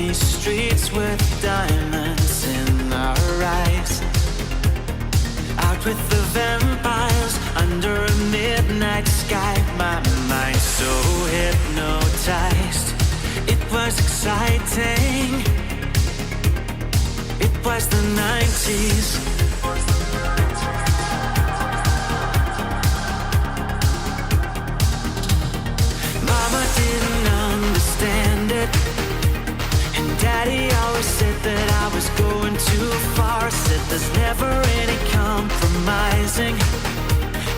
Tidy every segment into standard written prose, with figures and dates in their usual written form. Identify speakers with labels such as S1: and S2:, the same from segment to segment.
S1: these streets with diamonds in our eyes. Out with the vampires under a midnight sky. My mind so hypnotized. It was exciting. It was the 90s. Mama didn't understand it, and Daddy always said that I was going too far. Said there's never any compromising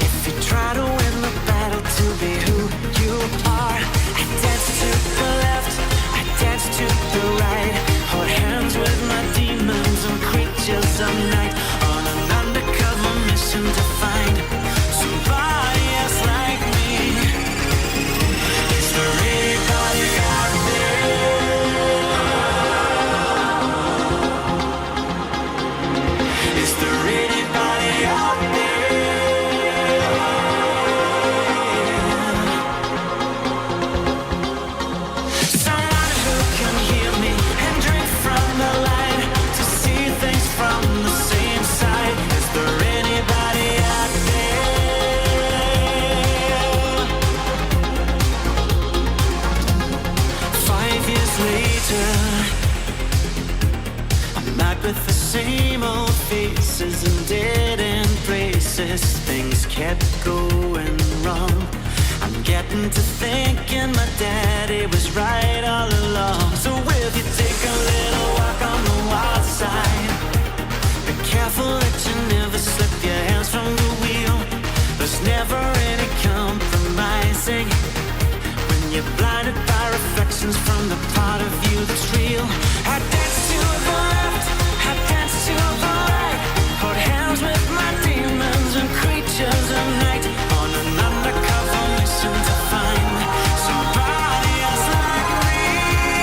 S1: if you try to win the battle to be who you are. I danced to the left, I danced to the right, hold hands with my demons and creatures of night, on an undercover mission to find somebody else like me. Is there anybody out there? Is there anybody out there? Someone who can hear me and drink from the light, to see things from the same side. Is there anybody out there? 5 years later, I'm out with the same old faces and dead end places. Things kept going wrong. I'm getting to thinking my daddy was right all along. So will you take a little walk on the wild side? Be careful that you never slip your hands from the wheel. There's never any compromising when you're blinded by reflections from the part of you that's real. I dance to the left, I dance to the right, hold hands with my demons and creatures of night, on an undercover mission to find somebody else like me.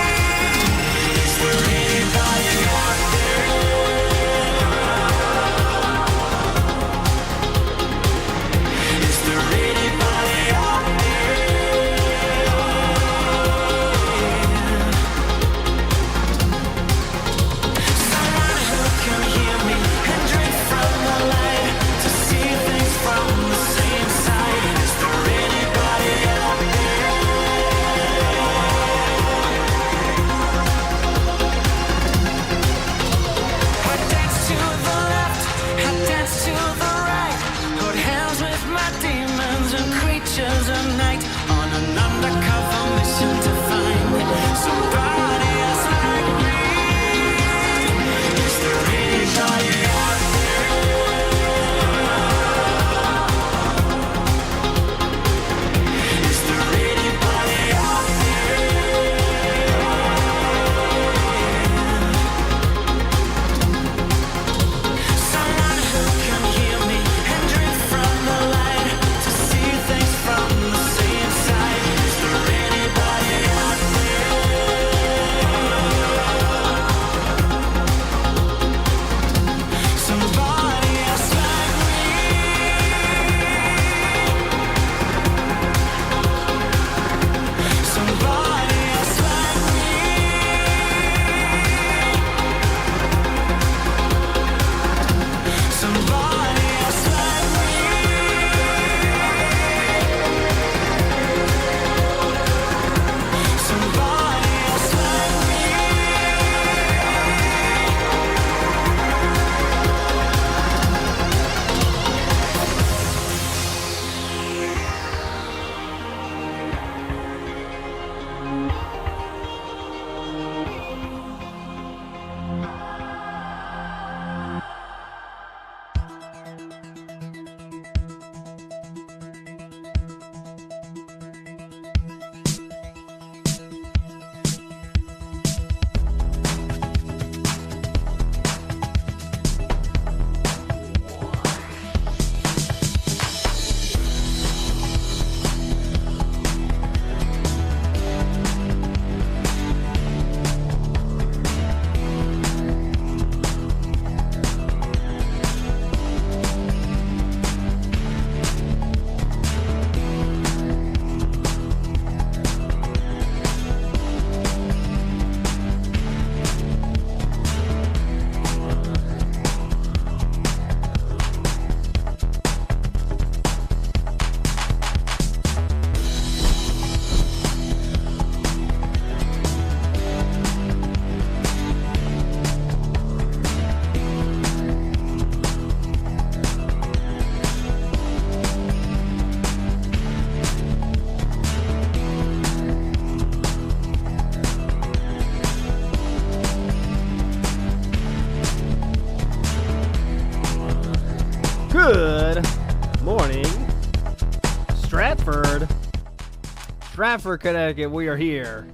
S2: Stratford, Connecticut, we are here.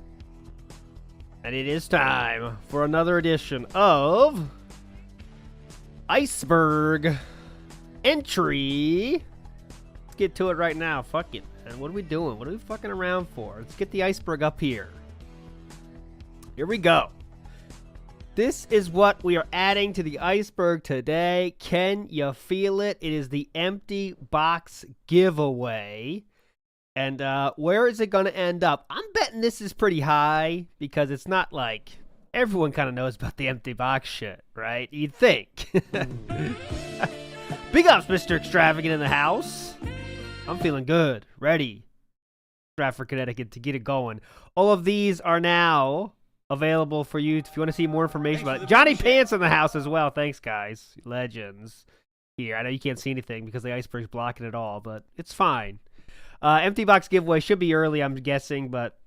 S2: And it is time for another edition of Iceberg Entry. Let's get to it right now. Fuck it. And what are we doing? What are we fucking around for? Let's get the iceberg up here. Here we go. This is what we are adding to the iceberg today. Can you feel it? It is the empty box giveaway. And where is it going to end up? I'm betting this is pretty high because it's not like everyone kind of knows about the empty box shit, right? You'd think. Big ups, Mr. Extravagant in the house. I'm feeling good. Ready. Stratford, Connecticut, to get it going. All of these are now available for you if you want to see more information about it. Johnny Pants in the house as well. Thanks, guys. Legends. Here, I know you can't see anything because the iceberg's blocking it all, but it's fine. Empty box giveaway should be early, I'm guessing, but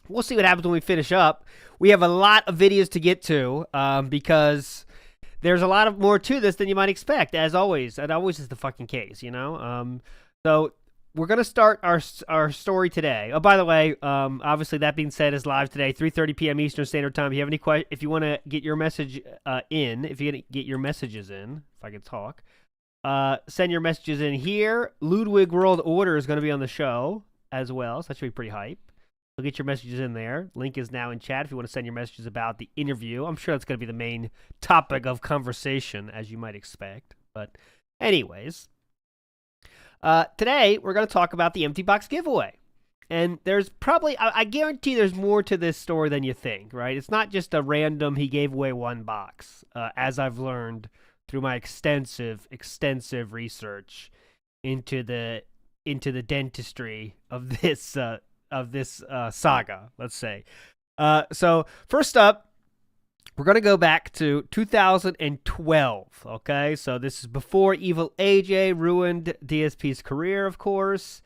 S2: we'll see what happens when we finish up. We have a lot of videos to get to because there's a lot of more to this than you might expect, as always. That always is the fucking case, you know? So we're going to start our story today. Oh, by the way, obviously that being said is live today, 3:30 p.m. Eastern Standard Time. If you have any questions, if you want to get your message if you get your messages in, if I can talk, send your messages in here. Ludwig World Order is going to be on the show as well, so that should be pretty hype. So get your messages in there. Link is now in chat if you want to send your messages about the interview. I'm sure that's going to be the main topic of conversation, as you might expect. But anyways, today we're going to talk about the empty box giveaway. And there's probably, I guarantee there's more to this story than you think, right? It's not just a random, he gave away one box, as I've learned through my extensive research into the dentistry of this saga, let's say. So first up, we're gonna go back to 2012. Okay, so this is before Evil AJ ruined DSP's career, of course.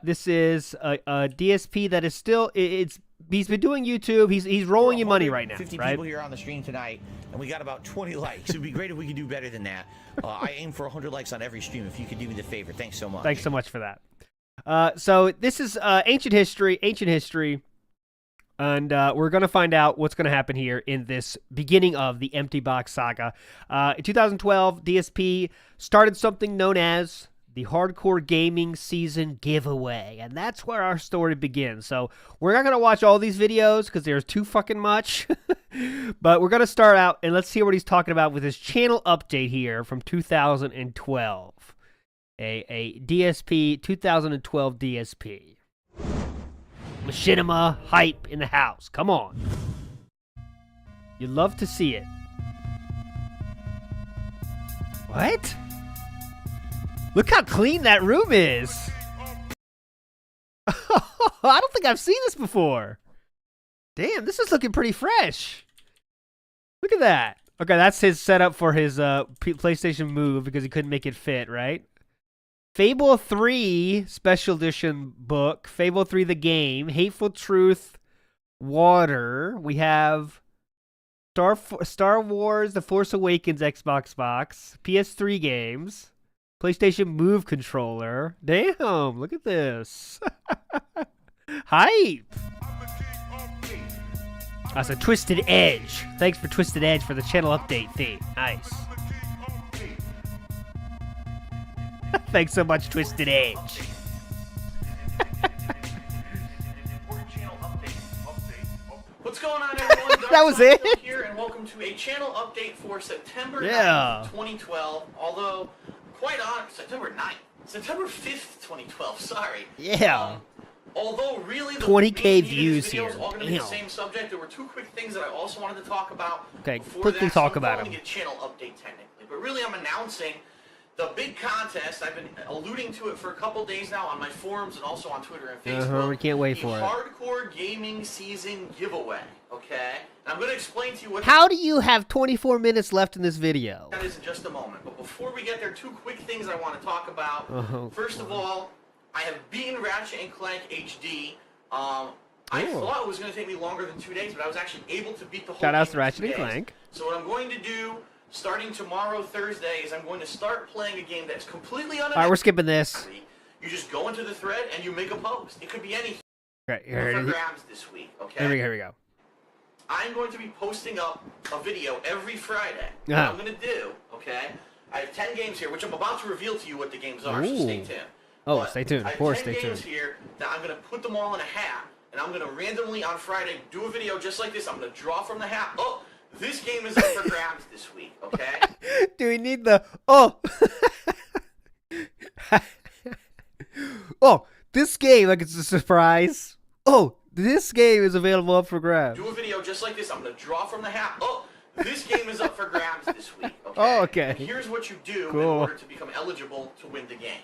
S2: This is a DSP that is still he's been doing YouTube. He's rolling in money right now.
S3: 50
S2: right?
S3: people here on the stream tonight, and we got about 20 likes. It'd be great if we could do better than that. I aim for 100 likes on every stream. If you could do me the favor, thanks so much.
S2: Thanks so much for that. So this is ancient history, and we're gonna find out what's gonna happen here in this beginning of the empty box saga. In 2012, DSP started something known as the Hardcore Gaming Season Giveaway, and that's where our story begins. So we're not going to watch all these videos because there's too fucking much, but we're going to start out, and let's see what he's talking about with his channel update here from 2012. A DSP, 2012 DSP. Machinima hype in the house. Come on. You'd love to see it. What? Look how clean that room is. I don't think I've seen this before. Damn, this is looking pretty fresh. Look at that. Okay, that's his setup for his PlayStation Move because he couldn't make it fit, right? Fable 3 Special Edition book. Fable 3 the game. Hateful Truth Water. We have Star Wars The Force Awakens Xbox box. PS3 games. PlayStation Move controller. Damn, look at this. Hype. That's a Twisted Edge. Thanks for Twisted Edge for the channel update theme. Nice. Thanks so much, Twisted Edge.
S4: What's going on, everyone?
S2: That was it?
S4: Here, and welcome to a channel update for September 9th,
S2: Yeah.
S4: 2012. Although, quite honest, September 9th. September 5th, 2012, sorry.
S2: Yeah.
S4: Although, really, the
S2: 20K
S4: main
S2: views
S4: video
S2: here.
S4: is all going to be the
S2: Damn.
S4: same subject. There were two quick things that I also wanted to talk about.
S2: Okay,
S4: before
S2: quickly
S4: that,
S2: talk
S4: so I'm
S2: about
S4: calling
S2: them.
S4: it a channel update, technically. But really, I'm announcing the big contest. I've been alluding to it for a couple days now on my forums and also on Twitter and Facebook.
S2: We can't wait for it.
S4: The Hardcore Gaming Season Giveaway, okay? And I'm going to explain to you what
S2: How do you have 24 minutes left in this video?
S4: that is in just a moment. But before we get there, two quick things I want to talk about.
S2: Oh,
S4: First of all, I have beaten Ratchet and Clank HD. I
S2: Cool.
S4: thought it was going to take me longer than 2 days, but I was actually able to beat the whole
S2: Shout
S4: game
S2: outs to
S4: in
S2: Ratchet
S4: 2
S2: and
S4: days.
S2: Clank.
S4: So what I'm going to do, starting tomorrow, Thursday, is I'm going to start playing a game that's completely unannounced.
S2: Alright, we're skipping this.
S4: You just go into the thread and you make a post. It could be anything.
S2: Okay,
S4: for
S2: here
S4: grabs this week. Okay.
S2: we go.
S4: I'm going to be posting up a video every Friday. What
S2: Uh-huh.
S4: I'm going to do, okay? I have 10 games here, which I'm about to reveal to you what the games are, so
S2: Ooh.
S4: stay tuned.
S2: Oh,
S4: But
S2: stay tuned.
S4: I
S2: Of
S4: have
S2: course,
S4: 10
S2: stay
S4: games
S2: tuned.
S4: here that I'm going to put them all in a hat, and I'm going to randomly on Friday do a video just like this. I'm going to draw from the hat. Oh, this game is up for grabs this week, okay?
S2: Do we need the oh? Oh, this game like it's a surprise. Oh, this game is available up for grabs.
S4: Do a video just like this. I'm going to draw from the hat. Oh, this game is up for grabs this week, okay?
S2: Oh, okay.
S4: And here's what you do in
S2: Cool.
S4: order to become eligible to win the game.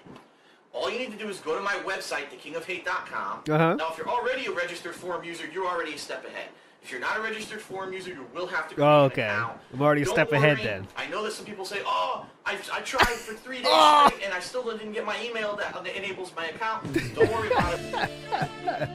S4: All you need to do is go to my website, thekingofhate.com.
S2: Uh-huh.
S4: Now, if you're already a registered forum user, you're already a step ahead. If you're not a registered forum user, you will have to create
S2: Oh,
S4: an
S2: okay.
S4: account.
S2: I'm already a
S4: Don't
S2: step ahead
S4: worry.
S2: then.
S4: I know that some people say, oh, I tried for 3 days
S2: Oh.
S4: straight and I still didn't get my email that enables my account. Don't worry about it.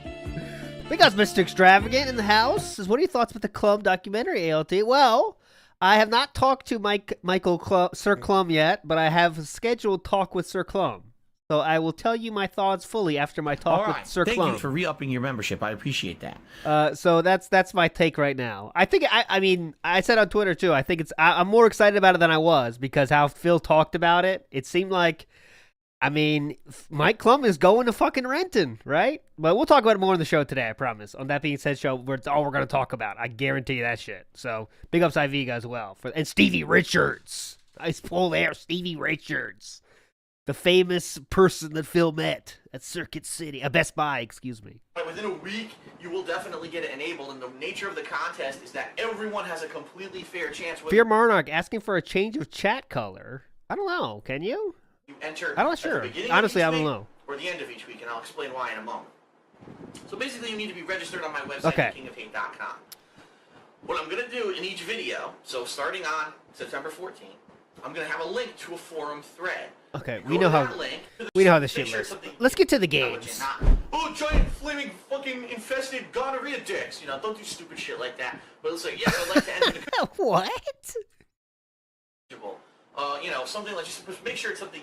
S2: We got Mr. Extravagant in the house. Says, what are your thoughts about the Clum documentary, ALT? Well, I have not talked to Sir Clum yet, but I have a scheduled talk with Sir Clum. So I will tell you my thoughts fully after my talk
S3: All right.
S2: with Sir
S3: Thank
S2: Clum.
S3: you for re-upping your membership. I appreciate that.
S2: So that's my take right now. I think I mean I said on Twitter too. I think I'm more excited about it than I was because how Phil talked about it. It seemed like, I mean, Mike Clum is going to fucking Renton, right? But we'll talk about it more on the show today. I promise. On That Being Said show, it's all we're gonna talk about. I guarantee you that shit. So big ups IV as well and Stevie Richards. Nice pull there, Stevie Richards. The famous person that Phil met at Circuit City, Best Buy, excuse me.
S4: Within a week, you will definitely get it enabled, and the nature of the contest is that everyone has a completely fair chance.
S2: Fear Monarch asking for a change of chat color. I don't know. Can you?
S4: You enter
S2: I'm not
S4: at
S2: sure.
S4: the beginning
S2: Honestly,
S4: of
S2: I
S4: each
S2: don't
S4: week
S2: know.
S4: or the end of each week, and I'll explain why in a moment. So basically, you need to be registered on my website,
S2: Okay.
S4: thekingofhate.com. What I'm going to do in each video, so starting on September 14th, I'm going to have a link to a forum thread.
S2: Okay,
S4: You
S2: we
S4: go
S2: know
S4: to
S2: how
S4: that link,
S2: we know how this
S4: make
S2: shit
S4: sure
S2: works.
S4: something
S2: Let's get to the
S4: intelligent,
S2: games.
S4: not, oh, giant flaming fucking infested gonorrhea dicks. You know, don't do stupid shit like that. But it's like, yes, I'd like to enter the
S2: What?
S4: you know, something like just make sure it's something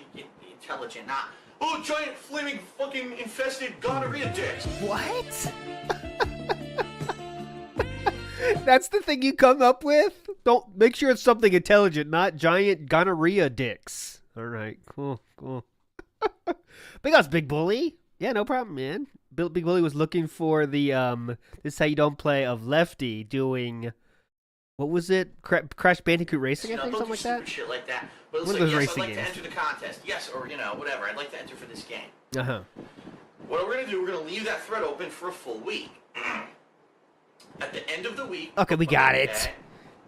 S4: intelligent, not oh, giant flaming fucking infested gonorrhea dicks.
S2: What? That's the thing you come up with? Don't make sure it's something intelligent, not giant gonorrhea dicks. All right, cool. Big ups, Big Bully. Yeah, no problem, man. Big Bully was looking for the this is how you don't play of Lefty doing, what was it? Crash Bandicoot Racing,
S4: You
S2: I
S4: know,
S2: think,
S4: don't
S2: something
S4: do
S2: like
S4: stupid
S2: that.
S4: shit like that. But it's
S2: One of
S4: like,
S2: those
S4: yes,
S2: racing
S4: I'd like
S2: games.
S4: to enter the contest. Yes, or you know, whatever. I'd like to enter for this game.
S2: Uh huh.
S4: What we're gonna do, we're gonna leave that thread open for a full week. At the end of the week.
S2: Okay, we got
S4: okay,
S2: it.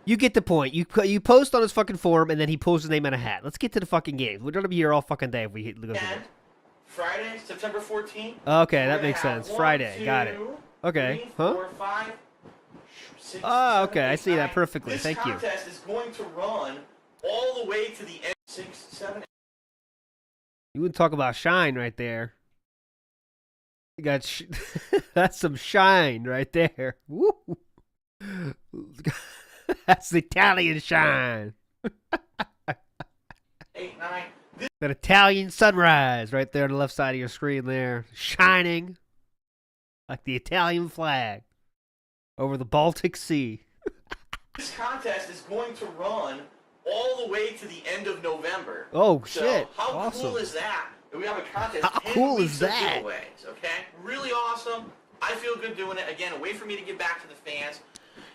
S2: You get the point. You post on his fucking forum, and then he pulls his name out of a hat. Let's get to the fucking games. We're gonna be here all fucking day if we go through
S4: And
S2: this.
S4: Friday, September 14th.
S2: Okay,
S4: we're
S2: that
S4: gonna
S2: makes
S4: have
S2: sense. Friday, got it.
S4: 1, 2,
S2: Okay,
S4: 3,
S2: huh?
S4: 4, 5, 6,
S2: Oh,
S4: 7,
S2: okay, I
S4: 8,
S2: see that
S4: 9.
S2: perfectly.
S4: This
S2: Thank you.
S4: contest is going to run all the way to the end. 6, 7,
S2: You would talk about shine right there. You got that's some shine right there. Woo. That's the Italian shine.
S4: 8, 9.
S2: That Italian sunrise right there on the left side of your screen there, shining like the Italian flag over the Baltic Sea.
S4: This contest is going to run all the way to the end of November.
S2: Oh,
S4: So
S2: shit.
S4: how
S2: Awesome.
S4: cool is that? We have a contest.
S2: How
S4: 10
S2: cool
S4: weeks
S2: is
S4: of
S2: that?
S4: Giveaways, okay? Really awesome. I feel good doing it. Again, a way for me to give back to the fans.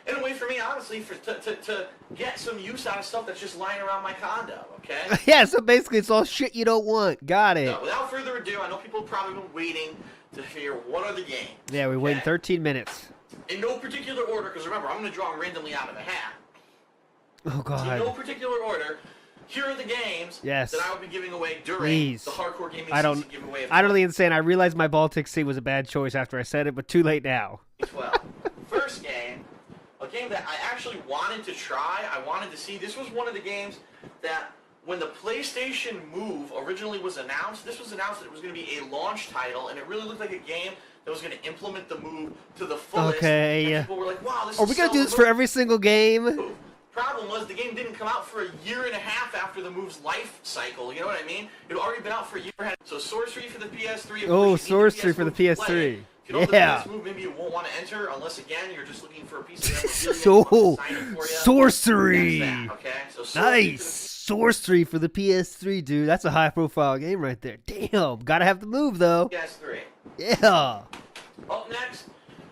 S4: And a way for me, honestly, to get some use out of stuff that's just lying around my condo, okay?
S2: Yeah, so basically it's all shit you don't want. Got it.
S4: So, without further ado, I know people have probably been waiting to hear what are the games.
S2: Yeah, we waited
S4: okay?
S2: 13 minutes.
S4: In no particular order, because remember, I'm going to draw them randomly out of a hat.
S2: Oh,
S4: In no
S2: God.
S4: particular order, here are the games
S2: Yes.
S4: that I will be giving away during
S2: Please.
S4: the Hardcore Gaming
S2: I don't-
S4: Season giveaway of
S2: I don't even say it. I realized my Baltic Sea was a bad choice after I said it, but too late now.
S4: 2012. First game, a game that I actually wanted to try. I wanted to see. This was one of the games that when the PlayStation Move originally was announced, this was announced that it was going to be a launch title, and it really looked like a game that was going to implement the Move to the fullest.
S2: Okay.
S4: And people were like, wow, this
S2: Are
S4: is
S2: we going
S4: so
S2: to do this for
S4: good.
S2: every single game?
S4: Move. Problem was the game didn't come out for a year and a half after the Move's life cycle. You know what I mean? It had already been out for a year and a half. So Sorcery for the PS3. of
S2: Oh,
S4: course, you need the
S2: Sorcery
S4: PS
S2: for the
S4: Move to play
S2: PS3.
S4: it. If you don't
S2: Yeah.
S4: have this move, maybe you won't want to enter unless, again, you're just looking for a piece of
S2: So, sorcery.
S4: That's that, okay? So sorcery
S2: Nice. Sorcery for the PS3, dude. That's a high-profile game right there. Damn. Gotta have the move, though.
S4: PS3.
S2: Yeah.
S4: Up next.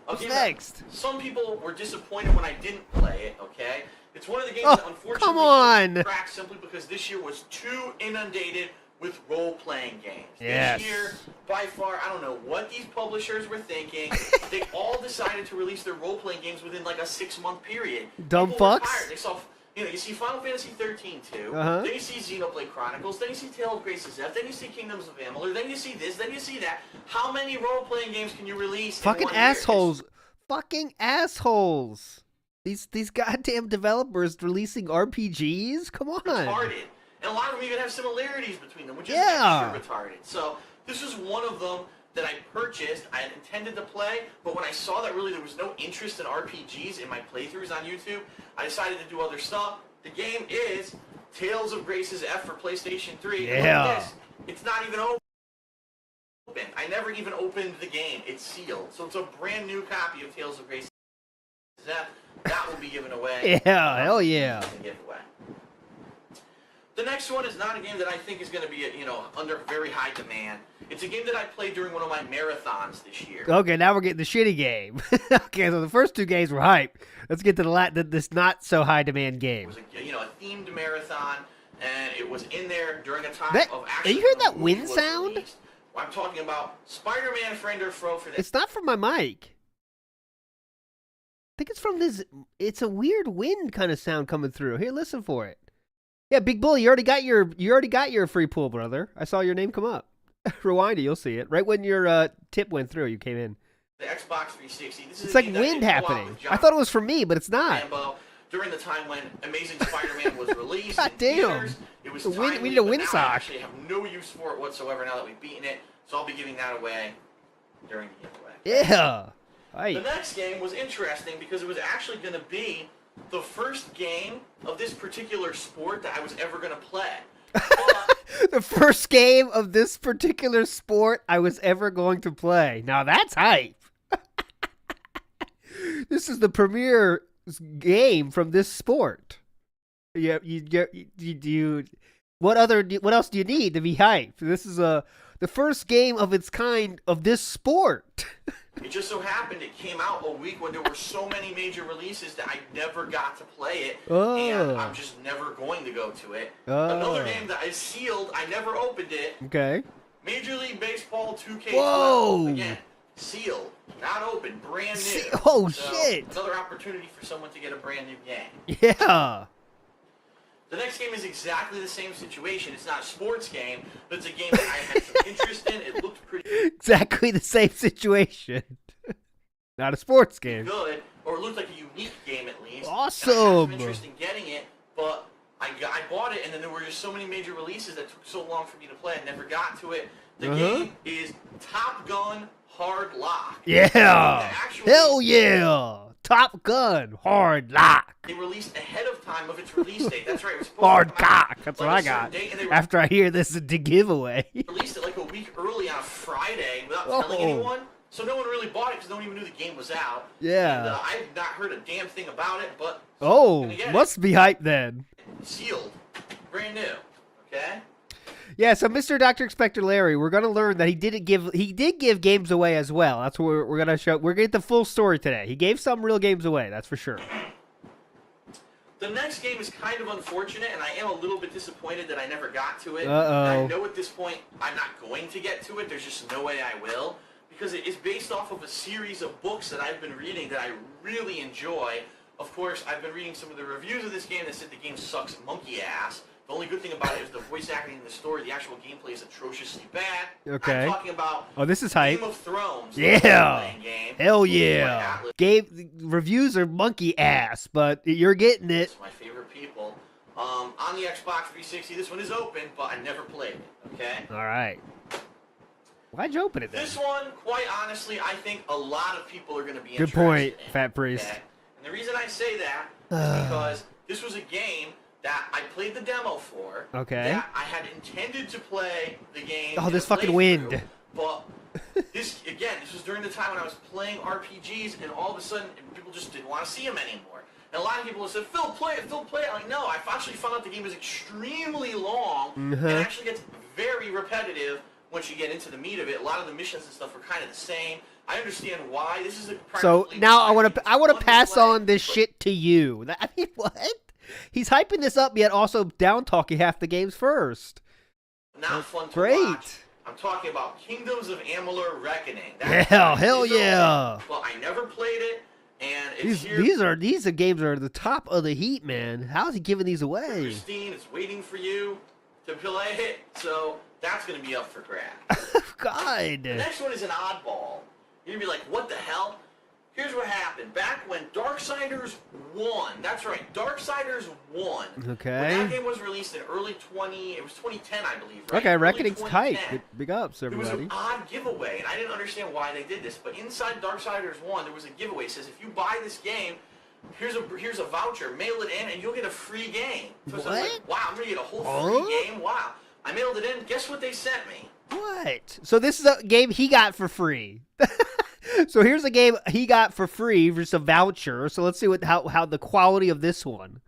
S2: What's
S4: game that
S2: next?
S4: Some people were disappointed when I didn't play it, okay? It's one of the games
S2: Oh,
S4: that unfortunately
S2: come on.
S4: cracked simply because this year was too inundated with role-playing games.
S2: Yes.
S4: This year, by far, I don't know what these publishers were thinking. They all decided to release their role-playing games within like a 6-month period.
S2: Dumb
S4: People were
S2: fucks.
S4: tired. They saw, you see Final Fantasy 13 too.
S2: Uh-huh.
S4: Then you see Xenoblade Chronicles. Then you see Tale of Grace's F. Then you see Kingdoms of Amalur. Then you see this. Then you see that. How many role-playing games can you release?
S2: Fucking
S4: in 1 year?
S2: assholes. Fucking assholes. These goddamn developers releasing RPGs? Come on.
S4: Retarded. And a lot of them even have similarities between them, which is
S2: Yeah.
S4: extra retarded. So this was one of them that I purchased. I had intended to play, but when I saw that really there was no interest in RPGs in my playthroughs on YouTube, I decided to do other stuff. The game is Tales of Grace's F for PlayStation 3. And look
S2: Yeah.
S4: at this. It's not even open. I never even opened the game. It's sealed. So it's a brand new copy of Tales of Grace's F. That will be given away.
S2: Yeah, hell yeah.
S4: Giveaway. The next one is not a game that I think is going to be, under very high demand. It's a game that I played during one of my marathons this year.
S2: Okay, now we're getting the shitty game. Okay, so the first 2 games were hype. Let's get to this not so high demand
S4: It
S2: game.
S4: was a themed marathon, and it was in there during a time
S2: That-
S4: of
S2: are
S4: actually.
S2: you hearing
S4: when the
S2: that
S4: movie
S2: wind
S4: was
S2: sound?
S4: released. I'm talking about Spider-Man Friend or Foe for this.
S2: It's not from my mic. I think it's from this. It's a weird wind kind of sound coming through. Here, listen for it. Yeah, Big Bully, you already got your free pool, brother. I saw your name come up. Rewind it, you'll see it. Right when your tip went through, you came in.
S4: The Xbox 360. This is
S2: It's
S4: a
S2: like
S4: game that
S2: wind
S4: did go out
S2: happening.
S4: with John
S2: I thought it was for me, but it's not.
S4: Rambo during the time when Amazing Spider-Man was released.
S2: God
S4: in
S2: damn.
S4: theaters. It was
S2: The wind-
S4: timely,
S2: we need a
S4: but now
S2: windsock.
S4: I actually have no use for it whatsoever now that we've beaten it. So I'll be giving that away during the giveaway.
S2: Yeah.
S4: The
S2: Right.
S4: next game was interesting because it was actually going to be the first game of this particular sport that I was ever going to play. But
S2: The first game of this particular sport I was ever going to play. Now that's hype. This is the premier game from this sport. What else do you need to be hyped? This is the first game of its kind of this sport.
S4: it just so happened it came out a week when there were so many major releases that I never got to play it.
S2: Oh.
S4: And I'm just never going to go to it.
S2: Oh.
S4: Another game that is sealed, I never opened it.
S2: Okay.
S4: Major League Baseball 2K12.
S2: Whoa.
S4: Again, sealed, not open, brand new.
S2: Oh,
S4: So,
S2: shit.
S4: Another opportunity for someone to get a brand new game.
S2: Yeah.
S4: The next game is exactly the same situation. It's not a sports game, but it's a game that I had some interest in. It looked pretty
S2: Exactly the same situation. Not a sports game.
S4: good, or it looked like a unique game at least.
S2: Awesome.
S4: And I had some interest in getting it, but I bought it, and then there were just so many major releases that took so long for me to play. I never got to it. The game is Top Gun Hard Lock.
S2: Yeah.
S4: Actually-
S2: Hell yeah. Top Gun Hard Lock.
S4: They released ahead of time of its release date. That's right. It was supposed
S2: Hard
S4: to come out
S2: cock. That's
S4: like
S2: what
S4: a
S2: I
S4: certain
S2: got.
S4: date, and they
S2: After I hear this is the giveaway.
S4: released it like a week early on a Friday without
S2: Oh.
S4: telling anyone. So no one really bought it because no one even knew the game was out.
S2: Yeah.
S4: And I've not heard a damn thing about it, but
S2: Oh,
S4: gonna get it.
S2: must be hype then.
S4: Sealed, brand new. Okay.
S2: Yeah, so Mr. Dr. Inspector Larry, we're gonna learn that he did give games away as well. That's what we're gonna show. We're gonna get the full story today. He gave some real games away, that's for sure.
S4: The next game is kind of unfortunate, and I am a little bit disappointed that I never got to it.
S2: Uh-oh.
S4: And I know at this point I'm not going to get to it. There's just no way I will, because it is based off of a series of books that I've been reading that I really enjoy. Of course, I've been reading some of the reviews of this game that said the game sucks monkey ass. The only good thing about it is the voice acting in the story. The actual gameplay is atrociously bad.
S2: Okay.
S4: I'm talking about
S2: Oh, this is hype.
S4: Game of Thrones.
S2: Yeah.
S4: the role-playing game.
S2: Hell
S4: It's
S2: yeah.
S4: my
S2: Reviews are monkey ass, but you're getting it.
S4: It's my favorite people. On the Xbox 360, this one is open, but I never played it. Okay.
S2: All right. Why'd you open it then?
S4: This one, quite honestly, I think a lot of people are going to be
S2: Good
S4: interested
S2: point,
S4: in,
S2: Fat Priest.
S4: okay? And the reason I say that is because this was a game that I played the demo for.
S2: Okay.
S4: That I had intended to play the game.
S2: Oh,
S4: in
S2: this
S4: a
S2: fucking
S4: playthrough,
S2: wind.
S4: But This was during the time when I was playing RPGs, and all of a sudden, people just didn't want to see them anymore. And a lot of people said, Phil, play it, Phil, play it. I'm like, no, I've actually found out the game is extremely long, and actually gets very repetitive once you get into the meat of it. A lot of the missions and stuff are kind of the same. I understand why. This is a
S2: So now I want to pass on this shit to you. I mean, what? He's hyping this up, yet also down talking half the games first.
S4: Not fun to
S2: Great.
S4: watch. I'm talking about Kingdoms of Amalur Reckoning.
S2: Hell yeah.
S4: Well, I never played it, and it's here.
S2: These games are the top of the heat, man. How is he giving these away?
S4: Christine is waiting for you to play it, so that's going to be up for grabs.
S2: God.
S4: The next one is an oddball. You're going to be like, what the hell? Here's what happened. Back when Darksiders 1, that's right, Darksiders 1.
S2: Okay.
S4: When that game was released in it was 2010, I believe, right?
S2: Okay,
S4: Early
S2: Reckoning's
S4: 2010.
S2: tight. Big ups,
S4: There was
S2: everybody.
S4: an odd giveaway, and I didn't understand why they did this, but inside Darksiders 1, there was a giveaway. It says, if you buy this game, here's a voucher, mail it in, and you'll get a free game. So I was like, wow, I'm going to get a whole free game? Wow. I mailed it in. Guess what they sent me?
S2: What? So this is a game he got for free. So here's a game he got for free, just a voucher. So let's see how the quality of this one.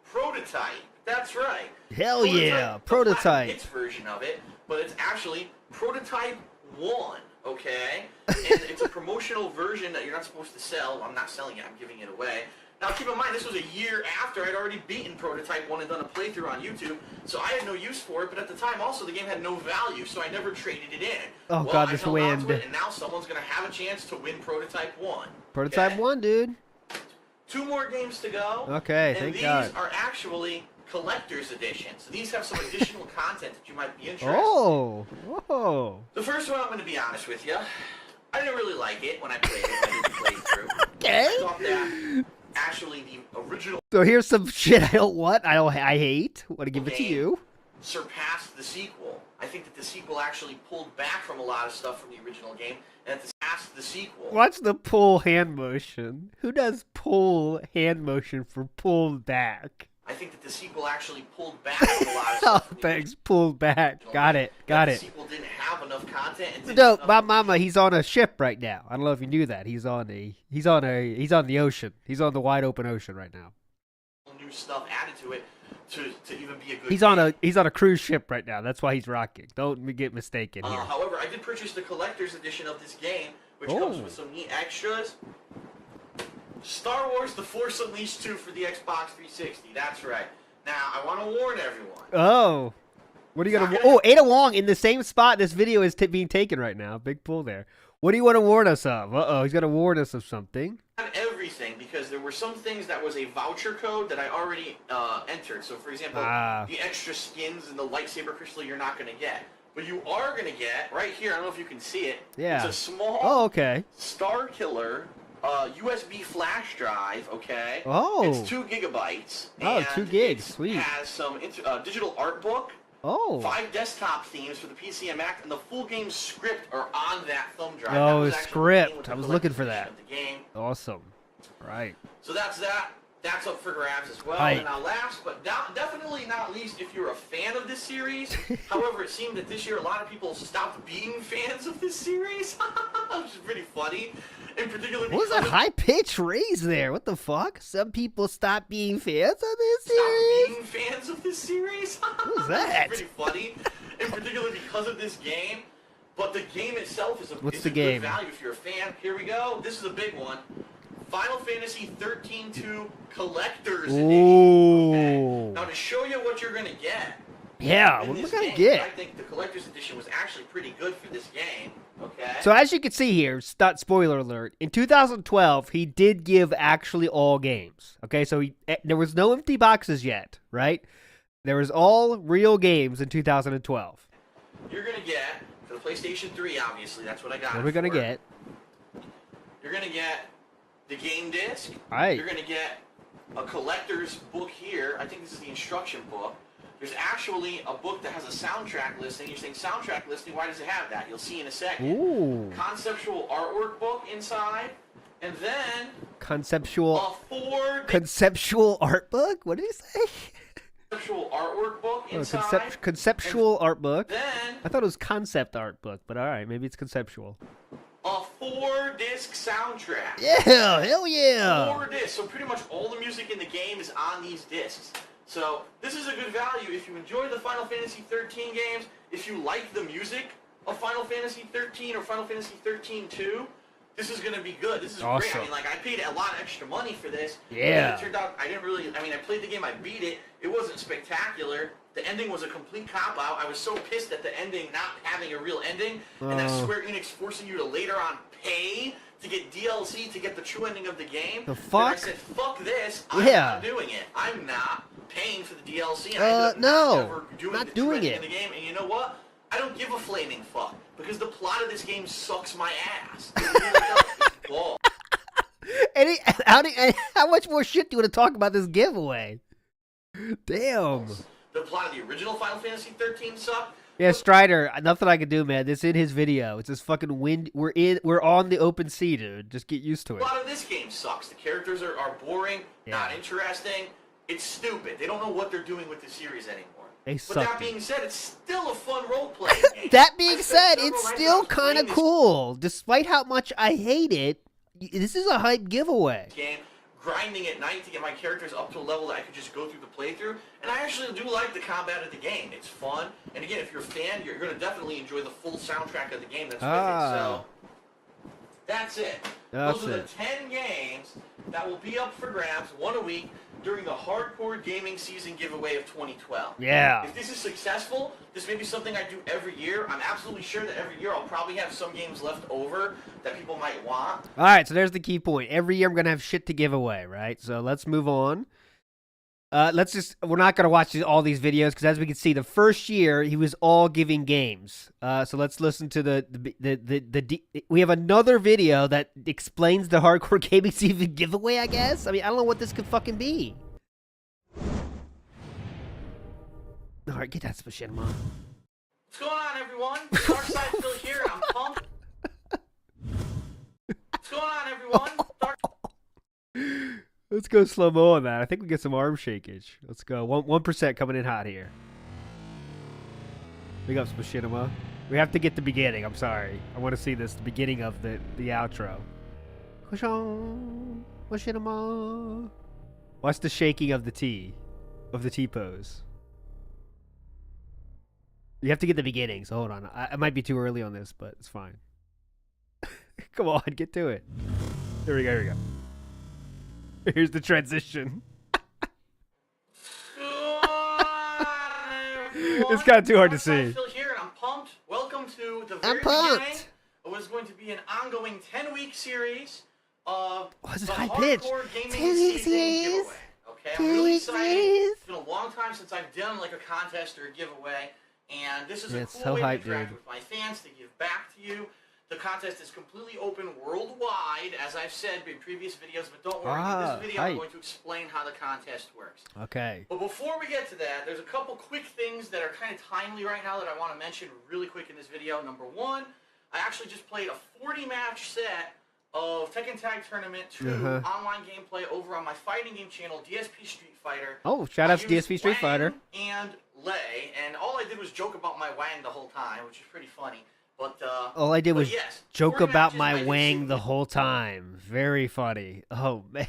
S4: Prototype. That's right.
S2: Hell yeah, Prototype.
S4: It's version of it, but it's actually Prototype 1, okay? And it's a promotional version that you're not supposed to sell. I'm not selling it. I'm giving it away. Now, keep in mind, this was a year after I'd already beaten Prototype 1 and done a playthrough on YouTube, so I had no use for it, but at the time, also, the game had no value, so I never traded it in.
S2: Oh,
S4: well,
S2: God,
S4: I
S2: this
S4: held on
S2: wind.
S4: to it, and now someone's going to have a chance to win Prototype 1.
S2: Prototype
S4: okay?
S2: 1, dude.
S4: 2 more games to go.
S2: Okay,
S4: and
S2: thank
S4: these
S2: God.
S4: are actually collector's editions. So these have some additional content that you might be interested
S2: Oh, whoa.
S4: The first one, I'm going to be honest with you. I didn't really like it when I played it. I didn't play through.
S2: Okay.
S4: I thought that actually the original
S2: So here's some shit I hate. Want to give it to you.
S4: surpassed the sequel. I think that the sequel actually pulled back from a lot of stuff from the original game, and it surpassed the sequel.
S2: Watch the pull hand motion. Who does pull hand motion for pulled back?
S4: I think that the sequel actually pulled back from a lot of
S2: Oh,
S4: stuff. From the
S2: thanks. Pulled back. Got it. Got
S4: The
S2: it.
S4: sequel didn't have enough content. And didn't
S2: No,
S4: enough
S2: my mama, he's on a ship right now. I don't know if you knew that. He's on the ocean. He's on the wide open ocean right now.
S4: new stuff added to it to even be a good
S2: He's on a cruise ship right now. That's why he's rocking. Don't get mistaken here.
S4: However, I did purchase the collector's edition of this game, which comes with some neat extras. Star Wars The Force Unleashed 2 for the Xbox 360. That's right. Now, I want to warn everyone.
S2: Oh. What are you going to... Oh, Ada Wong in the same spot this video is being taken right now. Big pull there. What do you want to warn us of? Uh-oh, he's going to warn us of something.
S4: Not everything, because there were some things that was a voucher code that I already entered. So, for example, the extra skins and the lightsaber crystal you're not going to get. But you are going to get, right here, I don't know if you can see it.
S2: Yeah.
S4: It's a small Star Killer USB flash drive, okay?
S2: Oh.
S4: It's 2 gigabytes.
S2: Oh,
S4: and
S2: 2 gigs,
S4: it
S2: sweet.
S4: has some digital art book.
S2: Oh.
S4: 5 desktop themes for the PC and Mac, and the full game script are on that thumb drive.
S2: Oh,
S4: that was
S2: script. I was looking for that.
S4: of the game.
S2: Awesome. Right.
S4: So that's that. That's up for grabs as well.
S2: Right.
S4: And now last, but definitely not least, if you're a fan of this series. However, it seemed that this year a lot of people stopped being fans of this series, which is pretty funny. In particular,
S2: What was that high-pitched raise there? What the fuck? Some people stop being fans of this
S4: stop
S2: series?
S4: being fans of this series.
S2: What was that?
S4: Pretty funny. In particular, because of this game. But the game itself is a good value if you're a fan. Here we go. This is a big one. Final Fantasy 13-2 Collector's Edition. Okay? Now, to show you what you're going to get.
S2: Yeah, what am I going to get?
S4: I think the Collector's Edition was actually pretty good for this game. Okay?
S2: So as you can see here, spoiler alert, in 2012, he did give actually all games. Okay, so there was no empty boxes yet, right? There was all real games in 2012.
S4: You're going to get, for the PlayStation 3, obviously, that's what I got.
S2: What are we going to get?
S4: You're going to get the game disc.
S2: Right.
S4: You're going to get a collector's book here. I think this is the instruction book. There's actually a book that has a soundtrack listing. You're saying soundtrack listing, why does it have that? You'll see in a second.
S2: Ooh.
S4: Conceptual artwork book inside. And then
S2: Conceptual
S4: a 4
S2: conceptual art book? What did he say?
S4: conceptual artwork book
S2: Oh,
S4: inside.
S2: conceptual art book.
S4: Then
S2: I thought it was concept art book, but all right, maybe it's conceptual.
S4: a 4-disc soundtrack.
S2: Yeah, hell yeah.
S4: 4 discs, so pretty much all the music in the game is on these discs. So this is a good value if you enjoy the Final Fantasy 13 games, if you like the music of Final Fantasy 13 or Final Fantasy 13-2, this is going to be good. This is great.
S2: Awesome.
S4: I mean, like, I paid a lot of extra money for this.
S2: Yeah.
S4: And it turned out I didn't really, I mean, I played the game, I beat it. It wasn't spectacular. The ending was a complete cop-out. I was so pissed at the ending not having a real ending, and that Square Enix forcing you to later on pay to get DLC to get the true ending of the game.
S2: The fuck?
S4: And I said, fuck this. I'm not doing it. I'm not paying for the DLC. And I ended up
S2: no.
S4: not
S2: Not doing
S4: it.
S2: it.
S4: In the game. And you know what? I don't give a flaming fuck because the plot of this game sucks my ass. It really does. It's ball.
S2: How much more shit do you want to talk about this giveaway? Damn.
S4: The plot of the original Final Fantasy 13 sucked.
S2: Yeah, Strider, nothing I can do, man. This in his video. It's this fucking wind. We're on the open sea, dude. Just get used to it.
S4: A lot of this game sucks. The characters are boring, not interesting. It's stupid. They don't know what they're doing with the series anymore.
S2: They
S4: But that
S2: suck.
S4: being said, it's still a fun role-playing game.
S2: That being said,
S4: several
S2: it's
S4: nights
S2: still
S4: I was
S2: kind of
S4: playing this
S2: cool. Despite how much I hate it, this is a hype giveaway.
S4: game, grinding at night to get my characters up to a level that I could just go through the playthrough. And I actually do like the combat of the game. It's fun. And again, if you're a fan, you're going to definitely enjoy the full soundtrack of the game that's with it. So that's it.
S2: That's
S4: Those are
S2: it.
S4: the 10 games that will be up for grabs, one a week, during the Hardcore Gaming Season giveaway of 2012.
S2: Yeah.
S4: If this is successful, this may be something I do every year. I'm absolutely sure that every year I'll probably have some games left over that people might want.
S2: All right, so there's the key point. Every year I'm gonna have shit to give away, right? So let's move on. We're not gonna watch all these videos because as we can see, the first year he was all giving games. So let's listen to we have another video that explains the Hardcore Gaming Season giveaway. I guess. I mean, I don't know what this could fucking be. All right, get that machinima.
S4: What's going on, everyone? Surfside Phil here. I'm pumped. What's going on, everyone?
S2: Let's go slow-mo on that. I think we get some arm shakage. Let's go. 1% coming in hot here. Big ups, Machinima. We have to get the beginning. I'm sorry. I want to see this, the beginning of the outro. Push on, Machinima. Watch the shaking of the T pose. You have to get the beginning, so hold on. I might be too early on this, but it's fine. Come on, get to it. Here we go. Here's the transition. It's kind of too hard to see.
S4: Phil here, and I'm pumped. Welcome to the very
S2: I'm pumped.
S4: beginning of what is going to be an ongoing 10-week series of
S2: This is
S4: the
S2: high pitch.
S4: Hardcore Gaming Season giveaway. Okay, I'm really excited. It's been a long time since I've done like a contest or a giveaway, and this is a cool way to interact with my fans, to give back to you. The contest is completely open worldwide, as I've said in previous videos, but don't worry, in this video I'm going to explain how the contest works.
S2: Okay.
S4: But before we get to that, there's a couple quick things that are kind of timely right now that I want to mention really quick in this video. Number one, I actually just played a 40-match set of Tekken Tag Tournament 2 online gameplay over on my fighting game channel, DSP Street Fighter.
S2: Oh, shout out to DSP Street Fighter.
S4: And Lei, and all I did was joke about my Wang the whole time, which is pretty funny. But
S2: all I did was joke about my
S4: matches,
S2: Wang the whole time. Very funny. Oh man,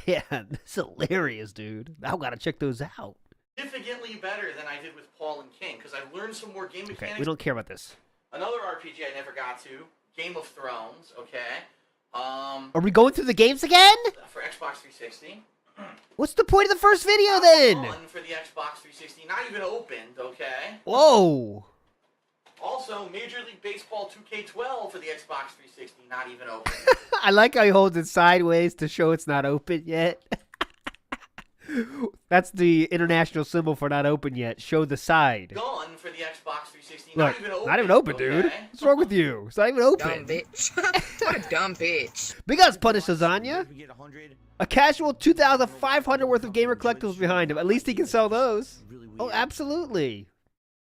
S2: this is hilarious, dude. I gotta check those out.
S4: Significantly better than I did with Paul and King, because I've learned some more game mechanics.
S2: Okay, we don't care about this.
S4: Another RPG I never got to, Game of Thrones. Okay.
S2: Are we going through the games again?
S4: For Xbox 360.
S2: What's the point of the first video then?
S4: One for the Xbox 360, not even opened. Okay.
S2: Whoa.
S4: Also, Major League Baseball 2K12 for the Xbox 360, not even open.
S2: I like how he holds it sideways to show it's not open yet. That's the international symbol for not open yet. Show the side.
S4: Gun for the Xbox 360,
S2: Look, not even open,
S4: okay?
S2: dude. What's wrong with you? It's not even open.
S5: Dumb bitch. What a dumb bitch.
S2: Big ups, Punish Lasagna. A casual 2,500 worth of gamer collectibles behind him. At least he can sell those. Oh, absolutely.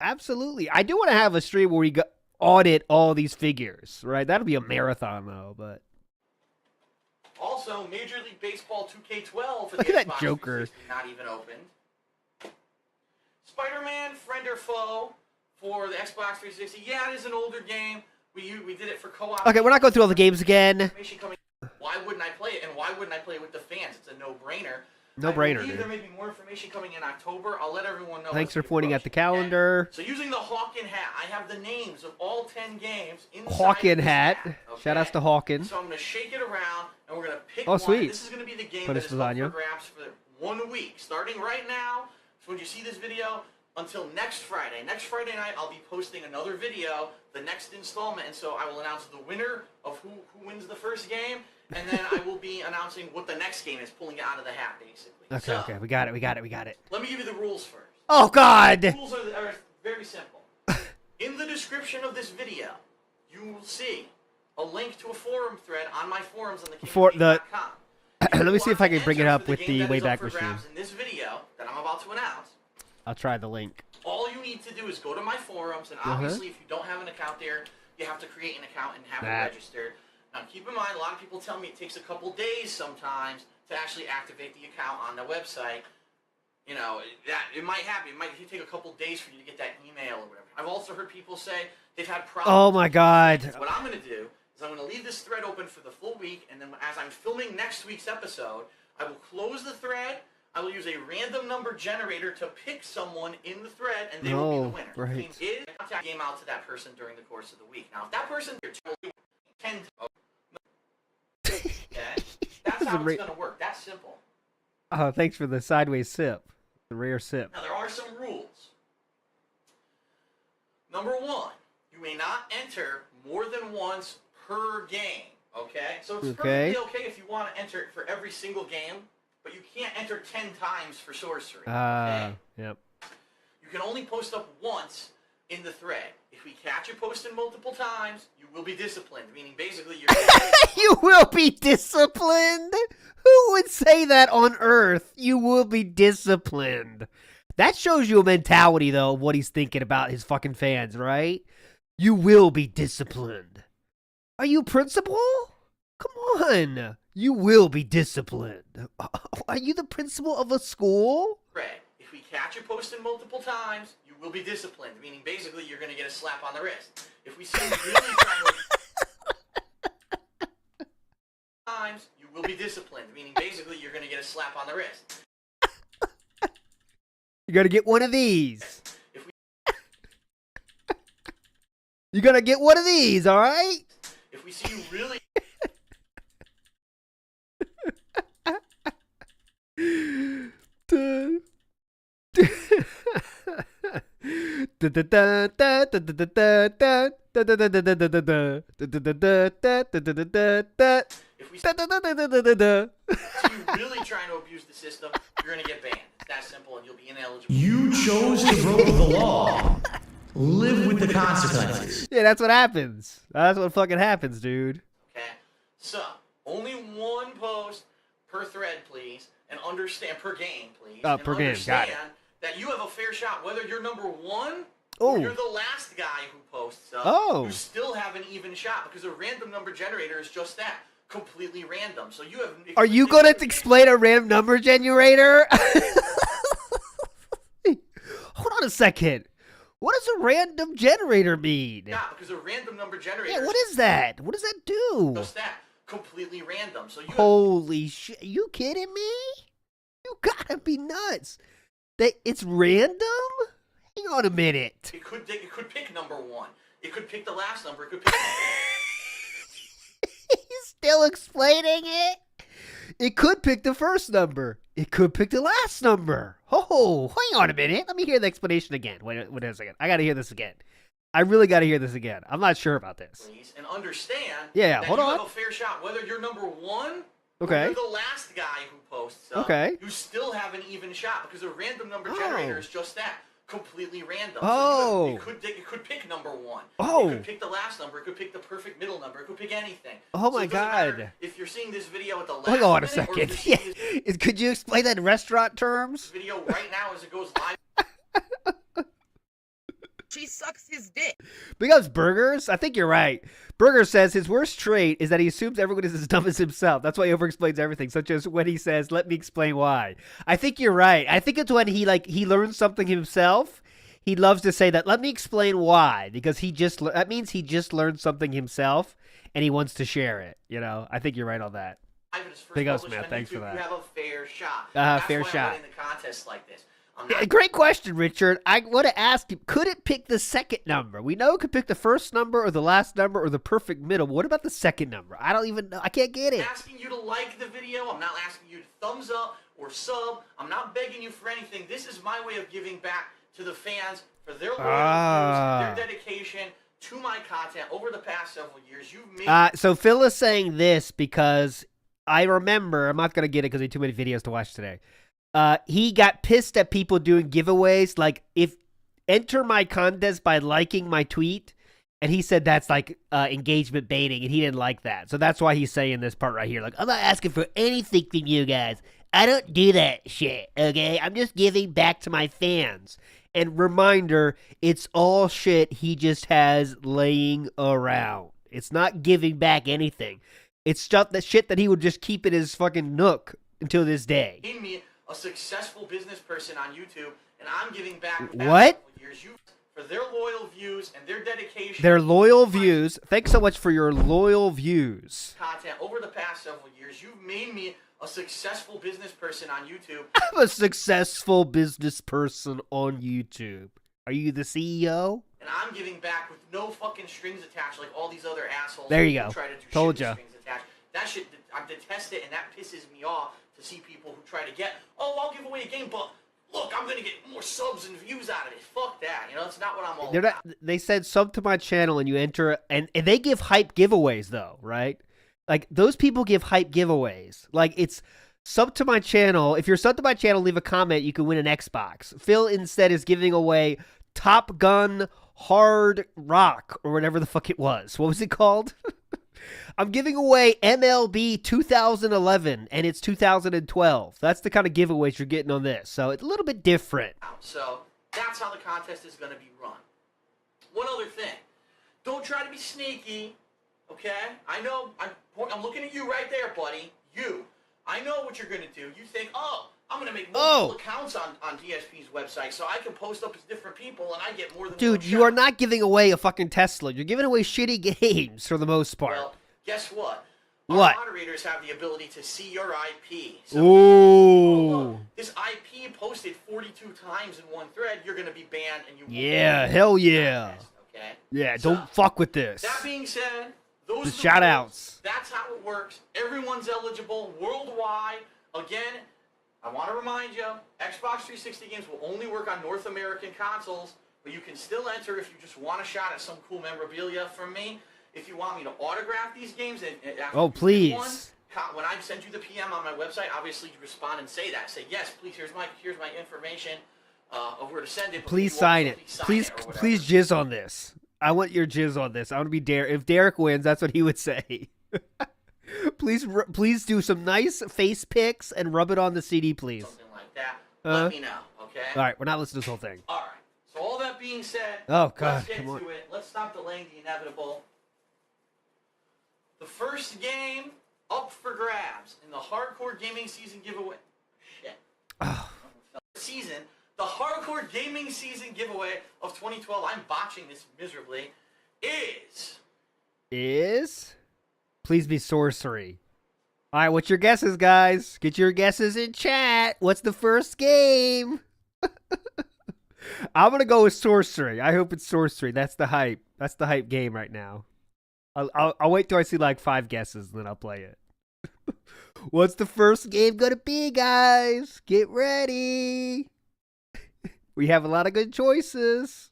S2: Absolutely. I do want to have a stream where we audit all these figures, right? That'll be a marathon, though, but...
S4: Also, Major League Baseball 2K12 for
S2: Look
S4: the
S2: at that
S4: Xbox
S2: Joker.
S4: 360, not even opened. Spider-Man Friend or Foe for the Xbox 360. Yeah, it is an older game. We did it for co-op.
S2: Okay, we're not going through all the games again.
S4: Why wouldn't I play it? And why wouldn't I play it with the fans? It's a no-brainer.
S2: No-brainer,
S4: I believe
S2: dude.
S4: there may be more information coming in October. I'll let everyone know.
S2: Thanks
S4: as
S2: for
S4: we
S2: pointing
S4: approach
S2: at the
S4: it,
S2: calendar.
S4: okay? So using the Hawken hat, I have the names of all 10 games inside
S2: Hawken
S4: of this
S2: hat.
S4: okay?
S2: Shout-outs to Hawken.
S4: So I'm going to shake it around, and we're going to pick
S2: Oh,
S4: one.
S2: sweet.
S4: This is going to be the game
S2: Put
S4: that
S2: his
S4: is up
S2: lasagna.
S4: for grabs for 1 week. Starting right now, so when you see this video, until next Friday. Next Friday night, I'll be posting another video, the next installment, and so I will announce the winner of who wins the first game, and then I will be announcing what the next game is, pulling it out of the hat, basically.
S2: Okay,
S4: So,
S2: okay. We got it.
S4: let me give you the rules first.
S2: Oh, God.
S4: The rules are very simple. In the description of this video, you will see a link to a forum thread on my forums on
S2: Let me see if I can bring it up with the Wayback Machine.
S4: In this video that I'm about to announce,
S2: I'll try the link.
S4: all you need to do is go to my forums, and obviously, if you don't have an account there, you have to create an account and have it registered. Now, keep in mind, a lot of people tell me it takes a couple days sometimes to actually activate the account on the website. You know, it might happen. It might take a couple days for you to get that email or whatever. I've also heard people say they've had problems.
S2: Oh, my God.
S4: What I'm going to do is I'm going to leave this thread open for the full week, and then as I'm filming next week's episode, I will close the thread. I will use a random number generator to pick someone in the thread, and they will be the winner.
S2: right.
S4: The team is contact game out to that person during the course of the week. Now, if that person 10 okay, that's how it's going to work. That's simple.
S2: Oh, thanks for the sideways sip. The rare sip.
S4: Now, there are some rules. Number 1, you may not enter more than once per game, okay? So it's perfectly okay if you want to enter it for every single game, but you can't enter 10 times for sorcery, okay?
S2: Yep.
S4: You can only post up once in the thread. If we catch you posting multiple times, you will be disciplined, meaning basically you're...
S2: You will be disciplined? Who would say that on Earth? You will be disciplined. That shows you a mentality, though, of what he's thinking about his fucking fans, right? You will be disciplined. Are you principal? Come on. You will be disciplined. Are you the principal of a school?
S4: Right. If we catch you posting multiple times, you will be disciplined, meaning basically you're going to get a slap on the wrist. If we see you really trying to... times, you will be disciplined, meaning basically you're going to get a slap on the wrist.
S2: You're going to get one of these. You're going to get one of these, all right?
S4: If we see you really... If we see you really trying to abuse the system, you're going to get banned. It's that simple, and you'll be ineligible.
S3: You chose to break the law. Live with the consequences.
S2: Yeah, that's what happens. That's what fucking happens, dude.
S4: Okay? So, only one post per thread, please, and understand, per game, please.
S2: Oh,
S4: and
S2: per game, got it.
S4: understand that you have a fair shot, whether you're number 1
S2: Oh.
S4: or you're the last guy who posts up.
S2: Oh.
S4: You still have an even shot, because a random number generator is just that. Completely random. So you have...
S2: Are you going to explain a random number generator? Hold on a second. What does a random generator mean?
S4: Yeah, because a random number generator...
S2: Yeah, what is that? What does that do?
S4: Just that. Completely random. So you
S2: Holy shit. You kidding me? You gotta be nuts. It's random? Hang on a minute.
S4: It could pick number 1. It could pick the last number. It could pick...
S2: He's still explaining it. It could pick the first number. It could pick the last number. Oh, hang on a minute. Let me hear the explanation again. Wait a second. I gotta hear this again. I really gotta hear this again. I'm not sure about this.
S4: Please, and understand
S2: Yeah,
S4: that
S2: hold
S4: you
S2: on.
S4: have a fair shot, whether you're number 1
S2: Okay.
S4: or you're the last guy who posts up.
S2: Okay.
S4: You still have an even shot, because a random number generator is just that. Completely random.
S2: Oh.
S4: So it could pick number 1.
S2: Oh.
S4: It could pick the last number. It could pick the perfect middle number. It could pick anything.
S2: Oh
S4: So
S2: my
S4: it doesn't matter
S2: God.
S4: if you're seeing this video at the last
S2: Hang on a
S4: minute, or
S2: second.
S4: if you're seeing this
S2: Could you explain that in restaurant terms?
S4: video right now as it goes live.
S5: She sucks his dick.
S2: Big ups Burgers. I think you're right. Burger says his worst trait is that he assumes everyone is as dumb as himself. That's why he over-explains everything, such as when he says, "Let me explain why." I think you're right. I think it's when he learns something himself. He loves to say that, "Let me explain why," because that means he just learned something himself and he wants to share it. You know, I think you're right on that. Big ups, Matt. Thanks for that.
S4: You have a fair shot.
S2: Fair
S4: That's why
S2: shot.
S4: I'm winning the contest like this.
S2: Great question, Richard. I want to ask you, could it pick the second number? We know it could pick the first number or the last number or the perfect middle. What about the second number? I don't even know. I can't get it.
S4: I'm asking you to like the video. I'm not asking you to thumbs up or sub. I'm not begging you for anything. This is my way of giving back to the fans for their loyalty and their dedication to my content over the past several years. You've made
S2: So Phil is saying this because I remember, I'm not going to get it because I have too many videos to watch today. He got pissed at people doing giveaways, like if enter my contest by liking my tweet, and he said that's like engagement baiting, and he didn't like that. So that's why he's saying this part right here. Like, I'm not asking for anything from you guys. I don't do that shit, okay? I'm just giving back to my fans. And reminder, it's all shit he just has laying around. It's not giving back anything. It's stuff that shit that he would just keep in his fucking nook until this day.
S4: me a successful business person on YouTube, and I'm giving back the past
S2: What?
S4: several years for their loyal views and their dedication.
S2: Their loyal views. Thanks so much for your loyal views.
S4: Content over the past several years. You've made me a successful business person on YouTube.
S2: I'm a successful business person on YouTube. Are you the CEO?
S4: And I'm giving back with no fucking strings attached like all these other assholes.
S2: There you
S4: who
S2: go.
S4: Try to do
S2: Told
S4: shit
S2: ya.
S4: with strings attached. That shit, I detest it, and that pisses me off to see people who try to get, oh, I'll give away a game, but look, I'm gonna get more subs and views out of it. Fuck that. You know, that's not what I'm all about.
S2: They said sub to my channel and you enter, and they give hype giveaways though, right? Like those people give hype giveaways. Like it's sub to my channel. If you're sub to my channel, leave a comment. You can win an Xbox. Phil instead is giving away Top Gun Hard Rock or whatever the fuck it was. What was it called? I'm giving away MLB 2011 and it's 2012. That's the kind of giveaways you're getting on this. So it's a little bit different.
S4: So that's how the contest is going to be run. One other thing. Don't try to be sneaky, okay? I know, I'm looking at you right there, buddy. You. I know what you're going to do. You think, oh, I'm going to make multiple accounts on DSP's website so I can post up as different people and I get more than
S2: Dude,
S4: one
S2: you
S4: shot.
S2: are not giving away a fucking Tesla. You're giving away shitty games for the most part.
S4: Well, guess what?
S2: What?
S4: Our moderators have the ability to see your IP. So,
S2: Ooh.
S4: look, this IP posted 42 times in one thread, you're going to be banned and you won't
S2: Yeah,
S4: be
S2: hell yeah.
S4: contest, okay?
S2: Yeah,
S4: So,
S2: don't fuck with this.
S4: that being said, those
S2: The
S4: are the
S2: shout
S4: rules.
S2: outs.
S4: That's how it works. Everyone's eligible worldwide. Again, I want to remind you, Xbox 360 games will only work on North American consoles, but you can still enter if you just want a shot at some cool memorabilia from me. If you want me to autograph these games, and after
S2: Oh,
S4: you pick
S2: please.
S4: one, when I send you the PM on my website, obviously you respond and say that. Say yes, please. Here's my information of where to send it. but
S2: Please
S4: you
S2: sign
S4: also
S2: it.
S4: sign
S2: Please,
S4: or whatever.
S2: please jizz on this. I want your jizz on this. I want to be Derek. If Derek wins, that's what he would say. Please do some nice face pics and rub it on the CD, please.
S4: Something like that. Let me know, okay?
S2: All right, we're not listening to this whole thing.
S4: All right. So all that being said,
S2: Oh, God,
S4: let's get
S2: come on.
S4: to it. Let's stop delaying the inevitable. The first game up for grabs in the Hardcore Gaming Season giveaway. Shit. Season. The Hardcore Gaming Season giveaway of 2012. I'm botching this miserably.
S2: Is? Please be sorcery. All right, what's your guesses, guys? Get your guesses in chat. What's the first game? I'm going to go with sorcery. I hope it's sorcery. That's the hype. That's the hype game right now. I'll wait till I see like 5 guesses, and then I'll play it. What's the first game going to be, guys? Get ready. We have a lot of good choices.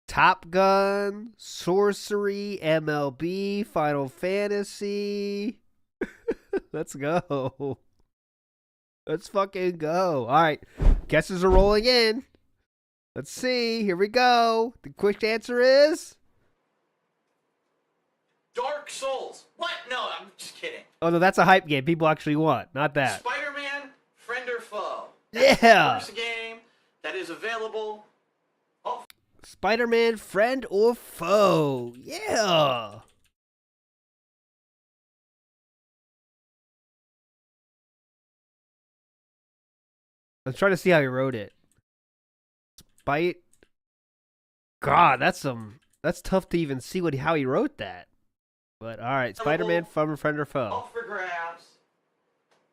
S2: Top Gun, Sorcery, MLB, Final Fantasy. Let's go. Let's fucking go. All right. Guesses are rolling in. Let's see. Here we go. The quick answer is...
S4: Dark Souls. What? No, I'm just kidding.
S2: Oh, no, that's a hype game. People actually want. Not that.
S4: Spider-Man, Friend or Foe.
S2: Yeah.
S4: The first game that is available. Oh,
S2: Spider-Man, friend or foe? Yeah. Let's try to see how he wrote it. Spite. God, that's tough to even see how he wrote that. But all right, Spider-Man, friend or foe.
S4: Up for grabs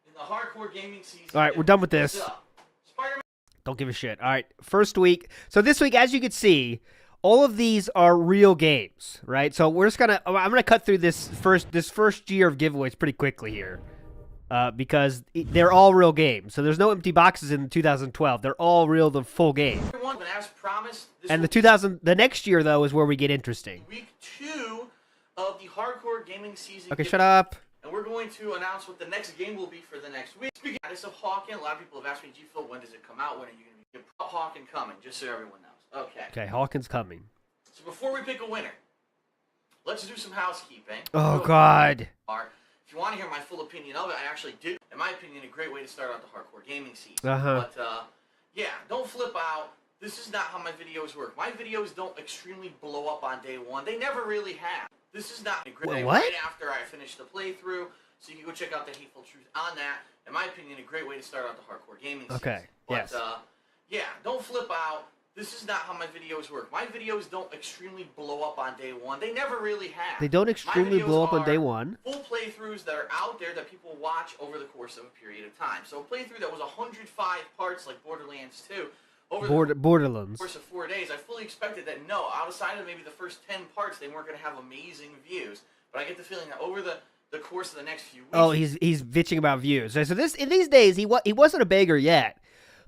S4: in the hardcore gaming season.
S2: All right, we're done with this.
S4: Spider-Man.
S2: Don't give a shit. All right, first week. So this week, as you can see, all of these are real games, right? So we're just I'm gonna cut through this first year of giveaways pretty quickly here, because they're all real games. So there's no empty boxes in 2012. They're all real, the full game.
S4: Everyone, as promised,
S2: And the next year though is where we get interesting.
S4: Week 2 of the hardcore gaming season.
S2: Okay, shut up.
S4: And we're going to announce what the next game will be for the next week. Speaking of Hogan, a lot of people have asked me, G-Phil, when does it come out? When are you going to be Hogan coming? Just so everyone knows. Okay.
S2: Okay, Hawkins coming.
S4: So before we pick a winner, let's do some housekeeping.
S2: Oh God.
S4: If you want to hear my full opinion of it, I actually did. In my opinion, a great way to start out the hardcore gaming season. But yeah, don't flip out. This is not how my videos work. My videos don't extremely blow up on day one. They never really have. This is not a great way right after I finish the playthrough, so you can go check out the Hateful Truth on that. In my opinion, a great way to start out the hardcore gaming season.
S2: Okay, yes.
S4: But yeah, don't flip out. This is not how my videos work. My videos don't extremely blow up on day one. They never really have.
S2: They don't extremely blow up on day one.
S4: Full playthroughs that are out there that people watch over the course of a period of time. So a playthrough that was 105 parts like Borderlands 2, over the
S2: Borderlands.
S4: course of 4 days, I fully expected that, no, outside of maybe the first 10 parts, they weren't going to have amazing views. But I get the feeling that over the course of the next few weeks...
S2: Oh, he's bitching about views. So in these days, he wasn't a beggar yet.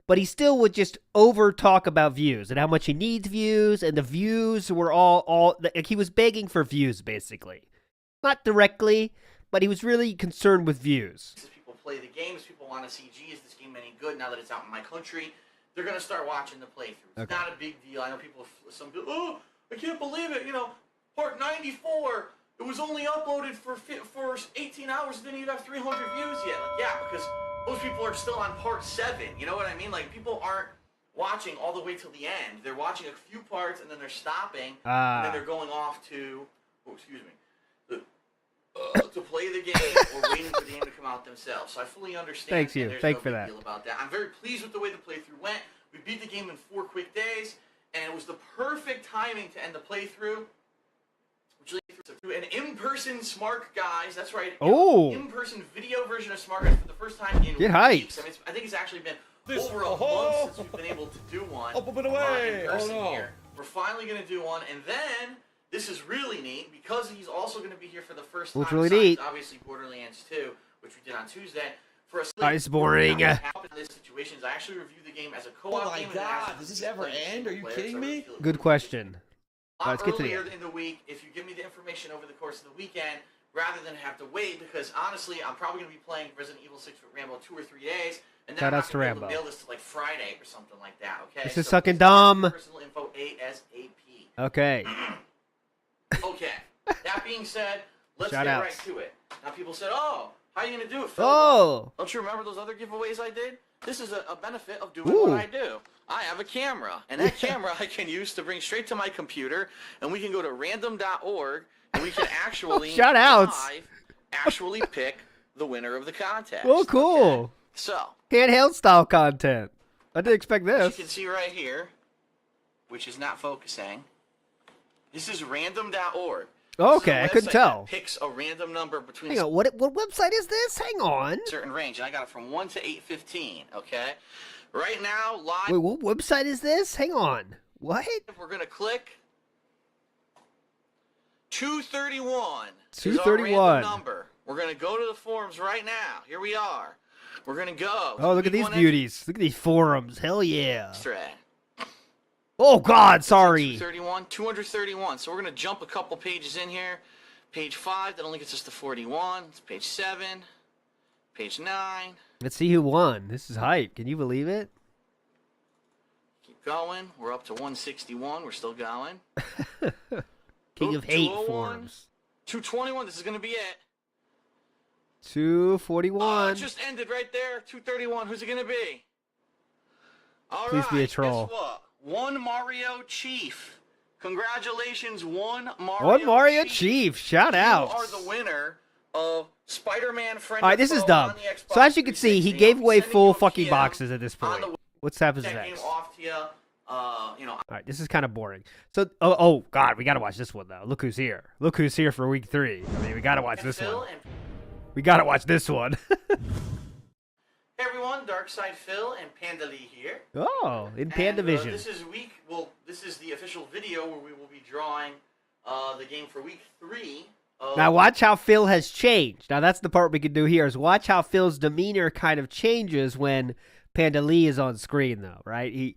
S2: But he still would just over talk about views and how much he needs views, and the views were all like he was begging for views, basically. Not directly, but he was really concerned with views.
S4: As people play the games, people want to see, gee, is this game any good now that it's out in my country? They're going to start watching the playthrough. It's not a big deal. I know some people, oh, I can't believe it. You know, part 94, it was only uploaded for 18 hours, and then you'd have 300 views yet. Like, yeah, because most people are still on part 7. You know what I mean? Like, people aren't watching all the way till the end. They're watching a few parts, and then they're stopping, and then they're going off to, to play the game or waiting for the game to come out themselves. So I fully understand.
S2: Thanks you. Thank
S4: no
S2: for that.
S4: Deal about that. I'm very pleased with the way the playthrough went. We beat the game in 4 quick days, and it was the perfect timing to end the playthrough. An in-person Smart Guys, that's right.
S2: Oh!
S4: In-person video version of Smart Guys for the first time in
S2: Get hyped.
S4: weeks. I mean, I think it's actually been over a month since we've been able to do one.
S3: Up and away!
S4: In person here. We're finally going to do one, and then this is really neat because he's also going to be here for the first time.
S2: What's really neat?
S4: Obviously, Borderlands 2, which we did on Tuesday. For a
S2: It's boring.
S4: In these situations, I actually reviewed the game as a co-op game.
S3: Oh my God! Does this ever end? Are you kidding me?
S2: Good question. Let's get to the
S4: Earlier in the week, if you give me the information over the course of the weekend, rather than have to wait, because honestly, I'm probably going to be playing Resident Evil 6 with Rambo 2 or 3 days, and then I'm not going to be able to mail this to like Friday or something like that. Okay.
S2: This is sucking dumb.
S4: Personal info ASAP.
S2: Okay.
S4: Okay. That being said, let's get right to it. Now people said, "Oh, how are you going to do it, Phil?"
S2: Oh.
S4: Don't you remember those other giveaways I did? This is a benefit of doing what I do. I have a camera, and that camera I can use to bring straight to my computer, and we can go to random.org, and we can actually actually pick the winner of the contest.
S2: Oh, cool.
S4: Okay? So,
S2: handheld style content. I didn't expect this.
S4: As you can see right here, which is not focusing, this is random.org.
S2: Okay, I couldn't tell.
S4: Picks a random number between.
S2: Hang on, what website is this? Hang on.
S4: Certain range, and I got it from 1 to 815. Okay, right now live.
S2: Wait, what website is this? Hang on. What?
S4: We're gonna click 231.
S2: 231
S4: number. We're gonna go to the forums right now. Here we are. We're gonna go.
S2: Oh, look at these beauties. Look at these forums. Hell yeah.
S4: Straight.
S2: Oh, God, sorry.
S4: 231. So we're going to jump a couple pages in here. Page 5, that only gets us to 41. It's page 7. Page 9.
S2: Let's see who won. This is hype. Can you believe it?
S4: Keep going. We're up to 161. We're still going.
S2: King of hate forums.
S4: 221. This is going to be it.
S2: 241.
S4: Oh, it just ended right there. 231. Who's it going to be? All
S2: Please
S4: right,
S2: be a troll.
S4: Guess what? One Mario Chief. Congratulations, one Mario,
S2: One Mario Chief. Shout out.
S4: You are the winner of Spider-Man Friend.
S2: All right, this is dumb. So as you can see, he gave away full fucking boxes at this point. What's happens next?
S4: Off to you.
S2: All right, this is kind of boring. So, oh God, we gotta watch this one though. Look who's here. Look who's here for week 3. I mean, we gotta watch this one. We gotta watch this one.
S4: Hey everyone, Darkside Phil and Panda Lee here.
S2: Oh, in Panda Vision.
S4: This is the official video where we will be drawing the game for week 3.
S2: Now watch how Phil has changed. Now that's the part we can do here is watch how Phil's demeanor kind of changes when Panda Lee is on screen though, right?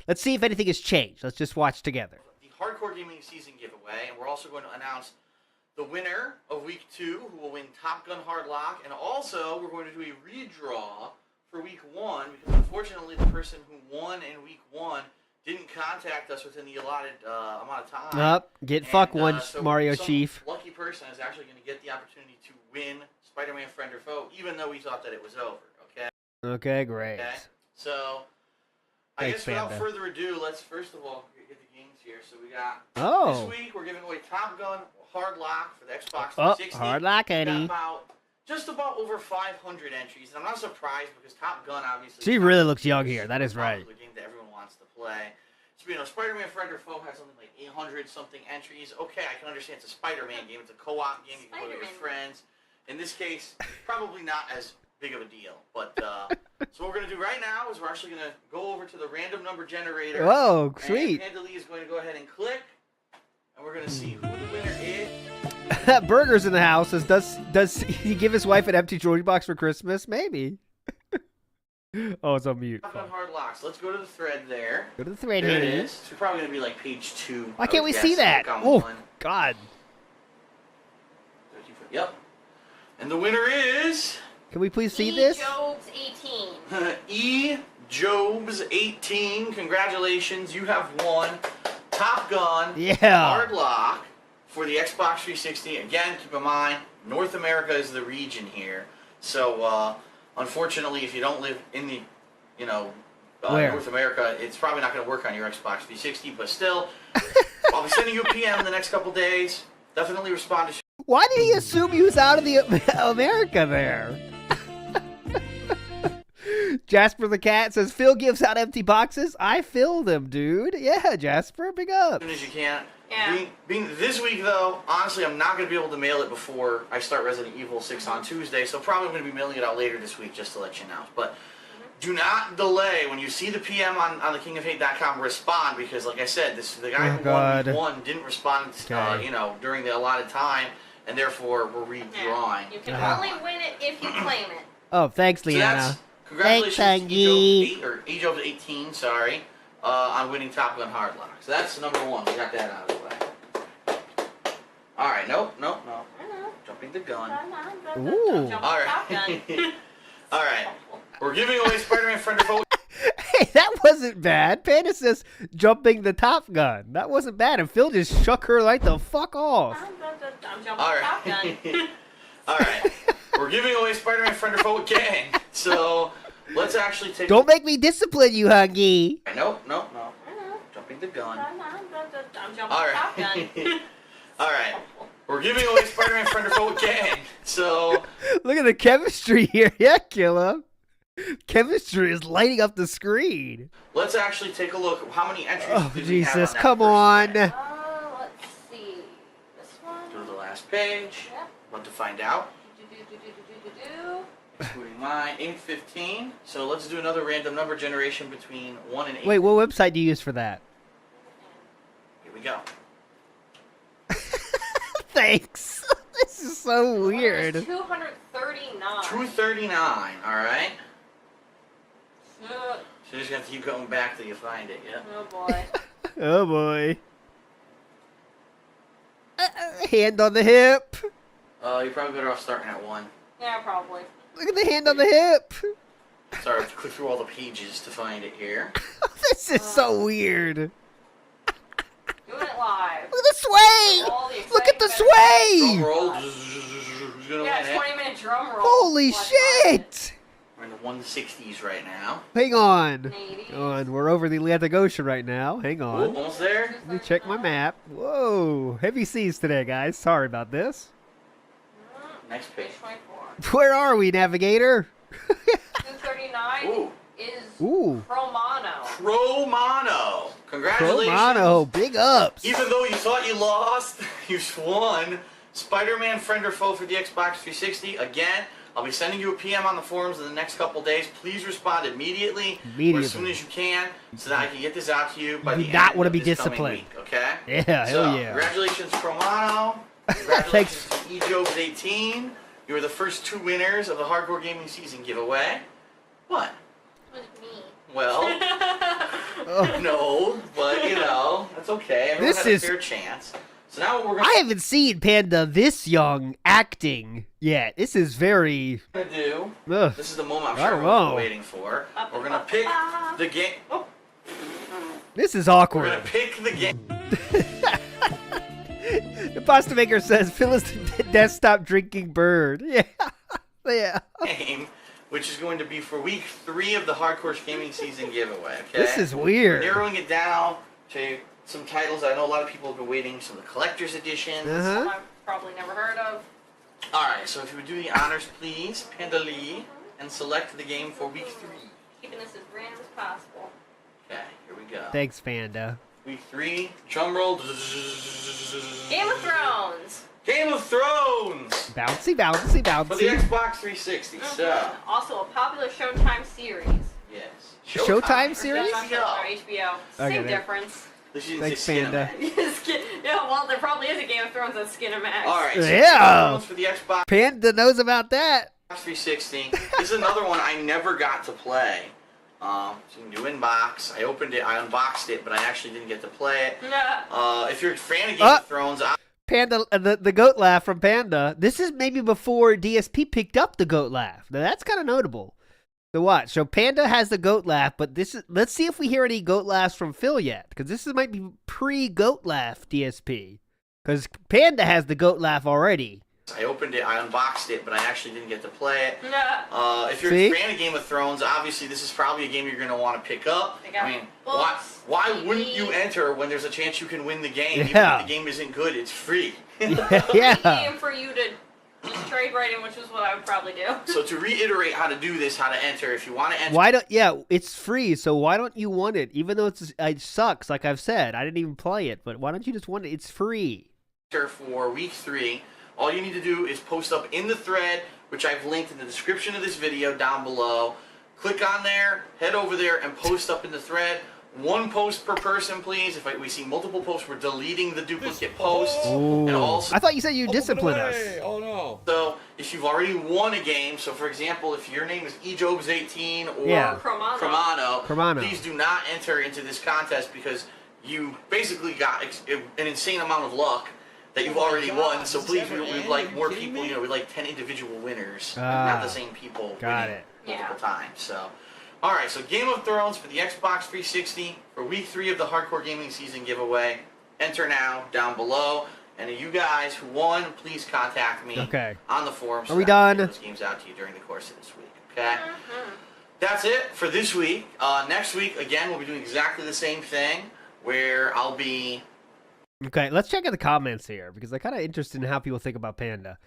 S2: Let's see if anything has changed. Let's just watch together.
S4: The Hardcore Gaming Season giveaway, and we're also going to announce the winner of week 2, who will win Top Gun Hardlock, and also we're going to do a redraw for week 1, because unfortunately the person who won in week 1 didn't contact us within the allotted amount of time.
S2: Get fucked one,
S4: so
S2: Mario
S4: some
S2: Chief.
S4: Lucky person is actually going to get the opportunity to win Spider-Man Friend or Foe, even though we thought that it was over, okay?
S2: Okay, great.
S4: Okay, so I
S2: Thanks,
S4: guess without
S2: Panda.
S4: further ado, let's first of all get the games here. So we got
S2: Oh.
S4: this week we're giving away Top Gun Hardlock for the Xbox
S2: Oh,
S4: 360.
S2: Hardlock,
S4: We
S2: Eddie.
S4: got just about over 500 entries, and I'm not surprised because Top Gun obviously.
S2: She really looks young here. That is right.
S4: The game that everyone wants to play. So Spider-Man Friend or Foe has something like 800 something entries. Okay, I can understand it's a Spider-Man game. It's a co-op game. You can play with your friends. In this case, probably not as big of a deal. But so what we're gonna do right now is we're actually gonna go over to the random number generator.
S2: Oh, sweet.
S4: And Panda Lee is going to go ahead and click, and we're gonna see who the winner is.
S2: Burger's in the house. Does he give his wife an empty jewelry box for Christmas? Maybe. Oh, it's on mute.
S4: Top Gun Hardlock. So let's go to the thread there.
S2: Go to the thread
S4: There it
S2: here.
S4: is. So probably gonna be like page 2.
S2: Why can't we
S4: I would
S2: see
S4: guess.
S2: that?
S4: Click on
S2: Oh,
S4: one.
S2: God.
S4: Yep. And the winner is
S2: Can we please see this?
S5: Jobs 18.
S4: E. Jobs 18. Congratulations, you have won Top Gun
S2: Yeah.
S4: Hardlock for the Xbox 360. Again, keep in mind, North America is the region here. So, unfortunately, if you don't live in the,
S2: Where?
S4: North America, it's probably not going to work on your Xbox 360. But still, I'll be sending you a PM in the next couple days. Definitely respond to.
S2: Why did he assume he was out of the America there? Jasper the Cat says, Phil gives out empty boxes. I filled them, dude. Yeah, Jasper, big up.
S4: As soon as you can.
S5: Yeah.
S4: Being this week, though, honestly, I'm not going to be able to mail it before I start Resident Evil 6 on Tuesday, so probably going to be mailing it out later this week, just to let you know. But do not delay. When you see the PM on thekingofhate.com, respond, because, like I said, the guy who won week 1 didn't respond, during the allotted time, and therefore we're redrawing.
S5: You can only win it if you claim it.
S2: Oh, thanks,
S4: So
S2: Leanna.
S4: that's congratulations to Ejobs 18, on winning Top Gun Hardlock. So that's number 1. We got that out of the way. All right, nope.
S5: I know.
S4: Jumping the gun.
S2: Ooh.
S4: All right. All right. We're giving away Spider-Man Friend or Foe.
S2: Hey, that wasn't bad. Panda says jumping the Top Gun. That wasn't bad. And Phil just shook her like the fuck off.
S5: I'm jumping
S4: All
S5: Top Gun.
S4: right. All right. We're giving away Spider-Man Friend or Foe again. So let's actually take.
S2: Don't make me discipline you, Huggy.
S4: Nope.
S5: I know.
S4: Jumping the gun.
S5: I'm jumping
S4: All
S5: Top
S4: right.
S5: Gun.
S4: All right. We're giving away Spider-Man Friend or Foe again. So
S2: Look at the chemistry here. Yeah, Killa. Chemistry is lighting up the screen.
S4: let's actually take a look at how many entries
S2: Oh,
S4: did we have
S2: Jesus.
S4: on that
S2: Come
S4: first
S2: on.
S4: day.
S5: Let's see. This one.
S4: Go to the last page.
S5: Yep.
S4: Want to find out?
S5: Do.
S4: Including mine, 815. So let's do another random number generation between 1 and 8.
S2: Wait, what website do you use for that?
S4: Here we go.
S2: Thanks. This is so weird.
S5: 239.
S4: 239, alright?
S5: Ugh.
S4: So you're just going to keep going back till you find it, yeah?
S5: Oh boy.
S2: Oh, boy. Hand on the hip.
S4: You're probably better off starting at 1.
S5: Yeah, probably.
S2: Look at the hand on the hip.
S4: Sorry, I have to click through all the pages to find it here.
S2: This is so weird.
S5: Doing it live.
S2: Look at the sway.
S5: All the
S2: Look at the
S5: exciting
S2: sway.
S4: Drum roll. Who's going to
S5: Yeah,
S4: win it?
S5: 20-minute drum roll.
S2: Holy
S5: Watch
S2: shit.
S4: We're in the 160s right now.
S2: Hang on.
S5: 80s.
S2: Hang on. We're over the Atlantic Ocean right now. Hang
S4: Ooh,
S2: on.
S4: almost there.
S2: Let me check my map. Whoa. Heavy seas today, guys. Sorry about this.
S4: Next page.
S5: 24.
S2: Where are we, Navigator?
S5: 239
S4: Ooh.
S5: is
S2: Ooh.
S5: Chromano.
S4: Chromano. Congratulations.
S2: Romano. Big ups.
S4: Even though you thought you lost, you won. Spider-Man Friend or Foe for the Xbox 360. Again, I'll be sending you a PM on the forums in the next couple days. Please respond immediately or as soon as you can so that I can get this out to you by the
S2: do not
S4: end
S2: want to
S4: of
S2: be
S4: this coming
S2: disciplined.
S4: week, okay?
S2: Yeah,
S4: So,
S2: hell yeah.
S4: congratulations, Chromano. Congratulations to eJobs18. You were the first 2 winners of the Hardcore Gaming Season giveaway. What?
S5: It was me.
S4: Well, no, but you know, that's okay. Everyone
S2: This
S4: had a
S2: is-
S4: fair chance. So now what we're
S2: I haven't seen Panda this young acting yet. This is very.
S4: gonna do,
S2: Ugh.
S4: this is the moment I'm
S2: I
S4: sure
S2: don't
S4: everyone's
S2: know.
S4: been waiting for. We're gonna pick the game. Oh,
S2: This is
S4: we're
S2: awkward.
S4: gonna pick the game.
S2: The pasta maker says, Phyllis the desktop drinking bird. Yeah. Yeah.
S4: Game, which is going to be for week 3 of the Hardcore Gaming Season giveaway. Okay.
S2: This is weird.
S4: Narrowing it down to some titles I know a lot of people have been waiting. Some of the collector's editions.
S2: Uh-huh.
S5: I've probably never heard of.
S4: All right. So if you would do the honors, please, Panda Lee, and select the game for week 3.
S5: Keeping this as random as possible.
S4: Okay. Here we go.
S2: Thanks, Panda.
S4: Week 3, drum roll.
S5: Game of Thrones.
S4: Game of Thrones
S2: Bouncy, bouncy,
S4: for the
S2: bouncy.
S4: Xbox 360. So,
S5: Also a popular Showtime series.
S4: yes.
S2: Showtime
S5: Or
S2: series?
S5: Showtime or HBO.
S2: Okay,
S5: Same
S2: there.
S5: difference.
S4: This is
S2: Thanks, Panda.
S5: Yeah, well, there probably is a Game of Thrones on Skinamax.
S4: All right. So
S2: Yeah.
S4: Game of Thrones for the Xbox
S2: Panda knows about that.
S4: 360. This is another one I never got to play. It's a new inbox. I opened it. I unboxed it, but I actually didn't get to play it. If you're a fan of Game of Thrones,
S2: Panda, the goat laugh from Panda. This is maybe before DSP picked up the goat laugh. Now that's kind of notable. So watch. So Panda has the goat laugh, but this is. Let's see if we hear any goat laughs from Phil yet, because this might be pre-goat laugh DSP. Because Panda has the goat laugh already.
S4: I opened it. I unboxed it, but I actually didn't get to play it. If you're
S2: See?
S4: a fan of Game of Thrones, obviously this is probably a game you're going to want to pick up.
S5: They got
S4: I mean,
S5: books,
S4: why
S5: TV.
S4: wouldn't you enter when there's a chance you can win the game? Even
S2: Yeah.
S4: if the game isn't good, it's free.
S2: Yeah.
S5: Game for you to just trade right in, which is what I would probably do.
S4: So to reiterate how to do this, how to enter, if you want to enter
S2: Why don't? Yeah, it's free. So why don't you want it? Even though it sucks, like I've said, I didn't even play it. But why don't you just want it? It's free.
S4: for week 3, all you need to do is post up in the thread, which I've linked in the description of this video down below. Click on there, head over there, and post up in the thread. 1 post per person, please. If we see multiple posts, we're deleting the duplicate posts.
S2: Ooh.
S4: And also,
S2: I thought you said you discipline us.
S6: Oh no.
S4: so if you've already won a game, so for example, if your name is eJobs18 or
S2: Yeah.
S5: Chromano.
S4: please do not enter into this contest because you basically got an insane amount of luck that you've already won. So please, we'd like more people. You know, we'd like 10 individual winners, not the same people.
S2: Got
S4: winning
S2: it.
S4: multiple times. So, all right. So Game of Thrones for the Xbox 360 for week 3 of the Hardcore Gaming Season giveaway. Enter now down below. And you guys who won, please contact me on the forums.
S2: Are we
S4: so that I can
S2: done?
S4: get those games out to you during the course of this week. Okay. That's it for this week. Next week, again, we'll be doing exactly the same thing, where I'll be.
S2: Okay, let's check out the comments here because I'm kind of interested in how people think about Panda.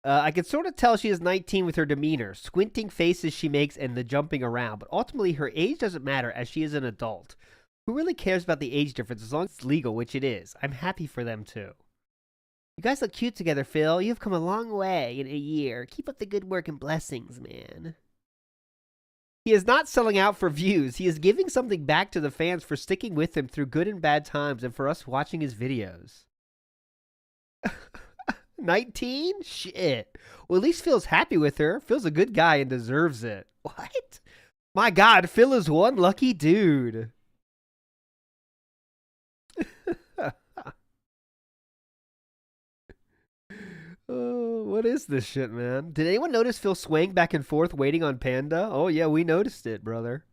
S2: I can sort of tell she is 19 with her demeanor, squinting faces she makes, and the jumping around. But ultimately, her age doesn't matter as she is an adult. Who really cares about the age difference as long as it's legal, which it is? I'm happy for them too. You guys look cute together, Phil. You've come a long way in a year. Keep up the good work and blessings, man. He is not selling out for views. He is giving something back to the fans for sticking with him through good and bad times and for us watching his videos. 19? Shit. Well, at least Phil's happy with her. Phil's a good guy and deserves it. What? My God, Phil is one lucky dude. Oh, what is this shit, man? Did anyone notice Phil swaying back and forth waiting on Panda? Oh, yeah, we noticed it, brother.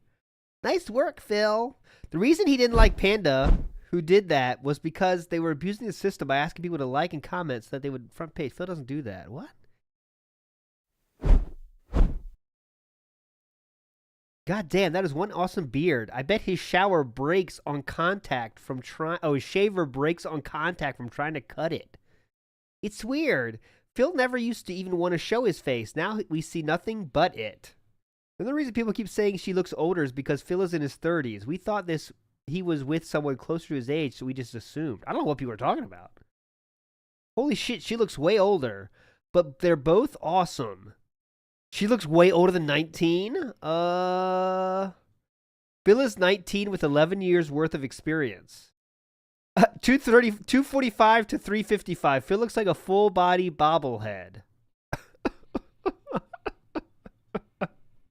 S2: Nice work, Phil. The reason he didn't like Panda, who did that, was because they were abusing the system by asking people to like and comment so that they would front page. Phil doesn't do that. What? God damn, that is one awesome beard. I bet his shower breaks on contact from trying. Oh, his shaver breaks on contact from trying to cut it. It's weird. Phil never used to even want to show his face. Now we see nothing but it. And the reason people keep saying she looks older is because Phil is in his 30s. We thought he was with someone closer to his age, so we just assumed. I don't know what people are talking about. Holy shit, she looks way older. But they're both awesome. She looks way older than 19. Phil is 19 with 11 years worth of experience. 245 to 355. Phil looks like a full body bobblehead.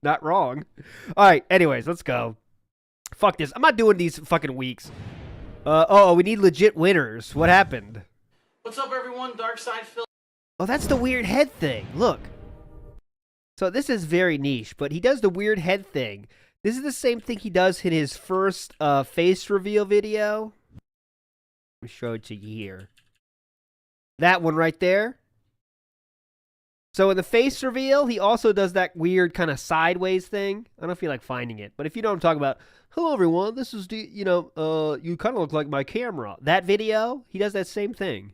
S2: Not wrong. All right, anyways, let's go. Fuck this. I'm not doing these fucking weeks. We need legit winners. What happened?
S4: What's up, everyone? Darkside Phil.
S2: Oh, that's the weird head thing. Look. So this is very niche, but he does the weird head thing. This is the same thing he does in his first face reveal video. Let me show it to you here. That one right there. So in the face reveal, he also does that weird kind of sideways thing. I don't feel like finding it, but if you know what I'm talking about, hello everyone, this is you kind of look like my camera. That video, he does that same thing.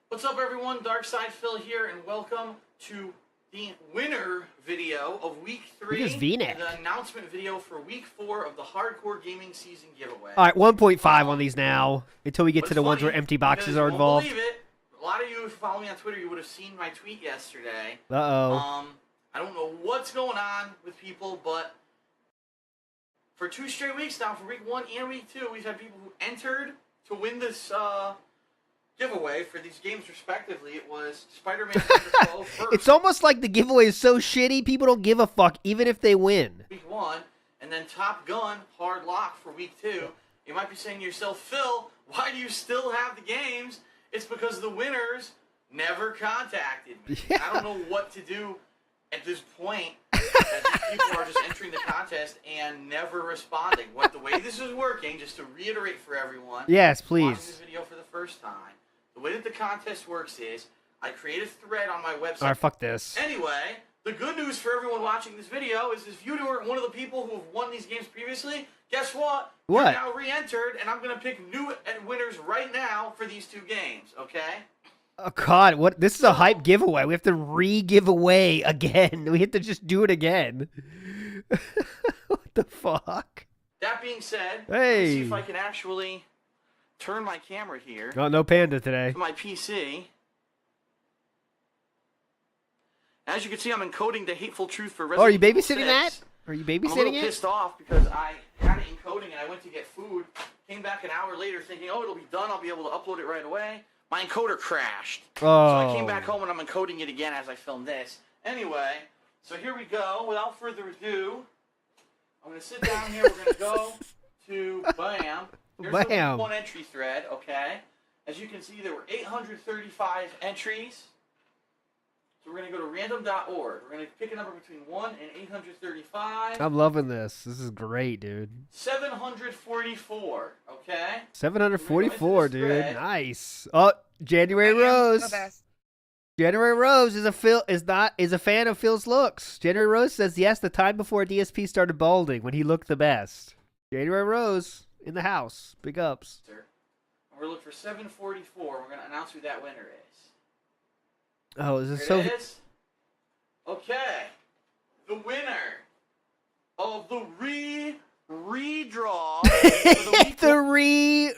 S4: What's up, everyone? Darkside Phil here, and welcome to the winner video of week 3.
S2: Look at his V-neck.
S4: The announcement video for week 4 of the Hardcore Gaming Season giveaway.
S2: All right, 1.5 on these now until we get
S4: But
S2: to the
S4: it's
S2: ones where
S4: funny
S2: empty boxes
S4: because
S2: are
S4: you won't
S2: involved.
S4: believe it. A lot of you who follow me on Twitter, you would have seen my tweet yesterday.
S2: Uh-oh.
S4: I don't know what's going on with people, but for 2 straight weeks now, for week 1 and week 2, we've had people who entered to win this giveaway for these games respectively. It was Spider-Man first.
S2: It's almost like the giveaway is so shitty, people don't give a fuck, even if they win.
S4: Week 1, and then Top Gun Hard Lock for week 2. You might be saying to yourself, Phil, why do you still have the games? It's because the winners never contacted me.
S2: Yeah.
S4: I don't know what to do at this point. That these people are just entering the contest and never responding. The way this is working, just to reiterate for everyone.
S2: Yes,
S4: Watching
S2: please.
S4: this video for the first time. The way that the contest works is, I create a thread on my website.
S2: All right, fuck this.
S4: Anyway, the good news for everyone watching this video is if you were one of the people who have won these games previously, guess what?
S2: What?
S4: You're now re-entered, and I'm going to pick new winners right now for these 2 games, okay?
S2: Oh, God, what? This is a hype giveaway. We have to re-give away again. We have to just do it again. What the fuck?
S4: That being said,
S2: Hey.
S4: let's see if I can actually turn my camera here
S2: Oh, no panda today.
S4: to my PC. As you can see, I'm encoding the hateful truth for Resident
S2: Oh, are you
S4: Evil
S2: babysitting
S4: 6.
S2: that? Are you
S4: I'm a
S2: babysitting
S4: little
S2: it?
S4: pissed off because I had it encoding and I went to get food, came back an hour later thinking, oh, it'll be done, I'll be able to upload it right away. My encoder crashed.
S2: Oh.
S4: So I came back home and I'm encoding it again as I film this. Anyway, so here we go. Without further ado, I'm going to sit down here. We're going to go to BAM. Here's the
S2: BAM.
S4: week 1 entry thread, okay? As you can see, there were 835 entries. So we're going to go to random.org. We're going to pick a number between 1 and 835.
S2: I'm loving this. This is great, dude.
S4: 744, okay?
S2: 744, dude.
S4: thread.
S2: Nice. Oh, January Rose. January Rose is a fan of Phil's looks. January Rose says yes, the time before DSP started balding when he looked the best. January Rose in the house. Big ups.
S4: We're looking for 744. We're going to announce who that winner is.
S2: Oh, is this
S4: There
S2: so?
S4: it is. Okay. The winner of the redraw for the week
S2: The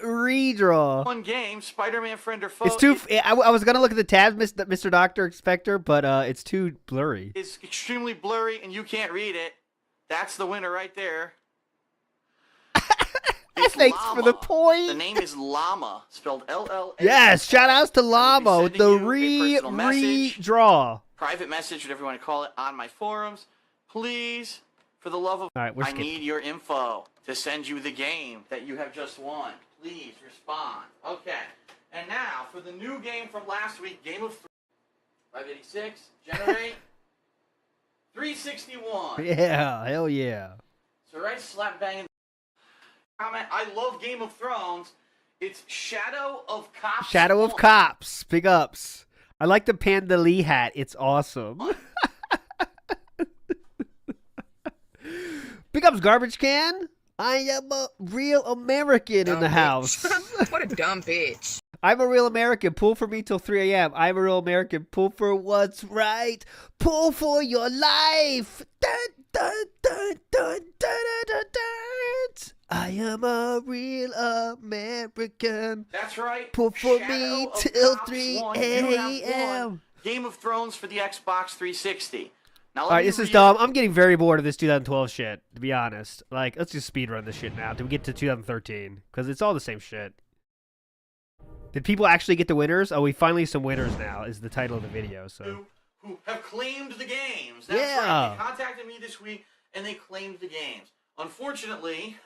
S2: redraw.
S4: 1 game, Spider-Man Friend or Foe.
S2: It's too. I was gonna look at the tabs, Mr. Doctor Inspector, but it's too blurry.
S4: It's extremely blurry and you can't read it. That's the winner right there. It's
S2: Thanks for the
S4: Llama.
S2: point.
S4: The name is Llama, spelled L-L-A.
S2: Yes, shout outs to Llama
S4: I'll
S2: with
S4: be
S2: the
S4: sending you a personal message.
S2: redraw.
S4: Private message, whatever you want to call it, on my forums. Please, for the love of
S2: All right, we're
S4: I
S2: skipping.
S4: need your info to send you the game that you have just won. Please respond. Okay. And now for the new game from last week, Game of 586, generate 361.
S2: Yeah, hell yeah.
S4: So right slap bang in the comment. I love Game of Thrones. It's Shadow of Cops.
S2: Shadow of
S4: 1.
S2: Cops. Big ups. I like the Panda Lee hat. It's awesome. ups, Garbage Can. I am a real American in the
S6: Dumb
S2: house.
S6: bitch. What a dumb bitch.
S2: I'm a real American. Pull for me till 3 a.m. I'm a real American. Pull for what's right. Pull for your life. Dun, dun, dun, dun, dun, dun, dun. I am a real American.
S4: That's right.
S2: Pull for
S4: Shadow
S2: me
S4: of
S2: till
S4: Cops
S2: 3
S4: won. You have
S2: a.m.
S4: won Game of Thrones for the Xbox 360. Now,
S2: All right, this is dumb. I'm getting very bored of this 2012 shit, to be honest. Like, let's just speedrun this shit now till we get to 2013, because it's all the same shit. Did people actually get the winners? Oh, we finally some winners now is the title of the video. So
S4: Who have claimed the games. That's
S2: Yeah.
S4: right. They contacted me this week, and they claimed the games. Unfortunately,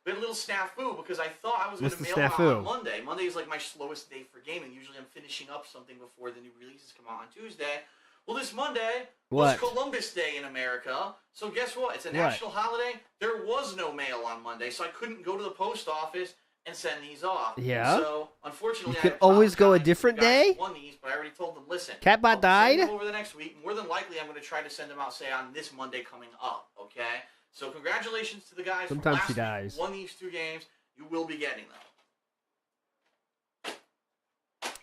S4: we had a little snafu because I thought I was going
S2: What's
S4: to
S2: the
S4: mail them
S2: snafu?
S4: out on Monday. Monday is like my slowest day for gaming. Usually I'm finishing up something before the new releases come out on Tuesday. Well, this Monday was
S2: What?
S4: Columbus Day in America. So guess what? It's a national holiday. There was no mail on Monday, so I couldn't go to the post office and send these off.
S2: Yeah?
S4: So, unfortunately,
S2: You
S4: I
S2: could always go a
S4: apologize to
S2: different
S4: the guys
S2: day?
S4: who won these, but I already told them, listen.
S2: Catbot
S4: I'll be
S2: died?
S4: sending them over the next week. More than likely, I'm going to try to send them out, say, on this Monday coming up, okay? So, congratulations to the guys
S2: Sometimes
S4: from
S2: he
S4: last week
S2: dies.
S4: who won these 2 games. You will be getting them.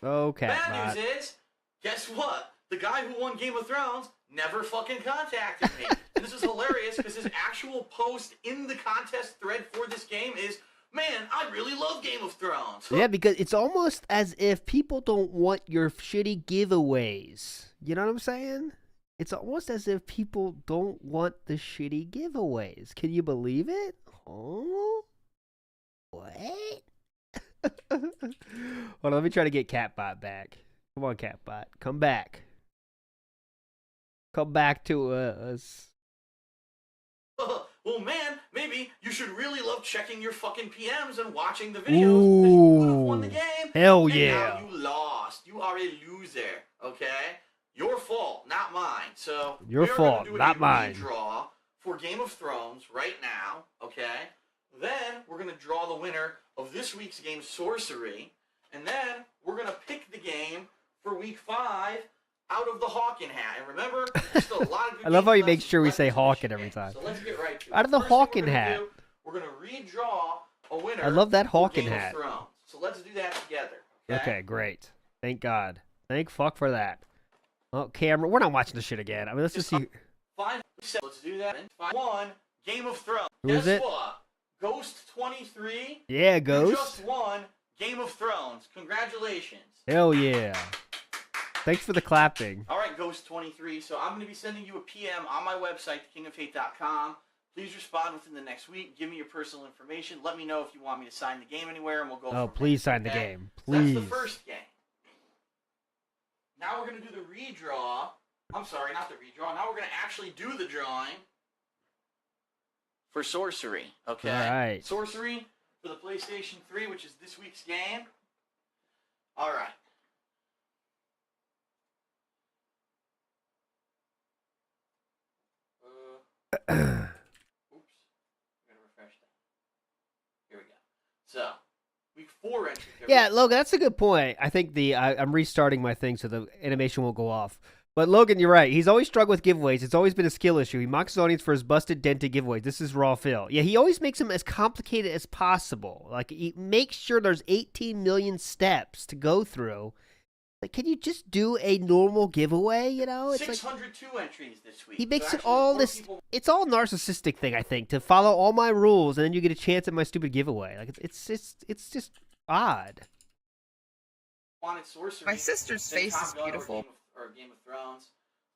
S2: okay.
S4: Bad news is, guess what? The guy who won Game of Thrones never fucking contacted me. And this is hilarious because his actual post in the contest thread for this game is, man, I really love Game of Thrones.
S2: Yeah, because it's almost as if people don't want your shitty giveaways. You know what I'm saying? It's almost as if people don't want the shitty giveaways. Can you believe it? Oh, what? Hold on, let me try to get Catbot back. Come on, Catbot, come back. Come back to us.
S4: Well, man, maybe you should really love checking your fucking PMs and watching the videos because you would have won the game.
S2: Hell
S4: and
S2: yeah.
S4: now you lost. You are a loser, okay? Your fault, not mine. So
S2: Your
S4: we are
S2: fault,
S4: gonna do
S2: not
S4: a
S2: mine.
S4: redraw for Game of Thrones right now, okay? Then we're going to draw the winner of this week's game, Sorcery. And then we're going to pick the game for week 5 out of the Hawken hat. And remember, there's still a lot of good
S2: I love how he
S4: games
S2: makes
S4: left
S2: sure we
S4: left
S2: say
S4: in this
S2: Hawken every
S4: game.
S2: time.
S4: So let's get right to it.
S2: Out of the
S4: First thing we're
S2: Hawken
S4: gonna
S2: hat.
S4: do, we're going to redraw a winner.
S2: I love that
S4: for
S2: Hawken
S4: Game
S2: hat.
S4: of Thrones. So let's do that together.
S2: Okay, great. Thank God. Thank fuck for that. Oh, camera. We're not watching this shit again. I mean, let's just see.
S4: Fine. Let's do that. And 1, Game of Thrones.
S2: Who
S4: Guess
S2: is it?
S4: what? Ghost 23.
S2: Yeah,
S4: You
S2: Ghost.
S4: just won Game of Thrones. Congratulations.
S2: Hell yeah. Thanks for the clapping.
S4: All right, Ghost 23. So I'm going to be sending you a PM on my website, kingofhate.com. Please respond within the next week. Give me your personal information. Let me know if you want me to sign the game anywhere, and we'll go.
S2: Oh,
S4: from
S2: please
S4: there,
S2: sign the
S4: okay?
S2: game.
S4: So that's
S2: Please.
S4: the first game. Now we're going to do the redraw. I'm sorry, not the redraw. Now we're going to actually do the drawing for Sorcery. Okay.
S2: All right.
S4: Sorcery for the PlayStation 3, which is this week's game. All right. Oops. I'm gonna refresh that. Here we go. So, week 4 entry.
S2: Yeah, Logan, that's a good point. I think I'm restarting my thing so the animation won't go off. But Logan, you're right. He's always struggled with giveaways. It's always been a skill issue. He mocks his audience for his busted, dented giveaways. This is raw Phil. Yeah, he always makes them as complicated as possible. Like, he makes sure there's 18 million steps to go through. Like, can you just do a normal giveaway, you know? It's like
S4: 602 entries this week.
S2: he makes
S4: So
S2: it
S4: actually,
S2: all
S4: more
S2: this.
S4: people
S2: It's all narcissistic thing, I think, to follow all my rules and then you get a chance at my stupid giveaway. Like, it's just odd.
S4: wanted Sorcery.
S6: My sister's
S4: then
S6: face
S4: Top
S6: is
S4: Gun or
S6: beautiful.
S4: Game of Thrones.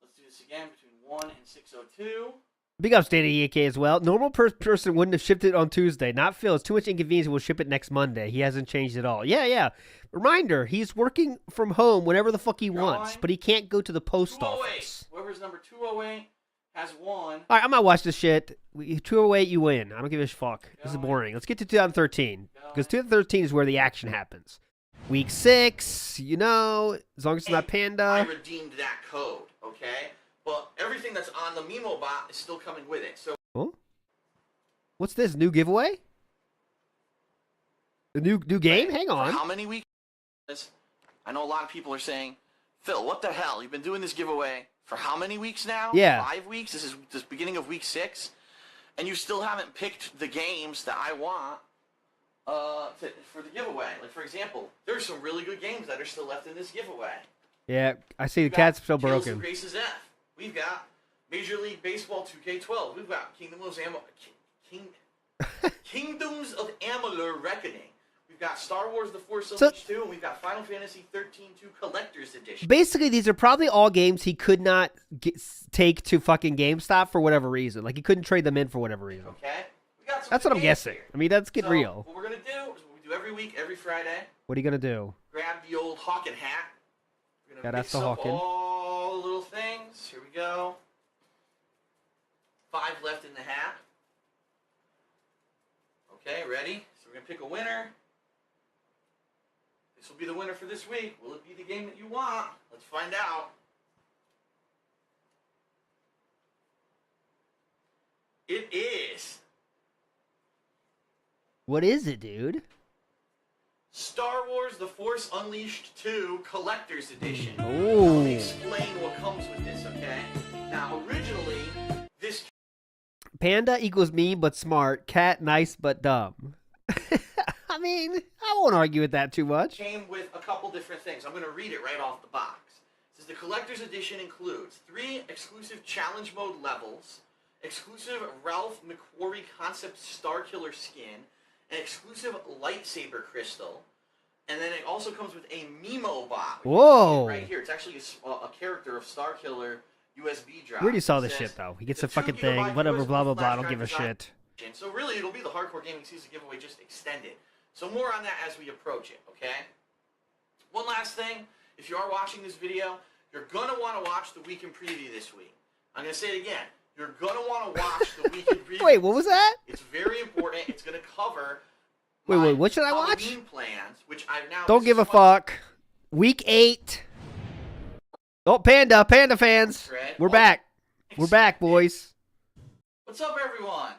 S4: Let's do this again between 1 and 602.
S2: Big ups, Danny EK as well. Normal person wouldn't have shipped it on Tuesday. Not Phil. It's too much inconvenience. We'll ship it next Monday. He hasn't changed at all. Yeah. Reminder, he's working from home whenever the fuck he wants,
S4: Drawing.
S2: but he can't go to the post
S4: 208.
S2: office.
S4: Whoever's number 208 has won.
S2: All right, I'm not watching this shit. 208, you win. I don't give a fuck. This is
S4: Going.
S2: boring. Let's get to 2013, because
S4: Going.
S2: 2013 is where the action happens. Week 6, you know, as long as it's not
S4: I
S2: Panda.
S4: redeemed that code, okay? But everything that's on the Mimo bot is still coming with it. So
S2: Oh? What's this, new giveaway? The new game? Hang
S4: for
S2: on.
S4: how many weeks? I know a lot of people are saying, Phil, what the hell? You've been doing this giveaway for how many weeks now?
S2: Yeah.
S4: 5 weeks? This is the beginning of week 6. and you still haven't picked the games that I want for the giveaway. Like, for example, there's some really good games that are still left in this giveaway.
S2: Yeah, I see the
S4: We've got
S2: cat's still
S4: Tales
S2: broken.
S4: of Grace's F. We've got Major League Baseball 2K12. We've got Kingdoms of Amalur Reckoning. We've got Star Wars The Force Unleashed 2, and we've got Final Fantasy 13 2 Collector's Edition.
S2: Basically, these are probably all games he could not take to fucking GameStop for whatever reason. Like, he couldn't trade them in for whatever reason.
S4: Okay? We got some
S2: That's
S4: good
S2: what I'm
S4: games
S2: guessing.
S4: here.
S2: I mean, let's get
S4: So,
S2: real.
S4: What we're going to do is what we do every week, every Friday.
S2: What are you going to do?
S4: Grab the old Hawken hat. We're going
S2: Yeah,
S4: to
S2: that's
S4: mix
S2: the
S4: up
S2: Hawken.
S4: all the little things. Here we go. 5 left in the hat. Okay, ready? So we're going to pick a winner. This will be the winner for this week. Will it be the game that you want? Let's find out. It is
S2: What is it, dude?
S4: Star Wars The Force Unleashed 2 Collector's Edition.
S2: Oh.
S4: Let me explain what comes with this, okay? Now, originally, this
S2: Panda equals mean but smart. Cat nice but dumb. I mean, I won't argue with that too much.
S4: came with a couple different things. I'm going to read it right off the box. It says the Collector's Edition includes 3 exclusive Challenge Mode levels, exclusive Ralph McQuarrie Concept Starkiller skin, an exclusive lightsaber crystal, and then it also comes with a Mimo bot.
S2: Whoa.
S4: Right here. It's actually a character of Starkiller USB drive.
S2: We already saw
S4: It
S2: this
S4: says,
S2: shit, though. He gets
S4: "It's
S2: a fucking thing.
S4: 2 GB
S2: Whatever,
S4: USB
S2: blah, blah, blah. I
S4: flash
S2: don't
S4: drive
S2: give a
S4: design.
S2: shit.
S4: So really, it'll be the Hardcore Gaming Season giveaway just extended. So more on that as we approach it, okay? One last thing. If you are watching this video, you're going to want to watch the Weekend Preview this week. I'm going to say it again. You're going to want to watch the Weekend Preview.
S2: Wait, what was that?
S4: It's very important. It's going to cover
S2: Wait, what should I watch?
S4: Halloween plans, which I've now...
S2: Don't give a fuck. Week 8. Oh, Panda fans. We're back. We're back, boys.
S4: What's up, everyone?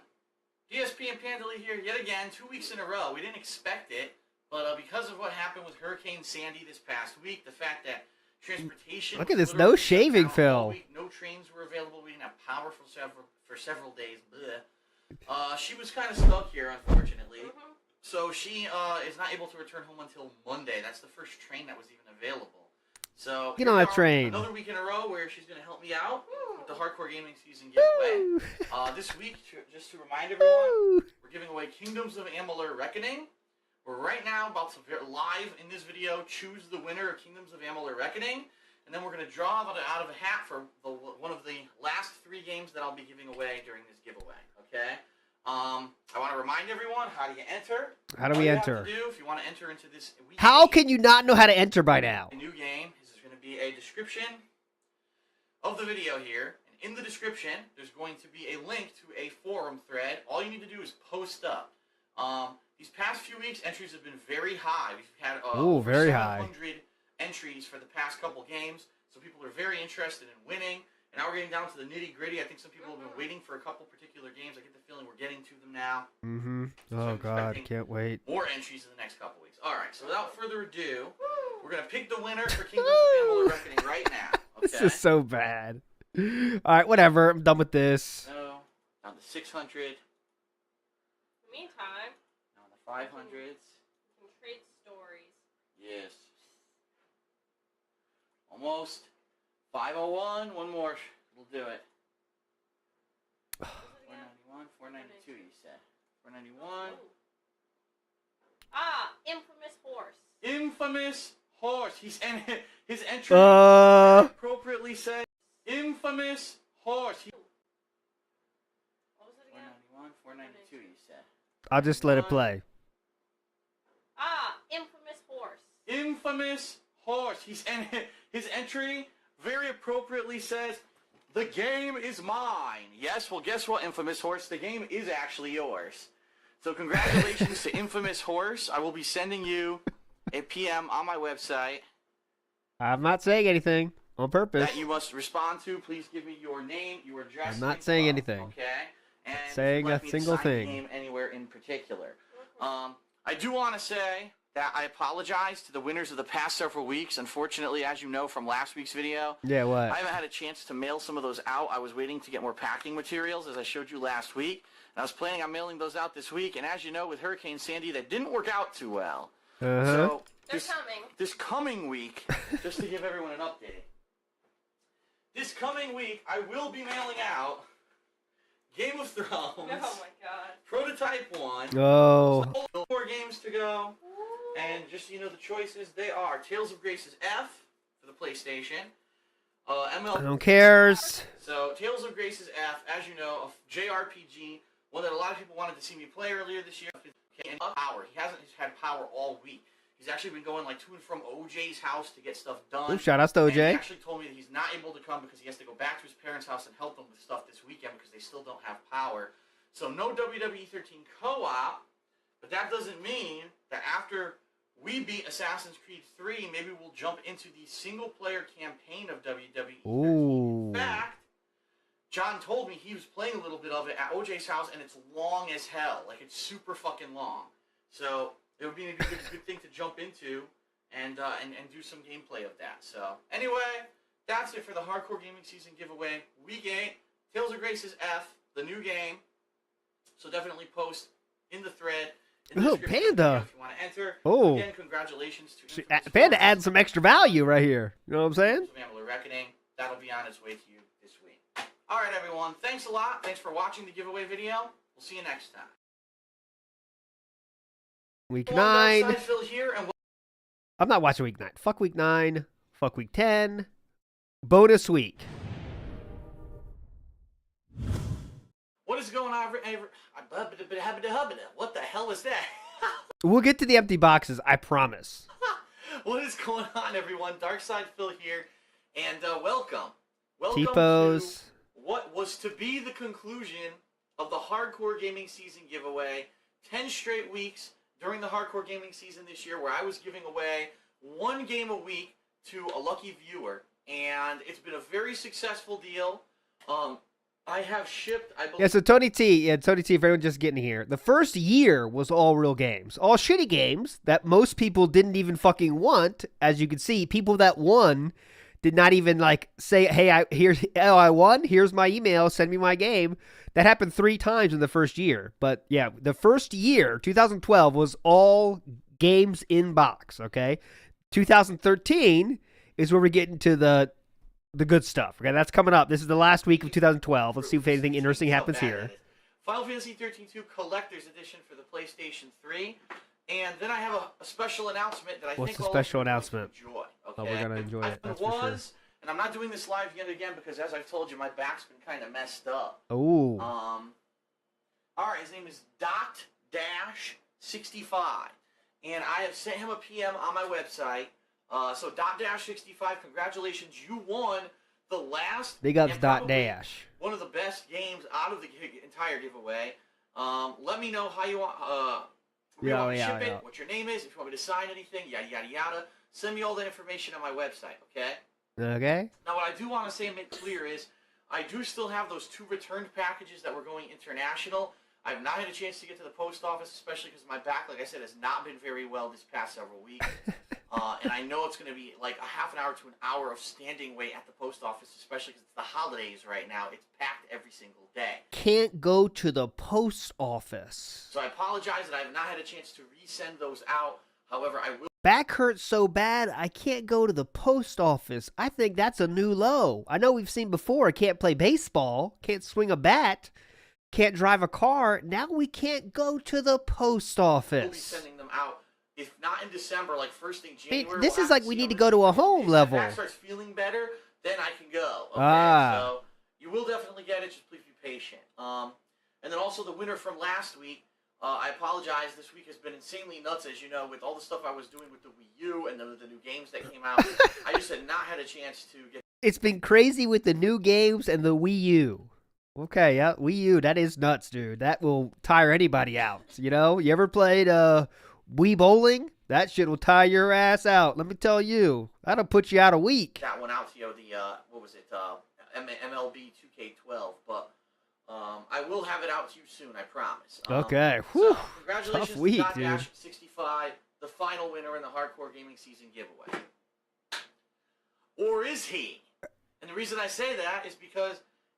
S4: DSP and Pandali here yet again, 2 weeks in a row. We didn't expect it, but because of what happened with Hurricane Sandy this past week, the fact that transportation...
S2: Look at
S4: was
S2: this no
S4: literally shut
S2: shaving,
S4: down all
S2: Phil.
S4: week, no trains were available. We didn't have power for several days. Bleh. She was kind of stuck here, unfortunately. So she is not able to return home until Monday. That's the first train that was even available. So
S2: Get
S4: here
S2: on
S4: we
S2: that
S4: are,
S2: train.
S4: Another week in a row where she's going to help me out with the Hardcore Gaming Season giveaway. This week, just to remind everyone, we're giving away Kingdoms of Amalur Reckoning. We're right now about to live in this video choose the winner of Kingdoms of Amalur Reckoning, and then we're going to draw out of a hat for one of the last 3 games that I'll be giving away during this giveaway. Okay. I want to remind everyone, how do you enter?
S2: How do we enter?
S4: All you have to do, if you want to enter into this week
S2: How can you not know how to enter by now?
S4: a new game, this is going to be a description of the video here. And in the description, there's going to be a link to a forum thread. All you need to do is post up. These past few weeks, entries have been very high. We've had
S2: Ooh,
S4: over
S2: very
S4: 700 entries for the past couple games. So people are very interested in winning. And now we're getting down to the nitty-gritty. I think some people have been waiting for a couple particular games. I get the feeling we're getting to them now.
S2: Mm-hmm.
S4: So
S2: Oh,
S4: I'm
S2: God.
S4: expecting
S2: Can't wait.
S4: more entries in the next couple weeks. All right, so without further ado, we're going to pick the winner for Kingdoms of Amalur Reckoning right now. Okay?
S2: This is so bad. All right, whatever. I'm done with this.
S4: So, down to 600.
S5: Meantime,
S4: Down to 500s.
S5: we can trade stories.
S4: Yes. Almost. 501. One more. We'll do it. 491. 492, you said. 491.
S5: Ah, infamous horse.
S4: Infamous horse. His entry appropriately said infamous horse.
S5: What was it again?
S4: 491, 492, you said.
S2: I'll just let it play.
S5: Ah, infamous horse.
S4: Infamous horse. His entry very appropriately says, "The game is mine." Yes, well, guess what, Infamous Horse? The game is actually yours. So congratulations to Infamous Horse. I will be sending you a PM on my website
S2: I'm not saying anything on purpose.
S4: that you must respond to. Please give me your name, your address.
S2: I'm not
S4: and
S2: saying
S4: info,
S2: anything.
S4: Okay. And
S2: Saying
S4: if you'd like
S2: a
S4: me to
S2: single
S4: sign the
S2: thing.
S4: game anywhere in particular. I do want to say that I apologize to the winners of the past several weeks. Unfortunately, as you know from last week's video,
S2: Yeah, what?
S4: I haven't had a chance to mail some of those out. I was waiting to get more packing materials, as I showed you last week. And I was planning on mailing those out this week. And as you know, with Hurricane Sandy, that didn't work out too well. So
S5: They're coming.
S4: this coming week, just to give everyone an update, this coming week, I will be mailing out Game of Thrones,
S5: Oh my god.
S4: Prototype 1,
S2: Oh.
S4: still 4 games to go, and just so you know the choices, they are Tales of Grace's F for the PlayStation, ML...
S2: Who cares?
S4: So, Tales of Grace's F, as you know, a JRPG, one that a lot of people wanted to see me play earlier this year, and power. He hasn't had power all week. He's actually been going like to and from OJ's house to get stuff done.
S2: Ooh, shout outs to
S4: And he
S2: OJ.
S4: actually told me that he's not able to come because he has to go back to his parents' house and help them with stuff this weekend because they still don't have power. So no WWE 13 co-op, but that doesn't mean that after we beat Assassin's Creed 3, maybe we'll jump into the single-player campaign of WWE 13.
S2: Ooh.
S4: In fact, John told me he was playing a little bit of it at OJ's house, and it's long as hell. Like, it's super fucking long. So it would be a good thing to jump into and do some gameplay of that. So anyway, that's it for the Hardcore Gaming Season giveaway. Week 8, Tales of Grace's F, the new game. So definitely post in the thread. In the
S2: Oh,
S4: description
S2: Panda.
S4: if you want to enter.
S2: Oh.
S4: Again, congratulations to
S2: Panda adding some extra value right here. You know what I'm saying?
S4: Manilla Reckoning. That'll be on its way to you this week. All right, everyone. Thanks a lot. Thanks for watching the giveaway video. We'll see you next time.
S2: Week
S4: Hello,
S2: 9.
S4: Darkside Phil here, and
S2: I'm not watching week 9. Fuck week 9. Fuck week 10. Bonus week.
S4: what is going on? What the hell is that?
S2: We'll get to the empty boxes, I promise.
S4: What is going on, everyone? Darkside Phil here, and welcome. Welcome
S2: T-pose.
S4: to what was to be the conclusion of the Hardcore Gaming Season giveaway. 10 straight weeks during the Hardcore Gaming Season this year where I was giving away 1 game a week to a lucky viewer, and it's been a very successful deal. I have shipped, I believe...
S2: Yeah, so Tony T, if everyone just getting here, the first year was all real games. All shitty games that most people didn't even fucking want. As you can see, people that won did not even, like, say, hey, I won, here's my email, send me my game. That happened 3 times in the first year. But, yeah, the first year, 2012, was all games in box, okay? 2013 is where we get into the good stuff. Okay, that's coming up. This is the last week of 2012. Let's see if anything interesting happens here.
S4: Final Fantasy 13-2 Collector's Edition for the PlayStation 3. And then I have a special announcement that I
S2: What's
S4: think
S2: the
S4: all
S2: special
S4: of you
S2: announcement?
S4: will enjoy. Okay?
S2: Oh, we're going to enjoy it. That's for sure.
S4: And I'm not doing this live yet again because, as I've told you, my back's been kind of messed up.
S2: Ooh.
S4: All right, his name is Dot-65. And I have sent him a PM on my website. So Dot-65, congratulations, you won the last
S2: Big ups
S4: and
S2: Dot
S4: probably
S2: Dash.
S4: one of the best games out of the entire giveaway. Let me know how you want, where you want me to ship it, what your name is, if you want me to sign anything, yada yada yada. Send me all that information on my website, okay?
S2: Okay.
S4: Now what I do want to say and make clear is I do still have those 2 returned packages that were going international. I have not had a chance to get to the post office, especially because my back, like I said, has not been very well this past several weeks. And I know it's going to be like a half an hour to an hour of standing wait at the post office, especially because it's the holidays right now. It's packed every single day.
S2: Can't go to the post office.
S4: So I apologize that I have not had a chance to resend those out. However, I will.
S2: Back hurts so bad, I can't go to the post office. I think that's a new low. I know we've seen before, I can't play baseball, can't swing a bat, can't drive a car. Now we can't go to the post office.
S4: We'll be sending them out. If not in December, like first thing
S2: I mean,
S4: January.
S2: this
S4: we'll
S2: is
S4: have
S2: like
S4: to
S2: we
S4: see
S2: need to
S4: how
S2: go to a home
S4: if
S2: level.
S4: If my back starts feeling better, then I can go. Okay, so you will definitely get it. Just please be patient. And then also the winner from last week. I apologize. This week has been insanely nuts, as you know, with all the stuff I was doing with the Wii U and the new games that came out. I just had not had a chance to get.
S2: It's been crazy with the new games and the Wii U. Okay, yeah, Wii U, that is nuts, dude. That will tire anybody out, you know? You ever played Wii Bowling? That shit will tire your ass out. Let me tell you. That'll put you out a week.
S4: That one out to you, what was it, MLB 2K12, but I will have it out to you soon, I promise.
S2: Okay. Whew.
S4: So, congratulations
S2: Tough week,
S4: to
S2: dude.
S4: Dot-65. the final winner in the Hardcore Gaming Season giveaway? Or is he? And the reason I say that is because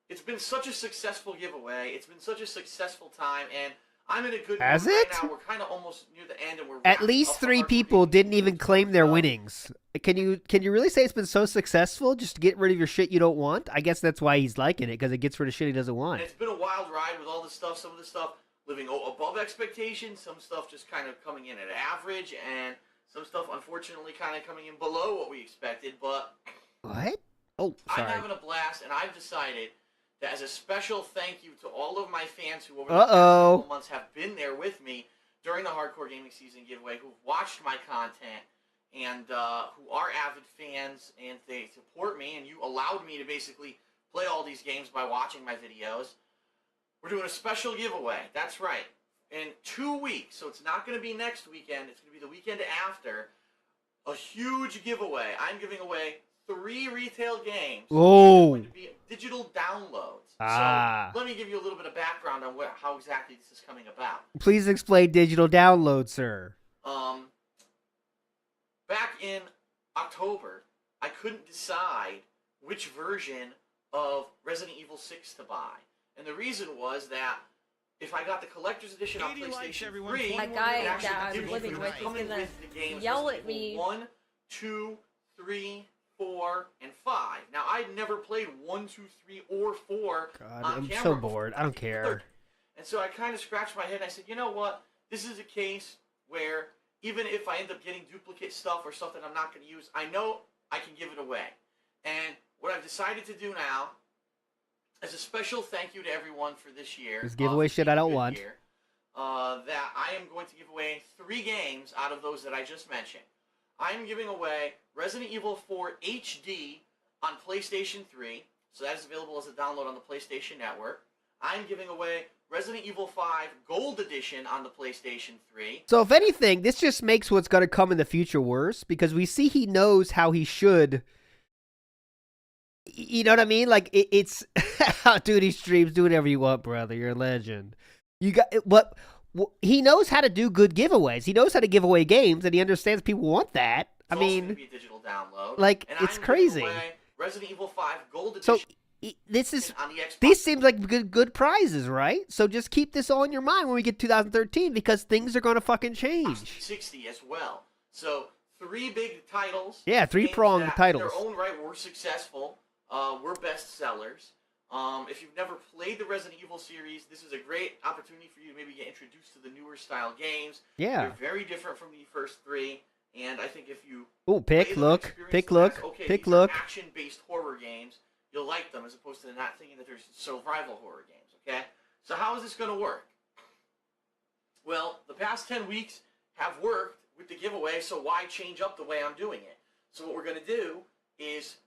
S4: it's been such a successful giveaway. It's been such a successful time, and I'm in a good mood
S2: Has
S4: right
S2: it?
S4: now. We're kind of almost near the end, and we're
S2: At
S4: wrapping
S2: least
S4: up the
S2: 3
S4: Hardcore
S2: people
S4: Gaming
S2: didn't
S4: Season
S2: even claim their
S4: stuff.
S2: winnings. Can you really say it's been so successful just to get rid of your shit you don't want? I guess that's why he's liking it, because it gets rid of shit he doesn't want.
S4: And it's been a wild ride with all this stuff. Some of the stuff living above expectations, some stuff just kind of coming in at average, and some stuff unfortunately kind of coming in below what we expected. But
S2: What? Oh,
S4: I'm
S2: sorry.
S4: having a blast, and I've decided that as a special thank you to all of my fans who over the past
S2: Uh-oh.
S4: couple months have been there with me during the Hardcore Gaming Season giveaway, who've watched my content, and who are avid fans, and they support me, and you allowed me to basically play all these games by watching my videos. We're doing a special giveaway. That's right. In 2 weeks, so it's not going to be next weekend. It's going to be the weekend after. A huge giveaway. I'm giving away 3 retail games.
S2: Whoa.
S4: Going to be digital downloads.
S2: Ah.
S4: So let me give you a little bit of background on how exactly this is coming about.
S2: Please explain digital download, sir.
S4: Back in October, I couldn't decide which version of Resident Evil 6 to buy. And the reason was that if I got the collector's edition on
S3: 80 likes,
S4: PlayStation
S3: everyone.
S4: 3,
S6: My
S4: it
S6: guy
S4: actually
S6: that I'm
S4: gives
S6: living
S4: you
S6: with is
S4: coming
S6: gonna
S4: with the games
S6: yell
S4: Resident
S6: at me.
S4: Evil 1, 2, 3, 4, and 5. Now, I'd never played 1, 2, 3, or 4
S2: God,
S4: on
S2: I'm
S4: camera
S2: so
S4: before.
S2: bored. I don't care.
S4: And so I kind of scratched my head and I said, you know what? This is a case where even if I end up getting duplicate stuff or stuff that I'm not going to use, I know I can give it away. And what I've decided to do now, as a special thank you to everyone for this year,
S2: This giveaway shit I don't want.
S4: that I am going to give away 3 games out of those that I just mentioned. I am giving away Resident Evil 4 HD on PlayStation 3, so that is available as a download on the PlayStation Network. I'm giving away Resident Evil 5 Gold Edition on the PlayStation 3.
S2: So if anything, this just makes what's going to come in the future worse, because we see he knows how he should. You know what I mean? Like it's dude, he streams, do whatever you want, brother. You're a legend. You got what he knows how to do good giveaways. He knows how to give away games, and he understands people want that.
S4: It's also going to be a digital download.
S2: like,
S4: and
S2: it's
S4: I'm
S2: crazy.
S4: giving away Resident Evil 5 Gold
S2: So
S4: Edition
S2: this is
S4: on the Xbox.
S2: these seems like good prizes, right? So just keep this all in your mind when we get 2013, because things are going to fucking change.
S4: 360 as well. So 3 big titles.
S2: Yeah,
S4: games
S2: 3-pronged
S4: that
S2: titles.
S4: In their own right were successful. Were bestsellers. If you've never played the Resident Evil series, this is a great opportunity for you to maybe get introduced to the newer style games.
S2: Yeah.
S4: They're very different from the first 3, and I think if you
S2: Oh,
S4: play
S2: pick,
S4: them,
S2: look,
S4: experience
S2: pick,
S4: them
S2: look,
S4: as, okay,
S2: pick,
S4: these are
S2: look.
S4: action-based horror games, you'll like them as opposed to not thinking that there's survival horror games. Okay. So how is this going to work? Well, the past 10 weeks have worked with the giveaway, so why change up the way I'm doing it? So what we're going to do is,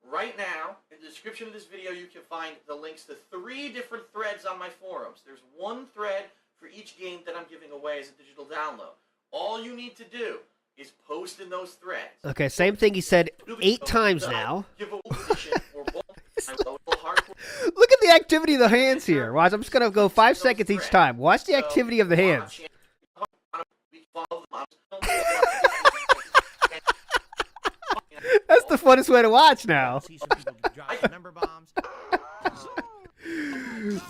S4: right now, in the description of this video, you can find the links to 3 different threads on my forums. There's 1 thread for each game that I'm giving away as a digital download. All you need to do is post in those threads.
S2: Okay, same thing he said 8 times now.
S4: Give a edition or both. Hardcore.
S2: Look at the activity of the hands here. Watch, I'm just going to go 5 seconds each time. Watch the activity of the hands. That's the funnest way to watch now.
S3: See some people drop number bombs.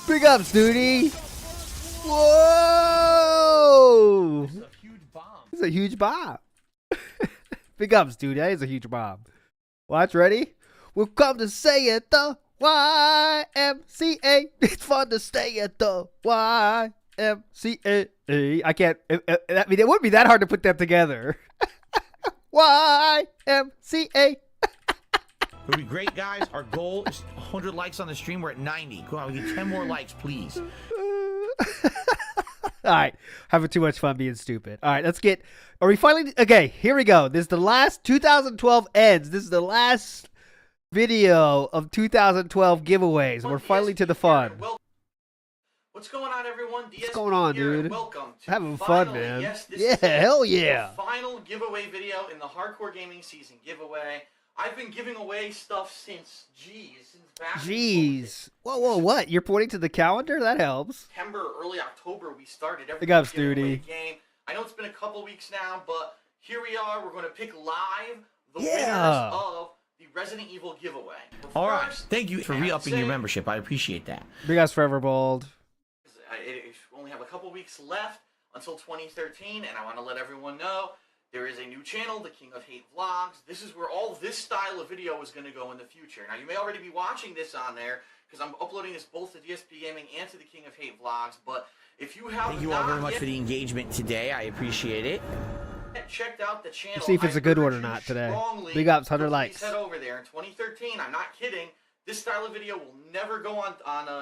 S2: Big ups, duty. Whoa!
S3: It's a huge bomb.
S2: It's a huge bomb. Big ups, dude. That is a huge bomb. Watch, ready? We've come to say it the YMCA. It's fun to stay at the YMCA. I can't. I mean, it wouldn't be that hard to put that together. YMCA.
S3: It'll be great, guys. Our goal is 100 likes on the stream. We're at 90. Come on, we get 10 more likes, please.
S2: All right, having too much fun being stupid. All right, let's get. Are we finally? Okay, here we go. This is the last. 2012 ends. This is the last video of 2012 giveaways. We're finally to the fun.
S4: What's going on, everyone?
S2: What's going on,
S4: here, and
S2: dude?
S4: welcome to
S2: Having fun,
S4: finally,
S2: man.
S4: Yes, this
S2: Yeah,
S4: is it,
S2: hell yeah.
S4: The final giveaway video in the Hardcore Gaming Season giveaway. I've been giving away stuff since back in
S2: Jeez. Whoa, what? You're pointing to the calendar? That helps.
S4: September, early October, we started every
S2: Big ups,
S4: giveaway
S2: duty.
S4: game. I know it's been a couple weeks now, but here we are. We're going to pick live the
S2: Yeah.
S4: winners of the Resident Evil giveaway. But
S3: All right.
S4: first,
S3: Thank you for
S4: I have to
S3: re-upping your
S4: say,
S3: membership. I appreciate that.
S2: Big ass forever bold.
S4: We only have a couple weeks left until 2013, and I want to let everyone know there is a new channel, The King of Hate Vlogs. This is where all this style of video is going to go in the future. Now, you may already be watching this on there, because I'm uploading this both to DSP Gaming and to The King of Hate Vlogs, but if you have
S3: Thank you all very much for the engagement today. I appreciate it.
S4: checked out the channel,
S2: Let's see if it's a good one or
S4: I
S2: not
S4: urge you
S2: today.
S4: strongly
S2: Big ups,
S4: to
S2: 100
S4: please
S2: likes.
S4: Head over there in 2013. I'm not kidding. This style of video will never go on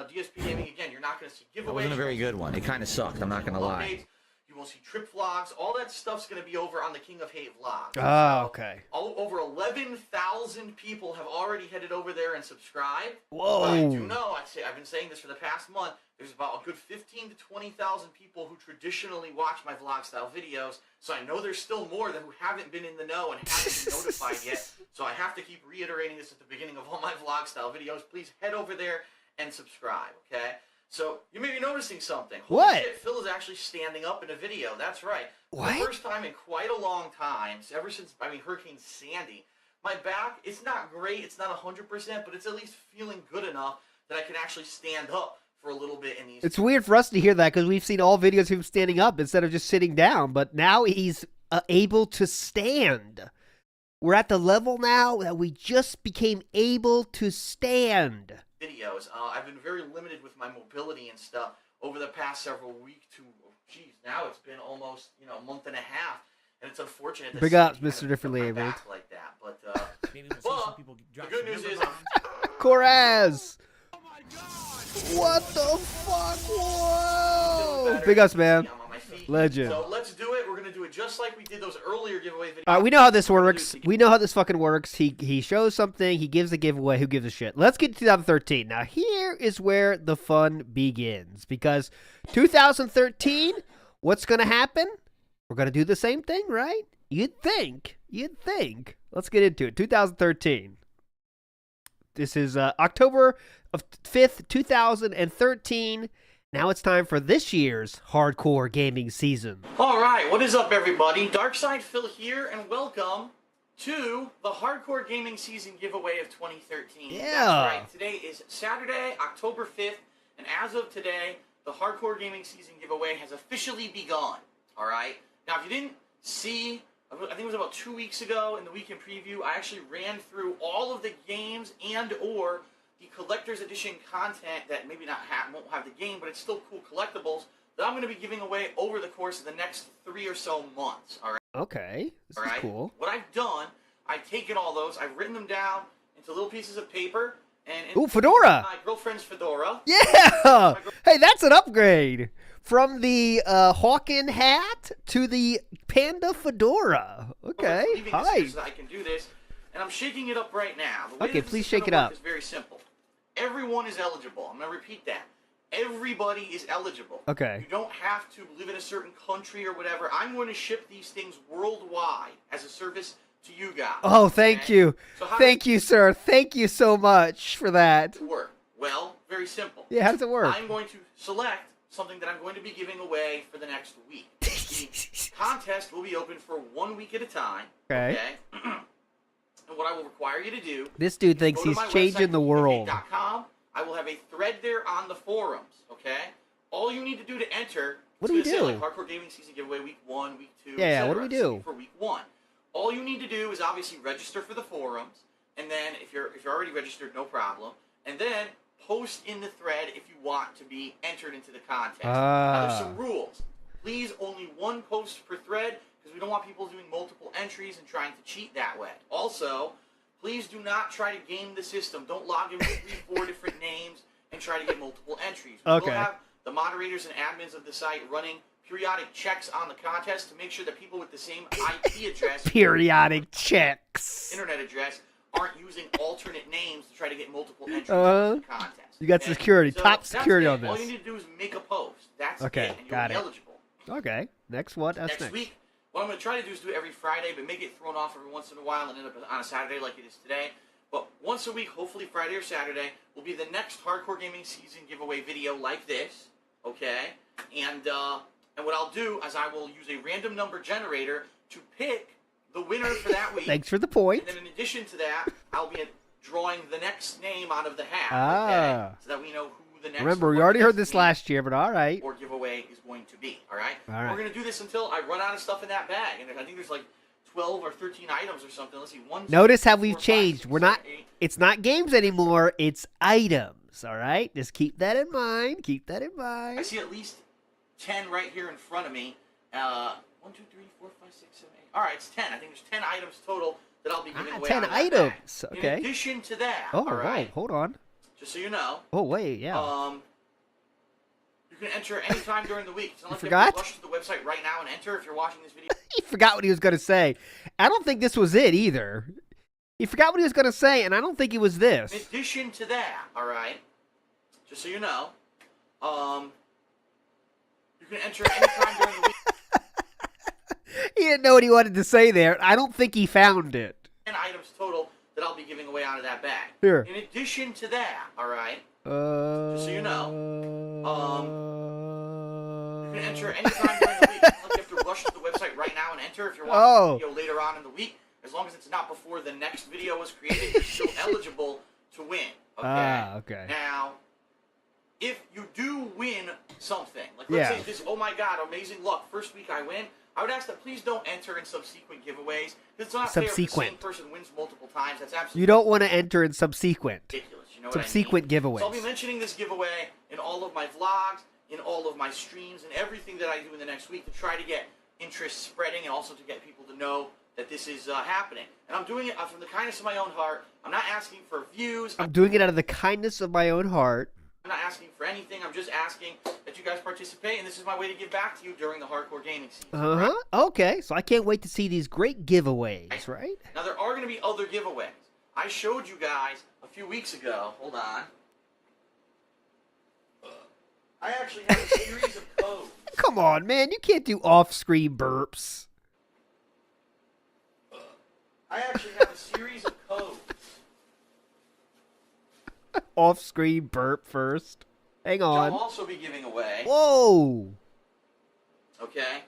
S4: DSP Gaming again. You're not going to see giveaways.
S3: It wasn't a very good one. It kind of sucked. I'm not going to lie.
S4: Updates. You won't see trip vlogs. All that stuff's going to be over on the King of Hate vlogs.
S2: Oh, okay.
S4: Over 11,000 people have already headed over there and subscribed.
S2: Whoa.
S4: I do know. I've been saying this for the past month. There's about a good 15 to 20,000 people who traditionally watch my vlog style videos. So I know there's still more who haven't been in the know and haven't been notified yet. So I have to keep reiterating this at the beginning of all my vlog style videos. Please head over there and subscribe, okay? So you may be noticing something. Holy
S2: What?
S4: shit, Phil is actually standing up in a video. That's right.
S2: What?
S4: The first time in quite a long time, ever since, Hurricane Sandy, my back, it's not great, it's not 100%, but it's at least feeling good enough that I can actually stand up for a little bit in these.
S2: It's weird for us to hear that because we've seen all videos of him standing up instead of just sitting down, but now he's able to stand. We're at the level now that we just became able to stand.
S4: Videos. I've been very limited with my mobility and stuff over the past several weeks to, now it's been almost, a month and a half, and it's unfortunate that
S2: Big ups,
S4: somebody
S2: Mr.
S4: had
S2: Differently
S4: my
S2: Abled.
S4: back like that, but,
S3: Maybe we'll see some
S4: but
S3: people
S4: the
S3: drop
S4: good
S3: some
S4: news
S3: number
S4: is,
S3: bombs.
S2: Coraz! What the fuck? Whoa! Big ups, man.
S4: I'm on my feet.
S2: Legend.
S4: So let's do it. We're going to do it just like we did those earlier giveaway videos.
S2: All right, we know how this
S4: We're gonna
S2: works.
S4: do it
S2: We know how this fucking works. He shows something. He gives a giveaway. Who gives a shit? Let's get to 2013. Now, here is where the fun begins. Because 2013, what's going to happen? We're going to do the same thing, right? You'd think. Let's get into it. 2013. This is October of 5th, 2013. Now it's time for this year's hardcore gaming season.
S4: All right, what is up, everybody? Darkside Phil here, and welcome to the Hardcore Gaming Season giveaway of 2013.
S2: Yeah.
S4: That's right. Today is Saturday, October 5th, and as of today, the Hardcore Gaming Season giveaway has officially begun. All right. Now, if you didn't see, I think it was about 2 weeks ago in the weekend preview, I actually ran through all of the games and/or the collector's edition content that maybe won't have the game, but it's still cool collectibles that I'm going to be giving away over the course of the next 3 or so months. All right.
S2: Okay, this
S4: All
S2: is
S4: right.
S2: cool.
S4: What I've done, I've taken all those, I've written them down into little pieces of paper, and
S2: Ooh, fedora!
S4: my girlfriend's fedora.
S2: Yeah! Hey, that's an upgrade! From the Hogan hat to the panda fedora. Okay,
S4: Leaving this here
S2: hi.
S4: so that I can do this, and I'm shaking it up right now. The way
S2: Okay,
S4: this
S2: please
S4: is
S2: shake
S4: gonna
S2: it
S4: work
S2: up.
S4: is very simple. Everyone is eligible. I'm going to repeat that. Everybody is eligible.
S2: Okay.
S4: You don't have to live in a certain country or whatever. I'm going to ship these things worldwide as a service to you guys.
S2: Oh, thank
S4: okay?
S2: you.
S4: So how
S2: Thank you, sir. Thank you so much for that.
S4: does it work? Well, very simple.
S2: Yeah, how does it work?
S4: I'm going to select something that I'm going to be giving away for the next week. The contest will be open for 1 week at a time.
S2: Okay.
S4: And what I will require you to do,
S2: This dude
S4: is
S2: thinks
S4: go to
S2: he's
S4: my
S2: changing
S4: website,
S2: the world.
S4: whoaMoses.com. I will have a thread there on the forums, okay? All you need to do to enter,
S2: What do we
S4: it's gonna say,
S2: do?
S4: like, Hardcore Gaming Season Giveaway Week 1, Week 2,
S2: Yeah,
S4: etc.
S2: what do we
S4: It's gonna
S2: do?
S4: be for Week 1. All you need to do is obviously register for the forums, and then if you're already registered, no problem, and then post in the thread if you want to be entered into the contest. Now, there's some rules. Please, only one post per thread, because we don't want people doing multiple entries and trying to cheat that way. Also, please do not try to game the system. Don't log in with 3-4 different names and try to get multiple entries. We
S2: Okay.
S4: will have the moderators and admins of the site running periodic checks on the contest to make sure that people with the same IP address,
S2: Periodic checks.
S4: internet address, aren't using alternate names to try to get multiple entries
S2: Uh-huh.
S4: in the contest.
S2: You got
S4: okay?
S2: security,
S4: So
S2: top
S4: that's
S2: security
S4: it.
S2: on
S4: All
S2: this.
S4: you need to do is make a post. That's
S2: Okay,
S4: it, and you'll
S2: got
S4: be
S2: it.
S4: eligible.
S2: Okay, next what? That's
S4: Next
S2: next.
S4: week, what I'm going to try to do is do it every Friday, but make it thrown off every once in a while and end up on a Saturday like it is today. But once a week, hopefully Friday or Saturday, will be the next Hardcore Gaming Season giveaway video like this, okay? And what I'll do is I will use a random number generator to pick the winner for that week.
S2: Thanks for the point.
S4: And then in addition to that, I'll be drawing the next name out of the hat.
S2: Ah.
S4: Okay? So that we know who the next.
S2: Remember, we
S4: or
S2: already heard
S4: next
S2: this
S4: name
S2: last year, but all right.
S4: Or giveaway is going to be. All right.
S2: All right.
S4: We're gonna do this until I run out of stuff in that bag, and I think there's like 12 or 13 items or something. Let's see.
S2: Notice how
S4: 4,
S2: we've
S4: 5,
S2: changed.
S4: 6,
S2: We're not.
S4: 7, 8.
S2: It's not games anymore. It's items. All right. Just keep that in mind. Keep that in
S4: I
S2: mind.
S4: see at least 10 right here in front of me. 1, 2, 3, 4, 5, 6, 7, 8. All right, it's 10. I think there's 10 items total that I'll be giving away.
S2: 10
S4: out of that
S2: items.
S4: bag.
S2: Okay.
S4: In addition to that,
S2: Oh,
S4: all right,
S2: whoa, hold on.
S4: just so you know,
S2: Oh, wait, yeah.
S4: you can enter anytime during the week. It's not like you
S2: forgot?
S4: have to rush to the website right now and enter if you're watching this video.
S2: He forgot what he was going to say. I don't think this was it either. He forgot what he was going to say, and I don't think it was
S4: In
S2: this.
S4: addition to that, all right, just so you know, you can enter anytime during the week.
S2: He didn't know what he wanted to say there. I don't think he found it.
S4: 10 items total that I'll be giving away out of that bag.
S2: Here.
S4: In addition to that, all right,
S2: Just
S4: so you know, you can enter anytime during the week. It's not like you have to rush to the website right now and enter if you're watching the video later on in the week. As long as it's not before the next video was created, you're still eligible to win. Okay.
S2: Ah, okay.
S4: Now, if you do win something, like let's say this, oh my God, amazing luck, first week I win, I would ask that please don't enter in subsequent giveaways. Because it's not fair if the same person wins multiple times. That's absolutely
S2: You don't want to enter in subsequent.
S4: ridiculous. You know
S2: Subsequent
S4: what I mean?
S2: giveaways.
S4: So I'll be mentioning this giveaway in all of my vlogs, in all of my streams, and everything that I do in the next week to try to get interest spreading and also to get people to know that this is happening. And I'm doing it from the kindness of my own heart. I'm not asking for views.
S2: I'm doing it out of the kindness of my own heart.
S4: I'm not asking for anything. I'm just asking that you guys participate, and this is my way to give back to you during the hardcore gaming season.
S2: Uh-huh. Okay, so I can't wait to see these great giveaways, right?
S4: Now, there are going to be other giveaways. I showed you guys a few weeks ago. Hold on. I actually have a series of codes.
S2: Come on, man. You can't do off-screen burps.
S4: I actually have a series of codes.
S2: Off-screen burp first. Hang
S4: Which I'll
S2: on.
S4: also be giving away.
S2: Whoa.
S4: Okay?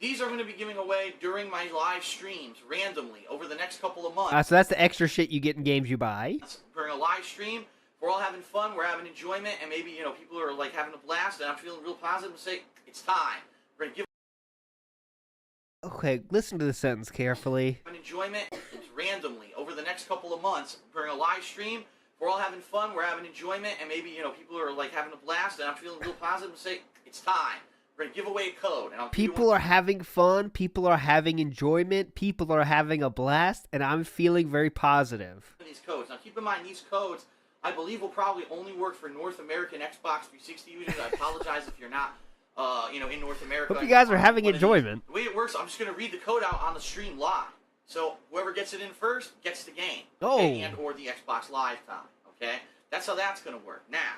S4: These are going to be giving away during my live streams randomly over the next couple of months.
S2: So that's the extra shit you get in games you buy.
S4: During a live stream, we're all having fun, we're having enjoyment, and maybe, you know, people are like having a blast, and I'm feeling real positive and say, it's time. We're going to give
S2: Okay, listen to the sentence carefully.
S4: an enjoyment randomly over the next couple of months during a live stream. We're all having fun, we're having enjoyment, and maybe, you know, people are like having a blast, and I'm feeling real positive and say, it's time. We're going to give away a code. And
S2: People are having fun, people are having enjoyment, people are having a blast, and I'm feeling very positive.
S4: these codes. Now, keep in mind, these codes, I believe, will probably only work for North American Xbox 360 users. I apologize if you're not, you know, in North America.
S2: Hope you guys are having
S4: One of these.
S2: enjoyment.
S4: The way it works, I'm just going to read the code out on the stream live. So whoever gets it in first gets the game. Okay? And or the Xbox Live time. Okay? That's how that's going to work. Now,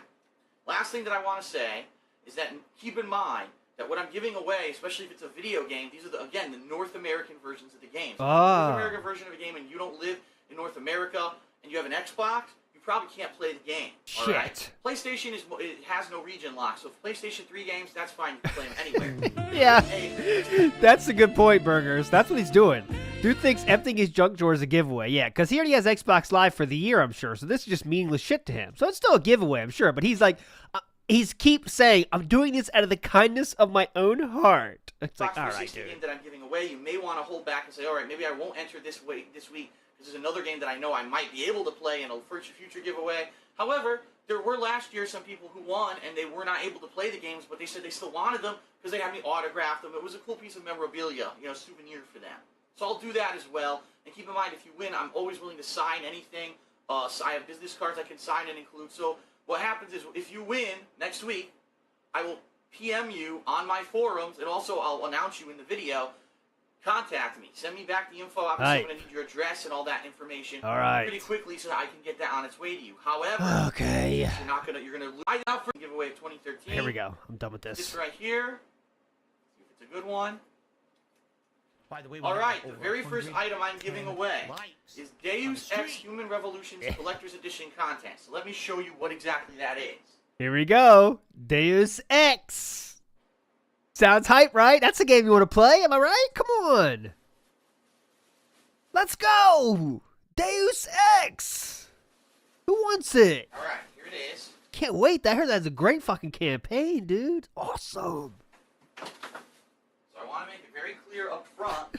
S4: last thing that I want to say is that keep in mind that what I'm giving away, especially if it's a video game, these are, again, the North American versions of the game. So if it's a North American version of a game and you don't live in North America and you have an Xbox, you probably can't play the game.
S2: Shit.
S4: All right? PlayStation it has no region lock, so if PlayStation 3 games, that's fine. You can play them anywhere.
S2: Yeah,
S4: Hey,
S2: that's a good point, Burgers. That's what he's doing. Dude thinks emptying his junk drawer is a giveaway. Yeah, because he already has Xbox Live for the year, I'm sure. So this is just meaningless shit to him. So it's still a giveaway, I'm sure. But he's like, he's keep saying, I'm doing this out of the kindness of my own heart. It's like,
S4: Xbox
S2: all right,
S4: 360
S2: dude.
S4: game that I'm giving away, you may want to hold back and say, all right, maybe I won't enter this week because there's another game that I know I might be able to play in a future giveaway. However, there were last year some people who won and they were not able to play the games, but they said they still wanted them because they had me autograph them. It was a cool piece of memorabilia, you know, souvenir for them. So I'll do that as well. And keep in mind, if you win, I'm always willing to sign anything. So I have business cards I can sign and include. So what happens is if you win next week, I will PM you on my forums, and also I'll announce you in the video. Contact me. Send me back the info. Obviously, I'm going to need your address and all that information pretty quickly so that I can get that on its way to you. However,
S2: Okay.
S4: you're going to lose out for the giveaway of 2013.
S2: Here we go. I'm done with
S4: This
S2: this.
S4: right here. See if it's a good one.
S3: By the way,
S4: All right, the very first item I'm giving away
S3: likes
S4: is Deus Ex Human Revolution's Collector's Edition content. So let me show you what exactly that is.
S2: Here we go. Deus Ex. Sounds hype, right? That's a game you want to play. Am I right? Come on. Let's go! Deus Ex! Who wants it?
S4: All right, here it is.
S2: Can't wait. I heard that's a great fucking campaign, dude. Awesome.
S4: So I want to make it very clear up front.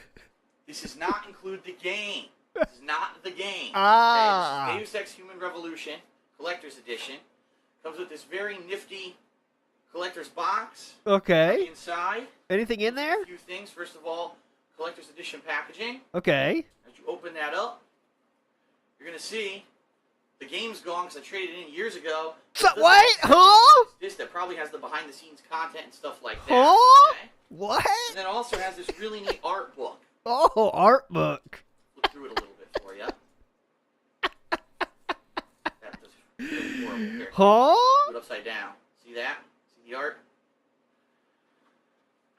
S4: This does not include the game. This is not the game.
S2: Ah.
S4: Okay, this is Deus Ex Human Revolution Collector's Edition. Comes with this very nifty collector's box.
S2: Okay.
S4: Inside.
S2: Anything in there?
S4: A few things. First of all, collector's edition packaging.
S2: Okay.
S4: As you open that up, you're going to see the game's gone because I traded it in years ago.
S2: So, what? Huh?
S4: This that probably has the behind-the-scenes content and stuff like that.
S2: Huh?
S4: Okay?
S2: What?
S4: And then also has this really neat art book.
S2: Oh, art book.
S4: Look through it a little bit for you. That was really horrible. Here,
S2: Huh?
S4: do it upside down. See that? See the art?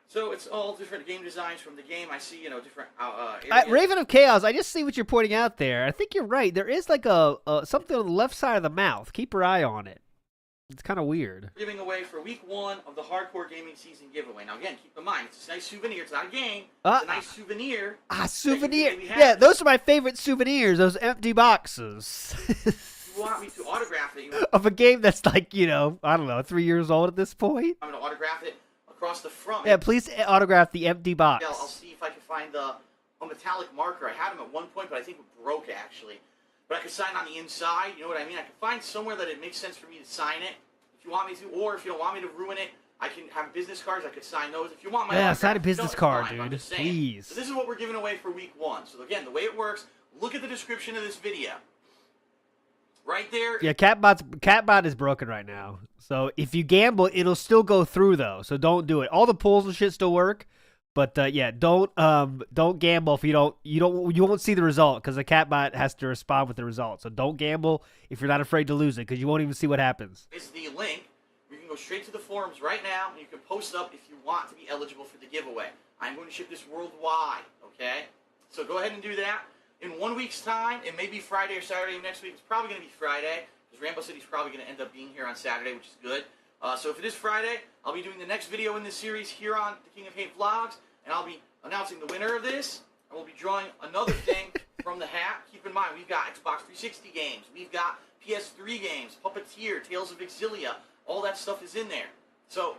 S4: So it's all different game designs from the game. I see, different areas.
S2: Raven of Chaos, I just see what you're pointing out there. I think you're right. There is like a something on the left side of the mouth. Keep your eye on it. It's kind of weird.
S4: Giving away for week 1 of the Hardcore Gaming Season giveaway. Now again, keep in mind, it's a nice souvenir. It's not a game. It's a nice souvenir.
S2: Souvenir.
S4: that you
S2: Yeah,
S4: have.
S2: those are my favorite souvenirs. Those empty boxes.
S4: If you want me to autograph it,
S2: Of a game that's like, I don't know, 3 years old at this point.
S4: I'm going to autograph it across the front.
S2: Yeah, please autograph the empty box.
S4: I'll see if I can find a metallic marker. I had them at one point, but I think it broke actually. But I could sign on the inside. You know what I mean? I can find somewhere that it makes sense for me to sign it. If you want me to, or if you don't want me to ruin it, I can have business cards. I could sign those. If you want my
S2: Yeah,
S4: autograph,
S2: sign a
S4: no,
S2: business
S4: it's
S2: card,
S4: fine, but I'm
S2: dude.
S4: just saying.
S2: Please.
S4: So this is what we're giving away for week 1. So again, the way it works, look at the description of this video. Right there.
S2: Yeah, Catbot is broken right now. So if you gamble, it'll still go through though. So don't do it. All the pulls and shit still work, but yeah, don't gamble if you won't see the result because the Catbot has to respond with the result. So don't gamble if you're not afraid to lose it because you won't even see what happens.
S4: Is the link. You can go straight to the forums right now, and you can post up if you want to be eligible for the giveaway. I'm going to ship this worldwide, okay? So go ahead and do that. In 1 week's time, it may be Friday or Saturday of next week. It's probably going to be Friday, because Rambo City's probably going to end up being here on Saturday, which is good. So if it is Friday, I'll be doing the next video in this series here on the King of Hate Vlogs, and I'll be announcing the winner of this, and we'll be drawing another thing from the hat. Keep in mind, we've got Xbox 360 games, we've got PS3 games, Puppeteer, Tales of Exilia, all that stuff is in there. So,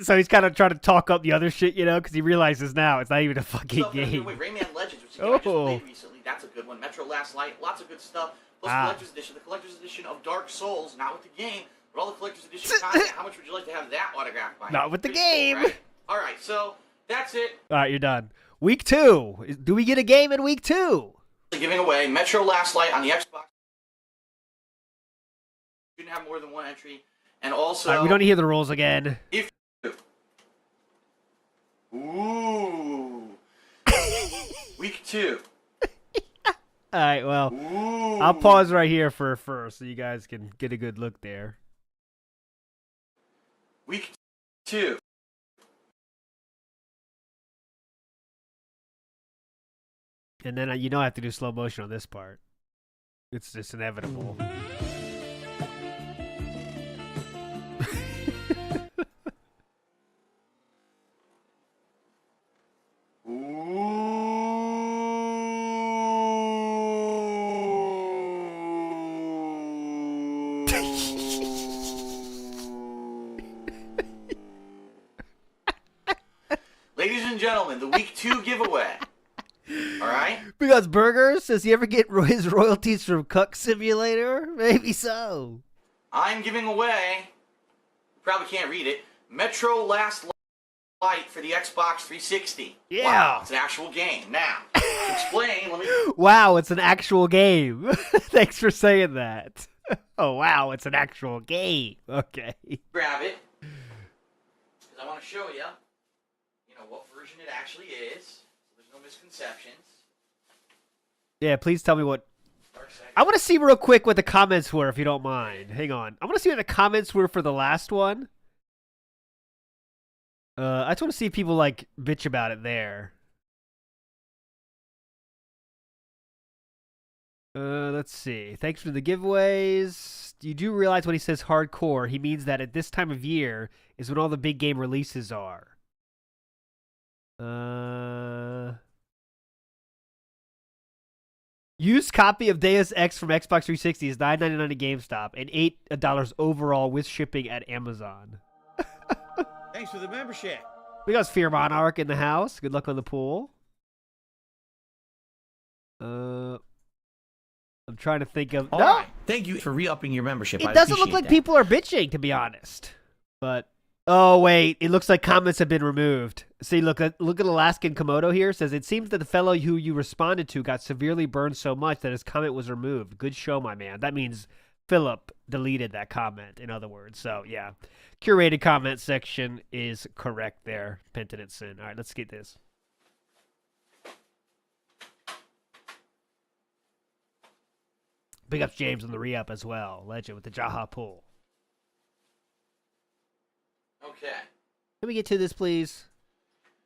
S2: So he's kind of trying to talk up the other shit, because he realizes now it's not even a fucking game.
S4: Rayman Legends, which is a game I just played recently. That's a good one. Metro Last Light, lots of good stuff. Plus Collector's Edition. The Collector's Edition of Dark Souls, not with the game, but all the Collector's Edition content. How much would you like to have that autographed by?
S2: Not with the
S4: Pretty
S2: game.
S4: cool, right? All right, so that's it.
S2: All right, you're done. Week 2. Do we get a game in week 2?
S4: Giving away Metro Last Light on the Xbox. You can have more than one entry. And also...
S2: All right, we don't hear the rules again.
S4: If Ooh. Week 2.
S2: All right, well,
S4: Ooh.
S2: I'll pause right here for first so you guys can get a good look there.
S4: Week 2.
S2: And then I have to do slow motion on this part. It's just inevitable.
S4: Ladies and gentlemen, the Week 2 giveaway. All right?
S2: Because Burgers, does he ever get his royalties from Cuck Simulator? Maybe so.
S4: I'm giving away, you probably can't read it, Metro Last Light for the Xbox 360.
S2: Yeah.
S4: Wow, it's an actual game. Now, to explain, let me...
S2: Wow, it's an actual game. Thanks for saying that. Oh, wow, it's an actual game. Okay.
S4: grab it, because I want to show you, what version it actually is, so there's no misconceptions.
S2: Yeah, please tell me what... I want to see real quick what the comments were, if you don't mind. Hang on. I want to see what the comments were for the last one. I just want to see if people, bitch about it there. Let's see. Thanks for the giveaways. You do realize when he says hardcore, he means that at this time of year is when all the big game releases are. Used copy of Deus Ex from Xbox 360 is $9.99 at GameStop and $8 overall with shipping at Amazon.
S3: Thanks for the membership.
S2: We got Sphere Monarch in the house. Good luck on the pool. I'm trying to think of...
S3: All
S2: no!
S3: right. Thank you for re-upping your membership.
S2: It
S3: I
S2: doesn't look
S3: appreciate
S2: like
S3: that.
S2: people are bitching, to be honest. But... Oh, wait. It looks like comments have been removed. See, look at Alaskan Komodo here. It says, it seems that the fellow who you responded to got severely burned so much that his comment was removed. Good show, my man. That means Philip deleted that comment, in other words. So, yeah. Curated comment section is correct there. Penitent sin. All right, let's get this. Big ups James on the re-up as well. Legend with the Jaha pull.
S4: Okay.
S2: Can we get to this, please?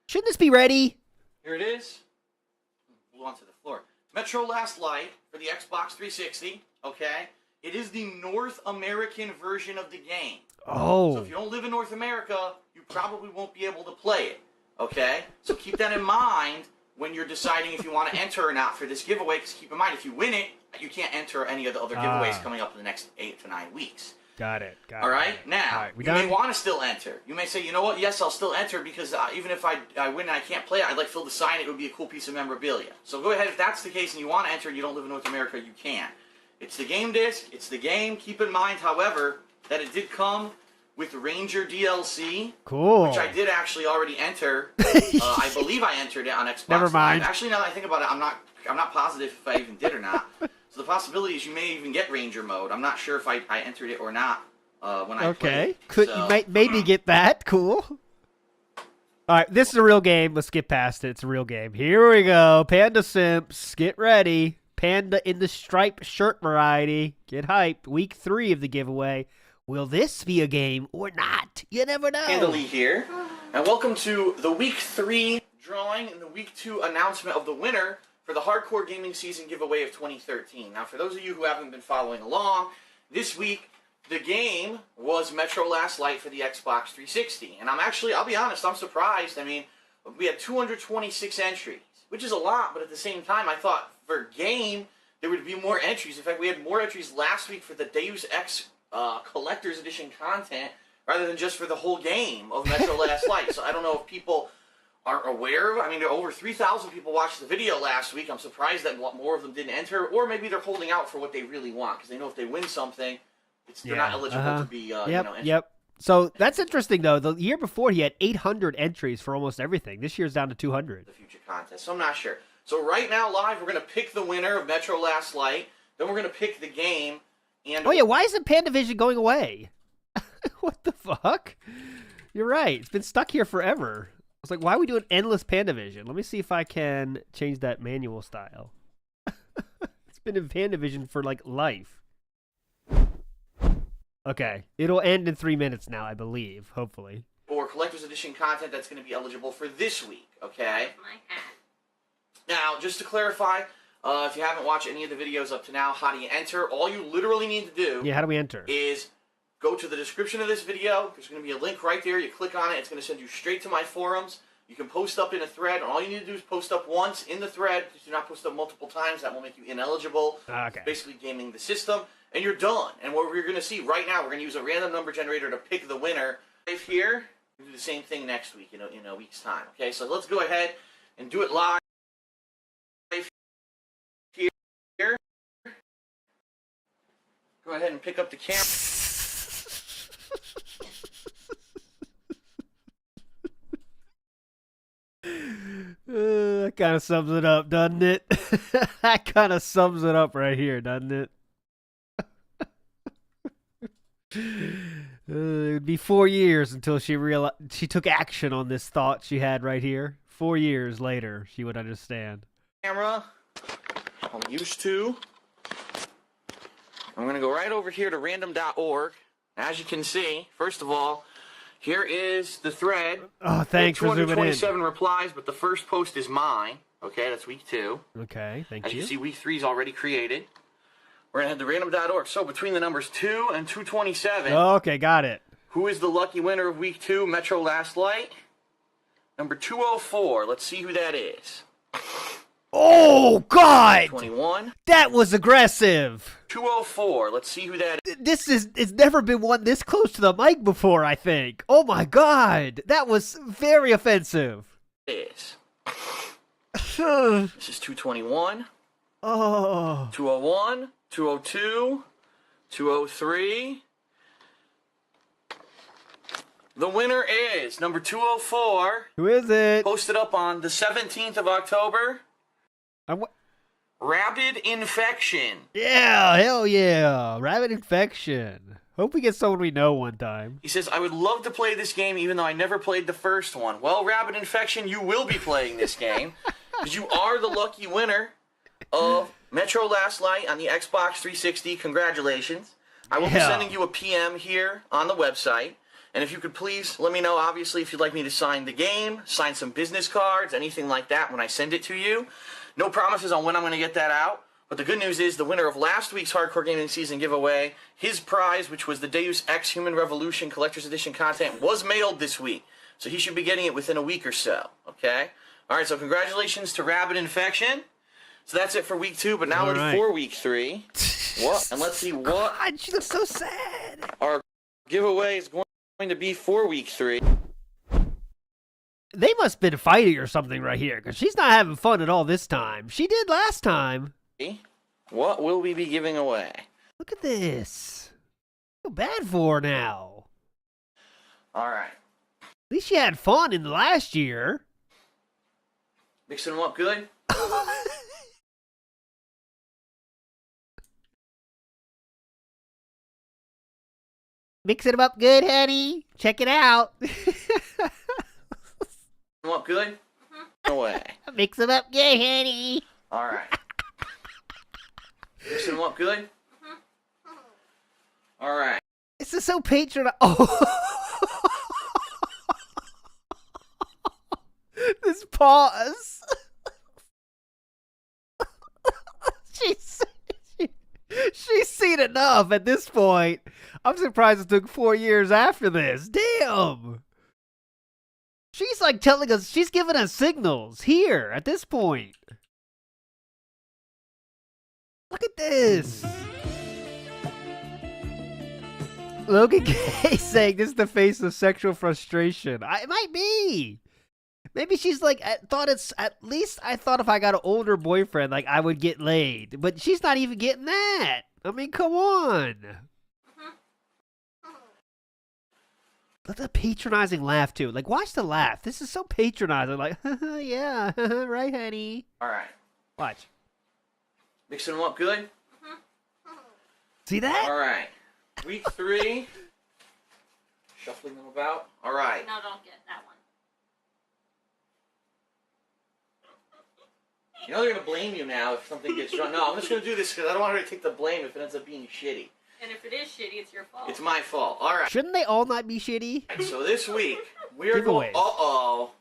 S2: Shouldn't this be ready?
S4: Here it is. Move on to the floor. Metro Last Light for the Xbox 360. Okay. It is the North American version of the game.
S2: Oh.
S4: So if you don't live in North America, you probably won't be able to play it. Okay? So keep that in mind when you're deciding if you want to enter or not for this giveaway, because keep in mind, if you win it, you can't enter any of the other giveaways coming up in the next 8 to 9 weeks.
S2: Got it.
S4: All right? Now,
S2: all right, we
S4: you
S2: done?
S4: may want to still enter. You may say, you know what, yes, I'll still enter because even if I win and I can't play it, I'd like Phil to sign it. It would be a cool piece of memorabilia. So go ahead, if that's the case and you want to enter and you don't live in North America, you can. It's the game disc. It's the game. Keep in mind, however, that it did come with Ranger DLC.
S2: Cool.
S4: Which I did actually already enter. I believe I entered it on Xbox
S2: Never mind.
S4: Live. Actually, now that I think about it, I'm not positive if I even did or not. So the possibility is you may even get Ranger mode. I'm not sure if I entered it or not when I played it.
S2: Could
S4: So,
S2: you might maybe get that? Cool. All right, this is a real game. Let's skip past it. It's a real game. Here we go. Panda Simps, get ready. Panda in the striped shirt variety. Get hyped. Week 3 of the giveaway. Will this be a game or not? You never know.
S4: Handily here, and welcome to the Week 3 drawing and the Week 2 announcement of the winner for the Hardcore Gaming Season giveaway of 2013. Now, for those of you who haven't been following along, this week the game was Metro Last Light for the Xbox 360, and I'll be honest, I'm surprised. I mean, we had 226 entries, which is a lot, but at the same time, I thought for game there would be more entries. In fact, we had more entries last week for the Deus Ex Collector's Edition content rather than just for the whole game of Metro Last Light. So I don't know if people are aware of it. I mean, there are over 3,000 people watched the video last week. I'm surprised that more of them didn't enter, or maybe they're holding out for what they really want because they know if they win something, they're not eligible to be entered.
S2: Yep. So that's interesting, though. The year before, he had 800 entries for almost everything. This year's down to 200.
S4: The future contest. So I'm not sure. So right now, live, we're going to pick the winner of Metro Last Light. Then we're going to pick the game. And
S2: Oh, yeah. Why isn't Pandavision going away? What the fuck? You're right. It's been stuck here forever. I was like, why are we doing endless Pandavision? Let me see if I can change that manual style. It's been in Pandavision for, like, life. Okay. It'll end in 3 minutes now, I believe. Hopefully.
S4: for Collector's Edition content that's going to be eligible for this week, okay?
S5: My hat.
S4: Now, just to clarify, if you haven't watched any of the videos up to now, how do you enter? All you literally need to do
S2: Yeah, how do we enter?
S4: is go to the description of this video. There's going to be a link right there. You click on it. It's going to send you straight to my forums. You can post up in a thread, and all you need to do is post up once in the thread. If you do not post up multiple times, that will make you ineligible.
S2: Okay.
S4: Basically gaming the system, and you're done. And what we're going to see right now, we're going to use a random number generator to pick the winner. Right here, we'll do the same thing next week, in a week's time. Okay, so let's go ahead and do it live. Here. Go ahead and pick up the camera.
S2: That kind of sums it up, doesn't it? That kind of sums it up right here, doesn't it? It would be 4 years until she took action on this thought she had right here. 4 years later, she would understand.
S4: Camera I'm used to. I'm going to go right over here to random.org. As you can see, first of all, here is the thread.
S2: Oh, thanks for zooming in.
S4: 227 replies, but the first post is mine. Okay, that's week 2.
S2: Okay, thank
S4: As
S2: you.
S4: you can see, week 3 is already created. We're going to head to random.org. So between the numbers 2 and 227,
S2: Okay, got it.
S4: who is the lucky winner of week 2, Metro Last Light? Number 204. Let's see who that is.
S2: Oh, God!
S4: 21.
S2: That was aggressive.
S4: 204. Let's see who that
S2: It's never been one this close to the mic before, I think. Oh, my God. That was very offensive.
S4: is. This is 221.
S2: Oh.
S4: 201. 202. 203. The winner is number 204.
S2: Who is it?
S4: Posted up on the 17th of October. Rabid Infection.
S2: Yeah, hell yeah. Rabbit Infection. Hope we get someone we know one time.
S4: He says, I would love to play this game even though I never played the first one. Well, Rabid Infection, you will be playing this game because you are the lucky winner of Metro Last Light on the Xbox 360. Congratulations. I will be sending you a PM here on the website. And if you could please let me know, obviously, if you'd like me to sign the game, sign some business cards, anything like that when I send it to you. No promises on when I'm going to get that out. But the good news is the winner of last week's Hardcore Gaming Season giveaway, his prize, which was the Deus Ex Human Revolution Collector's Edition content, was mailed this week. So he should be getting it within a week or so. Okay? All right, so congratulations to Rabid Infection. So that's it for week 2, but now we're for week 3. What? And let's see what
S2: God, she looks so sad.
S4: our giveaway is going to be for week 3.
S2: They must have been fighting or something right here, because she's not having fun at all this time. She did last time.
S4: What will we be giving away?
S2: Look at this. I feel bad for her now.
S4: All right.
S2: At least she had fun in the last year.
S4: Mixing them up good?
S2: Mixing them up good, honey. Check it out.
S4: Them up good? Away.
S2: Mix them up good, honey.
S4: All right. Mixing them up good? All right.
S2: This is so patronizing. Oh. This pause. She's seen enough at this point. I'm surprised it took 4 years after this. Damn. She's like telling us, she's giving us signals here at this point. Look at this. Logan K saying this is the face of sexual frustration. It might be. Maybe she's like, thought it's, at least I thought if I got an older boyfriend, like I would get laid. But she's not even getting that. I mean, come on. Let the patronizing laugh too. Like, watch the laugh. This is so patronizing. Like, yeah, right, honey.
S4: All right.
S2: Watch.
S4: Mixing them up good?
S2: See that?
S4: All right. Week 3. Shuffling them about. All right.
S5: No, don't get that one.
S4: You know they're going to blame you now if something gets wrong. No, I'm just going to do this because I don't want her to take the blame if it ends up being shitty.
S5: And if it is shitty, it's your fault.
S4: It's my fault. All right.
S2: Shouldn't they all not be shitty?
S4: So this week, we are going...
S2: Giveaways.
S4: Uh-oh.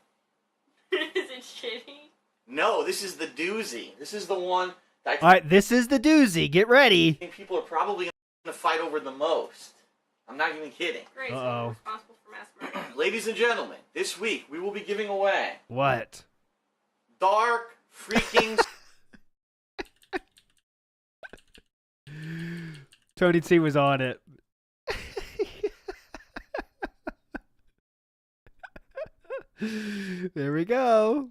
S5: Is it shitty?
S4: No, this is the doozy. This is the one that
S2: All right, this is the doozy. Get ready.
S4: think people are probably going to fight over the most. I'm not even kidding.
S5: Great, so
S2: Uh-oh.
S5: I'm responsible for mass murder.
S4: Ladies and gentlemen, this week we will be giving away
S2: What?
S4: Dark Freaking...
S2: Tony T was on it. There we go.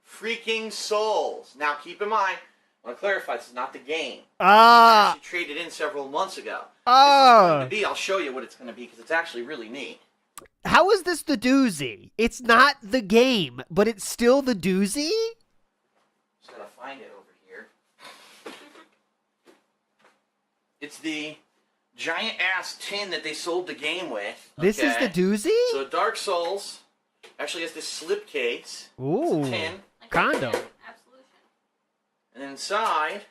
S4: Freaking Souls. Now, keep in mind, I want to clarify, this is not the game.
S2: Ah.
S4: I actually traded in several months ago.
S2: Ah.
S4: This is going to be, I'll show you what it's going to be, because it's actually really neat.
S2: How is this the doozy? It's not the game, but it's still the doozy?
S4: Just got to find it over here. It's the giant-ass tin that they sold the game with.
S2: This is the doozy?
S4: So Dark Souls actually has this slip case.
S2: Ooh.
S4: It's a tin.
S5: Like
S2: Condo.
S5: Absolution.
S4: And inside,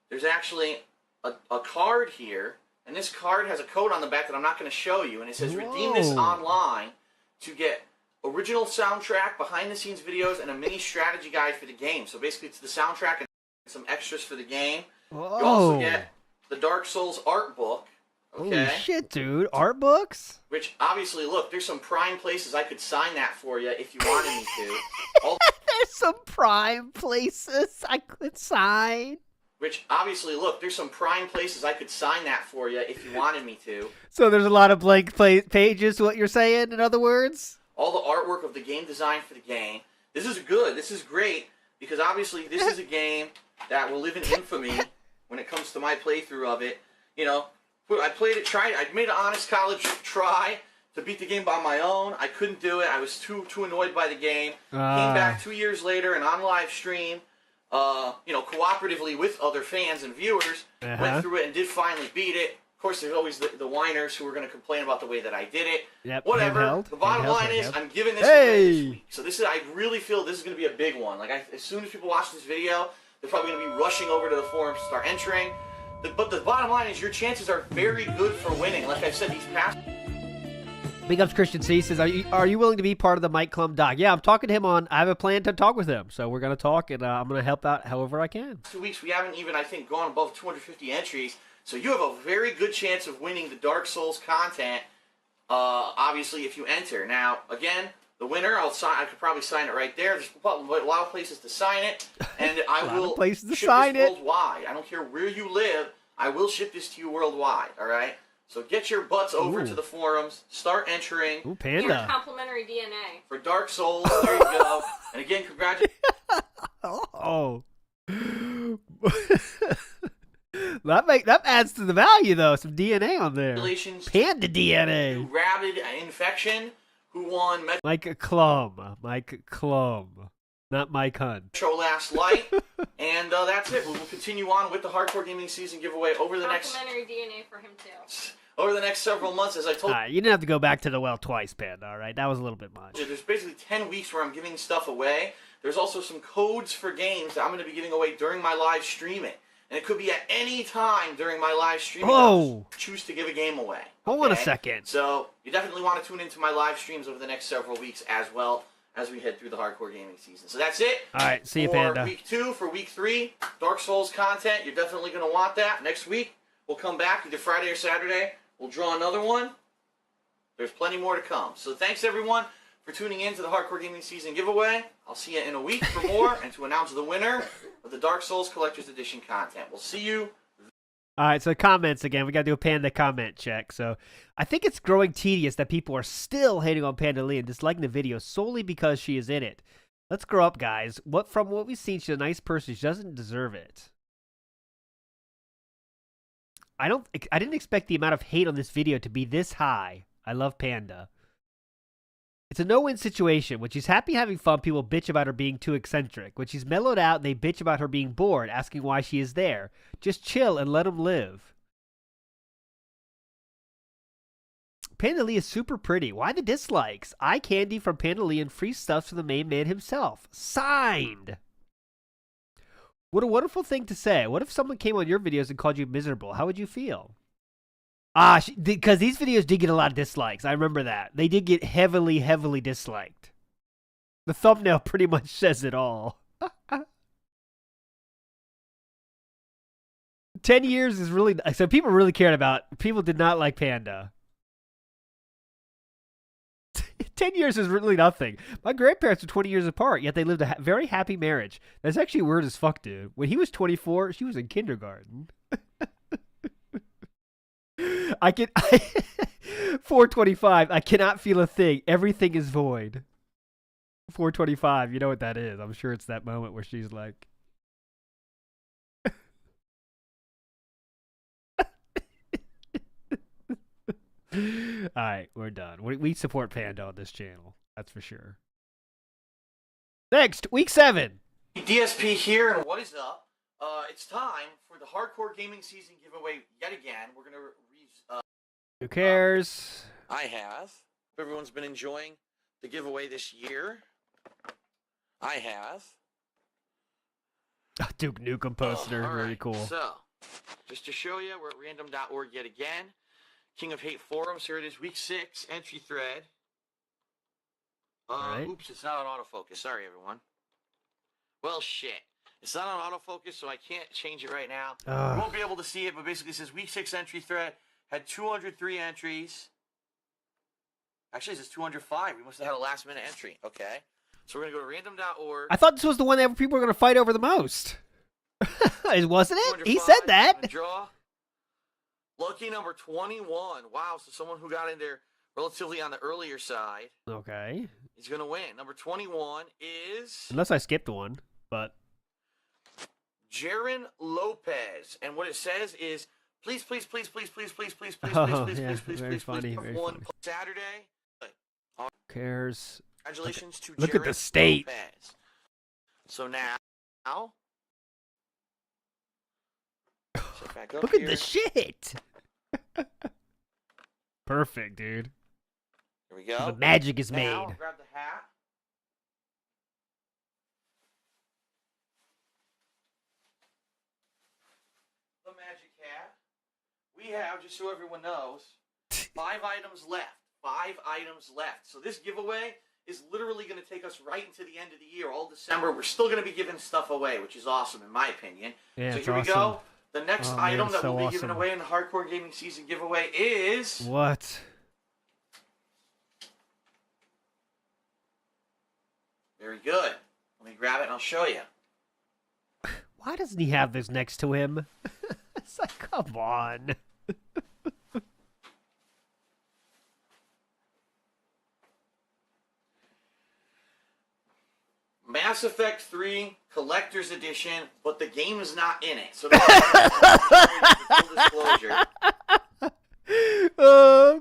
S4: there's actually a card here. And this card has a code on the back that I'm not going to show you. And it says, redeem this
S2: Whoa.
S4: online to get original soundtrack, behind-the-scenes videos, and a mini strategy guide for the game. So basically, it's the soundtrack and some extras for the game.
S2: Whoa.
S4: You also get the Dark Souls art book. Okay.
S2: Holy shit, dude. Art books?
S4: Which, obviously, look, there's some prime places I could sign that for you if you wanted me to.
S2: There's some prime places I could sign.
S4: Which, obviously, look, there's some prime places I could sign that for you if you wanted me to.
S2: So there's a lot of blank pages, what you're saying, in other words?
S4: All the artwork of the game design for the game. This is good. This is great, because obviously this is a game that will live in infamy when it comes to my playthrough of it. You know, I played it, I made an honest college try to beat the game on my own. I couldn't do it. I was too annoyed by the game. Came back 2 years later and on live stream, you know, cooperatively with other fans and viewers, went through it and did finally beat it. Of course, there's always the whiners who are going to complain about the way that I did it.
S2: Yep,
S4: whatever.
S2: handheld,
S4: The bottom line is,
S2: handheld.
S4: I'm giving this away this
S2: Hey!
S4: week. So I really feel this is going to be a big one. Like, as soon as people watch this video, they're probably going to be rushing over to the forums to start entering. But the bottom line is, your chances are very good for winning. Like I've said, these past...
S2: Big ups Christian C says, are you willing to be part of the Mike Klum doc? Yeah, I'm talking to him I have a plan to talk with him. So we're going to talk, and I'm going to help out however I can.
S4: 2 weeks, we haven't even, I think, gone above 250 entries. So you have a very good chance of winning the Dark Souls content, obviously, if you enter. Now, again, the winner, I could probably sign it right there. There's a lot of places to sign it, and I will ship this worldwide. I don't care where you live. I will ship this to you worldwide, all right? So get your butts over to the forums. Start entering.
S2: Ooh,
S5: Your
S2: Panda.
S5: complimentary DNA.
S4: For Dark Souls. There you go. And again, congratulations.
S2: Oh. that adds to the value, though. Some DNA on there. Panda DNA.
S4: Rabid Infection, who won
S2: Mike Klum. Not Mike Hunt.
S4: Metro Last Light. And that's it. We will continue on with the Hardcore Gaming Season giveaway over the next...
S5: Complimentary DNA for him, too.
S4: Over the next several months, as I told
S2: you. Didn't have to go back to the well twice, Panda, all right? That was a little bit much.
S4: There's basically 10 weeks where I'm giving stuff away. There's also some codes for games that I'm going to be giving away during my live streaming. And it could be at any time during my live streaming.
S2: Oh!
S4: Choose to give a game away.
S2: Hold on a second.
S4: So, you definitely want to tune into my live streams over the next several weeks as well, as we head through the Hardcore Gaming Season. So that's it.
S2: All right, see you, Panda.
S4: For week 2, for week 3, Dark Souls content. You're definitely going to want that. Next week, we'll come back either Friday or Saturday. We'll draw another one. There's plenty more to come. So thanks, everyone, for tuning in to the Hardcore Gaming Season giveaway. I'll see you in a week for more and to announce the winner of the Dark Souls Collector's Edition content. We'll see you.
S2: All right, so comments again. We got to do a Panda comment check. So I think it's growing tedious that people are still hating on Panda Lee and disliking the video solely because she is in it. Let's grow up, guys. From what we've seen, she's a nice person. She doesn't deserve it. I didn't expect the amount of hate on this video to be this high. I love Panda. It's a no-win situation. When she's happy having fun, people bitch about her being too eccentric. When she's mellowed out, they bitch about her being bored, asking why she is there. Just chill and let them live. Panda Lee is super pretty. Why the dislikes? Eye candy from Panda Lee and free stuff from the main man himself. Signed! What a wonderful thing to say. What if someone came on your videos and called you miserable? How would you feel? Because these videos did get a lot of dislikes. I remember that. They did get heavily, heavily disliked. The thumbnail pretty much says it all. 10 years is really... So people really cared about... People did not like Panda. 10 years is really nothing. My grandparents are 20 years apart, yet they lived a very happy marriage. That's actually weird as fuck, dude. When he was 24, she was in kindergarten. 425, I cannot feel a thing. Everything is void. 425, you know what that is. I'm sure it's that moment where she's like... Alright, we're done. We support Panda on this channel. That's for sure. Next, week 7.
S4: DSP here, and what is up? It's time for the Hardcore Gaming Season giveaway yet again. We're going to...
S2: Who cares?
S4: I have. Everyone's been enjoying the giveaway this year. I have.
S2: Duke Nukem poster. Very
S4: right.
S2: cool.
S4: So, just to show you, we're at random.org yet again. King of Hate Forums. Here it is, week 6, entry thread.
S2: Right.
S4: Oops, it's not on autofocus. Sorry, everyone. Well, shit. It's not on autofocus, so I can't change it right now. You won't be able to see it, but basically it says week 6 entry thread. Had 203 entries. Actually, it says 205. We must have had a last-minute entry. Okay. So we're gonna go to random.org.
S2: I thought this was the one that people were going to fight over the most. Wasn't it? He
S4: 205,
S2: said that.
S4: Draw. Lucky number 21. Wow, so someone who got in there relatively on the earlier side.
S2: Okay.
S4: He's gonna win. Number 21 is
S2: Unless I skipped one, but
S4: Jaron Lopez. And what it says is, please, please, please, please, please, please, please, please,
S2: Oh,
S4: please,
S2: yeah,
S4: please, please,
S2: very
S4: please,
S2: funny,
S4: please,
S2: very
S4: one
S2: funny.
S4: Saturday.
S2: who cares?
S4: Congratulations to
S2: Look at
S4: Jaron
S2: the state.
S4: Lopez. So now, sit back up
S2: Look at
S4: here.
S2: the shit. Perfect, dude.
S4: Here we go.
S2: The magic is
S4: Now,
S2: made.
S4: grab the hat. The magic hat. We have, just so everyone knows, 5 items left. 5 items left. So this giveaway is literally going to take us right into the end of the year. All December, we're still going to be giving stuff away, which is awesome in my opinion.
S2: Yeah,
S4: so
S2: it's
S4: here we
S2: awesome.
S4: go. The next
S2: Oh,
S4: item
S2: man,
S4: that
S2: so
S4: we'll be giving
S2: awesome.
S4: away in the Hardcore Gaming Season giveaway is...
S2: What?
S4: Very good. Let me grab it and I'll show you.
S2: Why doesn't he have this next to him? It's like, come on.
S4: Mass Effect 3 Collector's Edition, but the game is not in it. So full disclosure.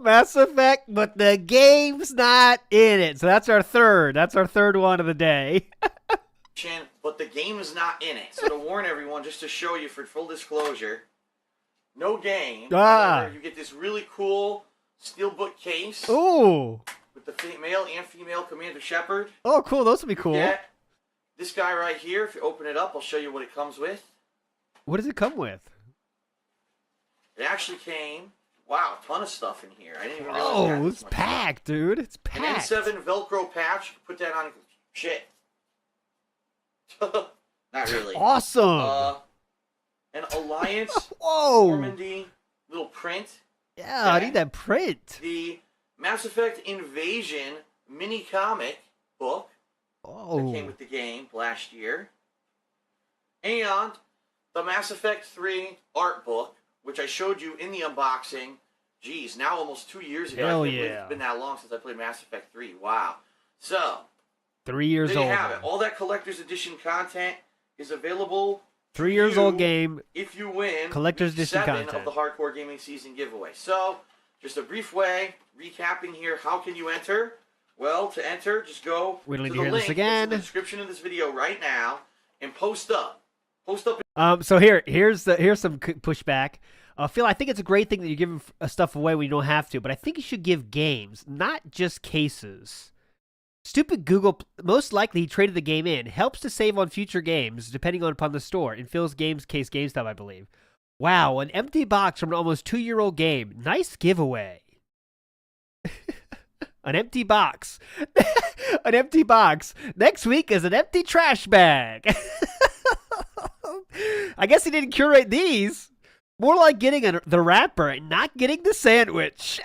S2: Mass Effect, but the game's not in it. So that's our third. That's our third one of the day.
S4: But the game is not in it. So to warn everyone, just to show you for full disclosure, no game. However, you get this really cool steelbook case
S2: Ooh.
S4: with the male and female Commander Shepard.
S2: Oh, cool. Those would be cool.
S4: Get this guy right here. If you open it up, I'll show you what it comes with.
S2: What does it come with?
S4: It actually came. Wow, a ton of stuff in here. I didn't even realize.
S2: Oh,
S4: it had this
S2: it's
S4: much
S2: packed, dude. It's
S4: stuff. An
S2: packed.
S4: N7 Velcro patch. Put that on. Shit. Not really.
S2: Awesome.
S4: An Alliance
S2: Whoa.
S4: Normandy little print.
S2: Yeah, I need that print.
S4: The Mass Effect Invasion mini comic book that came
S2: Oh.
S4: with the game last year. And the Mass Effect 3 art book, which I showed you in the unboxing. Geez, now almost 2 years ago.
S2: Hell
S4: I can't believe
S2: yeah.
S4: it's been that long since I played Mass Effect 3. Wow. So,
S2: 3 years
S4: there you
S2: old.
S4: have it. All that collector's edition content is available
S2: 3 years
S4: you
S2: old game.
S4: if you win
S2: Collector's
S4: week
S2: edition
S4: 7
S2: content.
S4: of the Hardcore Gaming Season giveaway. So, just a brief way, recapping here, how can you enter? Well, to enter, just go
S2: We don't
S4: to
S2: need
S4: the
S2: to hear
S4: link
S2: this
S4: that's
S2: again.
S4: in the description of this video right now and post up. Post up.
S2: So here's some pushback. Phil, I think it's a great thing that you're giving stuff away when you don't have to, but I think you should give games, not just cases. Stupid Google, most likely he traded the game in, helps to save on future games, depending upon the store. In Phil's games case, GameStop, I believe. Wow, an empty box from an almost 2-year-old game. Nice giveaway. An empty box. An empty box. Next week is an empty trash bag. I guess he didn't curate these. More like getting the wrapper and not getting the sandwich.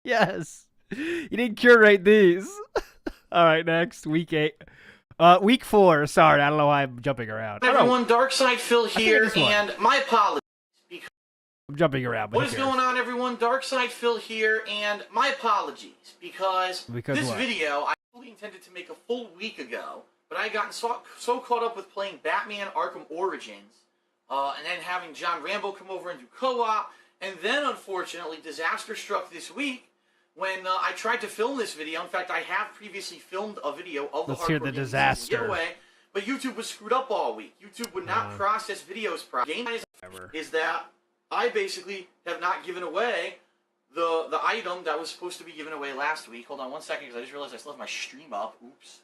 S2: Yes. You didn't curate these. All right, next. Week 8. Week 4. Sorry, I don't know why I'm jumping around.
S4: Everyone, Darkside Phil here,
S2: this one.
S4: and my apologies.
S2: I'm jumping around. But
S4: What is going on, everyone? Darkside Phil here, and my apologies, because this
S2: what?
S4: video I fully intended to make a full week ago, but I had gotten so caught up with playing Batman Arkham Origins, and then having John Rambo come over and do co-op, and then, unfortunately, disaster struck this week when I tried to film this video. In fact, I have previously filmed a video of the
S2: Let's hear
S4: Hardcore
S2: the
S4: Gaming
S2: disaster.
S4: Season giveaway, but YouTube was screwed up all week. YouTube would not process videos properly. Is that I basically have not given away the item that was supposed to be given away last week. Hold on one second, because I just realized I still have my stream up. Oops.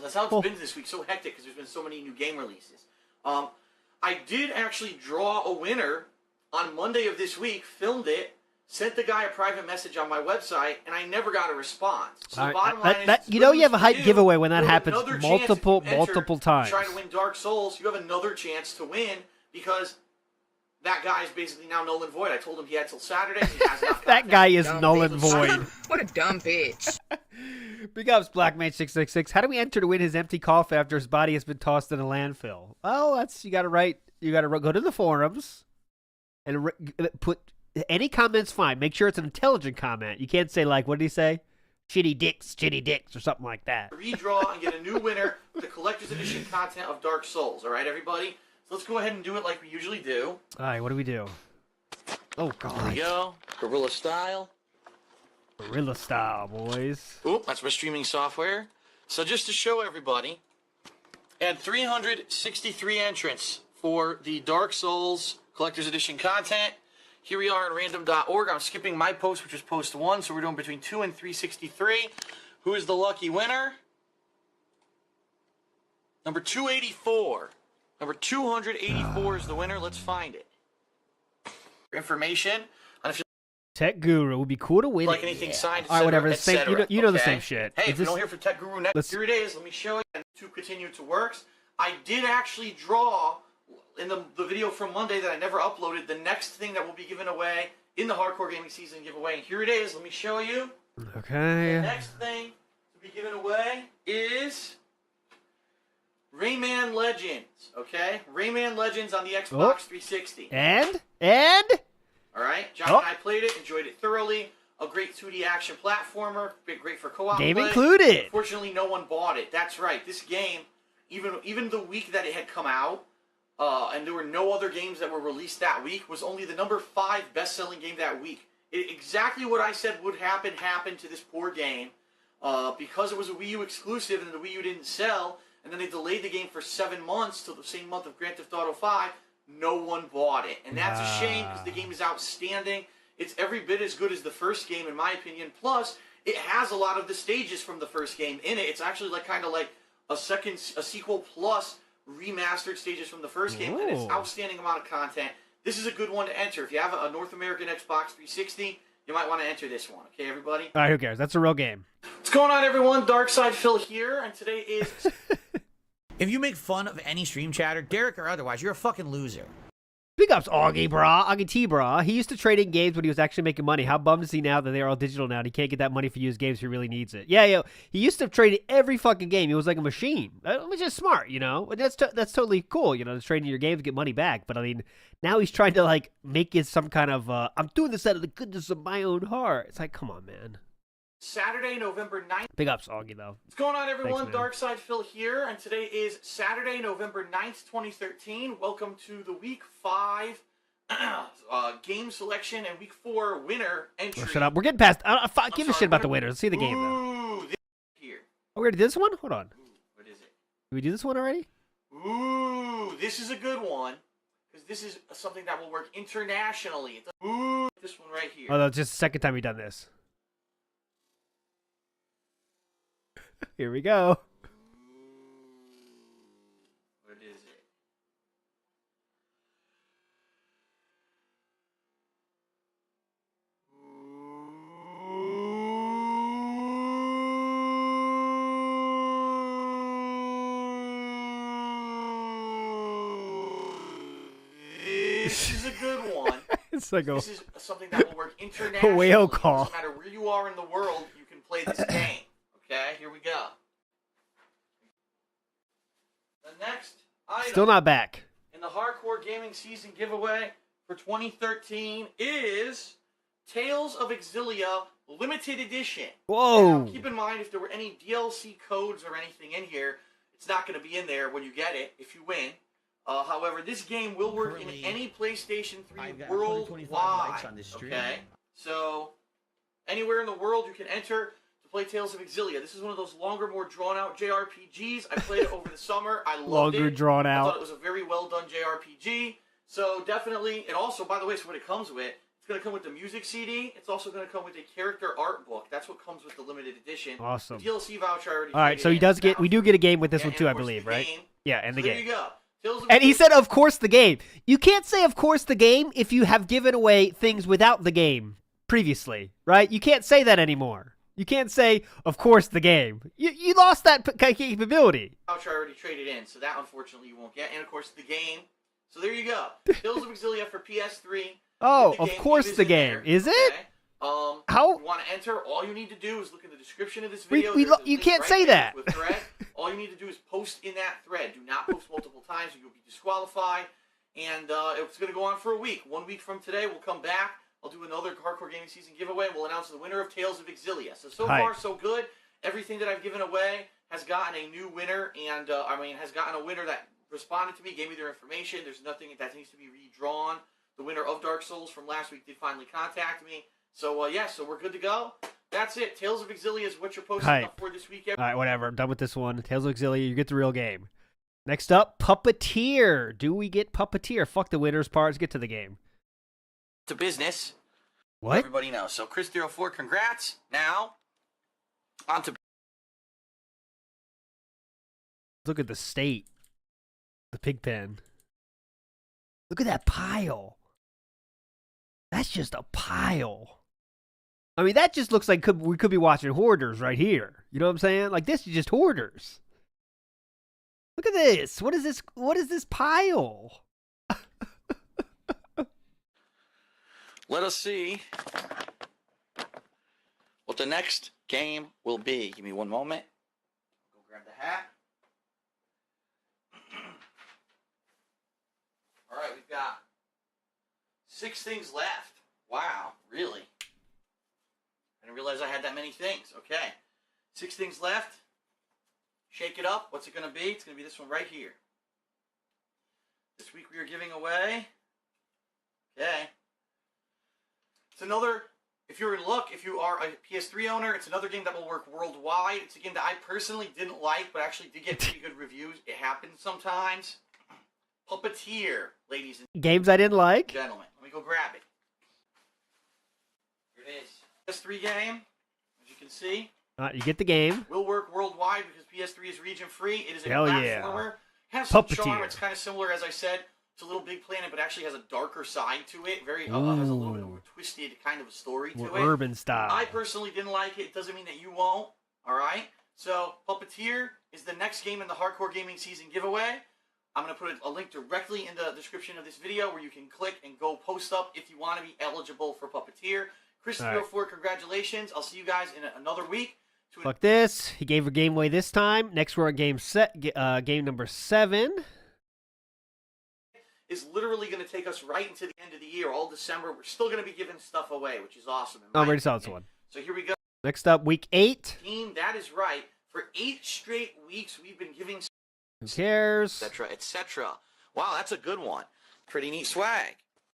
S4: That's how it's been this week. So hectic because there's been so many new game releases. I did actually draw a winner on Monday of this week, filmed it, sent the guy a private message on my website, and I never got a response. So the bottom line is,
S2: you know you have a hype giveaway when that
S4: you have
S2: happens
S4: another chance if you enter
S2: multiple times.
S4: Try to win Dark Souls. You have another chance to win because that guy's basically now null and void. I told him he had till Saturday. He has not.
S2: That guy is
S6: Dumb
S2: null and
S6: bitch.
S2: void.
S6: What a dumb bitch.
S2: Big ups, Blackmage666. How do we enter to win his empty coffin after his body has been tossed in a landfill? Well, that's you got to write. You got to go to the forums and put any comments. Fine. Make sure it's an intelligent comment. You can't say like, what did he say? Shitty dicks, or something like that.
S4: Redraw and get a new winner with the collector's edition content of Dark Souls. All right, everybody. So let's go ahead and do it like we usually do.
S2: All right, what do we do? Oh
S4: Here we
S2: god,
S4: go. Gorilla style.
S2: gorilla style, boys.
S4: Oop, that's my streaming software. So just to show everybody, and 363 entrants for the Dark Souls Collector's Edition content. Here we are in random.org. I'm skipping my post, which was post 1, so we're doing between 2 and 363. Who is the lucky winner? Number 284. Number 284 is the winner. Let's find it. Information on if you
S2: Tech Guru would be cool to win.
S4: like
S2: it.
S4: anything signed,
S2: All right, whatever. The same,
S4: etc.
S2: you know the
S4: Okay?
S2: same shit.
S4: Hey,
S2: Is
S4: if you
S2: this-
S4: don't hear from Tech Guru next,
S2: let's-
S4: here it is. Let me show you. And to continue to works, I did actually draw in the video from Monday that I never uploaded the next thing that will be given away in the Hardcore Gaming Season giveaway. And here it is. Let me show you. The
S2: Okay.
S4: next thing to be given away is Rayman Legends. Okay, Rayman Legends on the Xbox 360.
S2: And
S4: All right, John
S2: Oh.
S4: and I played it, enjoyed it thoroughly. A great 2D action platformer, great for co-op
S2: game
S4: play.
S2: included.
S4: Unfortunately, no one bought it. That's right. This game, even the week that it had come out, and there were no other games that were released that week, was only the number 5 best-selling game that week. Exactly what I said would happen happened to this poor game, because it was a Wii U exclusive and the Wii U didn't sell, and then they delayed the game for 7 months till the same month of Grand Theft Auto 5. No one bought it, and that's a shame because the game is outstanding. It's every bit as good as the first game, in my opinion. Plus, it has a lot of the stages from the first game in it. It's actually like kind of like a sequel plus remastered stages from the first game, and it's
S2: Ooh.
S4: outstanding amount of content. This is a good one to enter. If you have a North American Xbox 360, you might want to enter this one. Okay, everybody?
S2: All right, who cares? That's a real game.
S4: What's going on, everyone? Darkside Phil here, and today is...
S3: If you make fun of any stream chatter, Derek or otherwise, you're a fucking loser.
S2: Big ups, Augie, brah. Augie T, brah. He used to trade in games when he was actually making money. How bummed is he now that they're all digital now and he can't get that money for used games if he really needs it? Yeah, he used to trade every fucking game. He was like a machine, which is smart, you know? That's totally cool, you know, to trade in your games to get money back. But, I mean, now he's trying to, like, make it some kind of, I'm doing this out of the goodness of my own heart. It's like, come on, man.
S4: Saturday, November 9th.
S2: Big ups, Augie, though.
S4: What's going on, everyone?
S2: Thanks, man.
S4: Darkside Phil here, and today is Saturday, November 9th, 2013. Welcome to the Week 5 game selection and Week 4 winner entry.
S2: Oh, shut up. We're getting past. Give a
S4: sorry,
S2: shit about the
S4: what-
S2: winners. Let's see the game, though.
S4: Ooh, this here.
S2: Oh, we already did this one? Hold on.
S4: Ooh, what is it?
S2: Did we do this one already?
S4: Ooh, this is a good one, because this is something that will work internationally. Ooh, this one right here.
S2: Oh, no, it's just the second time we've done this. Here we go.
S4: What is it? This is a good one.
S2: It's like a
S4: This is something that will work internationally.
S2: whale call.
S4: No matter where you are in the world, you can play this game. Okay, here we go. The next item
S2: still not back.
S4: in the Hardcore Gaming Season giveaway for 2013 is Tales of Exilia Limited Edition.
S2: Whoa.
S4: Now, keep in mind, if there were any DLC codes or anything in here, it's not going to be in there when you get it, if you win. However, this game will work in
S3: Currently,
S4: any PlayStation 3
S3: I've got 125
S4: worldwide.
S3: likes on this stream.
S4: Okay? So, anywhere in the world you can enter to play Tales of Exilia. This is one of those longer, more drawn-out JRPGs. I played it over the summer. I loved
S2: Longer
S4: it.
S2: drawn
S4: I thought
S2: out.
S4: it was a very well-done JRPG. So, definitely, and also, by the way, so what it comes with, it's going to come with the music CD. It's also going to come with a character art book. That's what comes with the limited edition.
S2: Awesome.
S4: The DLC voucher I already
S2: All right,
S4: traded
S2: so he
S4: in.
S2: does get.
S4: Now,
S2: We do get a game with this
S4: yeah,
S2: one
S4: and
S2: too,
S4: of
S2: I
S4: course
S2: believe,
S4: the
S2: right?
S4: game.
S2: Yeah, and the
S4: So there
S2: game.
S4: you go. Tales of
S2: And he
S4: Exilia-
S2: said, "Of course, the game." You can't say, "Of course, the game" if you have given away things without the game previously, right? You can't say that anymore. You can't say, "Of course, the game." You lost that capability.
S4: voucher I already traded in, so that unfortunately you won't get. And of course, the game So there you go. Tales of Exilia for PS3.
S2: Oh,
S4: The
S2: of
S4: game
S2: course
S4: is
S2: the
S4: in
S2: game.
S4: there,
S2: Is it?
S4: okay?
S2: How?
S4: You want to enter? All you need to do is look in the description of this
S2: We-
S4: video.
S2: we
S4: There's
S2: lo-
S4: a
S2: you
S4: link
S2: can't
S4: right
S2: say
S4: there
S2: that.
S4: to a thread. All you need to do is post in that thread. Do not post multiple times or you'll be disqualified. And it's going to go on for a week. 1 week from today, we'll come back. I'll do another Hardcore Gaming Season giveaway. We'll announce the winner of Tales of Exilia. So
S2: Hype.
S4: far, so good. Everything that I've given away has gotten a new winner, and has gotten a winner that responded to me, gave me their information. There's nothing that needs to be redrawn. The winner of Dark Souls from last week did finally contact me. So, so we're good to go. That's it. Tales of Exilia is what you're posting
S2: Hype.
S4: up for this week.
S2: All right, whatever. I'm done with this one. Tales of Exilia, you get the real game. Next up, Puppeteer. Do we get Puppeteer? Fuck the winners part. Let's get to the game.
S4: To business.
S2: What?
S4: Everybody knows. So, Chris04, congrats. Now, on to
S2: Look at the state. The pig pen. Look at that pile. That's just a pile. I mean, that just looks like we could be watching Hoarders right here. You know what I'm saying? Like, this is just Hoarders. Look at this. What is this? What is this pile?
S4: let us see what the next game will be. Give me one moment. Go grab the hat. All right, we've got 6 things left. Wow, really? I didn't realize I had that many things. Okay. 6 things left. Shake it up. What's it going to be? It's going to be this one right here. This week we are giving away. Okay. It's another, if you're in luck, if you are a PS3 owner, it's another game that will work worldwide. It's a game that I personally didn't like, but actually did get pretty good reviews. It happens sometimes. Puppeteer, ladies and
S2: Games I didn't like.
S4: gentlemen. Let me go grab it. Here it is. PS3 game, as you can see,
S2: You get the game.
S4: will work worldwide because PS3 is region free. It is a
S2: Hell yeah.
S4: platformer. Has some
S2: Puppeteer.
S4: charm. It's kind of similar, as I said, to Little Big Planet, but actually has a darker side to it. Very has a little bit more twisted kind of a story to
S2: More
S4: it.
S2: urban style.
S4: I personally didn't like it. Doesn't mean that you won't. All right. So Puppeteer is the next game in the Hardcore Gaming Season giveaway. I'm going to put a link directly in the description of this video where you can click and go post up if you want to be eligible for Puppeteer. Chris04, congratulations. I'll see you guys in another week.
S2: Fuck this. He gave a game away this time. Next we're at game number 7.
S4: Is literally going to take us right into the end of the year, all December. We're still going to be giving stuff away, which is awesome.
S2: Oh, I already saw this one.
S4: So here we go.
S2: Next up, week 8.
S4: Team, that is right. For 8 straight weeks, we've been giving
S2: Who cares?
S4: etc., etc. Wow, that's a good one. Pretty neat swag.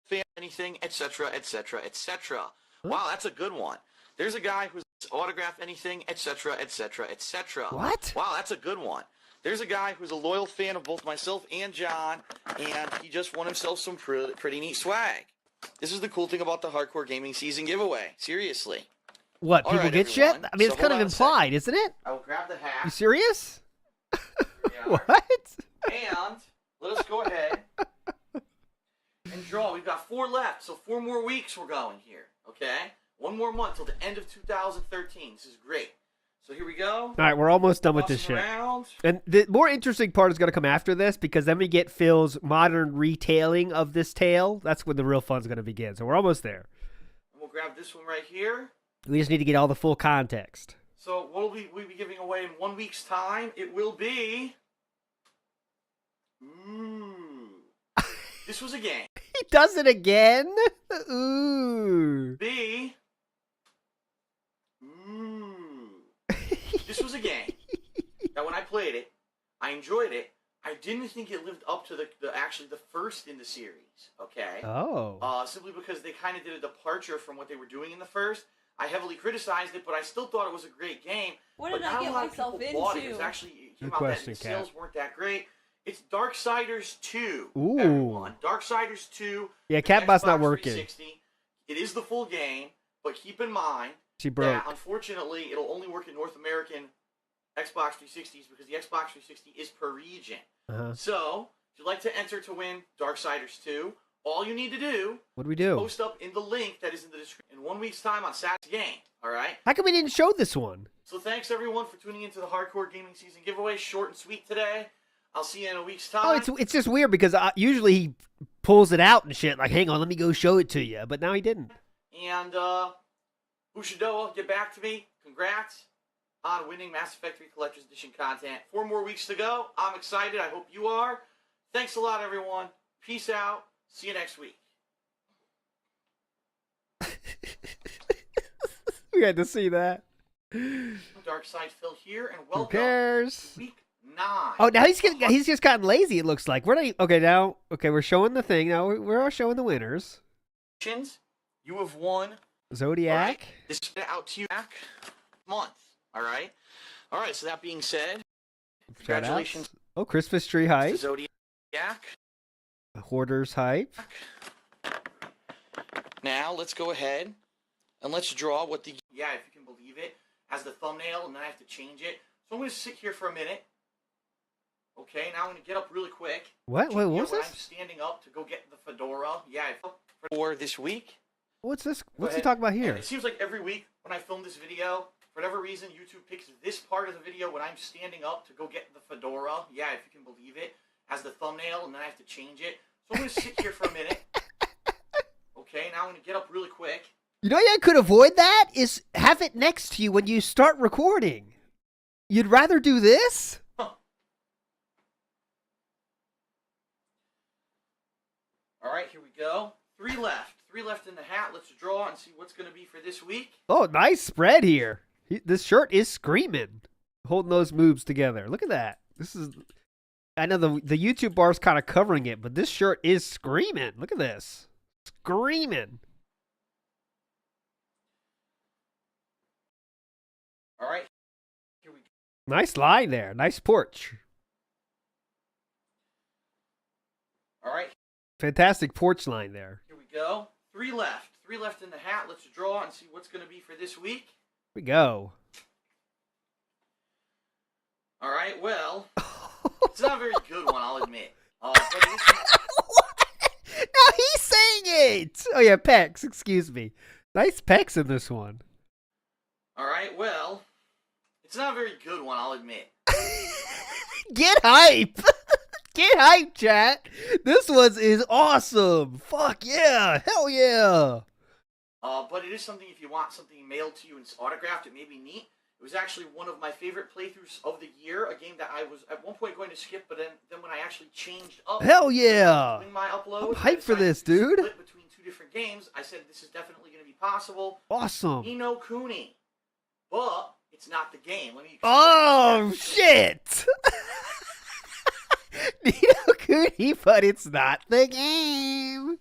S4: Fan anything, etc., etc., etc. Wow, that's a good one. There's a guy who's autograph anything, etc., etc., etc.
S2: What?
S4: Wow, that's a good one. There's a guy who's a loyal fan of both myself and John, and he just won himself some pretty neat swag. This is the cool thing about the Hardcore Gaming Season giveaway. Seriously.
S2: What,
S4: All
S2: people
S4: right,
S2: get
S4: everyone.
S2: shit? I mean,
S4: So
S2: it's kind of
S4: hold on a second.
S2: implied, isn't it?
S4: I will grab the
S2: You
S4: hat.
S2: serious?
S4: we are.
S2: What?
S4: And let us go ahead and draw. We've got 4 left, so 4 more weeks we're going here, okay? 1 more month till the end of 2013. This is great. So here we go.
S2: All right, we're almost done with this
S4: Tossing
S2: shit.
S4: around.
S2: And the more interesting part is going to come after this because then we get Phil's modern retailing of this tale. That's when the real fun's going to begin. So we're almost there.
S4: And we'll grab this one right here.
S2: We just need to get all the full context.
S4: So what will we be giving away in 1 week's time? It will be... Ooh. This was a game.
S2: He does it again? Ooh.
S4: B. Ooh. This was a game that when I played it, I enjoyed it. I didn't think it lived up to actually the first in the series, okay?
S2: Oh.
S4: Simply because they kind of did a departure from what they were doing in the first. I heavily criticized it, but I still thought it was a great game.
S5: What
S4: but
S5: did I
S4: not
S5: get
S4: a lot of
S5: myself
S4: people bought it. It was
S5: into?
S4: actually it came
S2: Good
S4: out
S2: question,
S4: that the
S2: Kat.
S4: sales weren't that great. It's Darksiders 2,
S2: Ooh.
S4: everyone. Darksiders 2.
S2: Yeah,
S4: for
S2: Catbot's not
S4: Xbox
S2: working.
S4: 360. It is the full game, but keep in mind
S2: She broke.
S4: that unfortunately it'll only work in North American Xbox 360s because the Xbox 360 is per region.
S2: Uh-huh.
S4: So, if you'd like to enter to win Darksiders 2, all you need to do
S2: What do we do?
S4: post up in the link that is in the description in 1 week's time on Saturday's game. All right?
S2: How come we didn't show this one?
S4: So thanks everyone for tuning into the Hardcore Gaming Season giveaway. Short and sweet today. I'll see you in a week's
S2: Oh,
S4: time.
S2: it's just weird because usually he pulls it out and shit. Like, hang on, let me go show it to you. But now he didn't.
S4: And Bushidoa, get back to me. Congrats on winning Mass Effect 3 Collector's Edition content. 4 more weeks to go. I'm excited. I hope you are. Thanks a lot, everyone. Peace out. See you next week.
S2: We had to see that.
S4: Dark Side Phil here, and
S2: Who
S4: welcome
S2: cares?
S4: to week 9.
S2: Oh, now he's just gotten lazy. It looks like. We're showing the thing. Now we're all showing the winners.
S4: You have won.
S2: Zodiac.
S4: All right? This is out to you back month. All right. So that being said, congratulations.
S2: Oh, Christmas tree
S4: to
S2: hype.
S4: Zodiac.
S2: Hoarders hype.
S4: Now let's go ahead and let's draw what the if you can believe it, as the thumbnail, and then I have to change it. So I'm going to sit here for a minute. Okay, now I'm going to get up really quick.
S2: What? Wait, what was
S4: when
S2: this?
S4: I'm standing up to go get the fedora. For this week.
S2: What's this? What's he talking about here?
S4: And it seems like every week when I film this video, for whatever reason, YouTube picks this part of the video when I'm standing up to go get the fedora. If you can believe it, as the thumbnail, and then I have to change it. So I'm going to sit here for a minute. Okay, now I'm going to get up really quick.
S2: You know, you could avoid that is have it next to you when you start recording. You'd rather do this?
S4: Huh. All right, here we go. 3 left. 3 left in the hat. Let's draw and see what's going to be for this week.
S2: Oh, nice spread here. This shirt is screaming. Holding those moves together. Look at that. This is... I know the YouTube bar's kind of covering it, but this shirt is screaming. Look at this. Screaming.
S4: All right. Here we go.
S2: Nice line there. Nice porch.
S4: All right.
S2: Fantastic porch line there.
S4: Here we go. 3 left. 3 left in the hat. Let's draw and see what's going to be for this week.
S2: Here we go.
S4: All right. Well, it's not a very good one, I'll admit. But
S2: Now he's saying it. Oh yeah, pecs. Excuse me. Nice pecs in this one.
S4: all right. Well, it's not a very good one, I'll admit.
S2: Get hype. Get hype, chat. This one is awesome. Fuck yeah. Hell yeah.
S4: But it is something, if you want something mailed to you and autographed, it may be neat. It was actually one of my favorite playthroughs of the year, a game that I was at one point going to skip, but then when I actually changed up
S2: Hell yeah.
S4: in my upload,
S2: I'm hyped for this, dude.
S4: Split between 2 different games, I said this is definitely going to be possible.
S2: Awesome.
S4: Ni no Kuni. But it's not the game. Let me explain.
S2: Oh, shit. Nino Kuni, but it's not the game.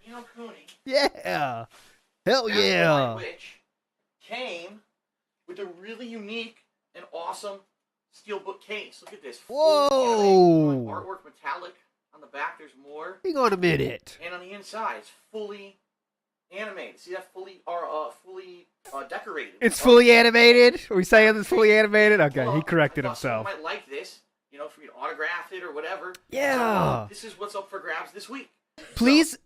S4: Ni no Kuni.
S2: Yeah. Hell
S4: Master
S2: yeah.
S4: Which came with a really unique and awesome steelbook case. Look at this.
S2: Whoa.
S4: Full artwork, metallic. On the back, there's more.
S2: Hang on a minute.
S4: And on the inside, it's fully animated. See that? Fully decorated.
S2: It's fully animated? Are we saying it's fully animated? Okay, he corrected
S4: I thought someone
S2: himself.
S4: might like this, for you to autograph it or whatever.
S2: Yeah.
S4: So, this is what's up for grabs this week.
S2: Please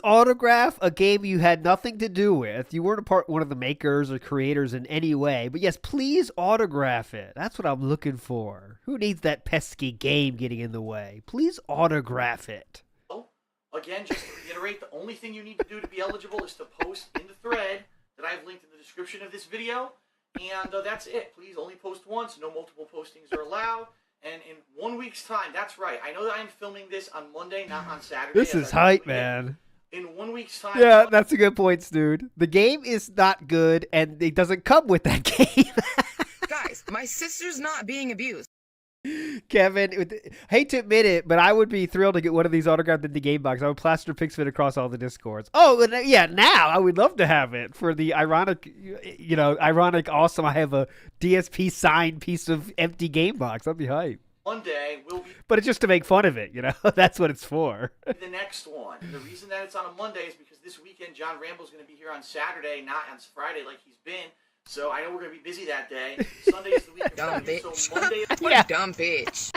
S2: autograph a game you had nothing to do with. You weren't one of the makers or creators in any way. But yes, please autograph it. That's what I'm looking for. Who needs that pesky game getting in the way? Please autograph it.
S4: Again, just to reiterate, the only thing you need to do to be eligible is to post in the thread that I've linked in the description of this video. And that's it. Please only post once. No multiple postings are allowed. And in 1 week's time, that's right. I know that I'm filming this on Monday, not on Saturday.
S2: This is hype, man.
S4: In 1 week's time.
S2: Yeah, that's a good point, dude. The game is not good, and it doesn't come with that game.
S6: Guys, my sister's not being abused.
S2: Kevin, hate to admit it, but I would be thrilled to get one of these autographed in the game box. I would plaster pics of it across all the Discords. Oh, yeah, now I would love to have it for the ironic, awesome. I have a DSP signed piece of empty game box. That'd be hype.
S4: Monday will be.
S2: But it's just to make fun of it, That's what it's for.
S4: The next one. The reason that it's on a Monday is because this weekend John Ramble's going to be here on Saturday, not on Friday like he's been. So I know we're going to be busy that day. Sunday is the week of
S6: Dumb
S4: review,
S6: bitch.
S4: so Monday is
S6: What a dumb bitch.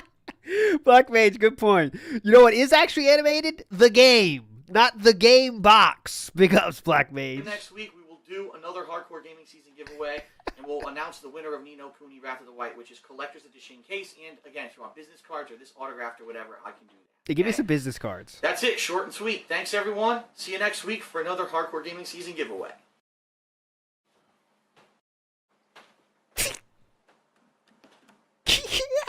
S2: Black Mage, good point. You know what is actually animated? The game, not the game box. Big ups, Black Mage.
S4: next week we will do another another Hardcore Gaming Season giveaway, and we'll announce the winner of Nino Kuni Wrath of the White, which is collector's edition case. And again, if you want business cards or this autographed or whatever, I can do that.
S2: Hey, give me some business cards.
S4: That's it, short and sweet. Thanks, everyone. See you next week for another Hardcore Gaming Season giveaway.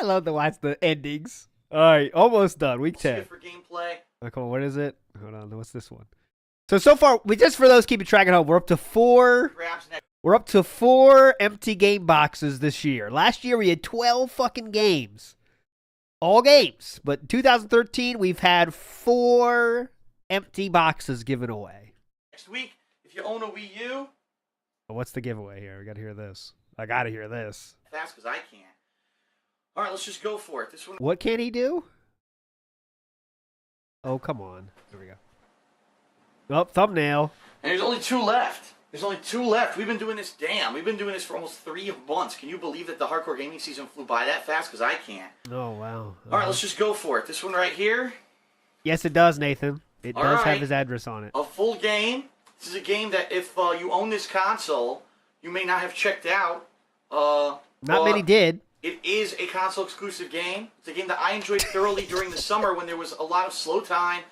S2: I love to watch the endings. All right, almost done. Week
S4: See you
S2: 10.
S4: for gameplay.
S2: Oh, come on, what is it? Hold on, what's this one? So far, just for those keeping track at home, we're up to 4.
S4: Grabs next.
S2: We're up to 4 empty game boxes this year. Last year we had 12 fucking games. All games. But 2013 we've had 4 empty boxes given away.
S4: Next week, if you own a Wii U,
S2: What's the giveaway here? We gotta hear this. I gotta hear this.
S4: fast because I can't. All right, let's just go for it. This one.
S2: What can he do? Oh, come on. Here we go. Oh, thumbnail.
S4: And there's only 2 left. There's only 2 left. We've been doing this, we've been doing this for almost 3 months. Can you believe that the Hardcore Gaming Season flew by that fast? Because I can't.
S2: Oh, wow.
S4: All right, let's just go for it. This one right here,
S2: Yes, it does, Nathan. It
S4: All
S2: does have
S4: right.
S2: his address on it.
S4: a full game. This is a game that if you own this console, you may not have checked out.
S2: Not
S4: but
S2: many did.
S4: It is a console exclusive game. It's a game that I enjoyed thoroughly during the summer when there was a lot of slow time.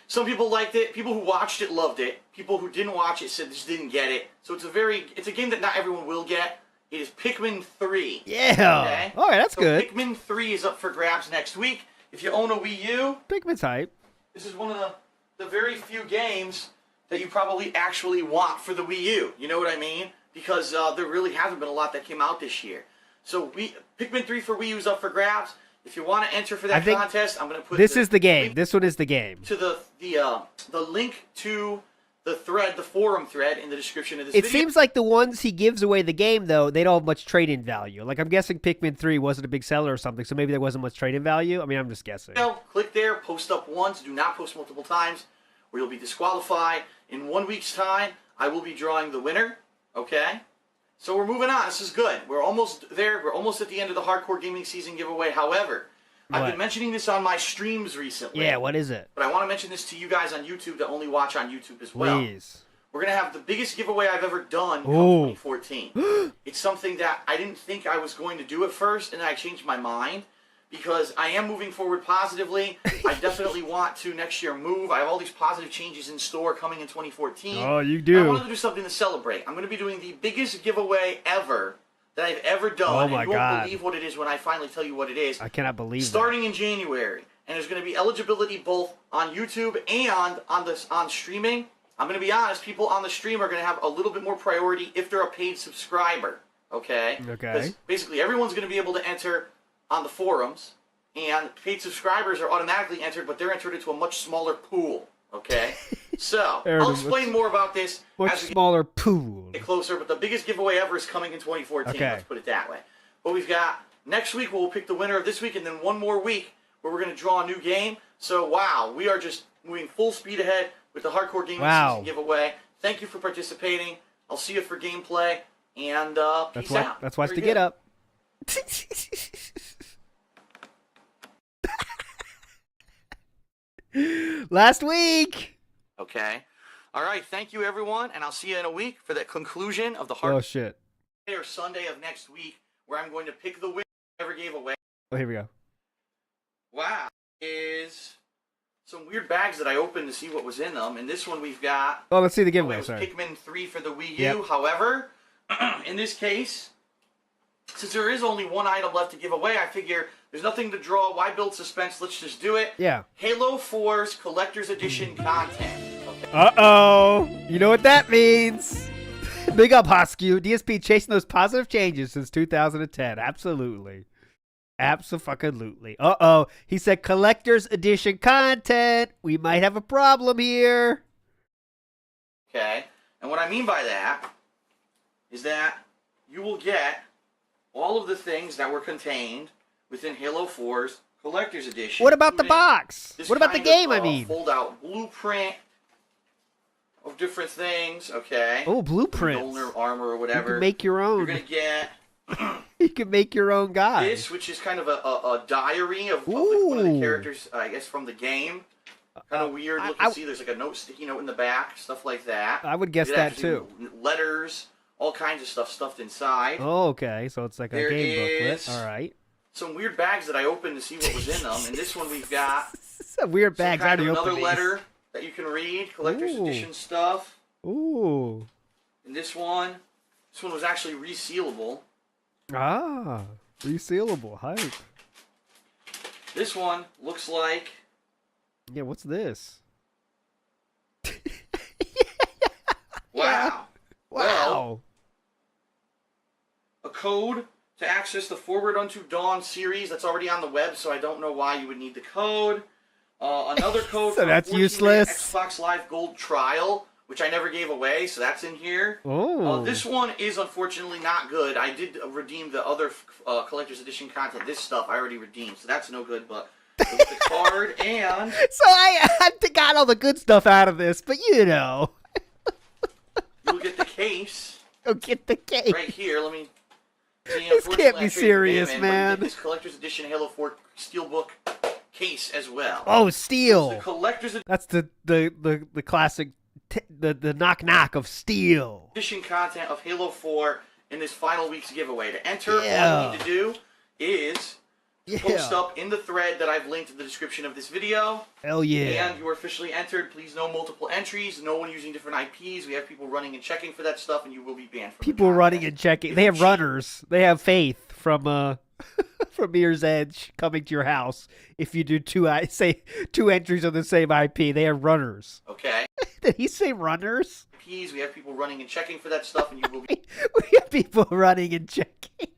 S4: Some people liked it. People who watched it loved it. People who didn't watch it said just didn't get it. So it's a game that not everyone will get. It is Pikmin 3.
S2: Yeah.
S4: Okay?
S2: All right, that's
S4: So
S2: good.
S4: Pikmin 3 is up for grabs next week. If you own a Wii U,
S2: Pikmin's hype.
S4: this is one of the very few games that you probably actually want for the Wii U. You know what I mean? Because there really hasn't been a lot that came out this year. So Pikmin 3 for Wii U is up for grabs. If you want to enter for
S2: I
S4: that
S2: think
S4: contest, I'm going to put
S2: This is the game.
S4: link
S2: This one is the game.
S4: to the link to the thread, the forum thread in the description of this
S2: It
S4: video.
S2: seems like the ones he gives away the game, though, they don't have much trade-in value. Like, I'm guessing Pikmin 3 wasn't a big seller or something, so maybe there wasn't much trade-in value. I mean, I'm just guessing.
S4: Click there, post up once, do not post multiple times, or you'll be disqualified. In 1 week's time, I will be drawing the winner, okay? So we're moving on. This is good. We're almost there. We're almost at the end of the Hardcore Gaming Season giveaway. However, I've
S2: What?
S4: been mentioning this on my streams recently.
S2: Yeah, what is it?
S4: But I want to mention this to you guys on YouTube that only watch on YouTube as well.
S2: Please.
S4: We're going to have the biggest giveaway I've ever done come
S2: Ooh.
S4: 2014. It's something that I didn't think I was going to do at first, and then I changed my mind because I am moving forward positively. I definitely want to next year move. I have all these positive changes in store coming in 2014.
S2: Oh, you
S4: And I
S2: do.
S4: wanted to do something to celebrate. I'm going to be doing the biggest giveaway ever that I've ever done.
S2: Oh,
S4: and
S2: my
S4: you won't
S2: God.
S4: believe what it is when I finally tell you what it is.
S2: I cannot believe that.
S4: Starting in January, and there's going to be eligibility both on YouTube and on streaming. I'm going to be honest, people on the stream are going to have a little bit more priority if they're a paid subscriber, okay?
S2: Okay.
S4: 'Cause basically everyone's going to be able to enter on the forums, and paid subscribers are automatically entered, but they're entered into a much smaller pool, okay? So,
S2: Fair
S4: I'll
S2: enough.
S4: explain more about this
S2: Much
S4: as we
S2: smaller pool.
S4: get closer, but the biggest giveaway ever is coming in 2014,
S2: Okay.
S4: let's put it that way. But we've got next week, we'll pick the winner of this week, and then one more week where we're going to draw a new game. So, wow, we are just moving full speed ahead with the Hardcore Gaming
S2: Wow.
S4: Season giveaway. Thank you for participating. I'll see you for gameplay, and
S2: That's
S4: peace
S2: why.
S4: out.
S2: That's why it's
S4: Very
S2: to get
S4: good.
S2: up. Last week.
S4: Okay. All right, thank you, everyone, and I'll see you in a week for the conclusion of the
S2: Oh
S4: Hardcore
S2: shit.
S4: or Sunday of next week, where I'm going to pick the winner I ever gave away.
S2: Oh, here we go.
S4: Wow. Is some weird bags that I opened to see what was in them, and this one we've got
S2: Oh, let's see the
S4: it
S2: giveaway.
S4: was
S2: Sorry.
S4: Pikmin 3 for the Wii U.
S2: Yep.
S4: However, in this case, since there is only one item left to give away, I figure there's nothing to draw. Why build suspense? Let's just do it.
S2: Yeah.
S4: Halo 4's Collector's Edition content. Okay.
S2: Uh-oh. You know what that means. Big up, Hoskew. DSP chasing those positive changes since 2010. Absolutely. Abso-fucking-lutely. Uh-oh. He said collector's edition content. We might have a problem here.
S4: Okay. And what I mean by that is that you will get all of the things that were contained within Halo 4's Collector's Edition.
S2: What about the
S4: including
S2: box?
S4: this
S2: What about the
S4: kind
S2: game,
S4: of,
S2: I mean?
S4: fold-out blueprint of different things, okay?
S2: Oh, blueprints.
S4: Mjolnir armor or
S2: You
S4: whatever.
S2: can make your
S4: You're
S2: own.
S4: going to get
S2: You can make your own guy.
S4: this, which is kind of a diary of like one of the
S2: Ooh.
S4: characters, I guess, from the game. Kind of weird looking. See, there's like a sticky note in the back, stuff like that.
S2: I would guess
S4: It
S2: that
S4: actually
S2: too.
S4: Letters, all kinds of stuff stuffed inside.
S2: Oh, okay. So it's like a
S4: There
S2: game booklet.
S4: is-
S2: All right.
S4: Some weird bags that I opened to see what was in them. In this one, we've got
S2: Some weird
S4: some
S2: bags. How
S4: kind
S2: do
S4: of
S2: you
S4: another
S2: open these?
S4: letter that you can read, collector's
S2: Ooh.
S4: edition stuff.
S2: Ooh.
S4: And this one was actually resealable.
S2: Ah. Resealable. Hype.
S4: This one looks like
S2: Yeah, what's this?
S4: wow. Well,
S2: Wow.
S4: a code to access the Forward Unto Dawn series that's already on the web, so I don't know why you would need the code. Another code
S2: So
S4: for
S2: that's
S4: 14-day
S2: useless.
S4: Xbox Live Gold trial, which I never gave away, so that's in here.
S2: Oh.
S4: This one is unfortunately not good. I did redeem the other collector's edition content. This stuff I already redeemed, so that's no good. But with the card and
S2: So I got all the good stuff out of this, but you know.
S4: you'll get the case
S2: Go get the cake.
S4: right here. Let me. See,
S2: This
S4: unfortunately,
S2: can't
S4: I
S2: be
S4: traded the
S2: serious,
S4: game in, but you
S2: man.
S4: get this collector's edition Halo 4 Steelbook case as well.
S2: Oh,
S4: The
S2: steel.
S4: collector's
S2: That's the classic, the knock of steel.
S4: edition content of Halo 4 in this final week's giveaway. To enter,
S2: Yeah.
S4: all you need to do is post
S2: Yeah.
S4: up in the thread that I've linked in the description of this video.
S2: Hell yeah.
S4: And you are officially entered. Please no multiple entries, no one using different IPs. We have people running and checking for that stuff, and you will be banned from the
S2: People running
S4: contest.
S2: and checking. They have runners. They have faith from from Mirror's Edge coming to your house. If you do two entries on the same IP, they have runners.
S4: Okay.
S2: Did he say runners?
S4: IPs, we have people running and checking for that stuff, and you will be
S2: We have people running and checking.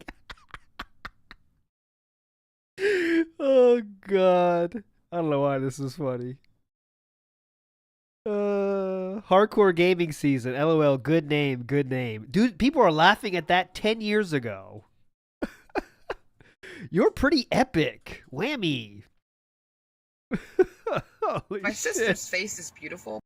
S2: Oh God. I don't know why this is funny. Hardcore gaming season. LOL. Good name. Good name. Dude, people are laughing at that 10 years ago. You're pretty epic. Whammy. Holy
S6: My
S2: shit.
S6: sister's face is beautiful.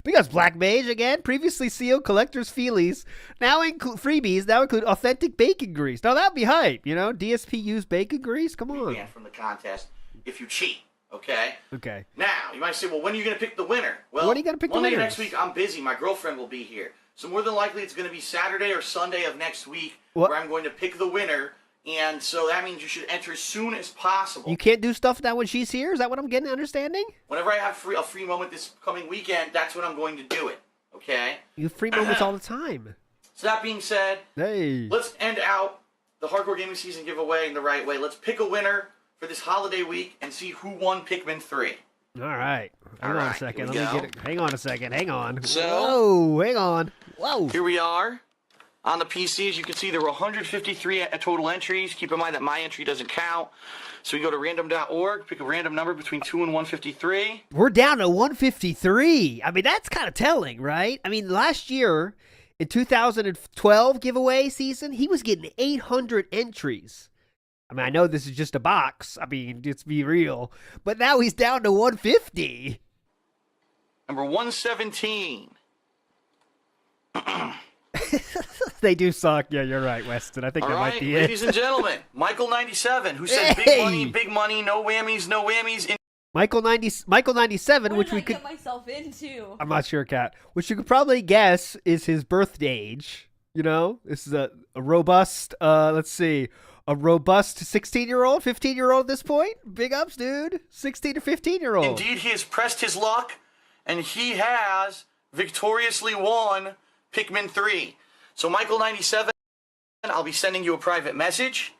S2: Because Black Mage again, previously sealed collector's feelies, now include freebies, now include authentic bacon grease. Now that'd be hype, you know? DSP used bacon grease? Come on.
S4: banned from the contest if you cheat. Okay.
S2: Okay.
S4: Now you might say, well, when are you going to pick the winner? Well,
S2: When are you gonna pick the
S4: Monday
S2: winners?
S4: next week. I'm busy. My girlfriend will be here, so more than likely it's going to be Saturday or Sunday of next week
S2: What?
S4: where I'm going to pick the winner. And so that means you should enter as soon as possible.
S2: You can't do stuff now when she's here? Is that what I'm getting understanding?
S4: Whenever I have a free moment this coming weekend, that's when I'm going to do it. Okay.
S2: You have free moments all the time.
S4: So that being said,
S2: Hey.
S4: let's end out the Hardcore Gaming Season giveaway in the right way. Let's pick a winner for this holiday week and see who won Pikmin 3.
S2: All right. Hang on a
S4: right,
S2: second.
S4: here we
S2: Let me
S4: go.
S2: get it. Hang on a second. Hang on.
S4: So-
S2: Whoa. Hang on. Whoa.
S4: Here we are. On the PC, as you can see, there were 153 total entries. Keep in mind that my entry doesn't count. So we go to random.org, pick a random number between 2 and 153.
S2: We're down to 153. I mean, that's kind of telling, right? I mean, last year, in 2012 giveaway season, he was getting 800 entries. I mean, I know this is just a box. I mean, let's be real. But now he's down to 150.
S4: Number 117.
S2: They do suck. Yeah, you're right, Weston. I think
S4: All
S2: that
S4: right,
S2: might be
S4: ladies
S2: it.
S4: and gentlemen, Michael97, who says
S2: Hey!
S4: big money, no whammies, no whammies.
S2: Michael 97,
S5: What
S2: which
S5: did
S2: we
S5: I
S2: could...
S5: get myself into?
S2: I'm not sure, Kat. Which you could probably guess is his birthday age. You know? This is a robust, let's see, a robust 16-year-old, 15-year-old at this point? Big ups, dude. 16 to 15-year-old.
S4: Indeed, he has pressed his luck, and he has victoriously won Pikmin 3. So, Michael97, I'll be sending you a private message.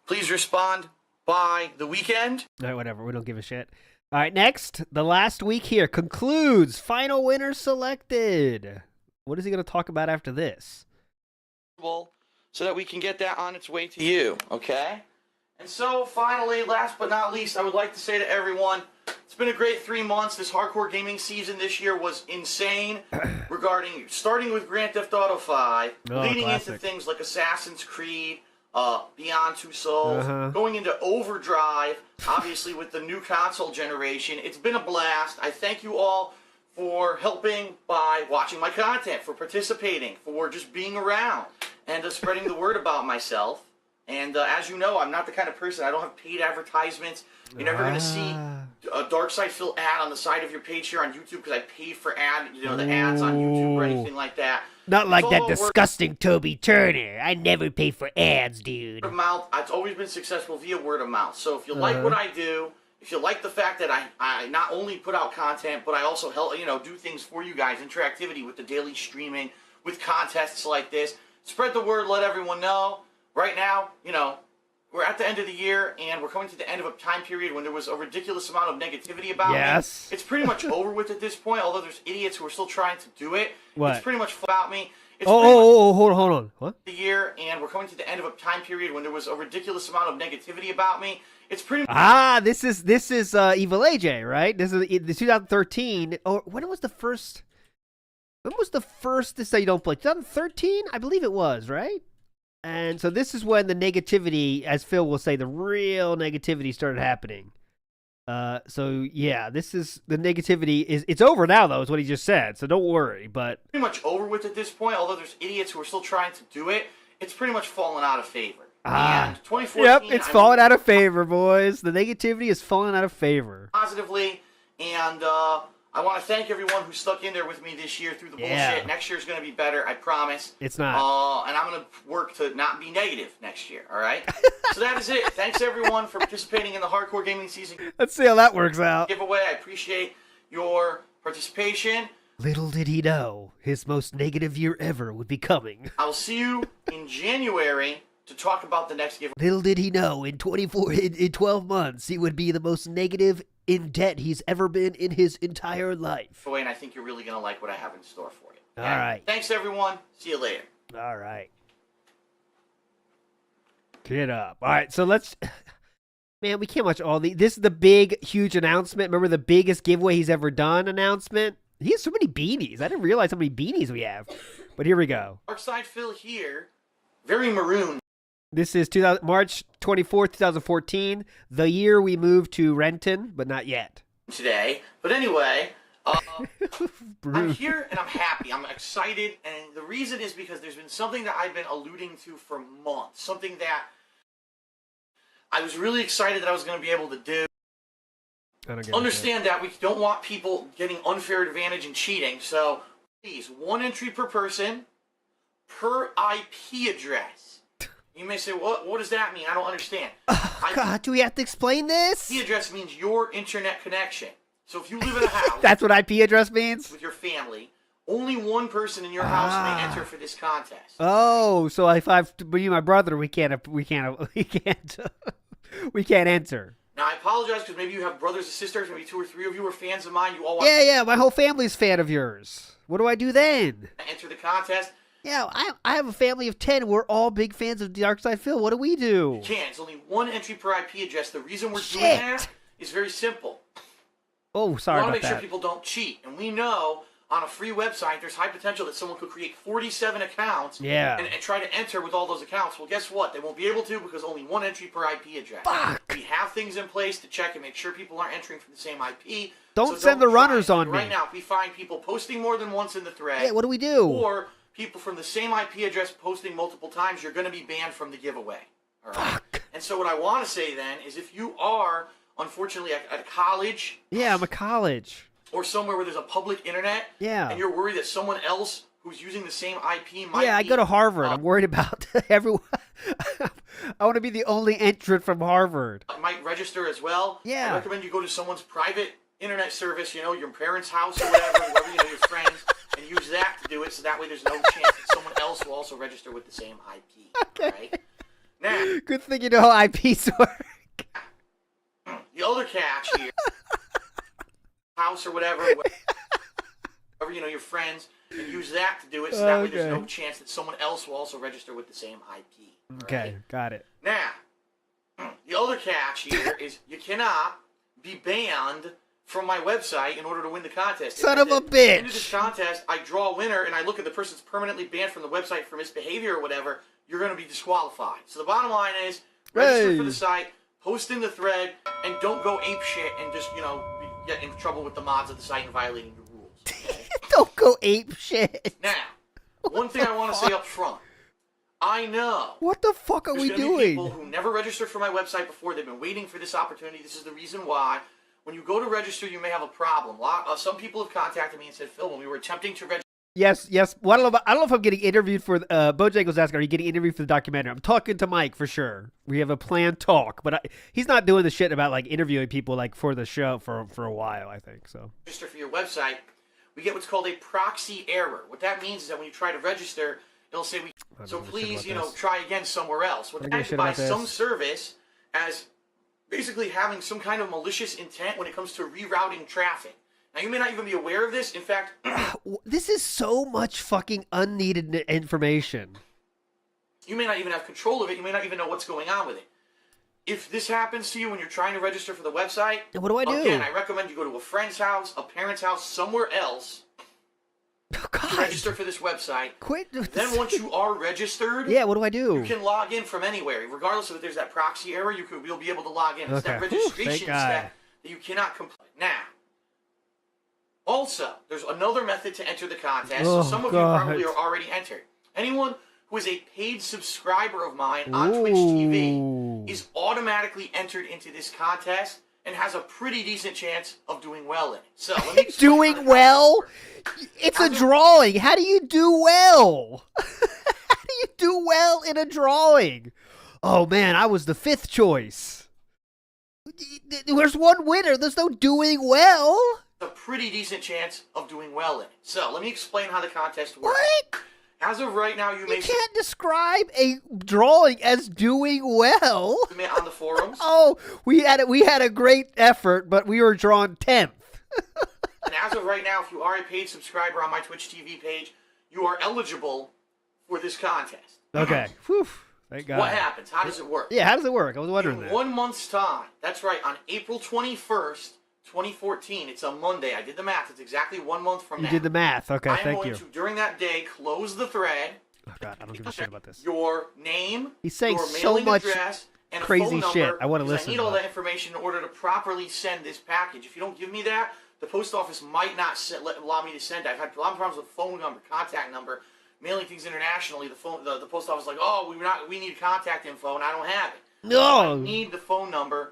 S4: Please respond by the weekend.
S2: All right, whatever. We don't give a shit. All right, next. The last week here concludes. Final winner selected. What is he going to talk about after this?
S4: So that we can get that on its way to you, okay? And so, finally, last but not least, I would like to say to everyone, it's been a great 3 months. This hardcore gaming season this year was insane regarding starting with Grand Theft Auto 5,
S2: Oh,
S4: leading into
S2: classic.
S4: things like Assassin's Creed, Beyond Two Souls,
S2: Uh-huh.
S4: going into Overdrive, obviously with the new console generation. It's been a blast. I thank you all for helping by watching my content, for participating, for just being around, and spreading the word about myself. And as you know, I'm not the kind of person, I don't have paid advertisements. You're never going to see a Dark Side Phil ad on the side of your page here on YouTube because I paid for the ads on YouTube or anything like that.
S2: Not like
S4: It's
S2: that
S4: all
S2: disgusting Toby Turner. I never pay for ads, dude.
S4: word of mouth. It's always been successful via word of mouth. So if you like what I do, if you like the fact that I not only put out content, but I also help do things for you guys, interactivity with the daily streaming, with contests like this, spread the word, let everyone know. Right now, we're at the end of the year, and we're coming to the end of a time period when there was a ridiculous amount of negativity about me. It's pretty much over with at this point, although there's idiots who are still trying to do it.
S2: What?
S4: It's pretty much about me. It's
S2: hold on. What?
S4: the year, and we're coming to the end of a time period when there was a ridiculous amount of negativity about me. It's pretty much
S2: This is Evil AJ, right? This is the 2013. Or when was the first? When was the first to say you don't play? 2013, I believe it was, right? And so this is when the negativity, as Phil will say, the real negativity started happening. So yeah, this is the negativity it's over now though, is what he just said. So don't worry, but
S4: pretty much over with at this point, although there's idiots who are still trying to do it. It's pretty much fallen out of favor. And 2014,
S2: yep, it's falling out of favor, boys. The negativity is falling out of favor.
S4: Positively, and I want to thank everyone who stuck in there with me this year through the bullshit. Next year's going to be better, I promise.
S2: It's not.
S4: And I'm going to work to not be negative next year, all right? So that is it. Thanks, everyone, for participating in the Hardcore Gaming Season
S2: Let's see how that works out.
S4: giveaway. I appreciate your participation.
S2: Little did he know, his most negative year ever would be coming.
S4: I will see you in January to talk about the next giveaway.
S2: Little did he know, in 12 months, he would be the most negative in debt he's ever been in his entire life.
S4: And I think you're really going to like what I have in store for you.
S2: All right.
S4: Thanks, everyone. See you later.
S2: All right. Get up. All right, so let's... Man, we can't watch all these. This is the big, huge announcement. Remember the biggest giveaway he's ever done announcement? He has so many beanies. I didn't realize how many beanies we have. But here we go.
S4: Darkside Phil here. Very maroon.
S2: This is March 24th, 2014, the year we moved to Renton, but not yet.
S4: Today. But anyway, I'm here and I'm happy. I'm excited. And the reason is because there's been something that I've been alluding to for months. Something that I was really excited that I was going to be able to do. Understand that we don't want people getting unfair advantage and cheating. So please, one entry per person per IP address. You may say, what does that mean? I don't understand.
S2: God, do we have to explain this?
S4: IP address means your internet connection. So if you live in a house...
S2: That's what IP address means?
S4: ...with your family, only one person in your house may enter for this contest.
S2: Oh, so if I've... me and my brother, we can't enter.
S4: Now, I apologize because maybe you have brothers and sisters, maybe 2 or 3 of you are fans of mine. You all want
S2: Yeah, my whole family's fan of yours. What do I do then?
S4: to enter the contest.
S2: Yeah, I have a family of 10. We're all big fans of Darkside Phil. What do we do?
S4: You can't. It's only one entry per IP address. The reason we're doing that is very simple.
S2: Oh, sorry
S4: We want
S2: about
S4: to make
S2: that.
S4: sure people don't cheat. And we know on a free website, there's high potential that someone could create 47 accounts and try to enter with all those accounts. Well, guess what? They won't be able to because only one entry per IP address.
S2: Fuck.
S4: We have things in place to check and make sure people aren't entering from the same IP.
S2: Don't send the runners on me.
S4: Right now, if we find people posting more than once in the thread,
S2: Yeah, what do we do?
S4: or people from the same IP address posting multiple times, you're going to be banned from the giveaway. All right?
S2: Fuck.
S4: And so what I want to say then is if you are, unfortunately, at a college...
S2: Yeah, I'm a college.
S4: Or somewhere where there's a public internet,
S2: Yeah.
S4: and you're worried that someone else who's using the same IP might
S2: Yeah, I
S4: be,
S2: go to Harvard. I'm worried about everyone. I want to be the only entrant from Harvard.
S4: might register as well.
S2: Yeah.
S4: I recommend you go to someone's private internet service, your parents' house or whatever, wherever your friends, and use that to do it, so that way there's no chance that someone else will also register with the same IP.
S2: Okay.
S4: Right? Now,
S2: Good thing you know how IPs work.
S4: the other catch here, house or whatever, your friends, and use that to do it, so that way there's no chance that someone else will also register with the same IP.
S2: Okay,
S4: right?
S2: got it.
S4: Now, the other catch here is you cannot be banned from my website in order to win the contest.
S2: Son of a
S4: At the end of
S2: bitch.
S4: this contest, I draw a winner, and I look at the person's permanently banned from the website for misbehavior or whatever, you're going to be disqualified. So the bottom line is, register for the site, post in the thread, and don't go ape shit and just, get in trouble with the mods of the site and violating the rules. Okay?
S2: Don't go ape shit.
S4: Now, one thing I want to say up front. I know.
S2: What the fuck are we
S4: There's gonna be
S2: doing?
S4: people who never registered for my website before. They've been waiting for this opportunity. This is the reason why when you go to register, you may have a problem. Some people have contacted me and said, Phil, when we were attempting to register.
S2: Yes. Well, I don't know if I'm getting interviewed for. Bojangles asking, are you getting interviewed for the documentary? I'm talking to Mike for sure. We have a planned talk, but he's not doing the shit about like interviewing people like for the show for a while. I think so.
S4: Register for your website, we get what's called a proxy error. What that means is that when you try to register, it'll say, so please, try again somewhere else. What that is by some service as basically having some kind of malicious intent when it comes to rerouting traffic. Now, you may not even be aware of this. In fact,
S2: this is so much fucking unneeded information.
S4: You may not even have control of it. You may not even know what's going on with it. If this happens to you when you're trying to register for the website,
S2: what do I do?
S4: Again, I recommend you go to a friend's house, a parent's house, somewhere else to register for this website.
S2: Quit.
S4: Then once you are registered,
S2: what do I do?
S4: You can log in from anywhere. Regardless of if there's that proxy error, you'll be able to log in. It's that registration step that you cannot complete. Now, also, there's another method to enter the contest. So some of you probably are already entered. Anyone who is a paid subscriber of mine on Twitch TV is automatically entered into this contest and has a pretty decent chance of doing well in it. So let me
S2: doing well? It's a drawing. How do you do well? How do you do well in a drawing? Oh man, I was the 5th choice. There's one winner. There's no doing well.
S4: A pretty decent chance of doing well in it. So let me explain how the contest works.
S2: What?
S4: As of right now, you
S2: can't describe a drawing as doing well.
S4: On the forums.
S2: Oh, we had a great effort, but we were drawn 10th.
S4: And as of right now, if you are a paid subscriber on my Twitch TV page, you are eligible for this contest.
S2: Okay. Whew. Thank God.
S4: What happens? How does it work?
S2: Yeah, how does it work? I was wondering
S4: In
S2: that.
S4: 1 month's time. That's right. On April 21st, 2014. It's a Monday. I did the math. It's exactly 1 month from now.
S2: You did the math. Okay, thank you.
S4: I'm going to, during that day, close the thread.
S2: Oh, God, I don't give a shit about this.
S4: Your name,
S2: He's saying
S4: your
S2: so
S4: mailing
S2: much
S4: address, and
S2: crazy
S4: a phone number,
S2: shit. I want to listen.
S4: I need all that information in order to properly send this package. If you don't give me that, the post office might not allow me to send it. I've had a lot of problems with phone number, contact number, mailing things internationally. The post office is like, oh, we need contact info, and I don't have it.
S2: No.
S4: I need the phone number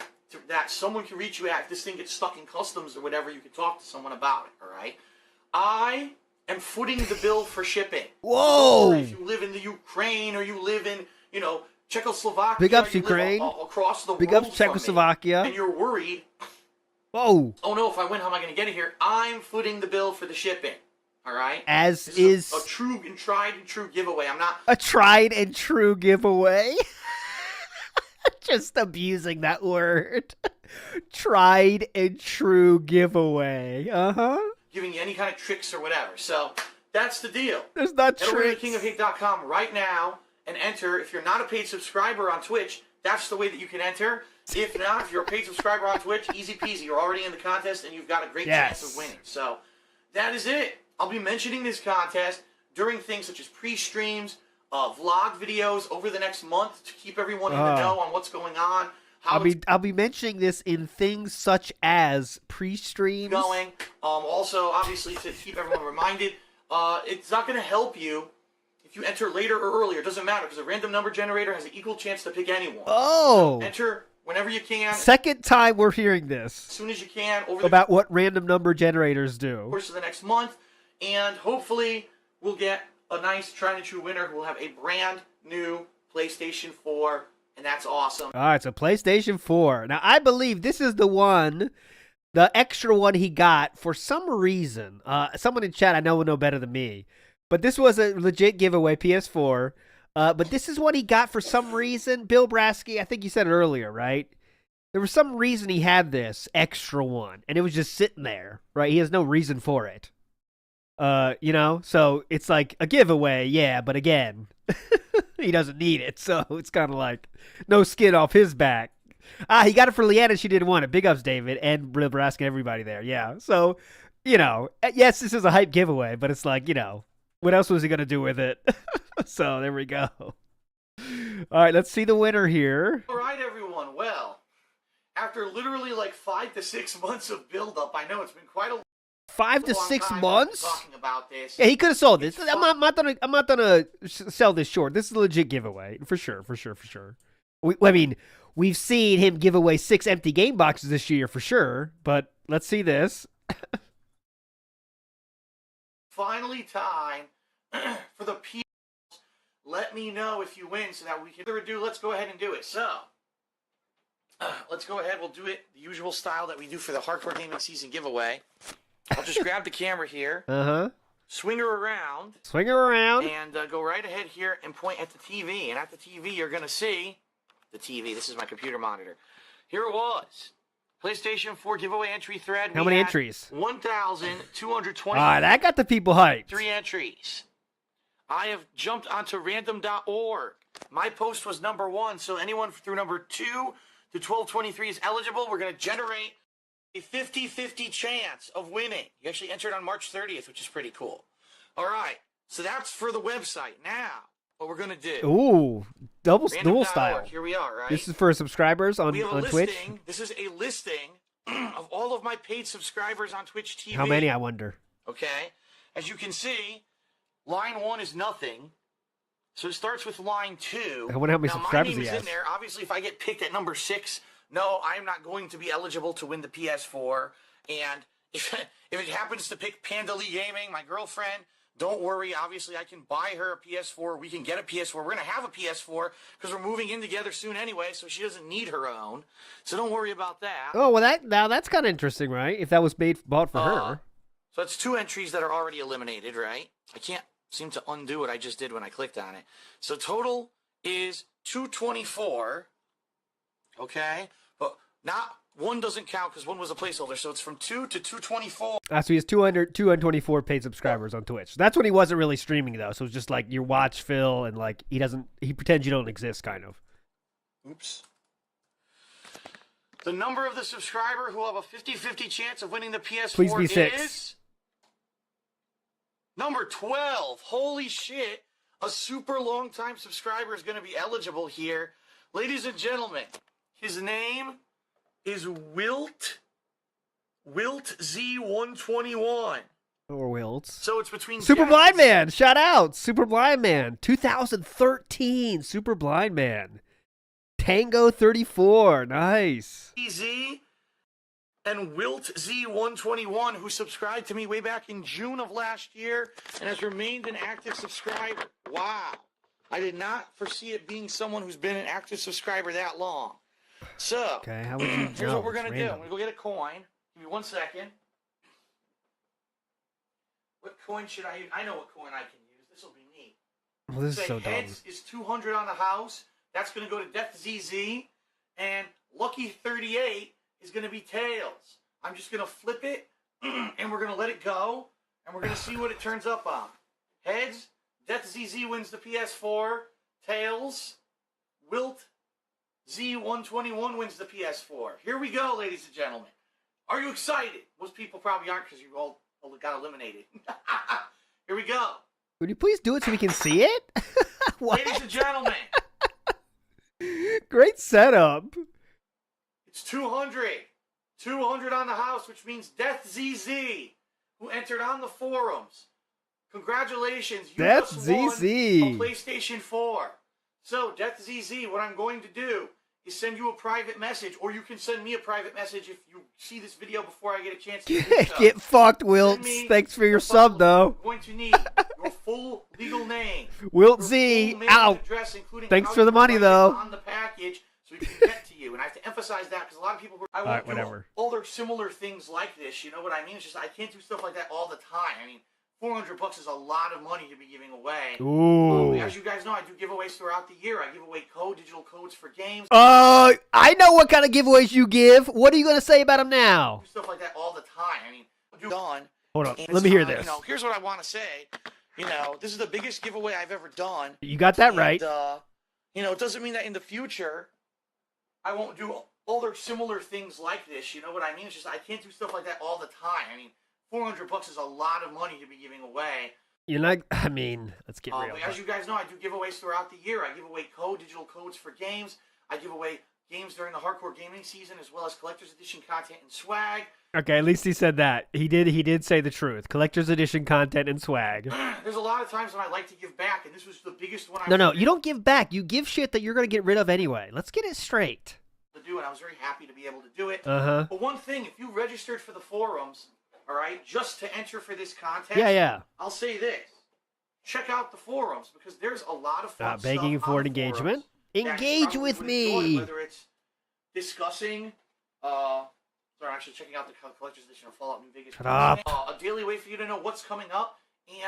S4: that someone can reach you at. If this thing gets stuck in customs or whatever, you can talk to someone about it, all right? I am footing the bill for shipping.
S2: Whoa!
S4: If you live in the Ukraine or you live in, Czechoslovakia,
S2: big ups Ukraine,
S4: across the
S2: big
S4: world
S2: ups Czechoslovakia,
S4: and you're worried,
S2: whoa!
S4: Oh no, if I win, how am I going to get it here? I'm footing the bill for the shipping, all right?
S2: As
S4: this
S2: is
S4: a true and tried and true giveaway. I'm not
S2: a tried and true giveaway. Just abusing that word. Tried and true giveaway.
S4: Giving you any kind of tricks or whatever. So that's the deal.
S2: There's not tricks.
S4: Head over to kingofhate.com right now and enter. If you're not a paid subscriber on Twitch, that's the way that you can enter. If not, if you're a paid subscriber on Twitch, easy peasy. You're already in the contest and you've got a great chance of winning. So that is it. I'll be mentioning this contest during things such as pre-streams, vlog videos over the next month to keep everyone in the know on what's going on.
S2: I'll be mentioning this in things such as pre-streams.
S4: Also, obviously, to keep everyone reminded, it's not going to help you if you enter later or earlier. It doesn't matter because a random number generator has an equal chance to pick anyone.
S2: Oh.
S4: So enter whenever you can.
S2: Second time we're hearing this.
S4: As soon as you can.
S2: About what random number generators do.
S4: Course of the next month. And hopefully we'll get a nice tried and true winner who will have a brand new PlayStation 4. And that's awesome.
S2: All right, so PlayStation 4. Now, I believe this is the one, the extra one he got for some reason. Someone in chat I know will know better than me. But this was a legit giveaway, PS4. But this is what he got for some reason. Bill Brasky, I think you said it earlier, right? There was some reason he had this extra one. And it was just sitting there, right? He has no reason for it. So it's like a giveaway, yeah, but again, he doesn't need it, so it's kind of like no skin off his back. He got it for Leanna, she didn't want it. Big ups, David, and Bill Brasky and everybody there, yeah. So, yes, this is a hype giveaway, but it's like, what else was he going to do with it? So, there we go. All right, let's see the winner here.
S4: All right, everyone, well, after literally like 5 to 6 months of build-up, I know it's been quite a
S2: 5 to 6 months?
S4: Talking about this.
S2: Yeah, he could have sold this. I'm not gonna sell this short. This is a legit giveaway for sure. I mean, we've seen him give away 6 empty game boxes this year for sure, but let's see this.
S4: Finally time for the P. Let me know if you win so that we can do. Let's go ahead and do it. So, let's go ahead. We'll do it the usual style that we do for the Hardcore Gaming Season giveaway. I'll just grab the camera here, swing her around, and go right ahead here and point at the TV. And at the TV, you're going to see the TV. This is my computer monitor. Here it was. PlayStation 4 giveaway entry thread.
S2: How many entries?
S4: 1,220.
S2: That got the people hyped.
S4: 3 entries. I have jumped onto random.org. My post was number 1, so anyone through number 2 to 1223 is eligible. We're going to generate a 50-50 chance of winning. You actually entered on March 30th, which is pretty cool. All right, so that's for the website. Now, what we're going to do.
S2: Ooh, dual style.
S4: Here we are, right?
S2: This is for subscribers on Twitch?
S4: This is a listing of all of my paid subscribers on Twitch TV.
S2: How many, I wonder?
S4: Okay. As you can see, line 1 is nothing. So it starts with line 2.
S2: I wonder how many subscribers he
S4: my name
S2: has.
S4: is in there. Obviously, if I get picked at number 6, no, I'm not going to be eligible to win the PS4. And if it happens to pick Panda Lee Gaming, my girlfriend, don't worry. Obviously, I can buy her a PS4. We can get a PS4. We're going to have a PS4 because we're moving in together soon anyway, so she doesn't need her own. So don't worry about that.
S2: Oh, well, that's kind of interesting, right? If that was bought for her.
S4: So it's 2 entries that are already eliminated, right? I can't seem to undo what I just did when I clicked on it. So total is 224, okay? But not 1 doesn't count because 1 was a placeholder, so it's from 2 to 224.
S2: So he has 224 paid subscribers on Twitch. That's when he wasn't really streaming, though. So it's just like your watch Phil, and like he pretends you don't exist, kind of.
S4: Oops. The number of the subscriber who have a 50-50 chance of winning the PS4
S2: Please be 6.
S4: is number 12. Holy shit. A super long time subscriber is going to be eligible here. Ladies and gentlemen, his name is WiltZ121.
S2: Or Wilts.
S4: So it's between
S2: Super Blind Man. Shout out. Super Blind Man. 2013. Super Blind Man. Tango 34. Nice.
S4: Z and WiltZ121, who subscribed to me way back in June of last year and has remained an active subscriber. Wow. I did not foresee it being someone who's been an active subscriber that long. So,
S2: okay, how would you
S4: here's what we're going to do. I'm going to go get a coin. Give me 1 second. What coin should I use? I know what coin I can use. This will be neat.
S2: Well, this is so dumb.
S4: Heads is 200 on the house. That's going to go to DeathZZ. And Lucky 38 is going to be tails. I'm just going to flip it, and we're going to let it go, and we're going to see what it turns up on. Heads, DeathZZ wins the PS4. Tails, WiltZ121 wins the PS4. Here we go, ladies and gentlemen. Are you excited? Most people probably aren't because you all got eliminated. Here we go.
S2: Would you please do it so we can see it?
S4: Ladies and gentlemen.
S2: Great setup.
S4: It's 200. 200 on the house, which means DeathZZ, who entered on the forums. Congratulations. You just won a PlayStation 4. So, DeathZZ, what I'm going to do is send you a private message, or you can send me a private message if you see this video before I get a chance to do so.
S2: Get fucked, Wilts. Thanks for your sub, though.
S4: I'm going to need your full legal name.
S2: Wilt Z, out.
S4: Address, including
S2: thanks for the money, though.
S4: On the package, so we can get to you. And I have to emphasize that because a lot of people, I won't do other similar things like this. You know what I mean? It's just I can't do stuff like that all the time. I mean, $400 is a lot of money to be giving away.
S2: Ooh.
S4: As you guys know, I do giveaways throughout the year. I give away digital codes for games.
S2: I know what kind of giveaways you give. What are you going to say about them now?
S4: I do stuff like that all the time. I mean, done.
S2: Hold on. Let me hear this.
S4: You know, here's what I want to say. You know, this is the biggest giveaway I've ever done.
S2: You got that right.
S4: You know, it doesn't mean that in the future I won't do other similar things like this. You know what I mean? It's just I can't do stuff like that all the time. I mean, $400 is a lot of money to be giving away.
S2: You're not, I mean, let's get real.
S4: As you guys know, I do giveaways throughout the year. I give away digital codes for games. I give away games during the hardcore gaming season, as well as collector's edition content and swag.
S2: Okay, at least he said that. He did say the truth. Collector's edition content and swag.
S4: There's a lot of times when I like to give back, and this was the biggest one.
S2: No, you don't give back. You give shit that you're gonna get rid of anyway. Let's get it straight.
S4: To do, and I was very happy to be able to do it.
S2: Uh-huh.
S4: But one thing, if you registered for the forums, all right, just to enter for this contest,
S2: Yeah.
S4: I'll say this: check out the forums because there's a lot of fun stuff
S2: Begging for
S4: on
S2: an
S4: the
S2: engagement.
S4: forums that you
S2: Engage
S4: probably
S2: with
S4: would enjoy,
S2: me.
S4: whether it's discussing, actually checking out the collector's edition of Fallout New Vegas.
S2: Shut up.
S4: A daily way for you to know what's coming up.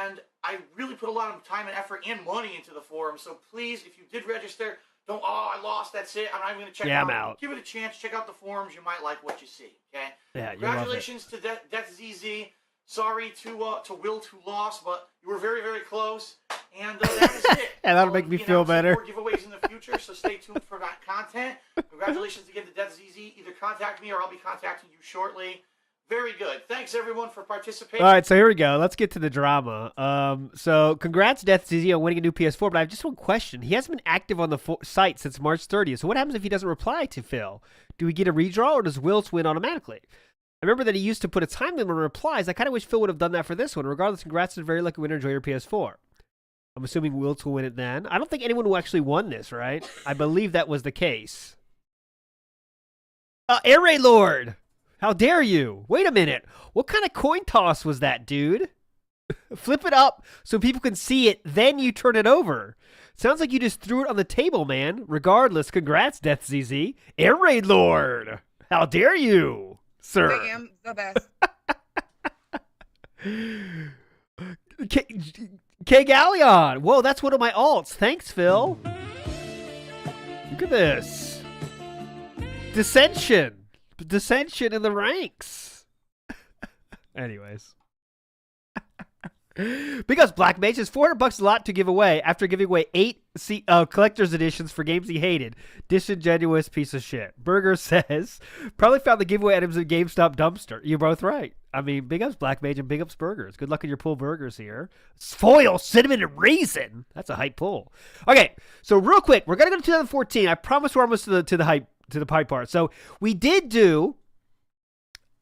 S4: And I really put a lot of time and effort and money into the forum. So please, if you did register, don't, I lost, that's it. I'm not even going to check it out.
S2: I'm out.
S4: Give it a chance. Check out the forums. You might like what you see. Okay?
S2: Yeah, you
S4: Congratulations to Death ZZ. Sorry to Will who lost, but you were very, very close. And that is it.
S2: Yeah, that'll make me feel better.
S4: More giveaways in the future, so stay tuned for that content. Congratulations again to Death ZZ. Either contact me or I'll be contacting you shortly. Very good. Thanks, everyone, for participating.
S2: All right, so here we go. Let's get to the drama. So congrats, Death ZZ, on winning a new PS4, but I have just one question. He hasn't been active on the site since March 30th, so what happens if he doesn't reply to Phil? Do we get a redraw, or does Wilts win automatically? I remember that he used to put a time limit on replies. I kind of wish Phil would have done that for this one. Regardless, congrats to the very lucky winner. Enjoy your PS4. I'm assuming Wilts will win it then. I don't think anyone who actually won this, right? I believe that was the case. Air Raid Lord! How dare you? Wait a minute. What kind of coin toss was that, dude? Flip it up so people can see it, then you turn it over. Sounds like you just threw it on the table, man. Regardless, congrats, Death ZZ. Air Raid Lord! How dare you, sir?
S6: I am the best.
S2: K Galleon. Whoa, that's one of my alts. Thanks, Phil. Look at this. Dissension in the ranks. Anyways. Because Black Mage is $400 a lot to give away after giving away 8 collector's editions for games he hated. Disingenuous piece of shit. Burger says, probably found the giveaway items in GameStop dumpster. You're both right. I mean, big ups Black Mage and big ups Burgers. Good luck in your pull burgers here. Foil, cinnamon, and raisin. That's a hype pull. Okay, so real quick, we're gonna go to 2014. I promise we're almost to the hype part. So we did do.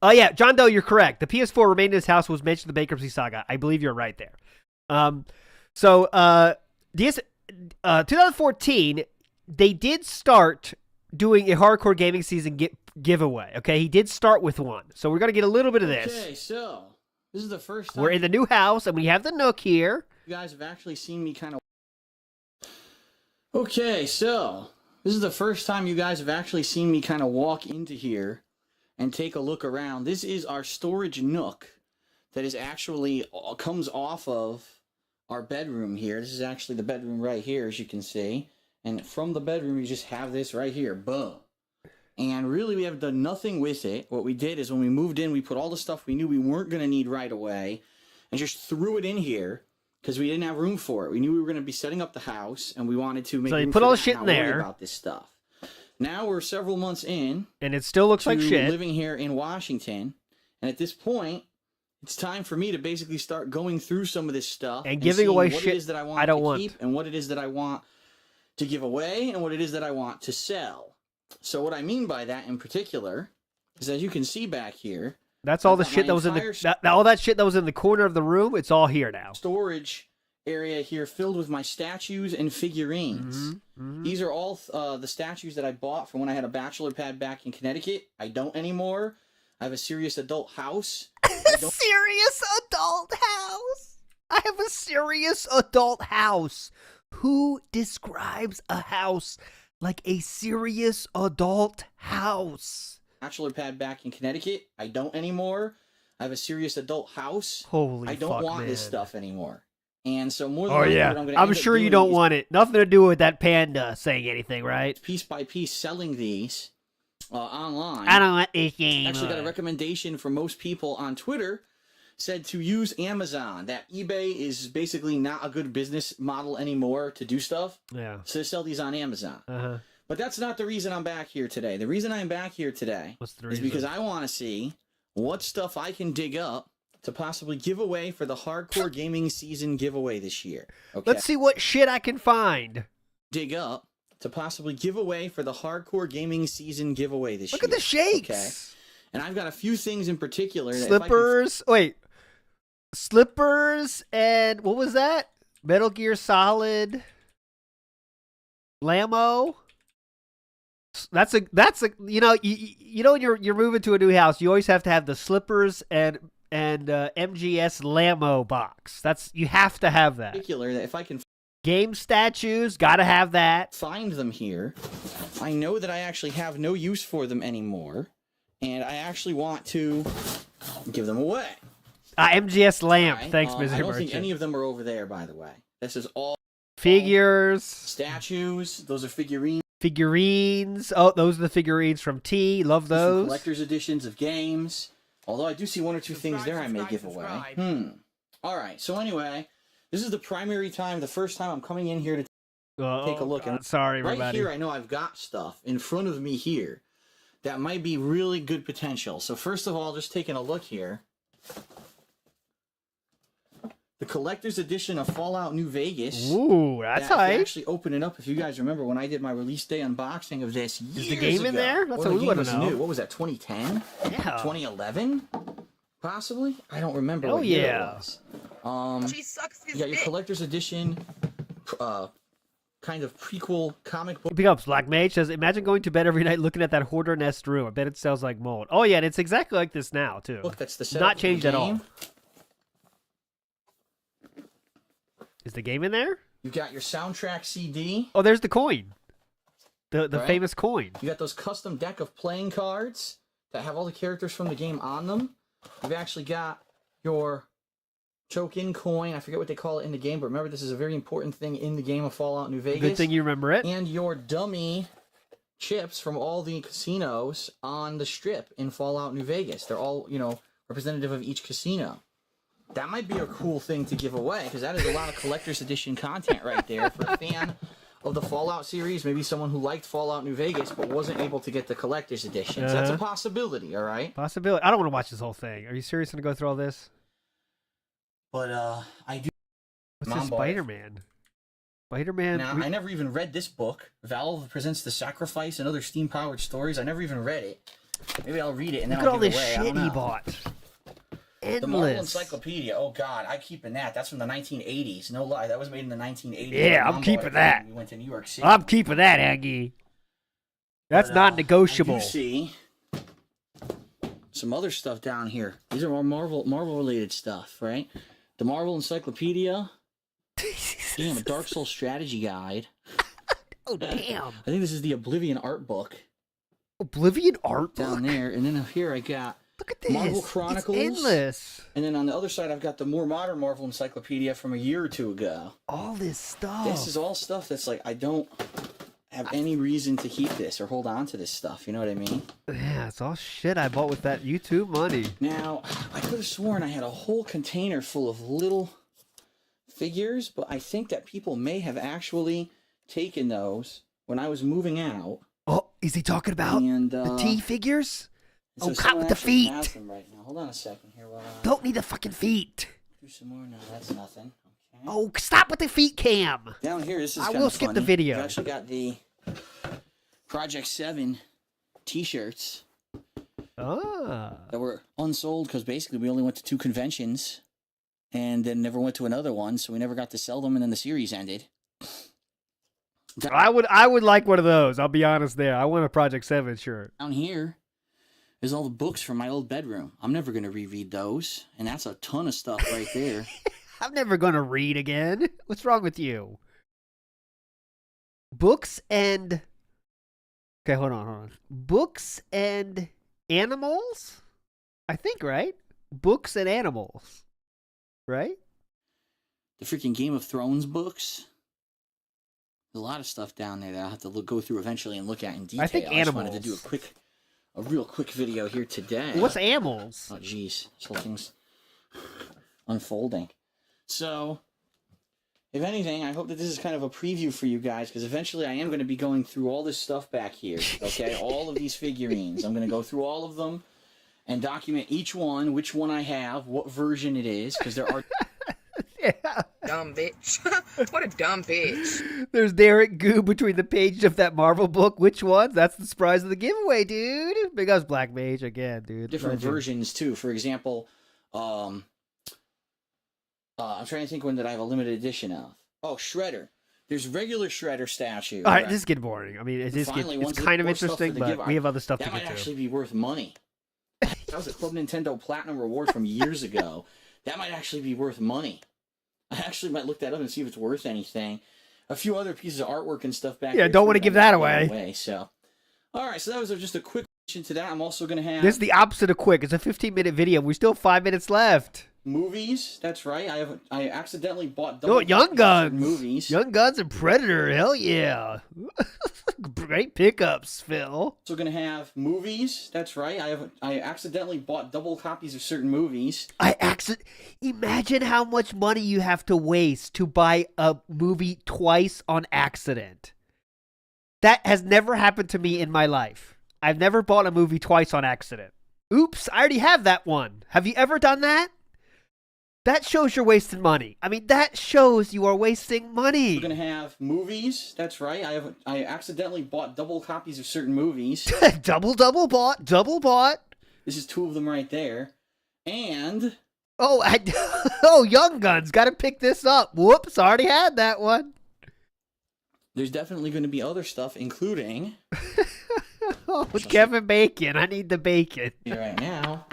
S2: Oh, yeah, John Doe, you're correct. The PS4 remained in his house was mentioned in the bankruptcy saga. I believe you're right there. 2014, they did start doing a hardcore gaming season giveaway. Okay, he did start with one. So we're going to get a little bit of this.
S7: Okay, so this is the first time
S2: we're in the new house, and we have the Nook here.
S7: you guys have actually seen me kind of... Okay, so this is the first time you guys have actually seen me kind of walk into here and take a look around. This is our storage nook that is actually comes off of our bedroom here. This is actually the bedroom right here, as you can see. And from the bedroom, you just have this right here. Boom. And really, we have done nothing with it. What we did is when we moved in, we put all the stuff we knew we weren't going to need right away and just threw it in here because we didn't have room for it. We knew we were going to be setting up the house, and we wanted to make
S2: so you
S7: room
S2: put
S7: for
S2: all the
S7: that
S2: shit
S7: and
S2: in
S7: not worry
S2: there
S7: about this stuff. Now we're several months in,
S2: and it still looks like shit.
S7: Living here in Washington, and at this point, it's time for me to basically start going through some of this stuff
S2: and giving away
S7: what
S2: shit
S7: it is that
S2: I don't want,
S7: keep and what it is that I want to give away and what it is that I want to sell. So what I mean by that in particular is, as you can see back here,
S2: that's all the shit that was in the all that shit that was in the corner of the room. It's all here now.
S7: Storage area here filled with my statues and figurines. These are all the statues that I bought from when I had a bachelor pad back in Connecticut. I don't anymore. I have a serious adult house.
S2: Serious adult house. I have a serious adult house. Who describes a house like a serious adult house?
S7: Bachelor pad back in Connecticut. I don't anymore. I have a serious adult house.
S2: Holy
S7: I don't
S2: fuck,
S7: want
S2: man.
S7: this stuff anymore. And so more than
S2: Oh
S7: likely,
S2: yeah,
S7: what
S2: I'm sure you don't want it. Nothing to do with that panda saying anything, right?
S7: Piece by piece, selling these online.
S2: I don't want this game.
S7: Actually, got a recommendation from most people on Twitter. Said to use Amazon. That eBay is basically not a good business model anymore to do stuff.
S2: Yeah.
S7: So to sell these on Amazon.
S2: Uh-huh.
S7: But that's not the reason I'm back here today. The reason I'm back here today is because I want to see what stuff I can dig up to possibly give away for the hardcore gaming season giveaway this year. Okay.
S2: Let's see what shit I can find.
S7: Dig up to possibly give away for the Hardcore Gaming Season giveaway this
S2: Look
S7: year.
S2: at the shakes.
S7: Okay. And I've got a few things in particular. That
S2: Slippers. Wait. Slippers and what was that? Metal Gear Solid. Lamo. That's a you know when you're moving to a new house, you always have to have the slippers and MGS Lamo box. You have to have that.
S7: Particular that if I can
S2: Game statues, gotta have that.
S7: find them here, I know that I actually have no use for them anymore, and I actually want to give them away.
S2: MGS Lamp.
S7: Right?
S2: Thanks,
S7: I
S2: Mr.
S7: don't
S2: Merchant.
S7: think any of them are over there, by the way. This is all
S2: Figures.
S7: statues. Those are figurines.
S2: Figurines. Oh, those are the figurines from T. Love
S7: Some
S2: those.
S7: collector's editions of games. Although I do see one or two things there I may give away. All right. So anyway, this is the primary time, the first time I'm coming in here to take a look.
S2: God,
S7: And
S2: sorry,
S7: right
S2: everybody.
S7: here, I know I've got stuff in front of me here that might be really good potential. So first of all, just taking a look here. The collector's edition of Fallout New Vegas.
S2: Ooh, that's
S7: that, if you
S2: hype.
S7: actually open it up, if you guys remember when I did my release day unboxing of this years
S2: Is the game in
S7: ago.
S2: there? That's
S7: Well,
S2: what
S7: the
S2: we
S7: game
S2: wanna
S7: was
S2: know.
S7: new. What was that, 2010?
S2: Yeah.
S7: 2011? Possibly? I don't remember
S2: Oh,
S7: what year
S2: yeah.
S7: it was.
S6: She sucks his
S7: You got your
S6: dick.
S7: collector's edition, kind of prequel comic book.
S2: Big ups, Black Mage says, imagine going to bed every night looking at that hoarder nest room. I bet it smells like mold. Oh, yeah, and it's exactly like this now, too.
S7: Look, that's the setup
S2: Not
S7: for the
S2: changed at all.
S7: game.
S2: Is the game in there?
S7: You've got your soundtrack CD.
S2: Oh, there's the coin. The
S7: Right.
S2: famous coin.
S7: You got those custom deck of playing cards that have all the characters from the game on them. You've actually got your choke-in coin. I forget what they call it in the game, but remember this is a very important thing in the game of Fallout New Vegas.
S2: Good thing you remember it.
S7: And your dummy chips from all the casinos on the strip in Fallout New Vegas. They're all, representative of each casino. That might be a cool thing to give away, because that is a lot of collector's edition content right there for a fan of the Fallout series. Maybe someone who liked Fallout New Vegas but wasn't able to get the collector's edition. So that's a possibility, all right?
S2: Possibility. I don't want to watch this whole thing. Are you serious going to go through all this?
S7: But I do.
S2: What's
S7: Mom
S2: this
S7: bought it.
S2: Spider-Man? Spider-Man.
S7: Now, I never even read this book. Valve Presents the Sacrifice and Other Steam-Powered Stories. I never even read it. Maybe I'll read it and then
S2: Look at
S7: I'll
S2: all
S7: give
S2: this
S7: it away. I
S2: shit
S7: don't
S2: he
S7: know.
S2: bought.
S7: The Marvel
S2: Endless.
S7: Encyclopedia. Oh God, I keeping that. That's from the 1980s. No lie, that was made in the 1980s.
S2: Yeah,
S7: My
S2: I'm
S7: mom
S2: keeping
S7: bought it
S2: that.
S7: when we went to New York City.
S2: I'm keeping that, Aggie. That's
S7: But,
S2: not negotiable.
S7: I do see some other stuff down here. These are all Marvel related stuff, right? The Marvel Encyclopedia. Damn, a Dark Souls strategy guide.
S2: Oh, damn.
S7: I think this is the Oblivion art book
S2: Oblivion art book?
S7: down there, and then up here I got
S2: Look at this.
S7: Marvel Chronicles.
S2: It's endless.
S7: And then on the other side, I've got the more modern Marvel Encyclopedia from a year or two ago.
S2: All this stuff.
S7: This is all stuff that's like, I don't have any reason to keep this or hold on to this stuff. You know what I mean?
S2: Yeah, it's all shit I bought with that YouTube money.
S7: Now, I could have sworn I had a whole container full of little figures, but I think that people may have actually taken those when I was moving out.
S2: Oh, is he talking about
S7: And,
S2: the T figures?
S7: so
S2: Oh,
S7: someone
S2: cop with the
S7: actually
S2: feet.
S7: has them right now. Hold on a second here while I
S2: Don't need the fucking feet.
S7: do some more. No, that's nothing. Okay.
S2: Oh, stop with the feet cam.
S7: Down here, this is
S2: I
S7: kinda
S2: will skip the
S7: funny.
S2: video.
S7: We've actually got the Project 7 t-shirts
S2: Ah.
S7: that were unsold because basically we only went to 2 conventions and then never went to another one, so we never got to sell them, and then the series ended.
S2: I would like one of those. I'll be honest there. I want a Project 7 shirt.
S7: Down here is all the books from my old bedroom. I'm never going to reread those, and that's a ton of stuff right there.
S2: I'm never going to read again. What's wrong with you? Books and... Okay, hold on. Books and animals? I think, right? Books and animals. Right?
S7: The freaking Game of Thrones books. There's a lot of stuff down there that I'll have to go through eventually and look at in detail.
S2: I think
S7: just wanted to
S2: animals.
S7: do a real quick video here today.
S2: What's animals?
S7: Oh, jeez. This whole thing's unfolding. So, if anything, I hope that this is kind of a preview for you guys, because eventually I am going to be going through all this stuff back here, okay? All of these figurines. I'm going to go through all of them and document each one, which one I have, what version it is, because there are
S2: Yeah.
S6: Dumb bitch. What a dumb bitch.
S2: There's Derek Goo between the pages of that Marvel book. Which ones? That's the surprise of the giveaway, dude. Big Us Black Mage again, dude.
S7: Different
S2: Legend.
S7: versions too. For example, I'm trying to think one that I have a limited edition of. Oh, Shredder. There's regular Shredder statue.
S2: All right, this is getting boring. I mean, it's kind of interesting, but we have other stuff to
S7: that
S2: get
S7: might
S2: to.
S7: actually be worth money. That was a Club Nintendo Platinum reward from years ago. That might actually be worth money. I actually might look that up and see if it's worth anything. A few other pieces of artwork and stuff back there.
S2: Yeah, don't want to give that away.
S7: So, all right, so that was just a quick addition to that. I'm also going to have...
S2: This is the opposite of quick. It's a 15-minute video. We still have 5 minutes left.
S7: Movies, that's right. I accidentally bought
S2: Oh, Young Guns.
S7: movies.
S2: Young Guns and Predator. Hell yeah. Great pickups, Phil.
S7: Also going to have movies, that's right. I accidentally bought double copies of certain movies.
S2: Imagine how much money you have to waste to buy a movie twice on accident. That has never happened to me in my life. I've never bought a movie twice on accident. Oops, I already have that one. Have you ever done that? That shows you're wasting money. I mean, that shows you are wasting money.
S7: We're going to have movies, that's right. I accidentally bought double copies of certain movies.
S2: double bought.
S7: This is 2 of them right there. And...
S2: Oh, Young Guns. Got to pick this up. Whoops, already had that one.
S7: There's definitely going to be other stuff, including...
S2: Kevin Bacon. I need the bacon.
S7: Right now,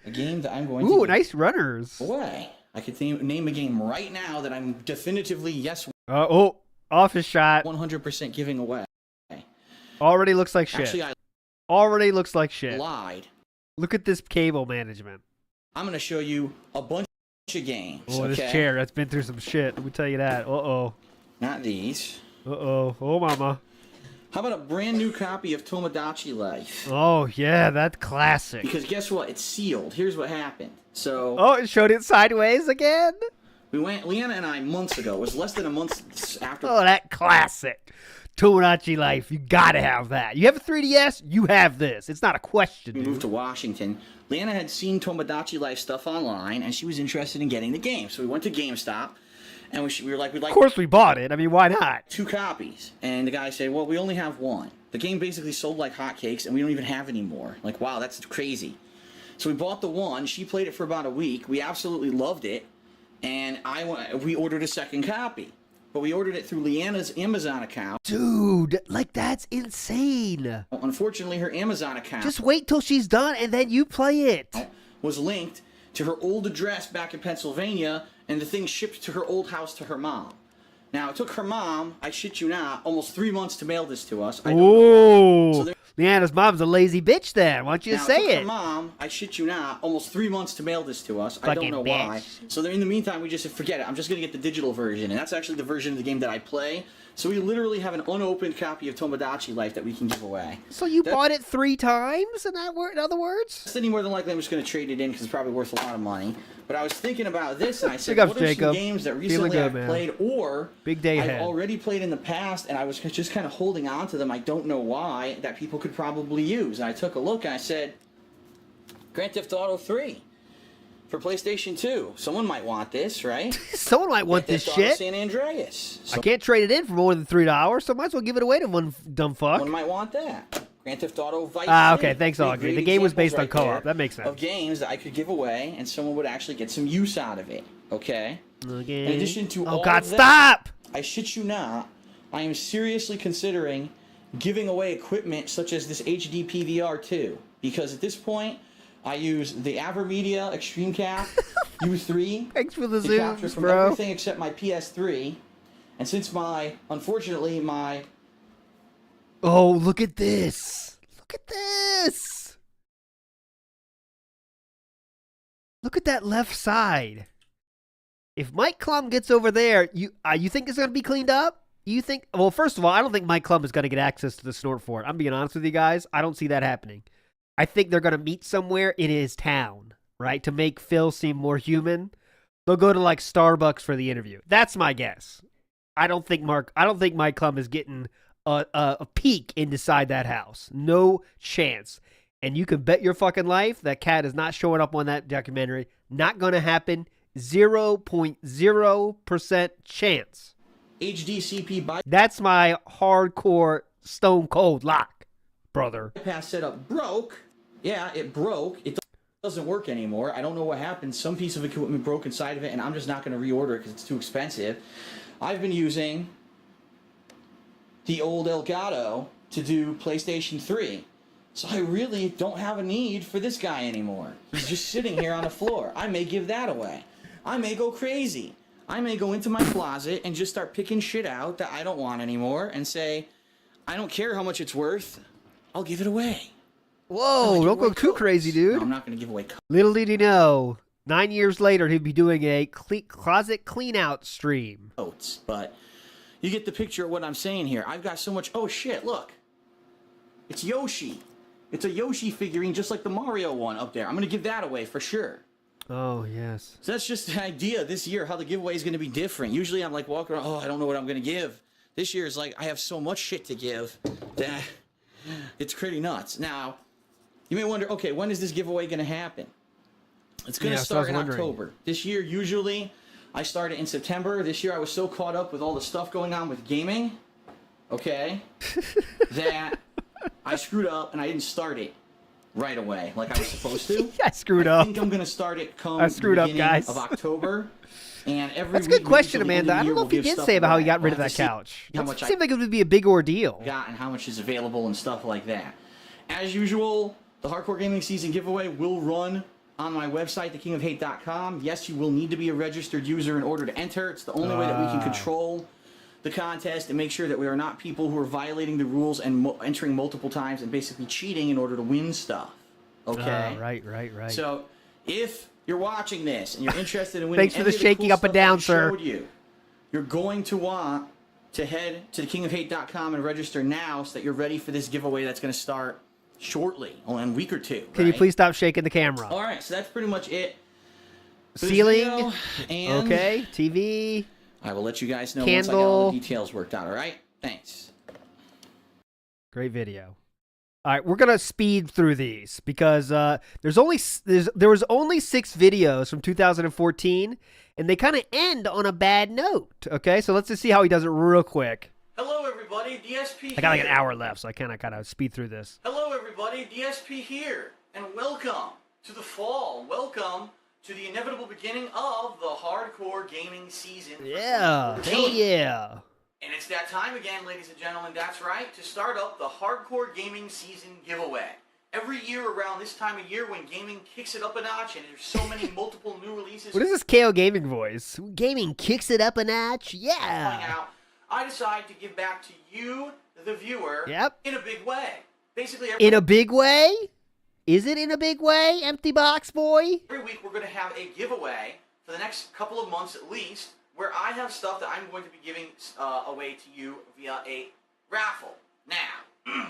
S7: a game that I'm going to...
S2: Ooh, nice runners.
S7: Away. I could name a game right now that I'm definitively,
S2: office shot.
S7: 100% giving away.
S2: Already looks like shit.
S7: Actually, I
S2: Already looks like shit.
S7: lied.
S2: Look at this cable management.
S7: I'm going to show you a bunch of games.
S2: Oh,
S7: okay?
S2: this chair, that's been through some shit. Let me tell you that. Uh-oh.
S7: Not these.
S2: Uh-oh. Oh, mama.
S7: How about a brand new copy of Tomodachi Life?
S2: Oh, yeah, that's classic.
S7: Because guess what? It's sealed. Here's what happened. So...
S2: Oh, it showed it sideways again?
S7: We went, Leanna and I, months ago. It was less than a month after...
S2: Oh, that classic. Tomodachi Life. You gotta have that. You have a 3DS? You have this. It's not a question,
S7: We
S2: dude.
S7: moved to Washington. Leanna had seen Tomodachi Life stuff online, and she was interested in getting the game. So we went to GameStop, and we were like, we'd like...
S2: Of course we bought it. I mean, why not?
S7: 2 copies. And the guy said, well, we only have 1. The game basically sold like hotcakes, and we don't even have any more. Like, wow, that's crazy. So we bought the 1. She played it for about a week. We absolutely loved it. And we ordered a second copy. But we ordered it through Leanna's Amazon account.
S2: Dude, like, that's insane.
S7: Unfortunately, her Amazon account
S2: Just wait till she's done, and then you play it.
S7: was linked to her old address back in Pennsylvania, and the thing shipped to her old house to her mom. Now, it took her mom, I shit you not, almost 3 months to mail this to us. I don't know.
S2: Ooh.
S7: So
S2: Leanna's mom's a lazy bitch then. Why don't you
S7: Now,
S2: say
S7: took
S2: it?
S7: Her mom, I shit you not, almost 3 months to mail this to us. I
S2: Fucking
S7: don't know why.
S2: bitch.
S7: So in the meantime, we just said, forget it. I'm just going to get the digital version. And that's actually the version of the game that I play. So we literally have an unopened copy of Tomodachi Life that we can give away.
S2: So you bought it 3 times, in other words?
S7: That's any more than likely I'm just going to trade it in because it's probably worth a lot of money. But I was thinking about this and I said,
S2: Big ups,
S7: what are
S2: Jacob.
S7: some games that recently
S2: good,
S7: I've
S2: man.
S7: played or
S2: Big day
S7: I've
S2: ahead.
S7: already played in the past and I was just kind of holding on to them. I don't know why, that people could probably use. And I took a look and I said, Grand Theft Auto 3 for PlayStation 2. Someone might want this, right?
S2: Someone might want
S7: Grand
S2: this
S7: Theft Auto
S2: shit.
S7: San Andreas.
S2: I can't trade it in for more than $3, so I might as well give it away to one dumb fuck.
S7: Someone might want that. Grand Theft Auto Vice
S2: Okay,
S7: City.
S2: thanks,
S7: Three
S2: Audrey.
S7: great
S2: The game was
S7: examples
S2: based on
S7: right
S2: co-op.
S7: there
S2: That makes sense.
S7: Of games that I could give away, and someone would actually get some use out of it. Okay.
S2: Okay.
S7: In addition to
S2: oh
S7: all
S2: God,
S7: of that,
S2: stop!
S7: I shit you not, I am seriously considering giving away equipment such as this HD PVR 2 because at this point I use the AverMedia Extreme Cap U3
S2: Thanks for the
S7: to capture
S2: zooms,
S7: from
S2: bro.
S7: everything except my PS3, and since unfortunately my
S2: Oh, look at this! Look at this! Look at that left side. If Mike Klum gets over there, you think it's gonna be cleaned up? You think? Well, first of all, I don't think Mike Klum is gonna get access to the snort for it. I'm being honest with you guys. I don't see that happening. I think they're gonna meet somewhere in his town, right, to make Phil seem more human. They'll go to like Starbucks for the interview. That's my guess. I don't think Mike Klum is getting a peek inside that house. No chance. And you can bet your fucking life that cat is not showing up on that documentary. Not gonna happen. 0.0% chance.
S7: HDCP
S2: That's my hardcore stone cold lock, brother.
S7: bypass setup broke. Yeah, it broke. It doesn't work anymore. I don't know what happened. Some piece of equipment broke inside of it, and I'm just not going to reorder it because it's too expensive. I've been using the old Elgato to do PlayStation 3. So I really don't have a need for this guy anymore. He's just sitting here on the floor. I may give that away. I may go crazy. I may go into my closet and just start picking shit out that I don't want anymore and say, I don't care how much it's worth. I'll give it away.
S2: Whoa, don't go too crazy, dude.
S7: No, I'm not going to give away coats.
S2: Little did he know, 9 years later, he'd be doing a closet clean-out stream.
S7: But you get the picture of what I'm saying here. I've got so much... Oh, shit, look. It's Yoshi. It's a Yoshi figurine just like the Mario one up there. I'm going to give that away for sure.
S2: Oh, yes.
S7: So that's just an idea this year, how the giveaway is going to be different. Usually I'm like walking around, I don't know what I'm going to give. This year is like, I have so much shit to give that it's pretty nuts. Now, you may wonder, okay, when is this giveaway going to happen? It's going to start in October. This year, usually, I started in September. This year, I was so caught up with all the stuff going on with gaming, okay, that I screwed up and I didn't start it right away like I was supposed to.
S2: I screwed up.
S7: I think I'm going to start it come
S2: I screwed
S7: the
S2: up,
S7: beginning
S2: guys.
S7: of October. And every
S2: That's a
S7: week,
S2: good question,
S7: maybe till the end
S2: Amanda.
S7: of the
S2: I don't
S7: year,
S2: know
S7: we'll
S2: if he
S7: give
S2: did
S7: stuff
S2: say about how he
S7: away.
S2: got rid
S7: We'll
S2: of
S7: have
S2: that
S7: to see
S2: couch.
S7: how
S2: It
S7: much
S2: seemed like it would be a big ordeal.
S7: got and how much is available and stuff like that. As usual, the Hardcore Gaming Season giveaway will run on my website, thekingofhate.com. Yes, you will need to be a registered user in order to enter. It's the only way that we can control the contest and make sure that we are not people who are violating the rules and entering multiple times and basically cheating in order to win stuff. Okay?
S2: Right.
S7: So, if you're watching this and you're interested in winning
S2: Thanks for
S7: any
S2: the
S7: of
S2: shaking
S7: cool
S2: up and
S7: stuff that
S2: down,
S7: we
S2: sir.
S7: showed you, you're going to want to head to thekingofhate.com and register now so that you're ready for this giveaway that's going to start shortly, in a week or two.
S2: Can you please stop shaking the camera?
S7: All right, so that's pretty much it. for this
S2: Ceiling.
S7: video, and
S2: Okay. TV.
S7: I will let you guys know once I got all the details worked out. All right, thanks.
S2: Great video. All right, we're gonna speed through these because there was only 6 videos from 2014, and they kind of end on a bad note. Okay, so let's just see how he does it real quick.
S4: Hello, everybody. DSP.
S2: I got like an
S4: here.
S2: hour left, so I kind of speed through this.
S4: Hello, everybody. DSP here, and welcome to the fall. Welcome to the inevitable beginning of the hardcore gaming season.
S2: Yeah, hell
S4: 2014.
S2: yeah.
S4: And it's that time again, ladies and gentlemen, that's right, to start up the Hardcore Gaming Season giveaway. Every year around this time of year when gaming kicks it up a notch and there's so many multiple new releases
S2: What is this KO gaming voice? Gaming kicks it up a notch.
S4: coming
S2: Yeah.
S4: out, I decide to give back to you, the viewer,
S2: Yep.
S4: in a big way. Basically,
S2: In a big way? Is it in a big way, empty box boy?
S4: every week we're going to have a giveaway for the next couple of months at least, where I have stuff that I'm going to be giving away to you via a raffle. Now,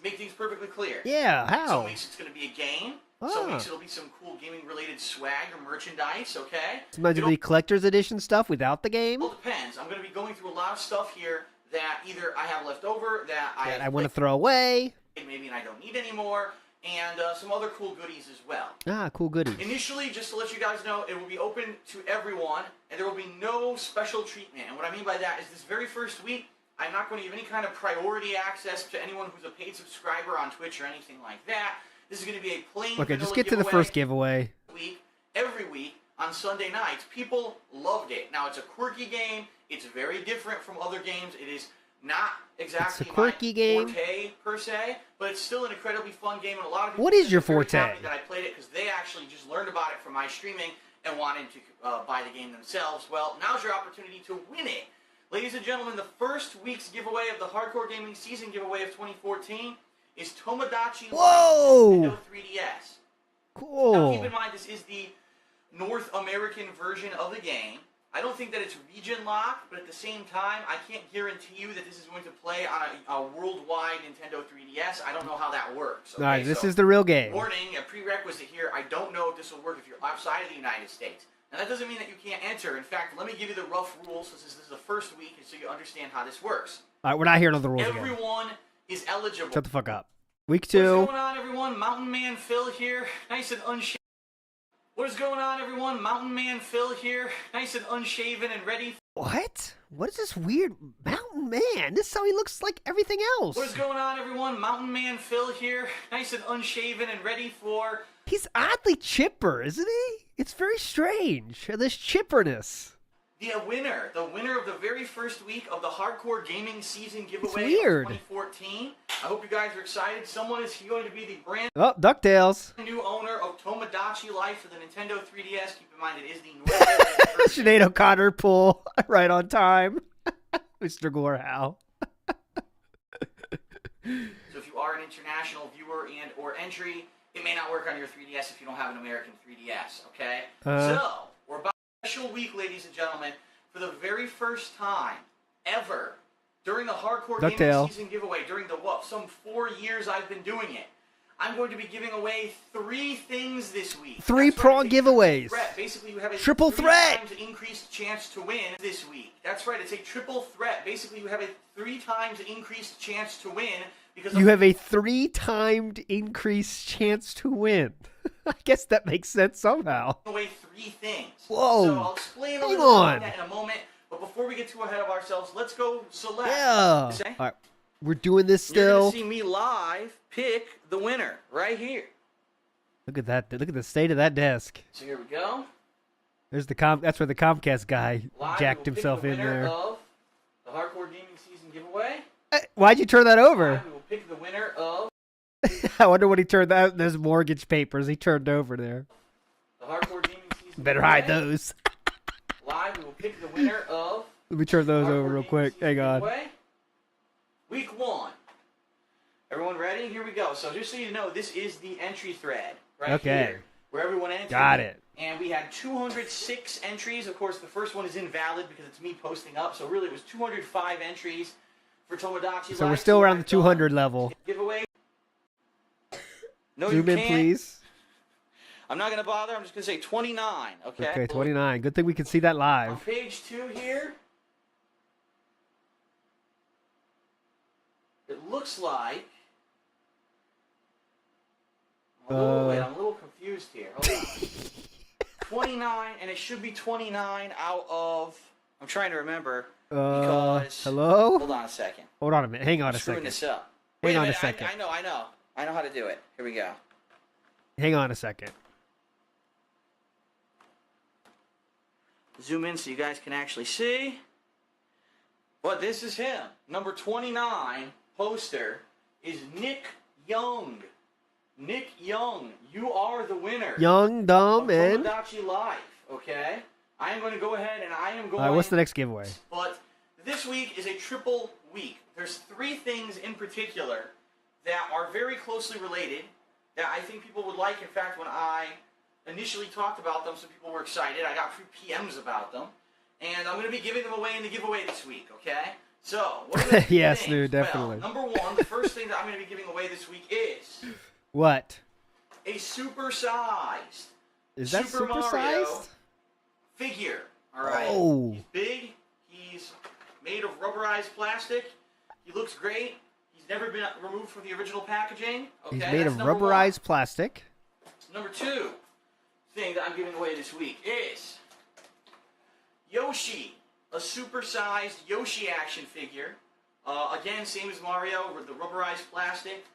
S4: make things perfectly clear.
S2: Yeah,
S4: Some
S2: how?
S4: weeks it's going to be a game. Some
S2: Ah.
S4: weeks it'll be some cool gaming-related swag or merchandise, okay?
S2: Sometimes it'll be collector's edition stuff without the game.
S4: It all depends. I'm going to be going through a lot of stuff here that either I have left over, that
S2: That I want to throw away.
S4: maybe and I don't need anymore, and some other cool goodies as well.
S2: Ah, cool goodies.
S4: Initially, just to let you guys know, it will be open to everyone, and there will be no special treatment. And what I mean by that is this very first week, I'm not going to give any kind of priority access to anyone who's a paid subscriber on Twitch or anything like that. This is going to be a plain
S2: Okay, just
S4: vanilla
S2: get to the
S4: giveaway
S2: first giveaway.
S4: every week on Sunday nights. People loved it. Now, it's a quirky game. It's very different from other games. It is not exactly
S2: quirky
S4: my
S2: game.
S4: forte, per se, but it's still an incredibly fun game, and a lot of people
S2: What is your
S4: are very
S2: forte?
S4: happy that I played it because they actually just learned about it from my streaming and wanted to buy the game themselves. Well, now's your opportunity to win it. Ladies and gentlemen, the first week's giveaway of the Hardcore Gaming Season giveaway of 2014 is Tomodachi
S2: Whoa!
S4: Nintendo 3DS. Now, keep
S2: Cool.
S4: in mind, this is the North American version of the game. I don't think that it's region locked, but at the same time, I can't guarantee you that this is going to play on a worldwide Nintendo 3DS. I don't know how that works. Okay?
S2: All right, this
S4: So,
S2: is the real game.
S4: warning, a prerequisite here, I don't know if this will work if you're outside of the United States. Now, that doesn't mean that you can't enter. In fact, let me give you the rough rules, since this is the first week, so you understand how this works.
S2: All right, we're not hearing all the rules again.
S4: Everyone is eligible.
S2: Shut the fuck up. Week
S4: What's
S2: 2.
S4: going on, everyone? Mountain Man Phil here. Nice and unshaved. What is going on, everyone? Mountain Man Phil here, nice and unshaven and ready.
S2: What? What is this weird mountain man? This is how he looks like everything else.
S4: What is going on, everyone? Mountain Man Phil here, nice and unshaven and ready for...
S2: He's oddly chipper, isn't he? It's very strange. This chipperness.
S4: The winner of the very first week of the Hardcore Gaming Season giveaway
S2: weird.
S4: of 2014. I hope you guys are excited. Someone is going to be the brand
S2: Oh, DuckTales.
S4: new owner of Tomodachi Life for the Nintendo 3DS. Keep in mind it is the North version.
S2: Sinead O'Connor pull right on time. Mr. Gorehow.
S4: So if you are an international viewer and or entry, it may not work on your 3DS if you don't have an American 3DS, okay? So, we're about a special week, ladies and gentlemen, for the very first time ever during the Hardcore Gaming Season giveaway, during the, some 4 years I've been doing it, I'm going to be giving away 3 things this week.
S2: Three-prong giveaways.
S4: Basically, you have a
S2: triple threat.
S4: 3 times increased chance to win this week. That's right, it's a triple threat. Basically, you have a 3 times increased chance to win because
S2: you have a 3-timed increased chance to win. I guess that makes sense somehow.
S4: Away 3 things.
S2: Whoa.
S4: So I'll explain a
S2: Hang
S4: little
S2: on.
S4: about that in a moment. But before we get too ahead of ourselves, let's go select.
S2: Yeah. All right. We're doing this
S4: You're
S2: still.
S4: going to see me live pick the winner right here.
S2: Look at that. Look at the state of that desk.
S4: So here we go.
S2: There's the that's where the Comcast guy
S4: Live,
S2: jacked
S4: we will
S2: himself
S4: pick the
S2: in
S4: winner
S2: there.
S4: Of the Hardcore Gaming Season giveaway.
S2: Why'd you turn that over?
S4: Live, we will pick the winner of
S2: I wonder what he turned that. Those mortgage papers he turned over there.
S4: the Hardcore Gaming Season
S2: Better
S4: giveaway.
S2: hide those.
S4: Live, we will pick the winner of
S2: Let me turn those
S4: Hardcore
S2: over real
S4: Gaming
S2: quick.
S4: Season
S2: Hang on.
S4: giveaway. Week 1. Everyone ready? Here we go. So just so you know, this is the entry thread right
S2: Okay.
S4: here, where everyone entered.
S2: Got it.
S4: And we had 206 entries. Of course, the first one is invalid because it's me posting up. So really, it was 205 entries for Tomodachi.
S2: So we're
S4: Life.
S2: still around the
S4: I've done
S2: 200 level.
S4: giveaway. No,
S2: Zoom
S4: you
S2: in,
S4: can't.
S2: please.
S4: I'm not gonna bother. I'm just gonna say 29. Okay.
S2: Okay, 29. Good thing we can see that
S4: On
S2: live.
S4: page 2 here, it looks like. Wait, I'm a little confused here. Hold on. 29, and it should be 29 out of. I'm trying to remember because.
S2: Hello?
S4: Hold on a second.
S2: Hold on a minute. Hang on
S4: I'm
S2: a
S4: screwing
S2: second.
S4: this up.
S2: Hang
S4: Wait
S2: on a
S4: minute,
S2: second.
S4: I know how to do it. Here we go.
S2: Hang on a second.
S4: Zoom in so you guys can actually see. But this is him. Number 29 poster is Nick Young. Nick Young, you are the winner.
S2: Young, dumb,
S4: of
S2: and.
S4: Tomodachi Life, okay? I am going to go ahead and I am going...
S2: All right, what's the next giveaway?
S4: But this week is a triple week. There's 3 things in particular that are very closely related that I think people would like. In fact, when I initially talked about them, some people were excited. I got a few PMs about them. And I'm going to be giving them away in the giveaway this week, okay? So, what are the
S2: Yes,
S4: things?
S2: dude, definitely.
S4: Well, number 1, the first thing that I'm going to be giving away this week is...
S2: What?
S4: a super-sized
S2: Is that
S4: Super Mario
S2: supersized?
S4: figure. All right.
S2: Oh.
S4: He's big. He's made of rubberized plastic. He looks great. He's never been removed from the original packaging. Okay,
S2: He's made
S4: that's
S2: of
S4: number
S2: rubberized plastic.
S4: 1. Number 2 thing that I'm giving away this week is Yoshi, a super-sized Yoshi action figure. Again, same as Mario, with the rubberized plastic.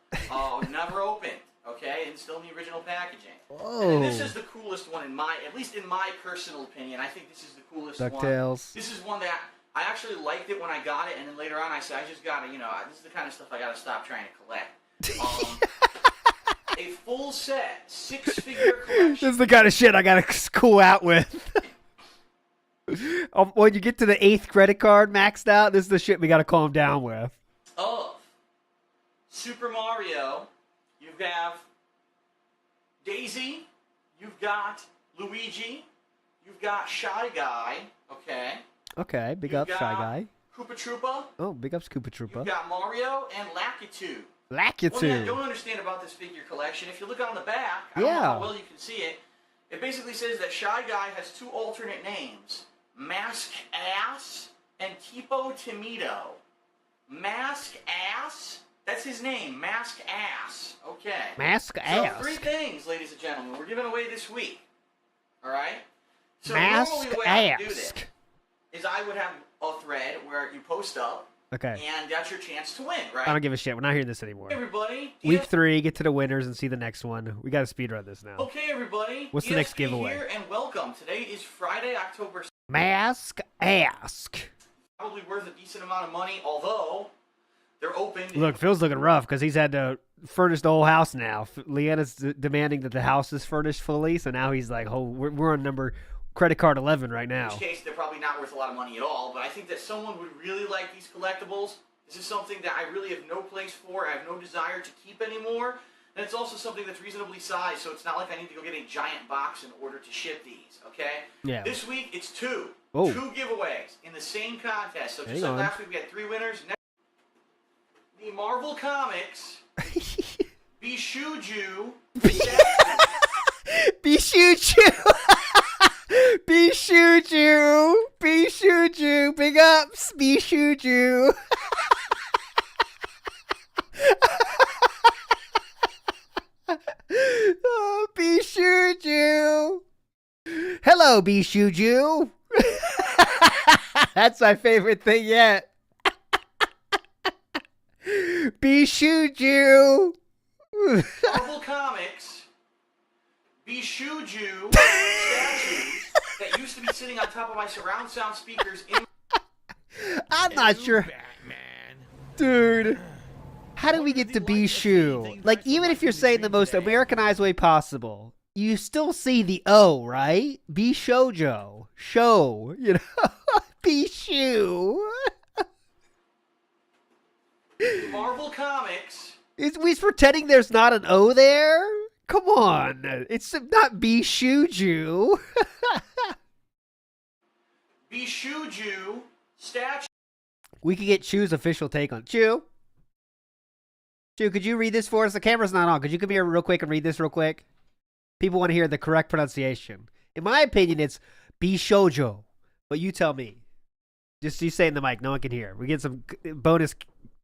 S4: Never opened. Okay, and still in the original packaging.
S2: Whoa.
S4: And this is the coolest one at least in my personal opinion. I think this is the coolest one.
S2: DuckTales.
S4: This is one that I actually liked it when I got it, and then later on I said I just gotta, this is the kind of stuff I gotta stop trying to collect. A full set, 6-figure collection.
S2: This is the kind of shit I gotta cool out with. When you get to the 8th credit card maxed out, this is the shit we gotta calm down with.
S4: Of Super Mario, you have Daisy, you've got Luigi, you've got Shy Guy, okay?
S2: Okay, big
S4: You've
S2: ups, Shy
S4: got
S2: Guy.
S4: Koopa Troopa,
S2: Oh, big ups, Koopa
S4: you've
S2: Troopa.
S4: got Mario, and Lakitu. One
S2: Lakitu.
S4: thing I don't understand about this figure collection, if you look on the back, I don't know how well you can see it, it basically says that Shy Guy has 2 alternate names, Mask Ass and Tipo Timido. Mask Ass? That's his name, Mask Ass. Okay.
S2: Mask
S4: So
S2: ass.
S4: 3 things, ladies and gentlemen, we're giving away this week. All right. So
S2: Mask
S4: normally the way I would do this
S2: ask.
S4: is I would have a thread where you post up,
S2: Okay.
S4: and that's your chance to win, right?
S2: I don't give a shit. We're not hearing this anymore.
S4: Hey, everybody.
S2: Week 3, get to the winners and see the next one. We got to speedrun this now.
S4: Okay, everybody.
S2: What's the next
S4: DSP
S2: giveaway?
S4: Here and welcome. Today is Friday, October.
S2: Mask ask.
S4: Probably worth a decent amount of money, although they're open.
S2: Look, Phil's looking rough because he's had to furnish the whole house now. Leanna's demanding that the house is furnished fully, so now he's like, "Oh, we're on credit card 11 right now."
S4: In which case, they're probably not worth a lot of money at all. But I think that someone would really like these collectibles. This is something that I really have no place for. I have no desire to keep anymore. And it's also something that's reasonably sized, so it's not like I need to go get a giant box in order to ship these, okay?
S2: Yeah.
S4: This week, it's 2.
S2: Oh.
S4: 2 giveaways in the same contest. So just
S2: Hang
S4: like
S2: on.
S4: last week, we had 3 winners. The Marvel Comics Bishuju
S2: Bishuju. Bishuju. Bishuju. Big ups. Bishuju. Oh, Bishuju. Hello, Bishuju. That's my favorite thing yet. Bishuju.
S4: Marvel Comics Bishuju statues that used to be sitting on top of my surround sound speakers in
S2: I'm not sure.
S3: Batman.
S2: Dude. How do we get to Bishu? Like, even if you're saying the most Americanized way possible, you still see the O, right? Bishojo. Show. You know? Bishu.
S4: Marvel Comics
S2: He's pretending there's not an O there? Come on. It's not Bishuju.
S4: Bishuju statue.
S2: We could get Chu's official take on Chu. Chu, could you read this for us? The camera's not on. Could you come here real quick and read this real quick? People want to hear the correct pronunciation. In my opinion, it's Bishojo. But you tell me. Just you say in the mic. No one can hear. We get some bonus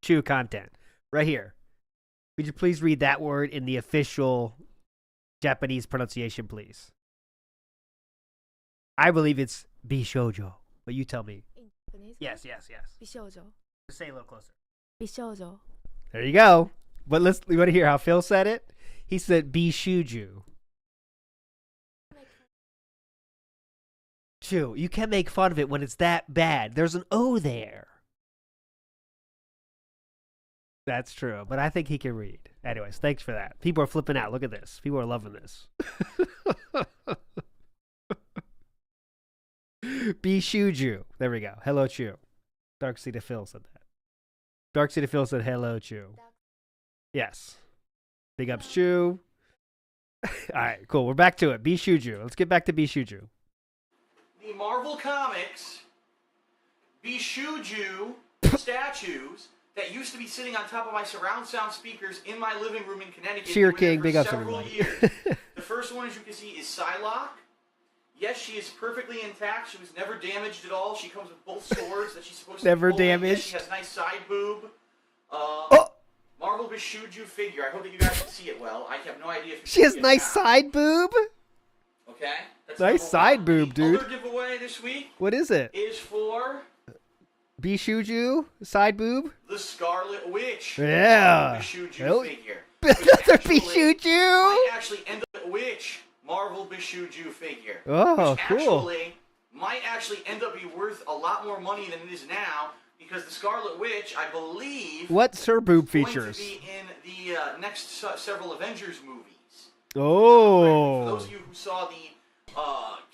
S2: Chu content. Right here. Would you please read that word in the official Japanese pronunciation, please? I believe it's Bishojo. But you tell me.
S8: In Japanese?
S2: Yes.
S8: Bishojo.
S2: Just say it a little closer.
S8: Bishojo.
S2: There you go. But we want to hear how Phil said it. He said Bishuju. Chu, you can make fun of it when it's that bad. There's an O there. That's true, but I think he can read. Anyways, thanks for that. People are flipping out. Look at this. People are loving this. Bishuju. There we go. Hello, Chu. Dark Seed of Phil said that. Dark Seed of Phil said hello, Chu. Yes. Big ups, Chu. All right, cool. We're back to it. Bishuju. Let's get back to Bishuju.
S4: The Marvel Comics Bishuju statues that used to be sitting on top of my surround sound speakers in my living room in Connecticut.
S2: Cheer
S4: They were there
S2: King,
S4: for
S2: big ups,
S4: several
S2: everybody.
S4: years. The first one, as you can see, is Psylocke. Yes, she is perfectly intact. She was never damaged at all. She comes with both swords that she's supposed to
S2: Never
S4: be holding. Yes,
S2: damaged.
S4: she has a nice side boob.
S2: Oh!
S4: Marvel Bishuju figure. I hope that you guys can see it well. I have no idea if you
S2: She
S4: can
S2: has
S4: see it
S2: nice
S4: now.
S2: side boob?
S4: Okay. That's
S2: Nice
S4: number
S2: side
S4: one.
S2: boob,
S4: The
S2: dude.
S4: other giveaway this week
S2: What is it?
S4: is for
S2: Bishuju? Side boob?
S4: the Scarlet Witch.
S2: Yeah.
S4: Bishuju
S2: Hell-
S4: figure.
S2: Another Bishuju?
S4: Might actually end up Witch Marvel Bishuju figure.
S2: Oh,
S4: which
S2: cool.
S4: Might actually end up be worth a lot more money than it is now, because the Scarlet Witch, I believe,
S2: What's her boob
S4: is going
S2: features?
S4: to be in the next several Avengers movies. For
S2: Oh.
S4: those of you who saw the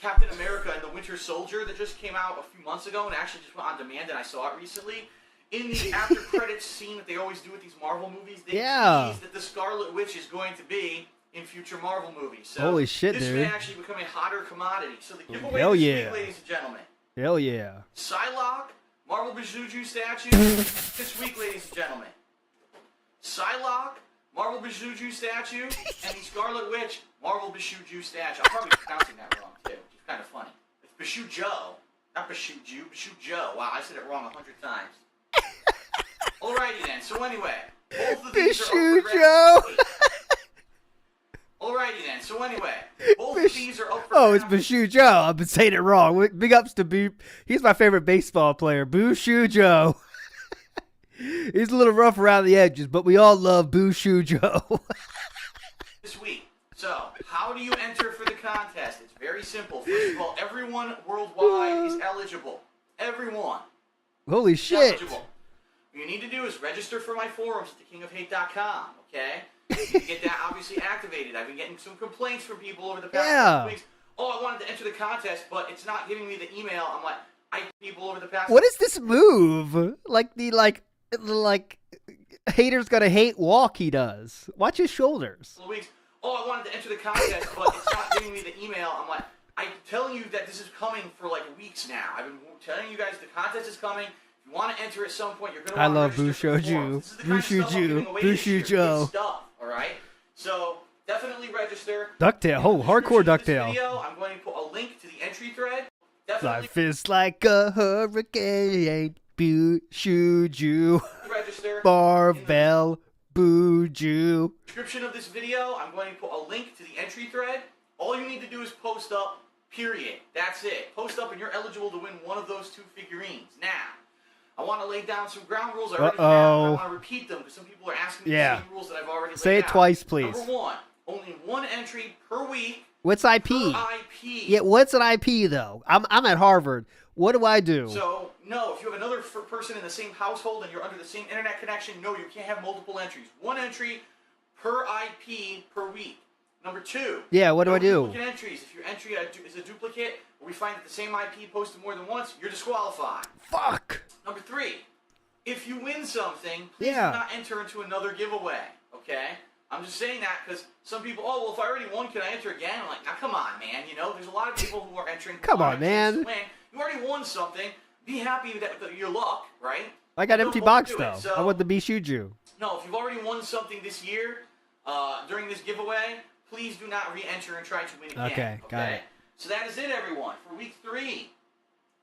S4: Captain America and the Winter Soldier that just came out a few months ago and actually just went on demand, and I saw it recently, in the after credits scene that they always do with these Marvel movies, they
S2: Yeah.
S4: tease that the Scarlet Witch is going to be in future Marvel movies. So
S2: Holy shit,
S4: this
S2: dude.
S4: may actually become a hotter commodity. So the giveaway
S2: Hell
S4: this
S2: yeah.
S4: week, ladies and gentlemen,
S2: Hell yeah.
S4: Psylocke, Marvel Bishuju statue. This week, ladies and gentlemen, Psylocke, Marvel Bishuju statue, and the Scarlet Witch, Marvel Bishuju statue. I'm probably pronouncing that wrong, too, which is kind of funny. It's Bishujo, not Bishuju, Bishujo. Wow, I said it wrong 100 times. Alrighty then, so anyway, both of these are up for grabs
S2: Bishujo.
S4: this week. Alrighty then, man. So anyway, both of these are up for
S2: Oh, it's
S4: grabs.
S2: Bushu Joe. I've been saying it wrong. Big ups to Boo. He's my favorite baseball player, Bushu Joe. He's a little rough around the edges, but we all love Bushu Joe.
S4: This week. So, how do you enter for the contest? It's very simple. First of all, everyone worldwide is eligible. Everyone.
S2: Holy
S4: is
S2: shit.
S4: eligible. What you need to do is register for my forums at thekingofhate.com, okay? You get that obviously activated. I've been getting some complaints from people over the past couple weeks. Oh, I wanted to enter the contest, but it's not giving me the email. I'm like, people over the past
S2: What is this move? Like the haters gonna hate walk he does. Watch his shoulders.
S4: couple weeks. Oh, I wanted to enter the contest, but it's not giving me the email. I'm like, I'm telling you that this is coming for like weeks now. I've been telling you guys the contest is coming. If you want to enter at some point, you're going to want to register for the forums. This is the kind of stuff I'm giving away this year. Good stuff, all right? So definitely register.
S2: Ducktail. Oh, hardcore Ducktail.
S4: Video, I'm going to put a link to the entry thread. Definitely
S2: Life is like a hurricane. Boo-shoo-ju.
S4: register.
S2: Barbell. Boo-ju.
S4: Description of this video, I'm going to put a link to the entry thread. All you need to do is post up, period. That's it. Post up and you're eligible to win one of those 2 figurines. Now, I want to lay down some ground rules I already have. I want to repeat them because some people are asking me the same rules that I've already laid out.
S2: Say it twice, please.
S4: Number 1, only 1 entry per week.
S2: What's IP?
S4: Per IP.
S2: Yeah, what's an IP though? I'm at Harvard. What do I do?
S4: So, no, if you have another person in the same household and you're under the same internet connection, no, you can't have multiple entries. 1 entry per IP per week. Number 2.
S2: Yeah, what do I do?
S4: Duplicate entries. If your entry is a duplicate, or we find that the same IP posted more than once, you're disqualified.
S2: Fuck.
S4: Number 3. If you win something, please do not enter into another giveaway. Okay? I'm just saying that because some people, oh, well, if I already won, can I enter again? I'm like, now come on, man. You know, there's a lot of people who are entering.
S2: Come on, man.
S4: To win. You already won something. Be happy with your luck, right?
S2: I got empty box though.
S4: So,
S2: I want the Bishuju.
S4: No, if you've already won something this year during this giveaway, please do not re-enter and try to win again.
S2: Okay, got it.
S4: So that is it, everyone, for week 3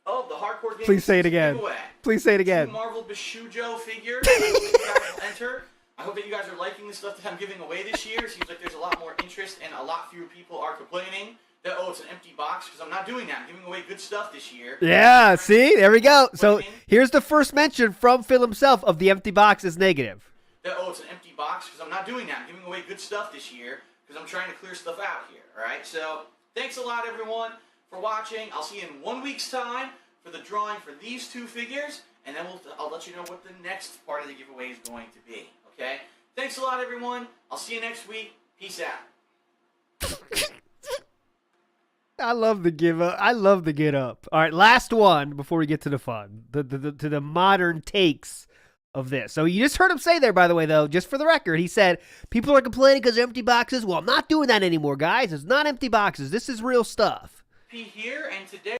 S4: of the Hardcore Game.
S2: Please say it again.
S4: Giveaway.
S2: Please say it again.
S4: 2 Marvel Bishujo figures. I hope that you guys will enter. I hope that you guys are liking the stuff that I'm giving away this year. It seems like there's a lot more interest and a lot fewer people are complaining that, oh, it's an empty box, because I'm not doing that. I'm giving away good stuff this year.
S2: Yeah, see? There we go. So here's the first mention from Phil himself of the empty box is negative.
S4: That, oh, it's an empty box, because I'm not doing that. I'm giving away good stuff this year, because I'm trying to clear stuff out here, all right? So thanks a lot, everyone, for watching. I'll see you in 1 week's time for the drawing for these 2 figures, and then I'll let you know what the next part of the giveaway is going to be, okay? Thanks a lot, everyone. I'll see you next week. Peace out.
S2: I love the give up. I love the get up. All right, last one before we get to the fun, to the modern takes of this. So you just heard him say there, by the way, though, just for the record, he said people are complaining because empty boxes. Well, I'm not doing that anymore, guys. It's not empty boxes. This is real stuff.
S4: Here, and today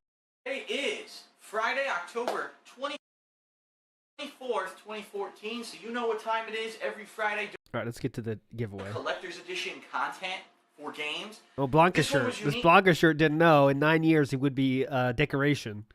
S4: is Friday, October 24th, 2014. So you know what time it is every Friday.
S2: All right, let's get to the giveaway.
S4: Collector's edition content for games.
S2: Oh, Blanca shirt. This Blanca shirt didn't know in 9 years it would be decoration.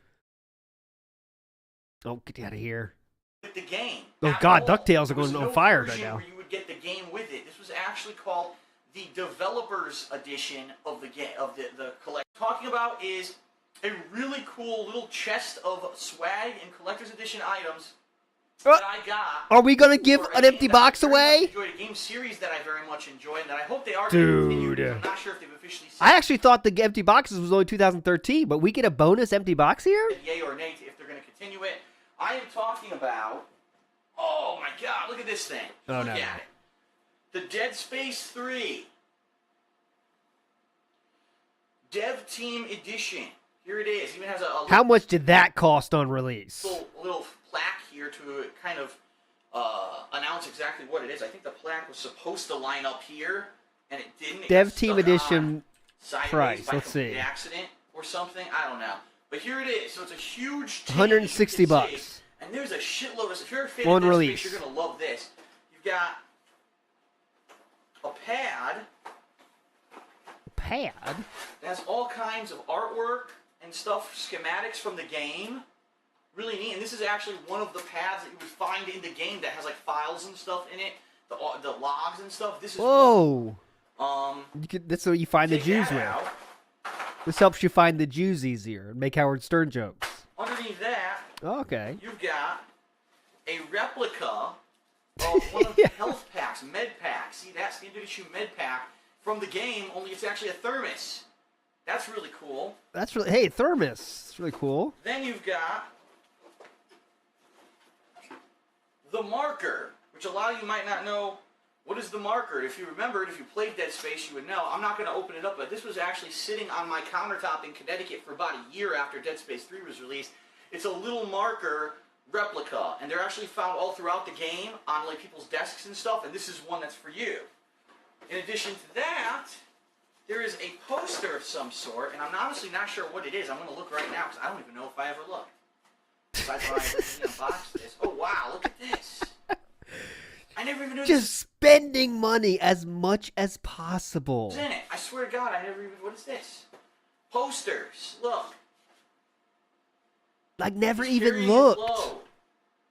S2: Oh, get out of here.
S4: With the game.
S2: Oh, God, DuckTales are going on fire right now.
S4: Where you would get the game with it. This was actually called the Developers Edition of the game, of the collect. Talking about is a really cool little chest of swag and collector's edition items that I got.
S2: Are we gonna give an empty box away?
S4: I enjoyed a game series that I very much enjoyed, and that I hope they are going to continue.
S2: Dude,
S4: I'm not sure if they've officially said
S2: I actually thought the empty boxes was only 2013, but we get a bonus empty box here?
S4: yay or nay if they're going to continue it. I am talking about. Oh my God! Look at this thing. Look at it. The Dead Space 3 Dev Team Edition. Here it is. It even has a
S2: How much did that cost on release?
S4: little plaque here to kind of announce exactly what it is. I think the plaque was supposed to line up here, and it didn't. It
S2: Dev Team Edition price.
S4: By
S2: Let's see.
S4: accident or something. I don't know. But here it is. So it's a huge.
S2: $160.
S4: And there's a shitload of. If you're a fan
S2: On
S4: of Dead
S2: release.
S4: Space, you're gonna love this. You've got a pad.
S2: Pad?
S4: It has all kinds of artwork and stuff, schematics from the game. Really neat. And this is actually one of the pads that you would find in the game that has like files and stuff in it, the logs and stuff. This is
S2: Whoa. That's what you find the
S4: take
S2: Jews
S4: that
S2: with.
S4: out.
S2: This helps you find the Jews easier and make Howard Stern jokes.
S4: Underneath that,
S2: Okay.
S4: you've got a replica of one of the health packs, med packs. See, that's the issue med pack from the game, only it's actually a thermos. That's really cool.
S2: That's really, hey, thermos. It's really cool.
S4: Then you've got the marker, which a lot of you might not know. What is the marker? If you remembered, if you played Dead Space, you would know. I'm not going to open it up, but this was actually sitting on my countertop in Connecticut for about a year after Dead Space 3 was released. It's a little marker replica, and they're actually found all throughout the game on like people's desks and stuff, and this is one that's for you. In addition to that, there is a poster of some sort, and I'm honestly not sure what it is. I'm going to look right now because I don't even know if I ever looked. Besides when I originally unboxed this. Oh wow, look at this. I never even knew
S2: Just spending money as much as possible.
S4: this was in it. I swear to God, I never even. What is this? Posters. Look.
S2: Like, never
S4: It's
S2: even
S4: very
S2: looked.
S4: low.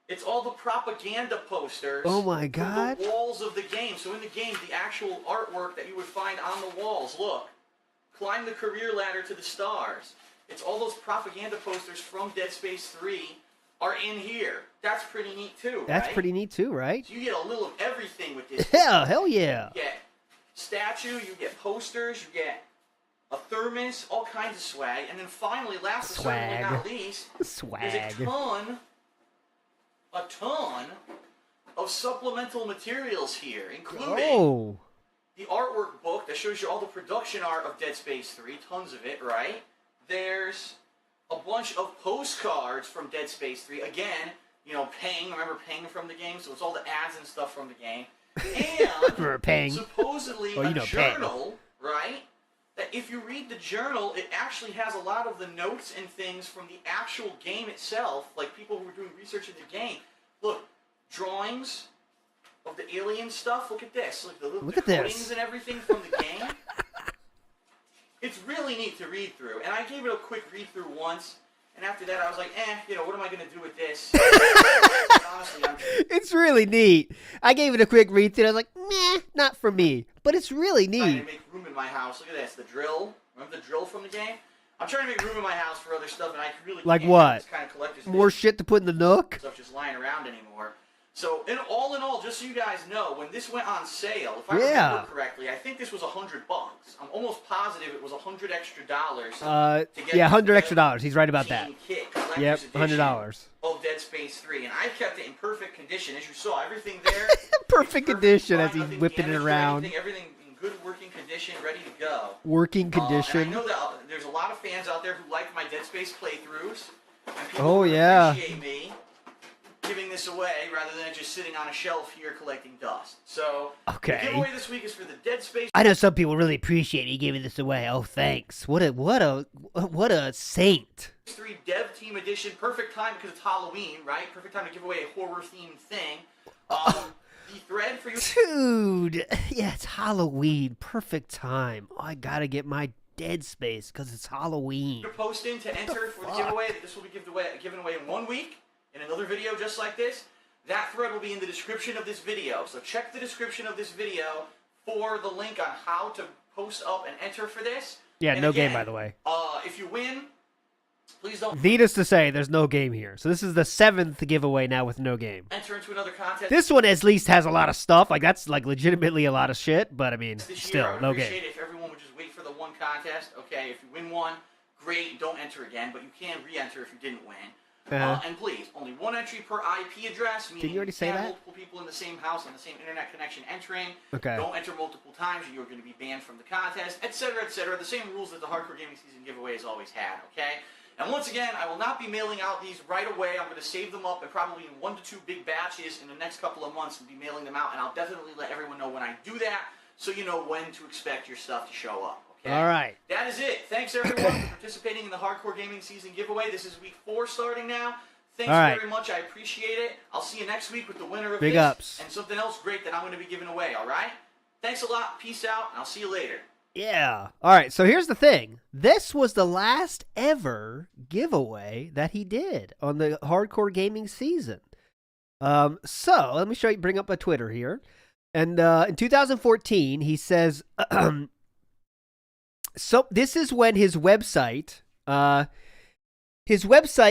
S4: It's all the propaganda posters.
S2: Oh my
S4: from
S2: God.
S4: the walls of the game. So in the game, the actual artwork that you would find on the walls. Look. Climb the career ladder to the stars. It's all those propaganda posters from Dead Space 3 are in here. That's pretty neat too,
S2: That's
S4: right?
S2: pretty neat too, right?
S4: So you get a little of everything with this.
S2: Yeah, hell yeah.
S4: You get statue, you get posters, you get a thermos, all kinds of swag, and then finally, last but certainly
S2: Swag.
S4: not least, there's
S2: Swag.
S4: a ton of supplemental materials here, including
S2: Oh.
S4: the artwork book that shows you all the production art of Dead Space 3, tons of it, right? There's a bunch of postcards from Dead Space 3, again, you know, Ping, remember Ping from the game? So it's all the ads and stuff from the game.
S2: Remember
S4: And
S2: Ping?
S4: supposedly
S2: Oh, you
S4: a
S2: know Ping.
S4: journal, right? That if you read the journal, it actually has a lot of the notes and things from the actual game itself, like people who were doing research in the game. Look, drawings of the alien stuff. Look at this. Look,
S2: Look
S4: the
S2: at this.
S4: coatings and everything from the game. It's really neat to read through, and I gave it a quick read through once, and after that I was like, you know, what am I going to do with this? Honestly,
S2: It's really neat. I gave it a quick read through. I was like, meh, not for me. But it's really
S4: I'm trying
S2: neat.
S4: to make room in my house. Look at this, the drill. Remember the drill from the game? I'm trying to make room in my house for other stuff, and I really
S2: Like
S4: can't
S2: what?
S4: have this kind of collector's
S2: More
S4: edition
S2: shit to put in the nook?
S4: stuff just lying around anymore. So, in all, just so you guys know, when this went on sale, if I remember correctly, I think this was $100. I'm almost positive it was $100 extra to get
S2: Yeah, $100
S4: the
S2: extra dollars. He's right about that.
S4: Team Kit collector's
S2: Yep,
S4: edition
S2: $100.
S4: of Dead Space 3, and I kept it in perfect condition. As you saw, everything there,
S2: Perfect condition as
S4: fine,
S2: he's
S4: nothing
S2: whipping it
S4: damaged or
S2: around.
S4: Everything in good working condition, ready to go.
S2: Working
S4: And I
S2: condition.
S4: know that there's a lot of fans out there who like my Dead Space playthroughs, and people
S2: Oh,
S4: who
S2: yeah.
S4: appreciate me giving this away rather than it just sitting on a shelf here collecting dust. So,
S2: Okay.
S4: the giveaway this week is for the Dead Space
S2: I know some people really appreciate you giving this away. Oh, thanks. What a saint.
S4: 3 Dev Team Edition. Perfect time because it's Halloween, right? Perfect time to give away a horror-themed thing. The thread for you.
S2: Dude, yeah, it's Halloween. Perfect time. Oh, I gotta get my Dead Space because it's Halloween.
S4: To post in to enter for the giveaway. This will be given away in 1 week in another video just like this. That thread will be in the description of this video. So check the description of this video for the link on how to post up and enter for this.
S2: Yeah,
S4: And
S2: no
S4: again,
S2: game, by the way.
S4: If you win, please don't
S2: Needless to say, there's no game here. So this is the 7th giveaway now with no game.
S4: enter into another contest.
S2: This one at least has a lot of stuff. Like, that's like legitimately a lot of shit. But I mean,
S4: This year, I
S2: still,
S4: would
S2: no
S4: appreciate
S2: game.
S4: it if everyone would just wait for the one contest. Okay, if you win one, great, don't enter again, but you can re-enter if you didn't win. And please, only one entry per IP address, meaning
S2: Didn't you already say
S4: can't have
S2: that?
S4: multiple people in the same house on the same internet connection entering.
S2: Okay.
S4: Don't enter multiple times, or you're going to be banned from the contest, etc., etc. The same rules that the Hardcore Gaming Season giveaway has always had, okay? And once again, I will not be mailing out these right away. I'm going to save them up and probably in 1 to 2 big batches in the next couple of months and be mailing them out, and I'll definitely let everyone know when I do that so you know when to expect your stuff to show up. Okay?
S2: All right.
S4: That is it. Thanks, everyone, for participating in the Hardcore Gaming Season giveaway. This is week 4 starting now. Thanks
S2: All right.
S4: very much. I appreciate it. I'll see you next week with the winner of
S2: Big
S4: this
S2: ups.
S4: and something else great that I'm going to be giving away, all right? Thanks a lot. Peace out, and I'll see you later.
S2: Yeah. All right. So here's the thing. This was the last ever giveaway that he did on the Hardcore Gaming Season. So let me bring up my Twitter here. And in 2014, he says, so this is when his website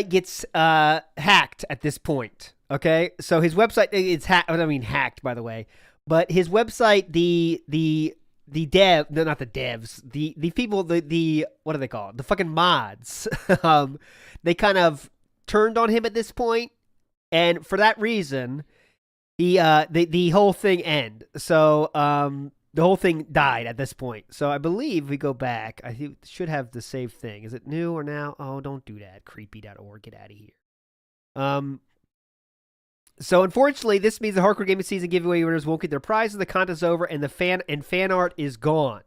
S2: gets hacked at this point. Okay, so his website it's hacked. I mean hacked, by the way. But his website, the dev, no, not the devs, the people, the what are they called? The fucking mods. They kind of turned on him at this point, and for that reason, the whole thing ended. So the whole thing died at this point. So I believe we go back. I think should have the save thing. Is it new or now? Oh, don't do that. Creepy.org. Get out of here. So unfortunately, this means the Hardcore Gaming Season giveaway winners won't get their prizes. The contest's over, and the fan art is gone.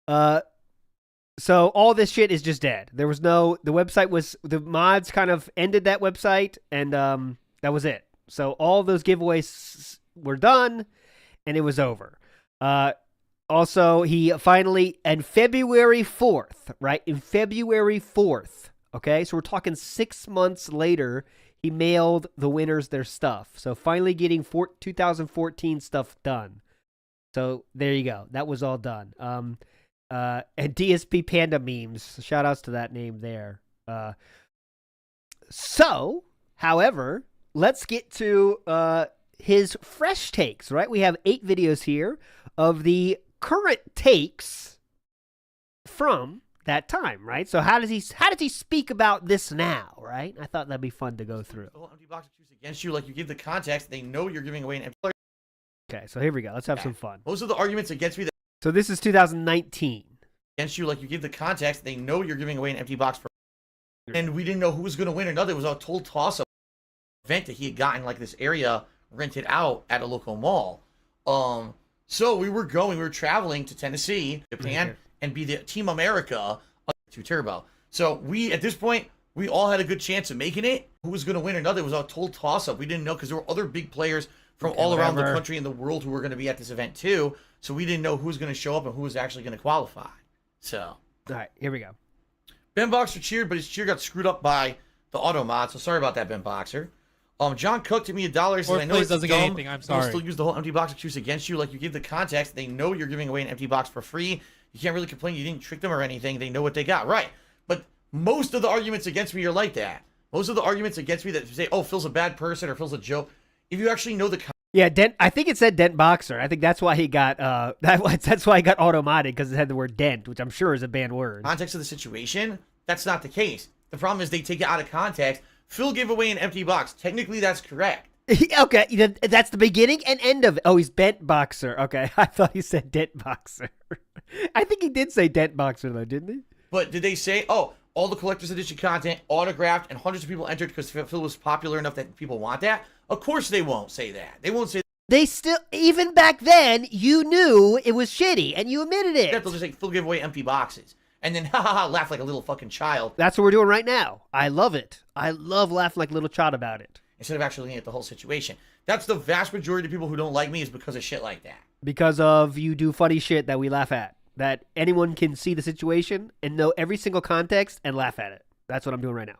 S2: So all this shit is just dead. There was no. The mods kind of ended that website, and that was it. So all those giveaways were done, and it was over. Also, he finally, in February 4th, right? In February 4th, okay? So we're talking 6 months later, he mailed the winners their stuff. So finally getting 2014 stuff done. So there you go. That was all done. And DSP Panda Memes. Shout outs to that name there. So, however, let's get to his fresh takes, right? We have 8 videos here of the current takes from that time, right? So how does he speak about this now, right? I thought that'd be fun to go through.
S3: The whole empty box accused against you, like you give the context, they know you're giving away an empty.
S2: Okay, so here we go. Let's have some fun.
S3: Most of the arguments against me that
S2: So this is 2019.
S3: against you, like you give the context, they know you're giving away an empty box for, and we didn't know who was going to win or not. It was a total toss-up event that he had gotten like this area rented out at a local mall. So we were traveling to Tennessee, Japan, and be the Team America 2 Turbo. So we, at this point, we all had a good chance of making it. Who was going to win or not? It was a total toss-up. We didn't know because there were other big players from all around the country and the world who were going to be at this event too. So we didn't know who was going to show up and who was actually going to qualify. So,
S2: All right, here we go.
S3: Ben Boxer cheered, but his cheer got screwed up by the auto mod. So sorry about that, Ben Boxer. John Cook took me $1. Says, I know it's
S8: doesn't
S3: dumb.
S8: get anything. I'm sorry.
S3: I'll still use the whole empty box excuse against you. Like you give the context, they know you're giving away an empty box for free. You can't really complain. You didn't trick them or anything. They know what they got, right? But most of the arguments against me are like that. Most of the arguments against me that say, "Oh, Phil's a bad person" or "Phil's a joke," if you actually know the
S2: Yeah, I think it said Dent Boxer. I think that's why he got that's why he got auto-modded, because it had the word dent, which I'm sure is a banned word.
S3: context of the situation, that's not the case. The problem is they take it out of context. Phil gave away an empty box. Technically, that's correct.
S2: Okay, that's the beginning and end of it. Oh, he's Bent Boxer. Okay, I thought he said Dent Boxer. I think he did say Dent Boxer, though, didn't he?
S3: But did they say, oh, all the collector's edition content, autographed, and hundreds of people entered because Phil was popular enough that people want that? Of course they won't say that. They won't say
S2: They still, even back then, you knew it was shitty, and you admitted it.
S3: that. They'll just say, Phil gave away empty boxes. And then, ha ha ha, laugh like a little fucking child.
S2: That's what we're doing right now. I love it. I love laughing like a little child about it.
S3: Instead of actually looking at the whole situation. That's the vast majority of people who don't like me is because of shit like that.
S2: Because of you do funny shit that we laugh at. That anyone can see the situation and know every single context and laugh at it. That's what I'm doing right now.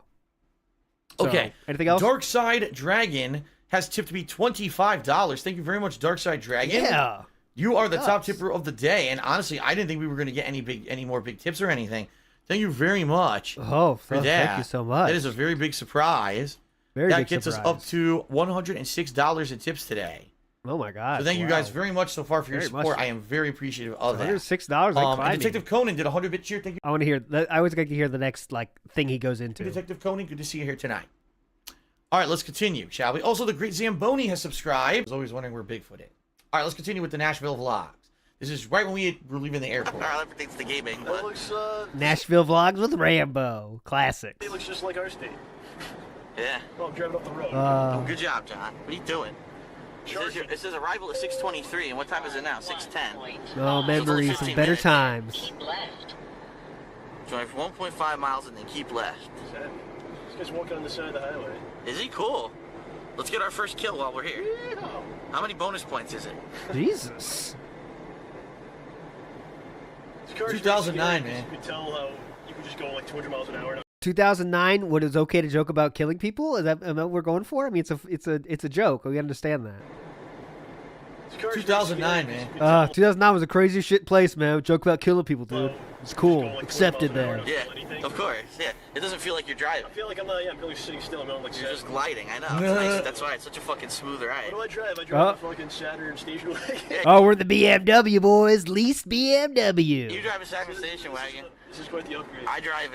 S2: So,
S3: Okay.
S2: anything else?
S3: Darkside Dragon has tipped me $25. Thank you very much, Darkside Dragon.
S2: Yeah.
S3: You are the top tipper of the day. And honestly, I didn't think we were going to get any more big tips or anything. Thank you very much
S2: Oh,
S3: for that.
S2: thank you so much.
S3: That is a very big surprise.
S2: Very
S3: that
S2: big
S3: gets
S2: surprise.
S3: us up to $106 in tips today.
S2: Oh my god!
S3: So thank you
S2: wow.
S3: guys very much so far for your
S2: Very much
S3: support. so.
S2: so.
S3: I am very appreciative of that.
S2: $106.
S3: And Detective Conan did a 100-bit cheer. Thank you,
S2: I want to hear. I always like to hear the next thing he goes into.
S3: Detective Conan. Good to see you here tonight. All right, let's continue, shall we? Also, the Great Zamboni has subscribed. I was always wondering where Bigfoot is. All right, let's continue with the Nashville vlogs. This is right when we were leaving the airport.
S4: Everything's the gaming, but
S2: Nashville vlogs with Rambo, classic.
S9: It looks just like our state.
S4: yeah.
S9: Well, I'm driving up the road.
S4: Oh, good job, John. What are you doing? It says arrival at 6:23, and what time is it now? 6:10.
S2: Oh, memories of better times.
S4: Drive 1.5 miles and then keep left.
S9: This guy's walking on the side of the highway.
S4: Is he cool? Let's get our first kill while we're here.
S9: Yeah.
S4: How many bonus points is it?
S2: Jesus.
S9: This car's
S3: 2009,
S9: scary,
S3: man.
S9: You could tell how you could just go like 200 miles an hour.
S2: 2009, when it's okay to joke about killing people? Is that what we're going for? I mean, it's a joke. We understand that.
S9: This car's
S3: 2009,
S9: very
S3: man.
S9: scary.
S2: 2009 was a crazy shit place, man. Joke about killing people, dude. It's cool.
S9: Going like 20
S2: Accepted
S9: miles an hour,
S2: there.
S9: don't
S4: Yeah,
S9: feel anything.
S4: of course. Yeah, it doesn't feel like you're driving.
S9: I feel like I'm not. Yeah, I'm really sitting still. I'm going like
S4: You're just
S9: 70.
S4: gliding. I know. It's nice. That's why it's such a fucking smooth ride.
S9: What do I drive? I drive
S2: Oh.
S9: a fucking Saturn station wagon.
S2: Oh, we're the BMW boys. Least
S4: You
S2: BMW.
S4: drive a Saturn station wagon.
S9: This is quite the upgrade.
S4: I drive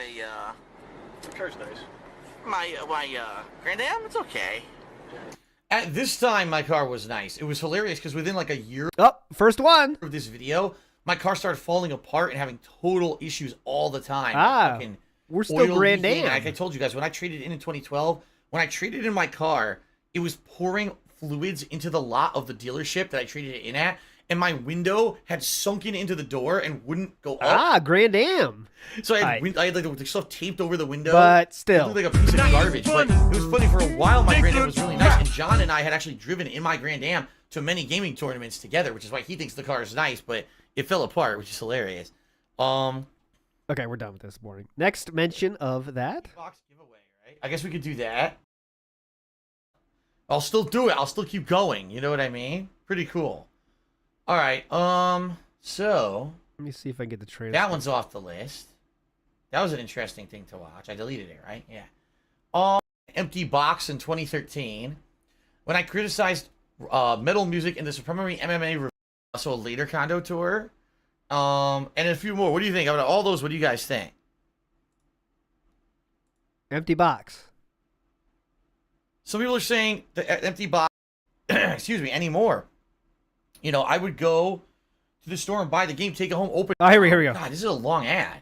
S9: The car's nice.
S4: my Grand Am. It's okay.
S3: At this time, my car was nice. It was hilarious because within like a year
S2: Oh, first one.
S3: of this video, my car started falling apart and having total issues all the time.
S2: Ah,
S3: Fucking
S2: we're still
S3: oil
S2: Grand
S3: leaking.
S2: Am.
S3: Like I told you guys, when I traded in 2012, when I traded in my car, it was pouring fluids into the lot of the dealership that I traded it in at, and my window had sunken into the door and wouldn't go up.
S2: Ah, Grand Am.
S3: So I
S2: Aight.
S3: had, I had like the stuff taped over the window.
S2: But
S3: It
S2: still.
S3: looked like a piece of garbage. But it was funny, for a while my Grand Am was really nice, and John and I had actually driven in my Grand Am to many gaming tournaments together, which is why he thinks the car is nice, but it fell apart, which is hilarious.
S2: Okay, we're done with this morning. Next mention of that.
S3: Box giveaway, right? I guess we could do that. I'll still do it. I'll still keep going. You know what I mean? Pretty cool. All right. So
S2: Let me see if I can get the trailer.
S3: that one's off the list. That was an interesting thing to watch. I deleted it, right? Yeah. Empty box in 2013 when I criticized metal music in the Supremacy MMA review, also a later condo tour, and a few more. What do you think? Out of all those, what do you guys think?
S2: Empty box.
S3: Some people are saying the empty box, excuse me, anymore. You know, I would go to the store and buy the game, take it home, open.
S2: Oh, here we go.
S3: God, this is a long ad.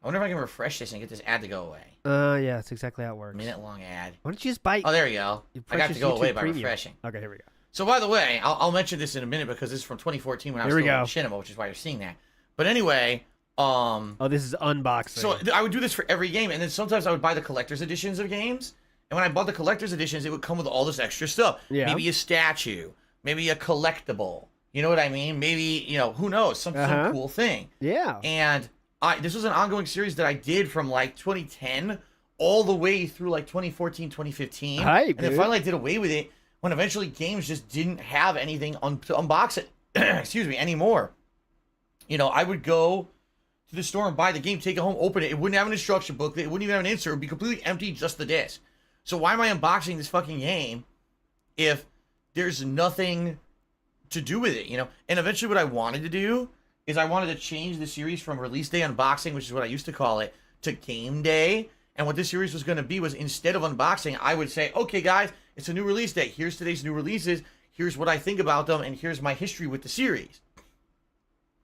S3: I wonder if I can refresh this and get this ad to go away.
S2: Yeah, that's exactly how it works.
S3: Minute long ad.
S2: Why don't you just buy?
S3: Oh, there you go.
S2: you
S3: I got
S2: purchase
S3: to go
S2: YouTube
S3: away by
S2: Premium?
S3: refreshing.
S2: Okay, here we go.
S3: So, by the way, I'll mention this in a minute because this is from 2014 when I was
S2: Here we
S3: still in
S2: go.
S3: cinema, which is why you're seeing that. But anyway,
S2: Oh, this is unboxing.
S3: so I would do this for every game, and then sometimes I would buy the collector's editions of games. And when I bought the collector's editions, it would come with all this extra stuff.
S2: Yeah.
S3: Maybe a statue, maybe a collectible. You know what I mean? Maybe, you know, who knows, some cool thing.
S2: yeah.
S3: And this was an ongoing series that I did from like 2010 all the way through like 2014, 2015.
S2: Hype,
S3: and then
S2: dude.
S3: finally I did away with it when eventually games just didn't have anything to unbox it, excuse me, anymore. You know, I would go to the store and buy the game, take it home, open it. It wouldn't have an instruction booklet. It wouldn't even have an insert. It would be completely empty, just the disc. So why am I unboxing this fucking game if there's nothing to do with it, you know? And eventually what I wanted to do is I wanted to change the series from release day unboxing, which is what I used to call it, to game day. And what this series was going to be was, instead of unboxing, I would say, okay, guys, it's a new release day. Here's today's new releases. Here's what I think about them. And here's my history with the series.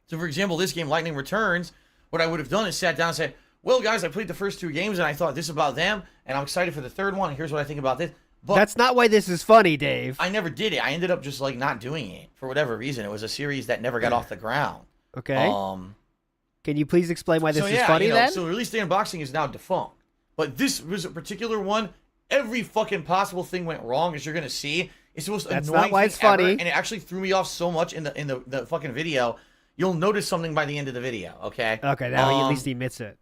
S3: So, for example, this game, Lightning Returns, what I would have done is sat down and said, well, guys, I played the first two games and I thought this about them. And I'm excited for the third one. Here's what I think about this. But
S2: That's not why this is funny, Dave.
S3: I never did it. I ended up just like not doing it for whatever reason. It was a series that never got off the ground.
S2: Okay. Can you please explain why this
S3: so
S2: is
S3: yeah,
S2: funny
S3: you know,
S2: then?
S3: so release day unboxing is now defunct. But this was a particular one. Every fucking possible thing went wrong, as you're gonna see. It's the most
S2: That's
S3: annoying
S2: not why
S3: thing
S2: it's funny.
S3: ever, and it actually threw me off so much in the fucking video. You'll notice something by the end of the video. Okay.
S2: Okay, now he at least admits it.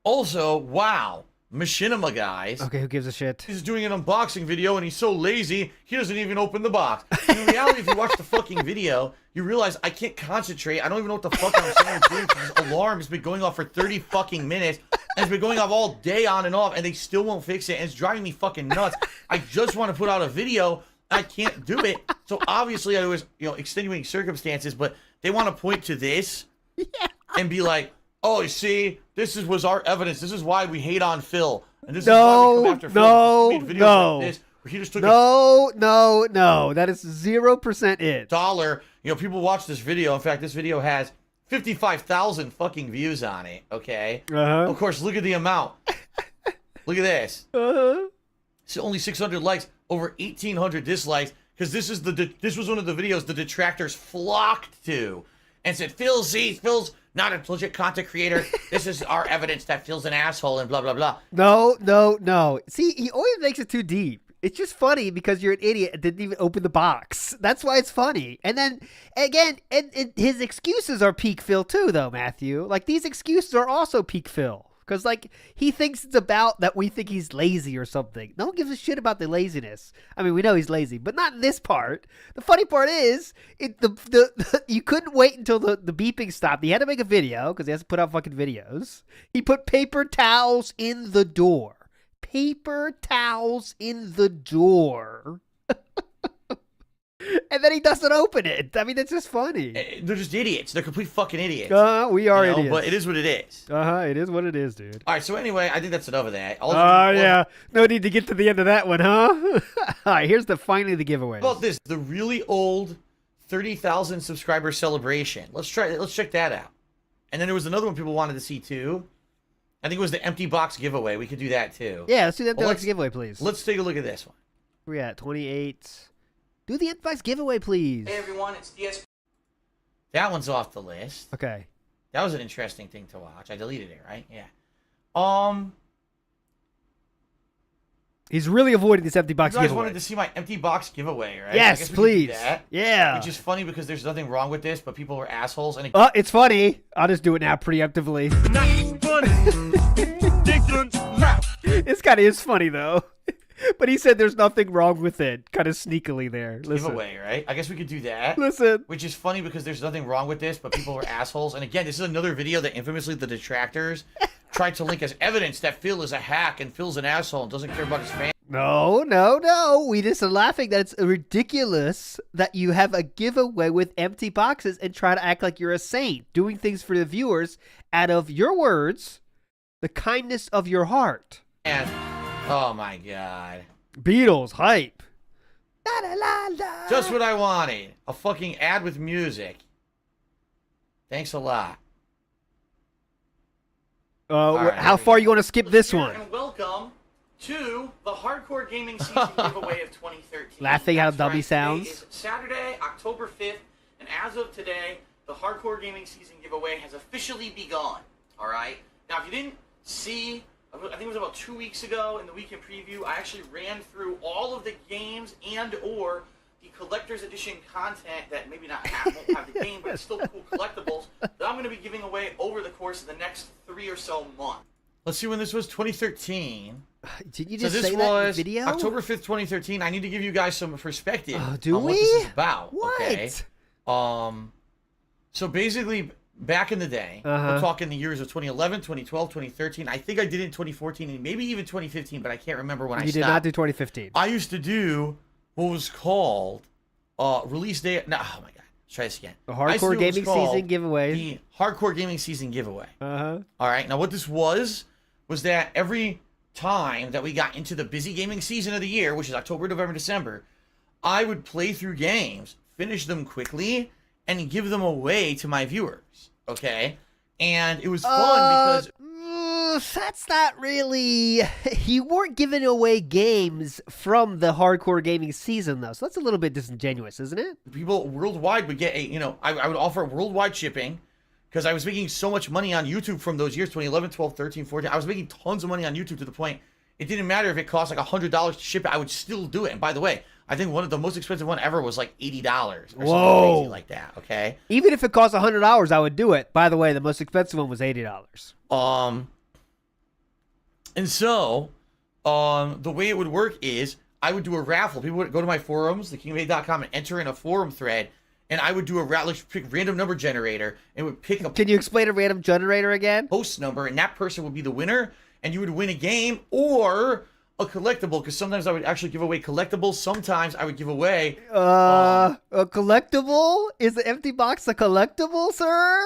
S3: Also, wow, Machinima guys.
S2: Okay, who gives a shit?
S3: He's doing an unboxing video and he's so lazy he doesn't even open the box. In reality, if you watch the fucking video, you realize I can't concentrate. I don't even know what the fuck I'm saying or doing, because this alarm has been going off for 30 fucking minutes and it's been going off all day on and off, and they still won't fix it, and it's driving me fucking nuts. I just want to put out a video. I can't do it. So obviously I was, you know, extenuating circumstances, but they want to point to this and be like, oh, you see, was our evidence. This is why we hate on Phil. And this is why we come after Phil. He made videos like this, where he just took
S2: No. That is 0% it.
S3: $1. You know, people watch this video. In fact, this video has 55,000 fucking views on it. Okay.
S2: Uh-huh.
S3: Of course, look at the amount. Look at this.
S2: Uh-huh.
S3: So only 600 likes, over 1,800 dislikes, because this was one of the videos the detractors flocked to, and said, Phil's not a legit content creator. This is our evidence that Phil's an asshole and blah blah blah.
S2: No. See, he always makes it too deep. It's just funny because you're an idiot and didn't even open the box. That's why it's funny. And then, again, and his excuses are peak Phil too, though, Matthew. Like, these excuses are also peak Phil. Because, like, he thinks it's about that we think he's lazy or something. No one gives a shit about the laziness. I mean, we know he's lazy, but not in this part. The funny part is, you couldn't wait until the beeping stopped. He had to make a video, because he has to put out fucking videos. He put paper towels in the door. Paper towels in the door. And then he doesn't open it. I mean, it's just funny.
S3: They're just idiots. They're complete fucking idiots.
S2: We are idiots.
S3: But it is what it is.
S2: It is what it is, dude.
S3: All right, so anyway, I think that's enough of that.
S2: Yeah. No need to get to the end of that one, huh? All right, here's finally the giveaway.
S3: How about this? The really old 30,000 subscriber celebration. Let's check that out. And then there was another one people wanted to see too. I think it was the empty box giveaway. We could do that too.
S2: Yeah, let's do that box giveaway, please.
S3: Let's take a look at this one.
S2: Where we at? 28. Do the empty box giveaway, please.
S6: Hey everyone, it's DSP.
S3: That one's off the list.
S2: Okay.
S3: That was an interesting thing to watch. I deleted it, right? Yeah.
S2: He's really avoiding this empty box
S3: You guys
S2: giveaway.
S3: wanted to see my empty box giveaway, right?
S2: Yes,
S3: I guess we
S2: please.
S3: could do that,
S2: yeah.
S3: Which is funny because there's nothing wrong with this, but people were assholes. And
S2: it's funny. I'll just do it now preemptively. This kind of is funny, though. But he said there's nothing wrong with it, kind of sneakily there. Listen.
S3: giveaway, right? I guess we could do that.
S2: Listen.
S3: Which is funny because there's nothing wrong with this, but people were assholes. And again, this is another video that infamously the detractors tried to link as evidence that Phil is a hack and Phil's an asshole and doesn't care about his fans.
S2: No. We just are laughing that it's ridiculous that you have a giveaway with empty boxes and try to act like you're a saint, doing things for the viewers out of your words, the kindness of your heart.
S3: And oh my god.
S2: Beatles hype.
S3: Just what I wanted. A fucking ad with music. Thanks a lot.
S4: right,
S2: how far you want to skip this one?
S4: And welcome to the Hardcore Gaming Season giveaway of 2013.
S2: Laughing how
S4: That's
S2: dummy
S4: right,
S2: sounds.
S4: Today is Saturday, October 5th, and as of today, the Hardcore Gaming Season giveaway has officially begun. All right. Now, if you didn't see, I think it was about 2 weeks ago in the weekend preview, I actually ran through all of the games and/or the collector's edition content that maybe won't have the game, but it's still cool collectibles that I'm going to be giving away over the course of the next 3 or so months.
S3: Let's see when this was. 2013.
S2: Did you
S3: So
S2: just
S3: this
S2: say that in the
S3: was
S2: video?
S3: October 5th, 2013. I need to give you guys some perspective
S2: do
S3: on what
S2: we?
S3: this is about.
S2: What?
S3: Okay. So basically, back in the day, we're talking the years of 2011, 2012, 2013. I think I did it in 2014 and maybe even 2015, but I can't remember when I stopped.
S2: You did not do 2015.
S3: I used to do what was called release day. No, oh my god. Let's try this again.
S2: The Hardcore Gaming Season giveaway.
S3: The Hardcore Gaming Season giveaway.
S2: Uh-huh.
S3: All right. Now, what this was that every time that we got into the busy gaming season of the year, which is October, November, December, I would play through games, finish them quickly, and give them away to my viewers. Okay? And it was fun because...
S2: That's not really... You weren't giving away games from the Hardcore Gaming Season, though, so that's a little bit disingenuous, isn't it?
S3: people worldwide would get I would offer worldwide shipping because I was making so much money on YouTube from those years, 2011, 12, 13, 14. I was making tons of money on YouTube to the point it didn't matter if it cost like $100 to ship it, I would still do it. And by the way, I think one of the most expensive one ever was like $80 or something crazy like that, okay?
S2: Even if it cost $100, I would do it. By the way, the most expensive one was $80.
S3: And so, the way it would work is I would do a raffle. People would go to my forums, thekingofA.com, and enter in a forum thread, and I would do a raffle, pick random number generator, and would pick a
S2: Can you explain a random generator again?
S3: post number, and that person would be the winner, and you would win a game or a collectible, because sometimes I would actually give away collectibles. Sometimes I would give away...
S2: a collectible? Is the empty box a collectible, sir?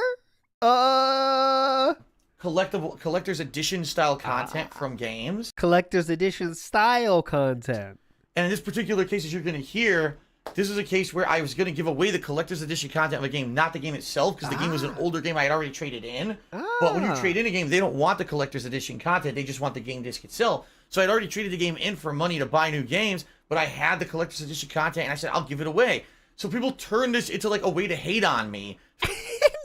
S3: collector's edition style content from games.
S2: Collector's edition style content.
S3: And in this particular case, as you're going to hear, this is a case where I was going to give away the collector's edition content of a game, not the game itself, because the game was an older game I had already traded in. But when you trade in a game, they don't want the collector's edition content. They just want the game disc itself. So I'd already traded the game in for money to buy new games, but I had the collector's edition content, and I said, I'll give it away. So people turned this into like a way to hate on me.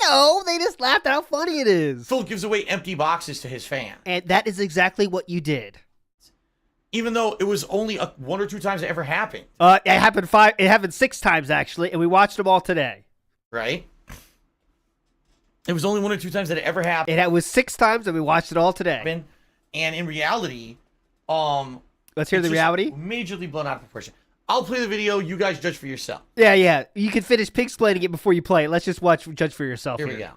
S2: No, they just laughed at how funny it is.
S3: Phil gives away empty boxes to his fans.
S2: And that is exactly what you did.
S3: Even though it was only one or two times it ever happened.
S2: It happened 6 times, actually, and we watched them all today.
S3: Right? It was only 1 or 2 times that it ever happened.
S2: It was 6 times, and we watched it all today.
S3: And in reality,
S2: let's hear
S3: it's
S2: the
S3: just
S2: reality.
S3: Majorly blown out of proportion. I'll play the video. You guys judge for yourself.
S2: Yeah. You can finish pig-splaining it before you play it. Let's just judge for yourself.
S3: Here we go.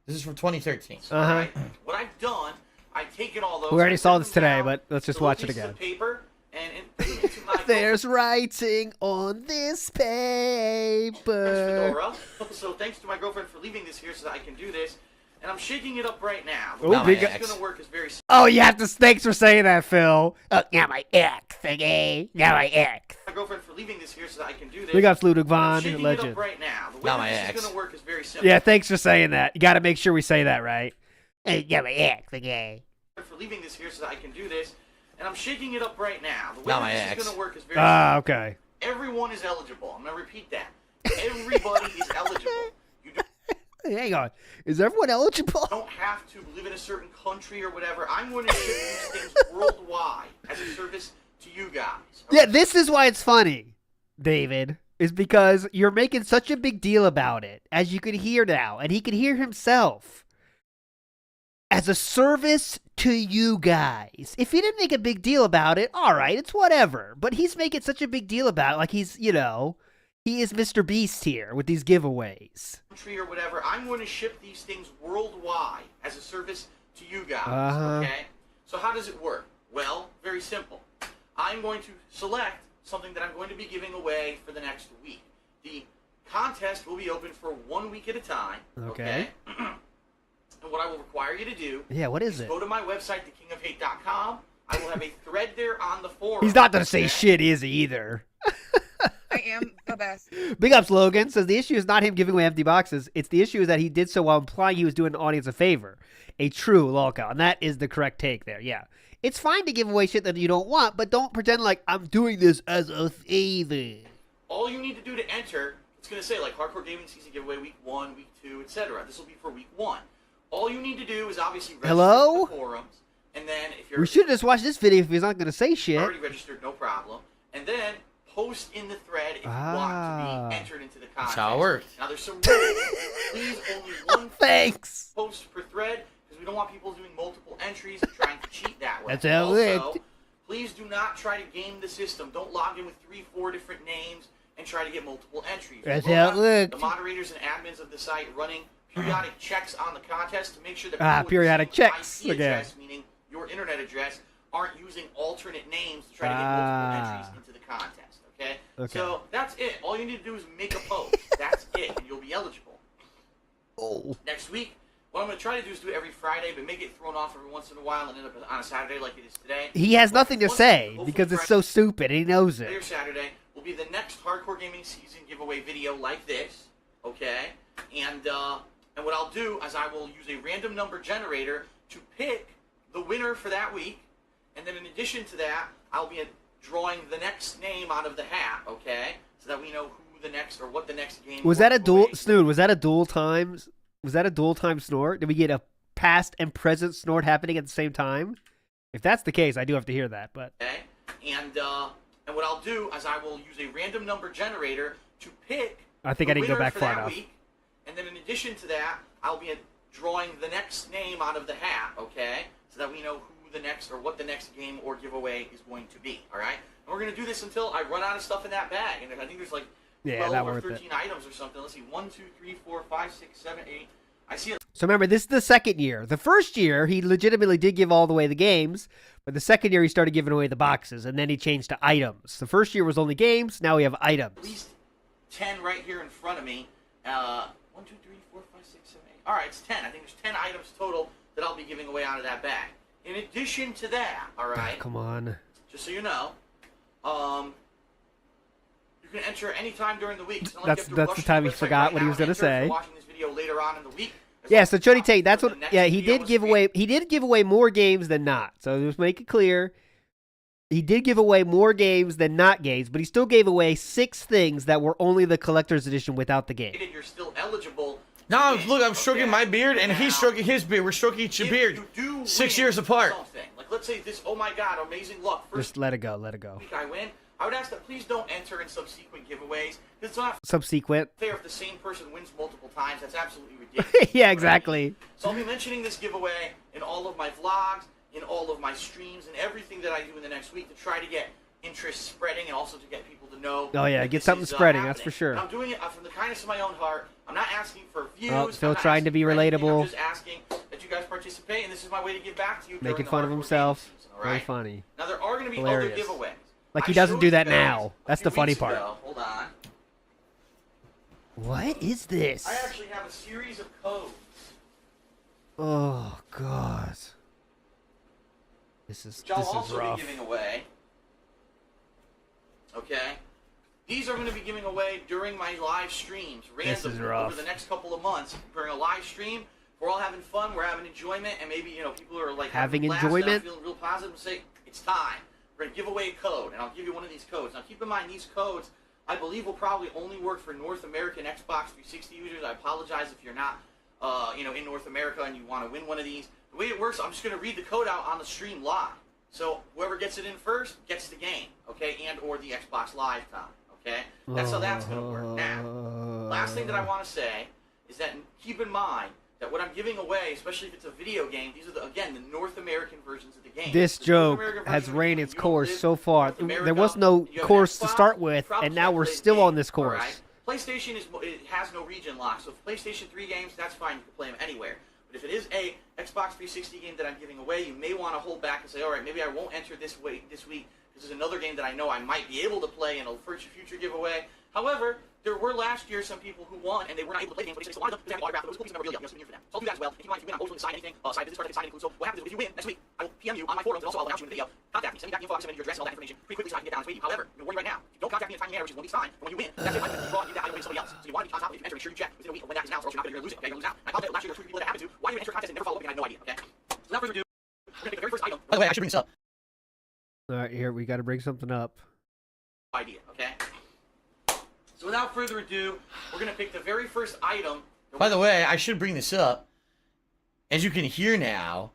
S3: This is from 2013.
S2: Uh-huh.
S4: What I've done, I've taken all those.
S2: We already
S4: I
S2: saw
S4: put
S2: this
S4: them
S2: today,
S4: down
S2: but let's just
S4: to
S2: watch it
S4: pieces
S2: again.
S4: of paper and put them into my
S2: There's writing on this paper.
S4: fedora. So thanks to my girlfriend for leaving this here so that I can do this. And I'm shaking it up right now. The
S2: Oh,
S4: way
S2: big
S4: this
S3: X.
S4: is going to work is very simple.
S2: Oh, you have to. Thanks for saying that, Phil. Now my ex, okay? Now my ex.
S4: My girlfriend for leaving this here so that I can do this.
S2: Big ups, Ludwig
S4: I'm
S2: Von,
S4: shaking it
S2: legend.
S4: up right now. The way
S3: Not my
S4: this
S3: ex.
S4: is going to work is very simple.
S2: Yeah, thanks for saying that. You got to make sure we say that right. Yeah, my ex, okay?
S4: For leaving this here so that I can do this. And I'm shaking it up right now. The way
S3: Not my
S4: this
S3: ex.
S4: is going to work is very simple.
S2: Okay.
S4: Everyone is eligible. I'm going to repeat that. Everybody is eligible. You
S2: Hang on. Is everyone eligible?
S4: don't have to live in a certain country or whatever. I'm going to ship these things worldwide as a service to you guys.
S2: Yeah, this is why it's funny, David, is because you're making such a big deal about it, as you can hear now, and he can hear himself. As a service to you guys. If he didn't make a big deal about it, all right, it's whatever. But he's making such a big deal about it, like he's, he is Mr. Beast here with these giveaways.
S4: Country or whatever. I'm going to ship these things worldwide as a service to you guys.
S2: Uh-huh.
S4: Okay? So how does it work? Well, very simple. I'm going to select something that I'm going to be giving away for the next week. The contest will be open for 1 week at a time.
S2: Okay.
S4: And what I will require you to do
S2: Yeah, what is it?
S4: go to my website, thekingofhate.com. I will have a thread there on the forum.
S2: He's not going to say
S4: okay?
S2: shit, is he, either?
S6: I am the best.
S2: Big ups, Logan. Says the issue is not him giving away empty boxes. It's the issue is that he did so while implying he was doing the audience a favor. A true lolcow. And that is the correct take there. Yeah. It's fine to give away shit that you don't want, but don't pretend like I'm doing this as a favor.
S4: All you need to do to enter, it's going to say like Hardcore Gaming Season Giveaway Week 1, Week 2, etc. This will be for Week 1. All you need to do is obviously register
S2: Hello?
S4: to the forums. And then if you're
S2: We should just watch this video if he's not going to say shit.
S4: already registered, no problem. And then post in the thread if you want to be entered into the contest.
S3: That's how it works.
S4: Now there's some rules. Please only one
S2: Thanks.
S4: post per thread because we don't want people doing multiple entries and trying to cheat that way.
S2: That's how it
S4: Also,
S2: works.
S4: please do not try to game the system. Don't log in with 3-4 different names and try to get multiple entries.
S2: That's
S4: We'll
S2: how it
S4: have
S2: works.
S4: the moderators and admins of the site running periodic checks on the contest to make sure that
S2: Ah,
S4: people with the
S2: periodic
S4: same
S2: checks
S4: IP
S2: again.
S4: address, meaning your internet address, aren't using alternate names to try to get multiple entries into the contest. Okay? So that's it. All you need to do is make a post. That's it, and you'll be eligible.
S2: Oh.
S4: Next week, what I'm going to try to do is do it every Friday, but make it thrown off every once in a while and end up on a Saturday like it is today.
S2: He has nothing to
S4: Once-
S2: say
S4: hopefully
S2: because it's
S4: Friday
S2: so stupid. He knows
S4: or
S2: it.
S4: Saturday will be the next Hardcore Gaming Season giveaway video like this, okay? And what I'll do is I will use a random number generator to pick the winner for that week, and then in addition to that, I'll be drawing the next name out of the hat, okay? So that we know who the next or what the next game
S2: Was that a dual
S4: giveaway-
S2: Snood? Was that a dual times? Was that a dual time snort? Did we get a past and present snort happening at the same time? If that's the case, I do have to hear that. But
S4: Okay, and what I'll do is I will use a random number generator to pick.
S2: I think
S4: the
S2: I didn't go
S4: winner
S2: back
S4: for
S2: far
S4: that
S2: enough.
S4: week, and then in addition to that, I'll be drawing the next name out of the hat. Okay, so that we know who the next or what the next game or giveaway is going to be. All right, and we're gonna do this until I run out of stuff in that bag, and I think there's like 12 or 13 items or something. Let's see, 1, 2, 3, 4, 5, 6, 7, 8. I see it.
S2: So remember, this is the second year. The first year, he legitimately did give all the way the games, but the second year, he started giving away the boxes, and then he changed to items. The first year was only games. Now we have
S4: At
S2: items.
S4: least 10 right here in front of me. 1, 2, 3, 4, 5, 6, 7, 8. All right, it's 10. I think there's 10 items total that I'll be giving away out of that bag. In addition to that, all right,
S2: Come on.
S4: just so you know, you can enter anytime during the week. It's not like
S2: That's
S4: you have to
S2: the
S4: rush
S2: time
S4: to
S2: he
S4: the website
S2: forgot
S4: right
S2: what he
S4: now
S2: was
S4: and
S2: gonna
S4: enter if you're
S2: say.
S4: watching this video later on in the week. As
S2: Yeah,
S4: long
S2: so
S4: as
S2: Chody
S4: it's
S2: Tate, that's
S4: for
S2: what.
S4: the next
S2: Yeah, he
S4: video
S2: did
S4: is
S2: give
S4: made.
S2: away. He did give away more games than not. So just make it clear. He did give away more games than not games, but he still gave away 6 things that were only the collector's edition without the game.
S4: You're still eligible.
S3: No,
S4: to
S3: look, I'm
S4: win.
S3: stroking
S4: Okay.
S3: my beard, and he's
S4: Now,
S3: stroking his beard. We're stroking each
S4: if
S3: beard.
S4: you do
S3: 6
S4: win
S3: years apart.
S4: something, like let's say this, oh my god, amazing luck. First
S2: Just let it go. Let it go.
S4: week I win, I would ask that please don't enter in subsequent giveaways, because it's not
S2: Subsequent.
S4: fair if the same person wins multiple times. That's absolutely ridiculous.
S2: Yeah, exactly.
S4: So I'll be mentioning this giveaway in all of my vlogs, in all of my streams, and everything that I do in the next week to try to get interest spreading and also to get people to know.
S2: Oh yeah,
S4: that
S2: get
S4: this
S2: something
S4: is,
S2: spreading.
S4: happening.
S2: That's for sure.
S4: And I'm doing it from the kindness of my own heart. I'm not asking for views.
S2: Oh, Phil
S4: I'm not
S2: trying to
S4: asking
S2: be
S4: for anything.
S2: relatable.
S4: I'm just asking that you guys participate, and this is my way to give back to you.
S2: Making
S4: during the
S2: fun of
S4: hardcore
S2: himself.
S4: gaming season, all
S2: Very
S4: right?
S2: funny.
S4: Now there are going to be
S2: Hilarious.
S4: other giveaways.
S2: Like he
S4: I
S2: doesn't
S4: showed
S2: do
S4: you
S2: that
S4: guys
S2: now. That's
S4: a
S2: the
S4: few
S2: funny
S4: weeks
S2: part.
S4: ago. Hold on.
S2: What is this?
S4: I actually have a series of codes.
S2: Oh god. This
S4: Which I'll
S2: is
S4: also
S2: rough.
S4: be giving away. Okay? These are going to be giving away during my live streams,
S2: This is
S4: randomly,
S2: rough.
S4: over the next couple of months. During a live stream, we're all having fun, we're having enjoyment, and maybe, people are like
S2: Having
S4: a blast, and
S2: enjoyment?
S4: I'm feeling real positive and say, it's time. We're going to give away a code, and I'll give you one of these codes. Now keep in mind, these codes, I believe, will probably only work for North American Xbox 360 users. I apologize if you're not, in North America and you want to win one of these. The way it works, I'm just going to read the code out on the stream live. So whoever gets it in first gets the game, okay, and or the Xbox Live time, okay? That's how that's going to work. Now, last thing that I want to say is that keep in mind that what I'm giving away, especially if it's a video game, these are, again, the North American versions of the game.
S2: This
S4: The North
S2: joke
S4: American
S2: has
S4: version of the
S2: ran
S4: game,
S2: its
S4: you don't
S2: course
S4: live
S2: so
S4: in
S2: far.
S4: North America,
S2: There was no
S4: you have
S2: course to
S4: Xbox,
S2: start with,
S4: probably
S2: and now we're
S4: can't play
S2: still
S4: the
S2: on
S4: game,
S2: this course.
S4: alright? PlayStation it has no region lock, so if PlayStation 3 games, that's fine, you can play them anywhere. But if it is a Xbox 360 game that I'm giving away, you may want to hold back and say, all right, maybe I won't enter this week, because there's another game that I know I might be able to play in a future giveaway. However, there were last year some people who won, and they were not able to play games, but they still wanted them because they had autographed those cookies and memorabilia. You know, souvenir for them. So I'll do that as well. And keep in mind, if you win, I'm also going to sign anything, sign business cards, I can sign anything. So what happens is, if you win next week, I will PM you on my forums, and also I'll announce you in the video. Contact me, send me back the info, send me your address, and all that information pretty quickly so I can get down and wait you. However, I'm going to warn you right now, if you don't contact me in a timely manner, which is 1 week's time, and when you win, that's it. I'm going to draw and give that item away to somebody else. So you want to be on top of it. If you enter, make sure you check within a week of when that is announced, or else you're not going to lose it. Okay, you're going to lose out. I apologize. Last year, there were 2 people that happened to. Why do you enter a contest and never follow up? And I had no idea. Okay. So without further ado, we're going to pick the very first item.
S3: By the way, I should bring this up.
S2: All right, here we got to bring something up.
S4: Idea. Okay. So without further ado, we're going to pick the very first item.
S3: By the way, I should bring this up. As you can hear now,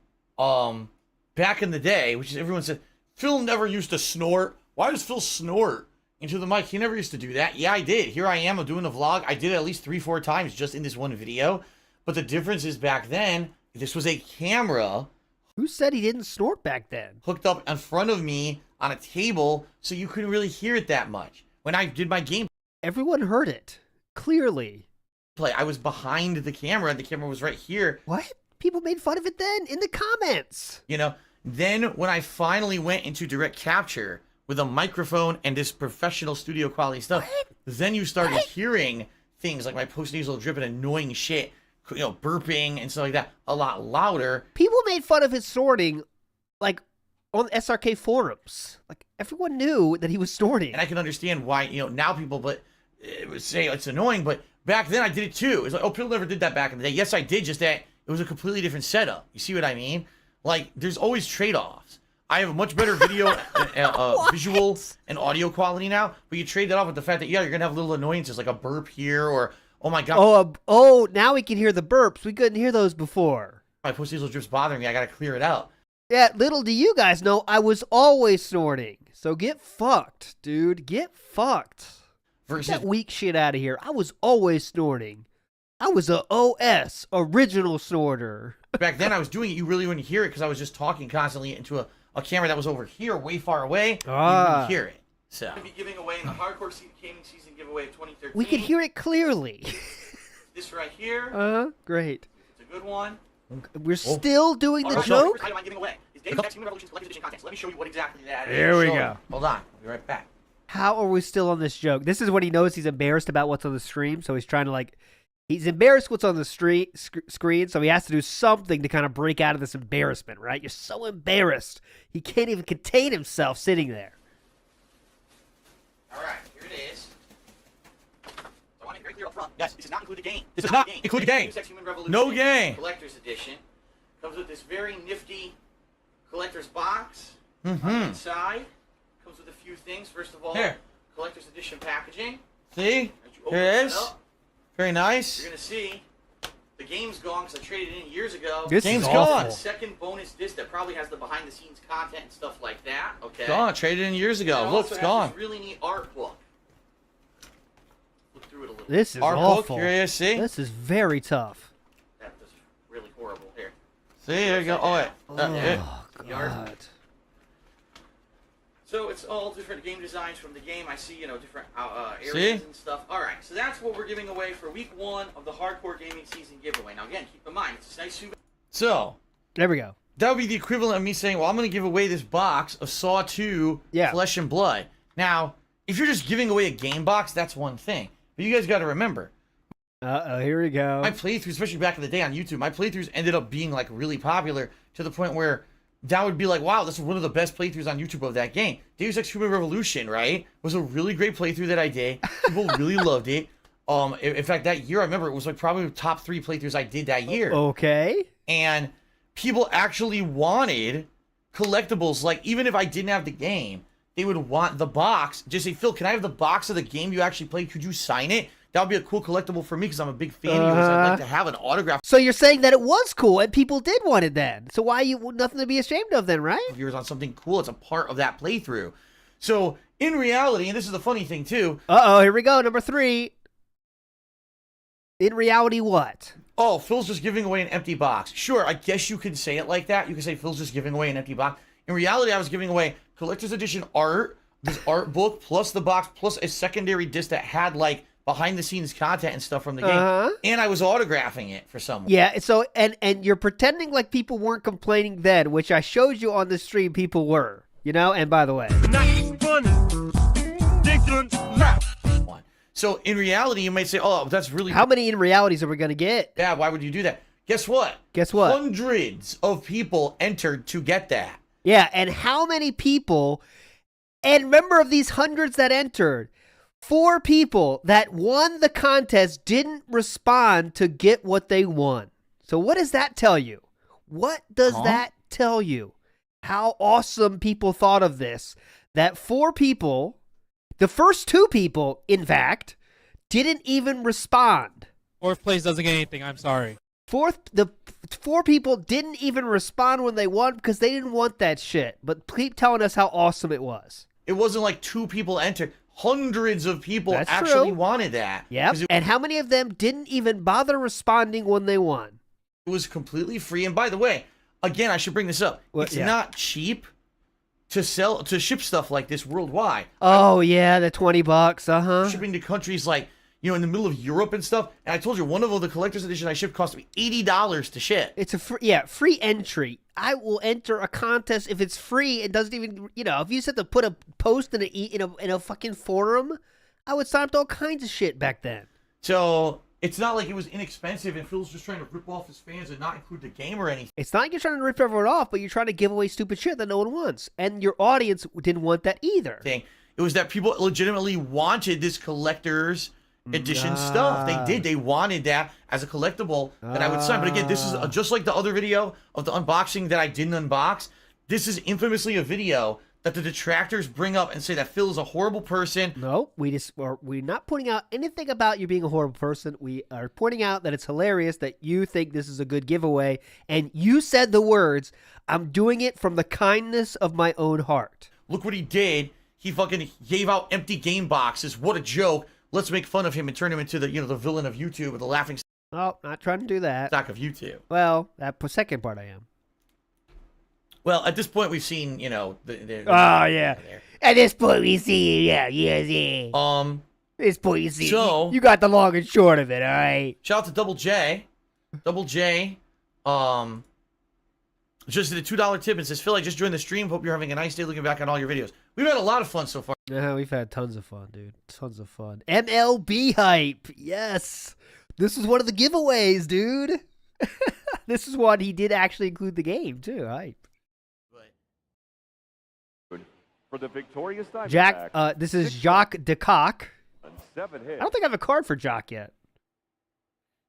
S3: back in the day, which is everyone said, Phil never used to snort. Why does Phil snort into the mic? He never used to do that. Yeah, I did. Here I am, I'm doing a vlog. I did it at least 3-4 times just in this one video. But the difference is back then, this was a camera
S2: Who said he didn't snort back then?
S3: hooked up in front of me on a table, so you couldn't really hear it that much. When I did my gameplay,
S2: Everyone heard it. Clearly.
S3: I was behind the camera, and the camera was right here.
S2: What? People made fun of it then? In the comments.
S3: Then when I finally went into direct capture with a microphone and this professional studio quality stuff, then you started hearing things like my post-nasal drip and annoying shit, burping and stuff like that a lot louder.
S2: People made fun of his snorting, like, on the SRK forums. Like, everyone knew that he was snorting.
S3: And I can understand why, now people say it's annoying, but back then I did it too. It's like, oh, people never did that back in the day. Yes, I did, just that it was a completely different setup. You see what I mean? Like, there's always trade-offs. I have a much better video, visual, and audio quality now, but you trade that off with the fact that, you're going to have little annoyances, like a burp here, or, oh my God.
S2: Oh, now we can hear the burps. We couldn't hear those before.
S3: My post-nasal drip's bothering me. I got to clear it out.
S2: Yeah, little do you guys know, I was always snorting. So get fucked, dude. Get fucked. Get that weak shit out of here. I was always snorting. I was a OS, original snorter.
S3: Back then I was doing it, you really wouldn't hear it because I was just talking constantly into a camera that was over here, way far away. You wouldn't hear it. So
S4: We're going to be giving away in the Hardcore Gaming Season giveaway of 2013.
S2: We could hear it clearly.
S4: This right here.
S2: Great.
S4: It's a good one.
S2: We're still doing the
S4: Alright,
S2: joke?
S4: first item I'm giving away is Dave's X Human Revolution's Collector's Edition contest. Let me show you what exactly that is.
S2: Here we
S3: Show
S2: go.
S3: it. Hold on. I'll be right back.
S2: How are we still on this joke? This is when he knows he's embarrassed about what's on the stream, so he's trying to, he's embarrassed what's on the screen, so he has to do something to kind of break out of this embarrassment, right? You're so embarrassed. He can't even contain himself sitting there.
S4: Alright, here it is. So I want to be very clear up front. Yes, this does not include the game.
S3: This does not include the game.
S4: Dave's X Human Revolution
S3: No game.
S4: Collector's Edition. Comes with this very nifty collector's box.
S3: Mm-hmm.
S4: On the inside. Comes with a few things. First of all,
S3: Here.
S4: collector's edition packaging.
S3: See?
S4: As you open
S3: Here it
S4: that
S3: is.
S4: up,
S3: Very
S4: you're
S3: nice.
S4: going to see the game's gone because I traded it in years ago.
S2: This
S3: Game's
S2: is
S3: gone.
S2: awful.
S4: The second bonus disc that probably has the behind-the-scenes content and stuff like that. Okay.
S3: Gone. Traded in years
S4: And it
S3: ago. Look,
S4: also
S3: it's
S4: has
S3: gone.
S4: This really neat art book. Look through it a little.
S2: This is
S3: Art book.
S2: awful.
S3: Here you see.
S2: This is very tough.
S4: That was really horrible. Here.
S3: See, there you go. Oh, wait. Yeah.
S2: Oh,
S4: The art.
S2: God.
S4: So it's all different game designs from the game. I see, different areas
S3: See?
S4: and stuff. All right, so that's what we're giving away for week 1 of the Hardcore Gaming Season giveaway. Now, again, keep in mind, it's a nice suit.
S3: So,
S2: There we go.
S3: that would be the equivalent of me saying, well, I'm going to give away this box of Saw 2
S2: Yeah.
S3: Flesh and Blood. Now, if you're just giving away a game box, that's one thing. But you guys got to remember,
S2: Uh-oh, here we go.
S3: my playthroughs, especially back in the day on YouTube, my playthroughs ended up being, like, really popular to the point where that would be like, wow, this is one of the best playthroughs on YouTube of that game. Deus Ex Human Revolution, right, was a really great playthrough that I did. People really loved it. In fact, that year, I remember it was like probably top 3 playthroughs I did that year.
S2: Okay.
S3: And people actually wanted collectibles. Like, even if I didn't have the game, they would want the box. Just say, Phil, can I have the box of the game you actually played? Could you sign it? That would be a cool collectible for me because I'm a big fan of yours. I'd like to have an autograph
S2: So you're saying that it was cool and people did want it then. So why you nothing to be ashamed of then, right?
S3: of yours on something cool. It's a part of that playthrough. So, in reality, and this is the funny thing, too.
S2: Uh-oh, here we go. Number 3. In reality, what?
S3: Oh, Phil's just giving away an empty box. Sure, I guess you could say it like that. You could say Phil's just giving away an empty box. In reality, I was giving away collector's edition art, this art book, plus the box, plus a secondary disc that had, like, behind-the-scenes content and stuff from the game. And I was autographing it for someone.
S2: Yeah, so and you're pretending like people weren't complaining then, which I showed you on the stream people were. And by the way.
S3: So, in reality, you might say, oh, that's really...
S2: How many in realities are we going to get?
S3: Yeah, why would you do that? Guess what?
S2: Guess what?
S3: Hundreds of people entered to get that.
S2: Yeah, and how many people, and remember of these hundreds that entered, 4 people that won the contest didn't respond to get what they won. So what does that tell you? What does that tell you? How awesome people thought of this. That 4 people, the first 2 people, in fact, didn't even respond.
S8: 4th place doesn't get anything. I'm sorry.
S2: The 4 people didn't even respond when they won because they didn't want that shit. But keep telling us how awesome it was.
S3: It wasn't like 2 people entered. Hundreds of people
S2: That's
S3: actually
S2: true.
S3: wanted that.
S2: Yeah.
S3: 'Cause
S2: And how many of them didn't even bother responding when they won?
S3: It was completely free. And by the way, again, I should bring this up.
S2: Well,
S3: it's
S2: yeah.
S3: not cheap to ship stuff like this worldwide.
S2: Oh yeah, the $20. Uh-huh.
S3: Shipping to countries like, in the middle of Europe and stuff. And I told you, one of the collector's edition I shipped cost me $80 to ship.
S2: It's a free entry. I will enter a contest if it's free. It doesn't even, if you said to put a post in a fucking forum, I would sign up to all kinds of shit back then.
S3: So it's not like it was inexpensive and Phil's just trying to rip off his fans and not include the game or anything.
S2: It's not like you're trying to rip everyone off, but you're trying to give away stupid shit that no one wants, and your audience didn't want that either.
S3: It was that people legitimately wanted this collector's edition stuff. They did. They wanted that as a collectible that I would sign. But again, this is just like the other video of the unboxing that I didn't unbox. This is infamously a video that the detractors bring up and say that Phil is a horrible person.
S2: No, we're not pointing out anything about you being a horrible person. We are pointing out that it's hilarious that you think this is a good giveaway, and you said the words, "I'm doing it from the kindness of my own heart."
S3: Look what he did. He fucking gave out empty game boxes. What a joke. Let's make fun of him and turn him into the villain of YouTube or the laughing
S2: Oh, not trying to do that.
S3: stock of YouTube.
S2: Well, that second part I am.
S3: Well, at this point, we've seen, the
S2: Oh, yeah. At this point, we see, yeah. At this point, you see,
S3: So-
S2: you got the long and short of it, all right?
S3: shout out to Double J. Double J, just did a $2 tip and says, Phil, I just joined the stream. Hope you're having a nice day looking back on all your videos. We've had a lot of fun so far.
S2: Yeah, we've had tons of fun, dude. Tons of fun. MLB hype. Yes. This is one of the giveaways, dude. This is one he did actually include the game, too. Hype.
S10: For the victorious
S2: Jack, this is Jacques Decock.
S10: 7 hits.
S2: I don't think I have a card for Jock yet.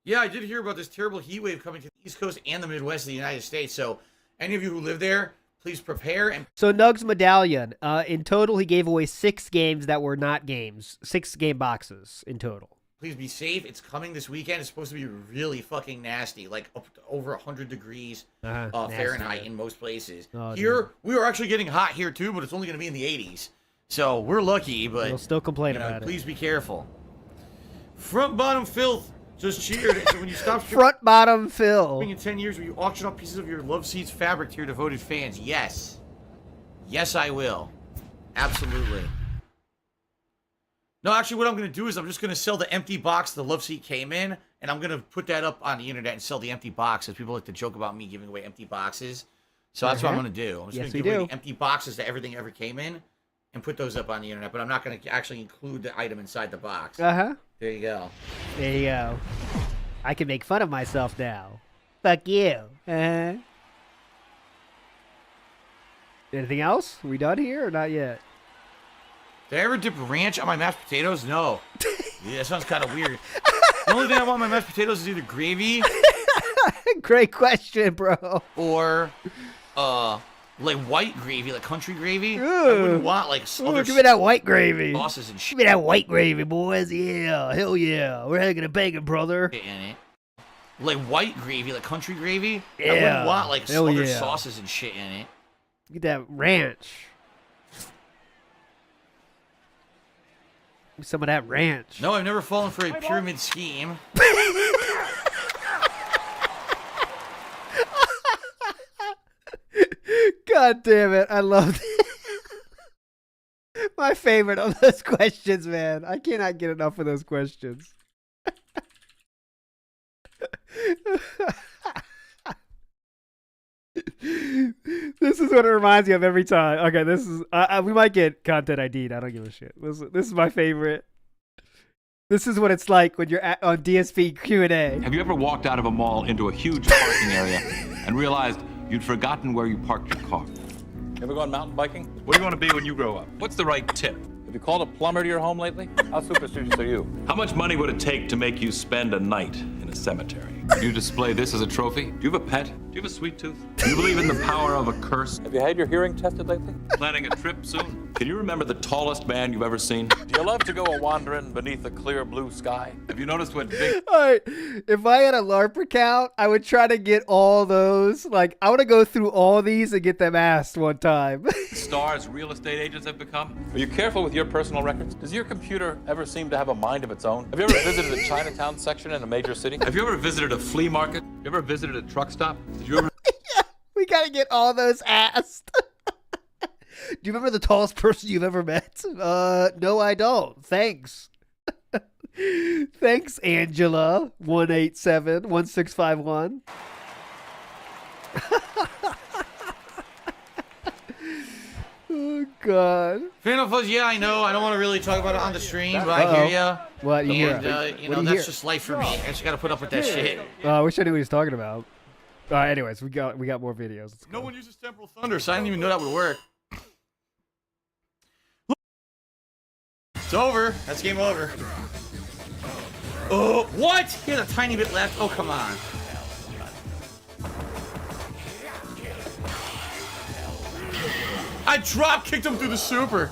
S3: Yeah, I did hear about this terrible heat wave coming to the East Coast and the Midwest of the United States. So any of you who live there, please prepare. And
S2: So Nugs Medallion, in total, he gave away 6 games that were not games. 6 game boxes in total.
S3: Please be safe. It's coming this weekend. It's supposed to be really fucking nasty, like up to over 100 degrees Fahrenheit in most places.
S2: Oh,
S3: here,
S2: dude.
S3: we are actually getting hot here too, but it's only going to be in the 80s. So we're lucky, but
S2: We'll still complain
S3: you know,
S2: about it.
S3: please be careful. Front bottom filth just cheered. So when you stop
S2: Front bottom fill.
S3: in 10 years, will you auction off pieces of your Love Seats fabric to your devoted fans? Yes. Yes, I will. Absolutely. No, actually, what I'm going to do is I'm just going to sell the empty box the Love Seat came in, and I'm going to put that up on the internet and sell the empty boxes. People like to joke about me giving away empty boxes. So that's what I'm going to do. I'm just going to give away the empty boxes that everything ever came in and put those up on the internet, but I'm not going to actually include the item inside the box. There you go.
S2: There you go. I can make fun of myself now. Fuck you. Anything else? We done here or not yet?
S3: Did I ever dip ranch on my mashed potatoes? No. Yeah, that sounds kind of weird. The only thing I want on my mashed potatoes is either gravy.
S2: Great question, bro.
S3: Or, like white gravy, like country gravy.
S2: Ooh.
S3: I wouldn't want like other
S2: give me that white gravy.
S3: sauces and shit
S2: Give me that white gravy, boys. Yeah, hell yeah. We're having a bacon, brother.
S3: in it. Like white gravy, like country gravy.
S2: Yeah.
S3: I wouldn't want like
S2: Hell
S3: other
S2: yeah.
S3: sauces and shit in it.
S2: Get that ranch. Give me some of that ranch.
S3: No, I've never fallen for a pyramid scheme.
S2: God damn it. I love it. My favorite of those questions, man. I cannot get enough of those questions. This is what it reminds me of every time. Okay, this is we might get content ID'd. I don't give a shit. This is my favorite. This is what it's like when you're on DSP Q&A.
S11: Have you ever walked out of a mall into a huge parking area and realized you'd forgotten where you parked your car?
S12: Ever gone mountain biking?
S11: What do you want to be when you grow up? What's the right tip?
S12: Have you called a plumber to your home lately? How superstitious are you?
S11: How much money would it take to make you spend a night in a cemetery? Do you display this as a trophy? Do you have a pet? Do you have a sweet tooth? Do you believe in the power of a curse?
S12: Have you had your hearing tested lately?
S11: Planning a trip soon? Can you remember the tallest man you've ever seen?
S12: Do you love to go a-wandering beneath a clear blue sky?
S11: Have you noticed what big
S2: All right, if I had a LARP account, I would try to get all those. Like, I want to go through all these and get them asked one time.
S11: stars real estate agents have become?
S12: Are you careful with your personal records? Does your computer ever seem to have a mind of its own? Have you ever visited a Chinatown section in a major city?
S11: Have you ever visited a flea market? Have you ever visited a truck stop? Did you ever
S2: We got to get all those asked. Do you remember the tallest person you've ever met? No, I don't. Thanks. Thanks, Angela. 187-1651. Oh, God.
S3: Fan of Fuzz, yeah, I know. I don't want to really talk about it on the stream, but I hear ya.
S2: What? You hear?
S3: And, you know, that's just life for me. I just got to put up with that shit.
S2: I wish I knew what he was talking about. Anyways, we got more videos.
S3: No one uses Temporal Thunder, so I didn't even know that would work. It's over. That's game over. Oh, what? He has a tiny bit left. Oh, come on. I drop kicked him through the super.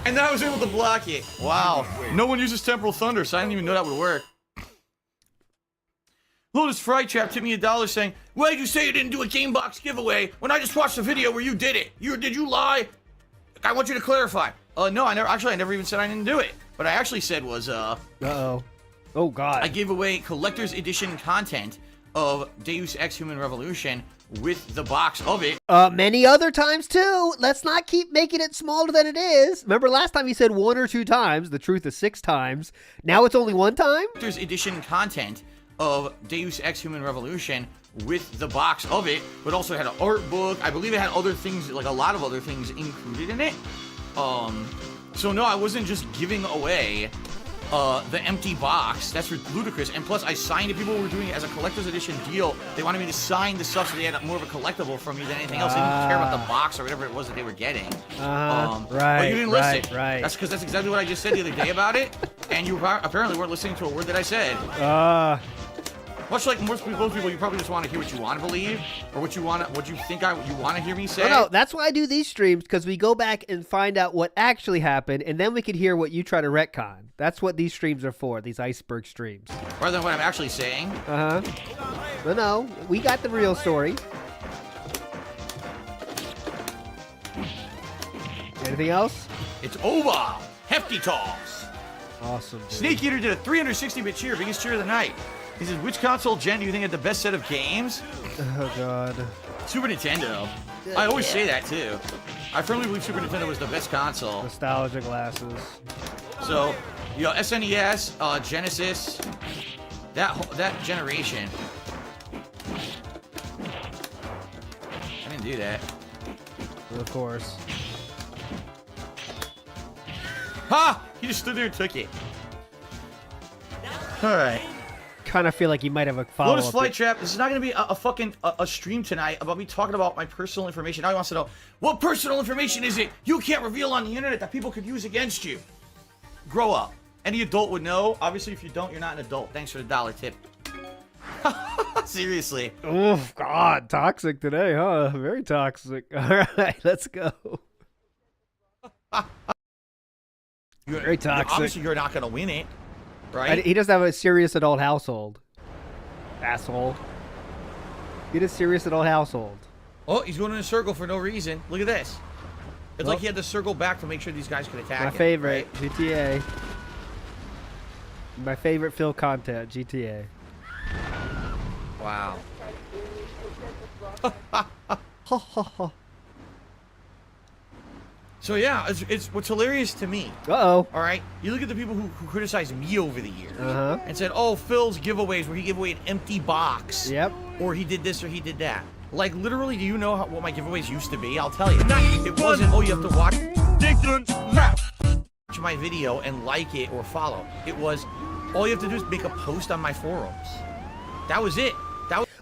S3: And then I was able to block it. Wow. No one uses Temporal Thunder, so I didn't even know that would work. Lotus Fry Trap tipped me $1 saying, why did you say you didn't do a game box giveaway when I just watched the video where you did it? Did you lie? I want you to clarify. No, I never even said I didn't do it. What I actually said was,
S2: Uh-oh. Oh, God.
S3: I gave away collector's edition content of Deus Ex Human Revolution with the box of it.
S2: Many other times, too. Let's not keep making it smaller than it is. Remember last time you said 1 or 2 times. The truth is 6 times. Now it's only 1 time?
S3: Collector's edition content of Deus Ex Human Revolution with the box of it, but also had an art book. I believe it had other things, like a lot of other things included in it. So no, I wasn't just giving away the empty box. That's ludicrous. And plus, I signed it. People were doing it as a collector's edition deal. They wanted me to sign the stuff so they had more of a collectible from me than anything else. They didn't care about the box or whatever it was that they were getting.
S2: Right.
S3: But you didn't listen.
S2: Right.
S3: That's because that's exactly what I just said the other day about it. And you apparently weren't listening to a word that I said. Much like most people, you probably just want to hear what you want to believe, or what you think you want to hear me say.
S2: No, that's why I do these streams, because we go back and find out what actually happened, and then we can hear what you try to retcon. That's what these streams are for, these iceberg streams.
S3: Rather than what I'm actually saying.
S2: No, we got the real story. Anything else?
S3: It's over. Hefty toss.
S2: Awesome. Dude.
S3: Snake Eater did a 360-bit cheer, biggest cheer of the night. He says, which console gen do you think had the best set of games?
S2: Oh, God.
S3: Super Nintendo. I always say that, too. I firmly believe Super Nintendo was the best console.
S2: Nostalgia glasses.
S3: So, you know, SNES, Genesis, that generation. I didn't do that.
S2: Of course.
S3: Ha! He just stood there and took it. Alright.
S2: Kind of feel like you might have a follow-up.
S3: Lotus Flight Trap, this is not going to be a fucking stream tonight about me talking about my personal information. Now he wants to know, what personal information is it you can't reveal on the internet that people could use against you? Grow up. Any adult would know. Obviously, if you don't, you're not an adult. Thanks for the $1 tip. Seriously.
S2: Oh, God. Toxic today, huh? Very toxic. All right, let's go. Very toxic.
S3: Obviously, you're not going to win it, right?
S2: He doesn't have a serious adult household. Asshole. Get a serious adult household.
S3: Oh, he's going in a circle for no reason. Look at this. It's like he had to circle back to make sure these guys could attack him.
S2: My favorite,
S3: right?
S2: GTA. My favorite Phil content, GTA.
S3: Wow. So yeah, it's what's hilarious to me.
S2: Uh-oh.
S3: All right, you look at the people who criticized me over the years
S2: Uh-huh.
S3: and said, "Oh, Phil's giveaways where he gave away an empty box."
S2: Yep.
S3: Or he did this or he did that. Like literally, do you know what my giveaways used to be? I'll tell you. It wasn't. Oh, you have to watch my video and like it or follow. It was all you have to do is make a post on my forums. That was it.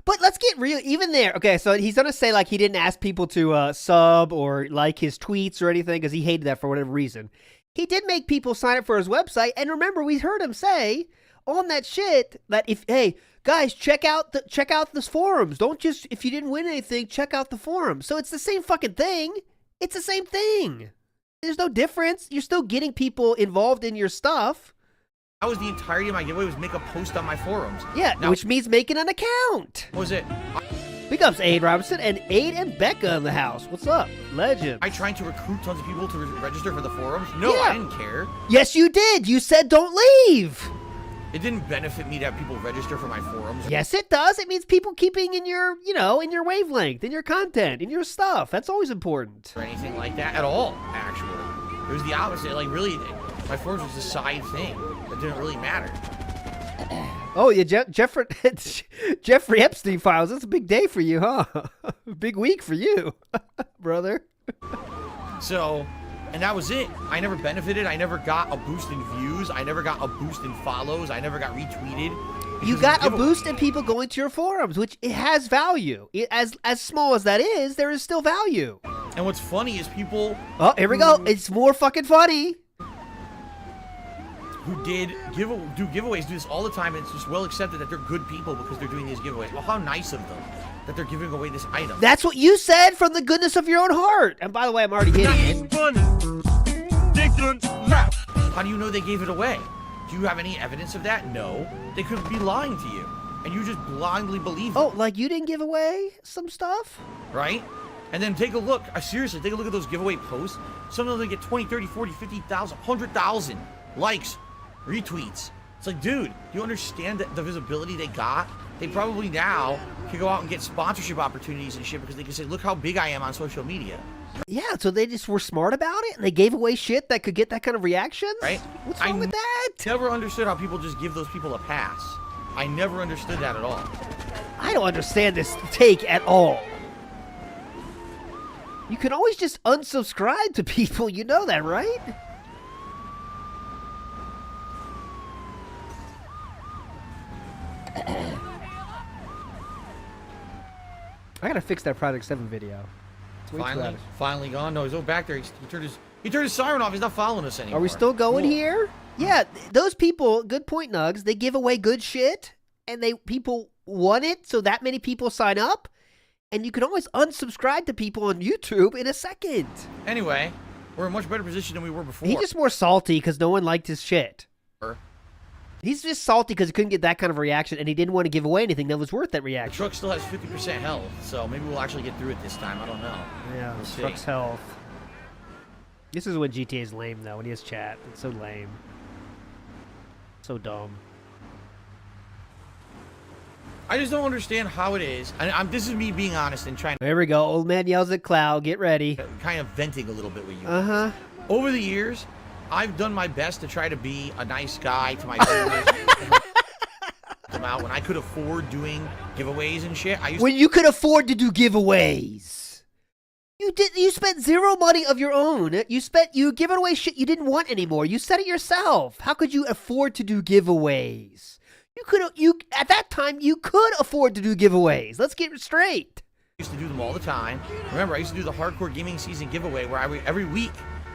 S2: But let's get real, even there. Okay, so he's going to say, like, he didn't ask people to sub or like his tweets or anything because he hated that for whatever reason. He did make people sign up for his website. And remember, we heard him say on that shit that hey, guys, check out this forums. Don't just, if you didn't win anything, check out the forums. So it's the same fucking thing. It's the same thing. There's no difference. You're still getting people involved in your stuff.
S3: That was the entirety of my giveaway, was make a post on my forums.
S2: Yeah,
S3: now,
S2: which means making an account.
S3: What was it?
S2: Big ups, Aid Robinson, and Aid and Becca in the house. What's up? Legend.
S3: I trying to recruit tons of people to register for the forums? No,
S2: Yeah.
S3: I didn't care.
S2: Yes, you did. You said don't leave.
S3: It didn't benefit me to have people register for my forums.
S2: Yes, it does. It means people keeping in your, in your wavelength, in your content, in your stuff. That's always important.
S3: Or anything like that at all, actually. It was the opposite. Like, really, my forums was a side thing that didn't really matter.
S2: Oh, yeah, Jeffrey Epstein files. That's a big day for you, huh? Big week for you, brother.
S3: So, and that was it. I never benefited. I never got a boost in views. I never got a boost in follows. I never got retweeted.
S2: You got a boost in people going to your forums, which it has value. As small as that is, there is still value.
S3: And what's funny is people...
S2: Oh, here we go. It's more fucking funny.
S3: Who do giveaways, do this all the time, and it's just well accepted that they're good people because they're doing these giveaways. Well, how nice of them that they're giving away this item.
S2: That's what you said from the goodness of your own heart. And by the way, I'm already hitting it.
S3: How do you know they gave it away? Do you have any evidence of that? No. They could be lying to you, and you just blindly believe them.
S2: Oh, like you didn't give away some stuff?
S3: Right? And then take a look. Seriously, take a look at those giveaway posts. Some of them get 20, 30, 40, 50,000, 100,000 likes, retweets. It's like, dude, do you understand the visibility they got? They probably now can go out and get sponsorship opportunities and shit because they can say, look how big I am on social media.
S2: Yeah, so they just were smart about it and they gave away shit that could get that kind of reactions?
S3: Right?
S2: What's wrong with that?
S3: I never understood how people just give those people a pass. I never understood that at all.
S2: I don't understand this take at all. You can always just unsubscribe to people, you know that, right? I gotta fix that Project 7 video. It's way too loud.
S3: Finally gone. No, he's over back there. He turned his siren off. He's not following us anymore.
S2: Are we still going
S3: Cool.
S2: here? Yeah, those people, good point, Nugs, they give away good shit, and people want it so that many people sign up, and you can always unsubscribe to people on YouTube in a second.
S3: Anyway, we're in a much better position than we were before.
S2: He's just more salty because no one liked his shit. He's just salty because he couldn't get that kind of reaction, and he didn't want to give away anything that was worth that
S3: The
S2: reaction.
S3: truck still has 50% health, so maybe we'll actually get through it this time. I don't know.
S2: Yeah,
S3: We'll see.
S2: truck's health. This is when GTA is lame, though, when he has chat. It's so lame. So dumb.
S3: I just don't understand how it is. This is me being honest and trying
S2: There we go. Old man yells at Cloud. Get ready.
S3: to kind of venting a little bit with you.
S2: Uh-huh.
S3: Over the years, I've done my best to try to be a nice guy to my viewers. Them out when I could afford doing giveaways and shit.
S2: When you could afford to do giveaways. You spent zero money of your own. You giving away shit you didn't want anymore. You said it yourself. How could you afford to do giveaways? At that time you could afford to do giveaways. Let's get it straight.
S3: I used to do them all the time. Remember, I used to do the Hardcore Gaming Season giveaway where every week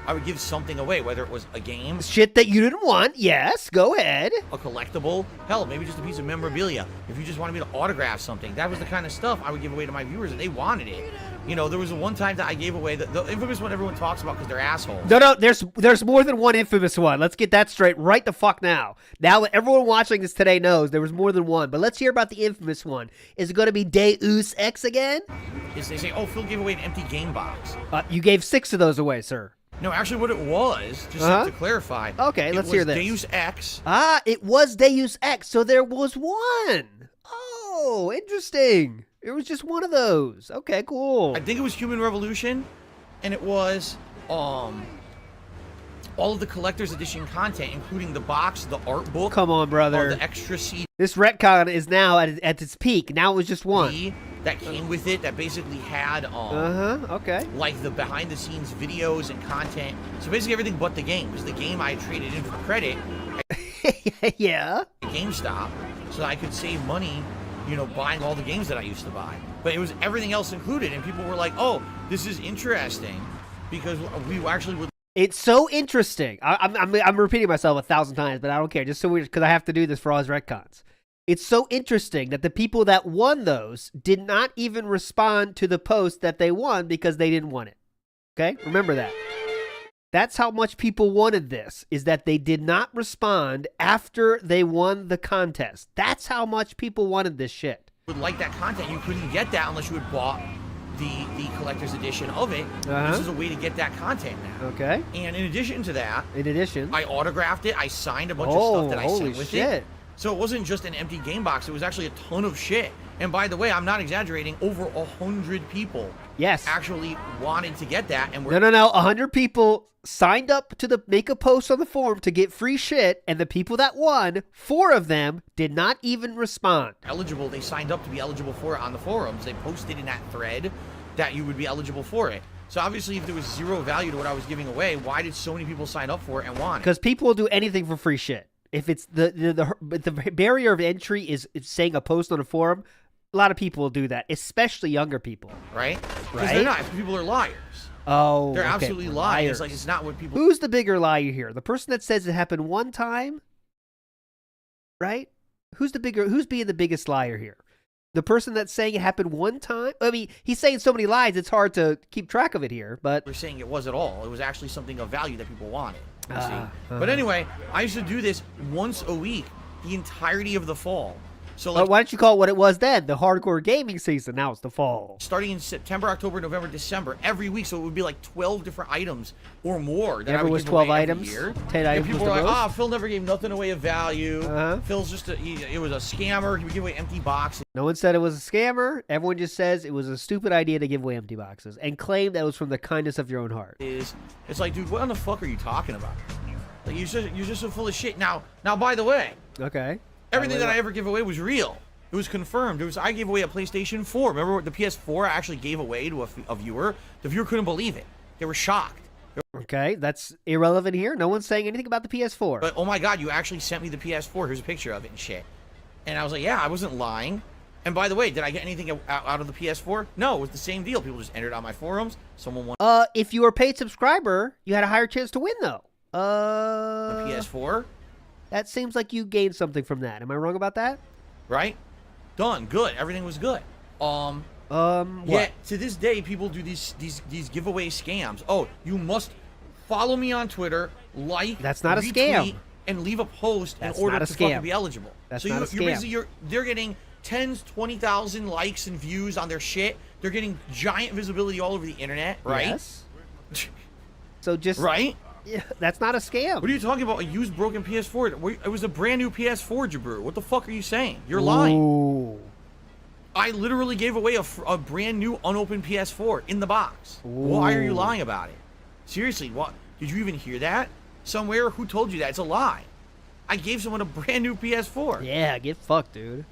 S3: I would give something away, whether it was a game,
S2: shit that you didn't want. Yes, go ahead.
S3: A collectible, hell, maybe just a piece of memorabilia. If you just wanted me to autograph something, that was the kind of stuff I would give away to my viewers, and they wanted it. You know, there was one time that I gave away the infamous one everyone talks about because they're assholes.
S2: No, there's more than one infamous one. Let's get that straight right the fuck now. Now that everyone watching this today knows there was more than one, but let's hear about the infamous one. Is it going to be Deus Ex again?
S3: Is they say, oh, Phil gave away an empty game box.
S2: You gave 6 of those away, sir.
S3: No, actually what it was, just to clarify.
S2: Okay, let's hear this.
S3: Deus Ex.
S2: Ah, it was Deus Ex, so there was one. Oh, interesting. It was just one of those. Okay, cool.
S3: I think it was Human Revolution, and it was all of the collector's edition content, including the box, the art book.
S2: Come on, brother.
S3: The extra CD.
S2: This retcon is now at its peak. Now it was just one.
S3: That came with it, that basically had
S2: okay.
S3: like the behind the scenes videos and content. So basically everything but the game. Because the game I traded in for credit.
S2: Yeah.
S3: GameStop, so that I could save money, you know, buying all the games that I used to buy. But it was everything else included, and people were like, "Oh, this is interesting," because we actually would.
S2: It's so interesting. I'm repeating myself 1,000 times, but I don't care. Just so because I have to do this for all his retcons. It's so interesting that the people that won those did not even respond to the post that they won because they didn't want it. Okay? Remember that. That's how much people wanted this, is that they did not respond after they won the contest. That's how much people wanted this shit.
S3: Would like that content. You couldn't get that unless you had bought the collector's edition of it. This is a way to get that content now.
S2: Okay.
S3: And in addition to that,
S2: I
S3: autographed it. I signed a bunch of stuff that I sent with it. So it wasn't just an empty game box. It was actually a ton of shit. And by the way, I'm not exaggerating. Over 100 people actually wanted to get that. And
S2: No. 100 people signed up to make a post on the forum to get free shit. And the people that won, 4 of them did not even respond.
S3: Eligible. They signed up to be eligible for it on the forums. They posted in that thread that you would be eligible for it. So obviously, if there was zero value to what I was giving away, why did so many people sign up for it and want it?
S2: Because people will do anything for free shit. If it's the barrier of entry is saying a post on a forum, a lot of people will do that, especially younger people.
S3: Right? Because they're not. People are liars.
S2: Oh,
S3: they're absolutely lying. It's like it's not what people.
S2: Who's the bigger liar here? The person that says it happened one time, right? Who's being the biggest liar here? The person that's saying it happened one time? I mean, he's saying so many lies, it's hard to keep track of it here, but...
S3: We're saying it was at all. It was actually something of value that people wanted. But anyway, I used to do this once a week, the entirety of the fall. So like,
S2: why don't you call it what it was then? The hardcore gaming season. Now it's the fall.
S3: Starting in September, October, November, December, every week. So it would be like 12 different items or more. That
S2: Never was 12 items. 10 items.
S3: People were like, Phil never gave nothing away of value. Phil's just it was a scammer. He would give away empty boxes.
S2: No one said it was a scammer. Everyone just says it was a stupid idea to give away empty boxes and claim that it was from the kindness of your own heart.
S3: It's like, dude, what in the fuck are you talking about? Like you're just so full of shit. Now, by the way.
S2: Okay.
S3: Everything that I ever give away was real. It was confirmed. I gave away a PlayStation 4. Remember the PS4 I actually gave away to a viewer? The viewer couldn't believe it. They were shocked.
S2: Okay, that's irrelevant here. No one's saying anything about the PS4.
S3: But, oh my God, you actually sent me the PS4. Here's a picture of it and shit. And I was like, yeah, I wasn't lying. And by the way, did I get anything out of the PS4? No, it was the same deal. People just entered on my forums. Someone won.
S2: If you were a paid subscriber, you had a higher chance to win, though.
S3: The PS4?
S2: That seems like you gained something from that. Am I wrong about that?
S3: Right? Done. Good. Everything was good.
S2: What?
S3: Yet to this day, people do these giveaway scams. Oh, you must follow me on Twitter, like,
S2: that's not a
S3: retweet,
S2: scam,
S3: and leave a post
S2: that's
S3: in order
S2: not a
S3: to
S2: scam.
S3: fucking be eligible.
S2: That's
S3: so
S2: not a scam.
S3: they're getting 20,000 likes and views on their shit. They're getting giant visibility all over the internet, right?
S2: Yes. So just
S3: right.
S2: Yeah, that's not a scam.
S3: What are you talking about? A used broken PS4? It was a brand new PS4, Jabru. What the fuck are you saying? You're lying. I literally gave away a brand new unopened PS4 in the box. Why are you lying about it? Seriously, what? Did you even hear that somewhere? Who told you that? It's a lie. I gave someone a brand new PS4.
S2: Yeah, get fucked, dude.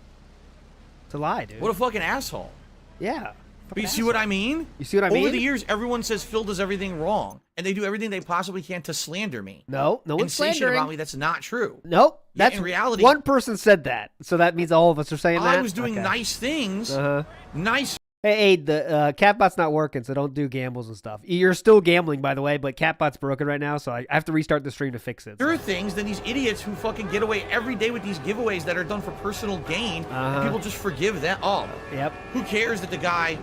S2: It's a lie, dude.
S3: What a fucking asshole.
S2: Yeah.
S3: But you see what I mean?
S2: You see what I mean?
S3: Over the years, everyone says Phil does everything wrong, and they do everything they possibly can to slander me.
S2: No
S3: and
S2: one's
S3: say shit
S2: slandering
S3: about me that's not true.
S2: Nope.
S3: Yet
S2: That's
S3: in reality.
S2: one person said that, so that means all of us are saying that.
S3: I was doing
S2: Okay.
S3: nice things. Nice.
S2: Hey, the Catbot's not working, so don't do gambles and stuff. You're still gambling, by the way, but Catbot's broken right now, so I have to restart the stream to fix it.
S3: There are things than these idiots who fucking get away every day with these giveaways that are done for personal gain. And people just forgive them. Oh,
S2: yep.
S3: Who cares that the guy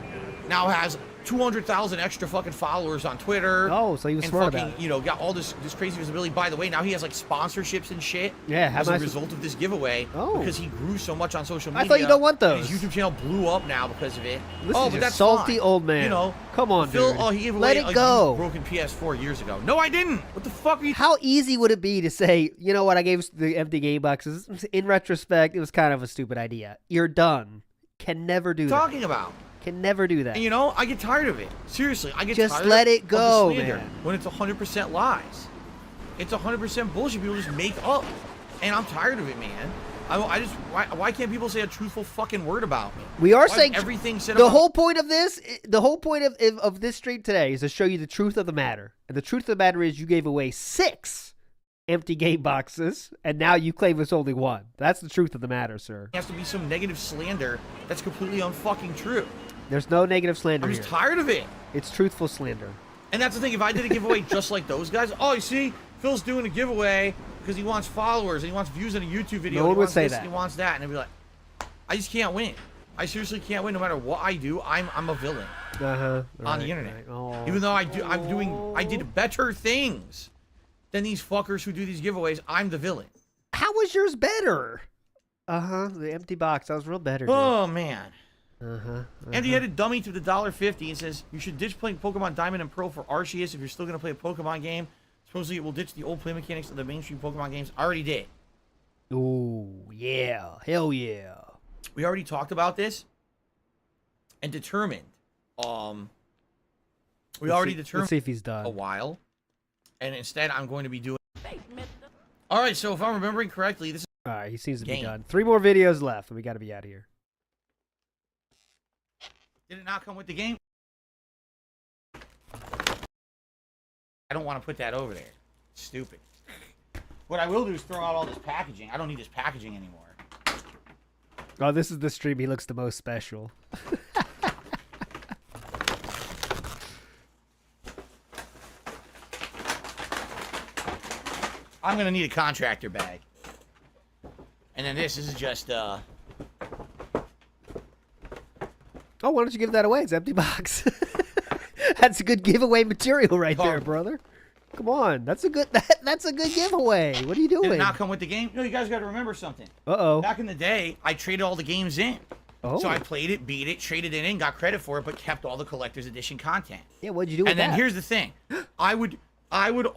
S3: now has 200,000 extra fucking followers on Twitter?
S2: Oh, so he was
S3: and
S2: smart
S3: fucking,
S2: about it.
S3: you know, got all this crazy visibility. By the way, now he has like sponsorships and shit.
S2: Yeah,
S3: as a result of this giveaway.
S2: Oh.
S3: Because he grew so much on social
S2: I
S3: media.
S2: thought you don't want
S3: and
S2: those.
S3: His YouTube channel blew up now because of it.
S2: This
S3: oh,
S2: is
S3: but
S2: a
S3: that's
S2: salty
S3: fine.
S2: old man.
S3: You know,
S2: Come on,
S3: Phil.
S2: dude.
S3: Oh, he gave
S2: Let
S3: away
S2: it go.
S3: a broken PS4 years ago. No, I didn't. What the fuck are you?
S2: How easy would it be to say, you know what, I gave the empty game boxes. In retrospect, it was kind of a stupid idea. You're done. Can never do that.
S3: Talking about.
S2: Can never do that.
S3: And you know, I get tired of it. Seriously, I get
S2: Just
S3: tired
S2: let it
S3: of
S2: go,
S3: the slander
S2: man.
S3: when it's 100% lies. It's 100% bullshit people just make up. And I'm tired of it, man. I just why can't people say a truthful fucking word about me?
S2: We are
S3: Why
S2: saying
S3: everything said
S2: the
S3: about
S2: whole point of this, the whole point of this stream today is to show you the truth of the matter. And the truth of the matter is you gave away 6 empty game boxes, and now you claim it's only 1. That's the truth of the matter, sir.
S3: It has to be some negative slander that's completely unfucking true.
S2: There's no negative slander
S3: I'm
S2: here.
S3: just tired of it.
S2: It's truthful slander.
S3: And that's the thing. If I did a giveaway just like those guys, oh, you see, Phil's doing a giveaway because he wants followers and he wants views on a YouTube video.
S2: No one
S3: and he
S2: would
S3: wants
S2: say
S3: this
S2: that.
S3: and he wants that, and I'd be like, I just can't win. I seriously can't win. No matter what I do, I'm a villain on the internet.
S2: Oh.
S3: Even though I did better things than these fuckers who do these giveaways. I'm the villain.
S2: How was yours better? The empty box. That was real better. Dude.
S3: Oh man.
S2: Uh-huh.
S3: Empty-headed dummy to the $1.50 and says you should ditch playing Pokemon Diamond and Pearl for Arceus if you're still gonna play a Pokemon game. Supposedly it will ditch the old play mechanics of the mainstream Pokemon games. I already did.
S2: Ooh, yeah, hell yeah.
S3: We already talked about this and determined. We already determined.
S2: Let's see if he's done.
S3: A while, and instead I'm going to be doing. All right, so if I'm remembering correctly, this is.
S2: All right, he seems to be
S3: Game.
S2: done. 3 more videos left, and we got to be out of here.
S3: Did it not come with the game? I don't want to put that over there. Stupid. What I will do is throw out all this packaging. I don't need this packaging anymore.
S2: Oh, this is the stream he looks the most special.
S3: I'm gonna need a contractor bag. And then this is just
S2: Oh, why don't you give that away? It's an empty box. That's a good giveaway material right there, brother. Come on, that's a good giveaway. What are you
S3: did
S2: doing?
S3: it not come with the game? No, you guys got to remember something.
S2: Uh-oh.
S3: Back in the day, I traded all the games in.
S2: Oh.
S3: So I played it, beat it, traded it in, got credit for it, but kept all the collector's edition content.
S2: Yeah, what'd you do with
S3: And
S2: that?
S3: then here's the thing. I would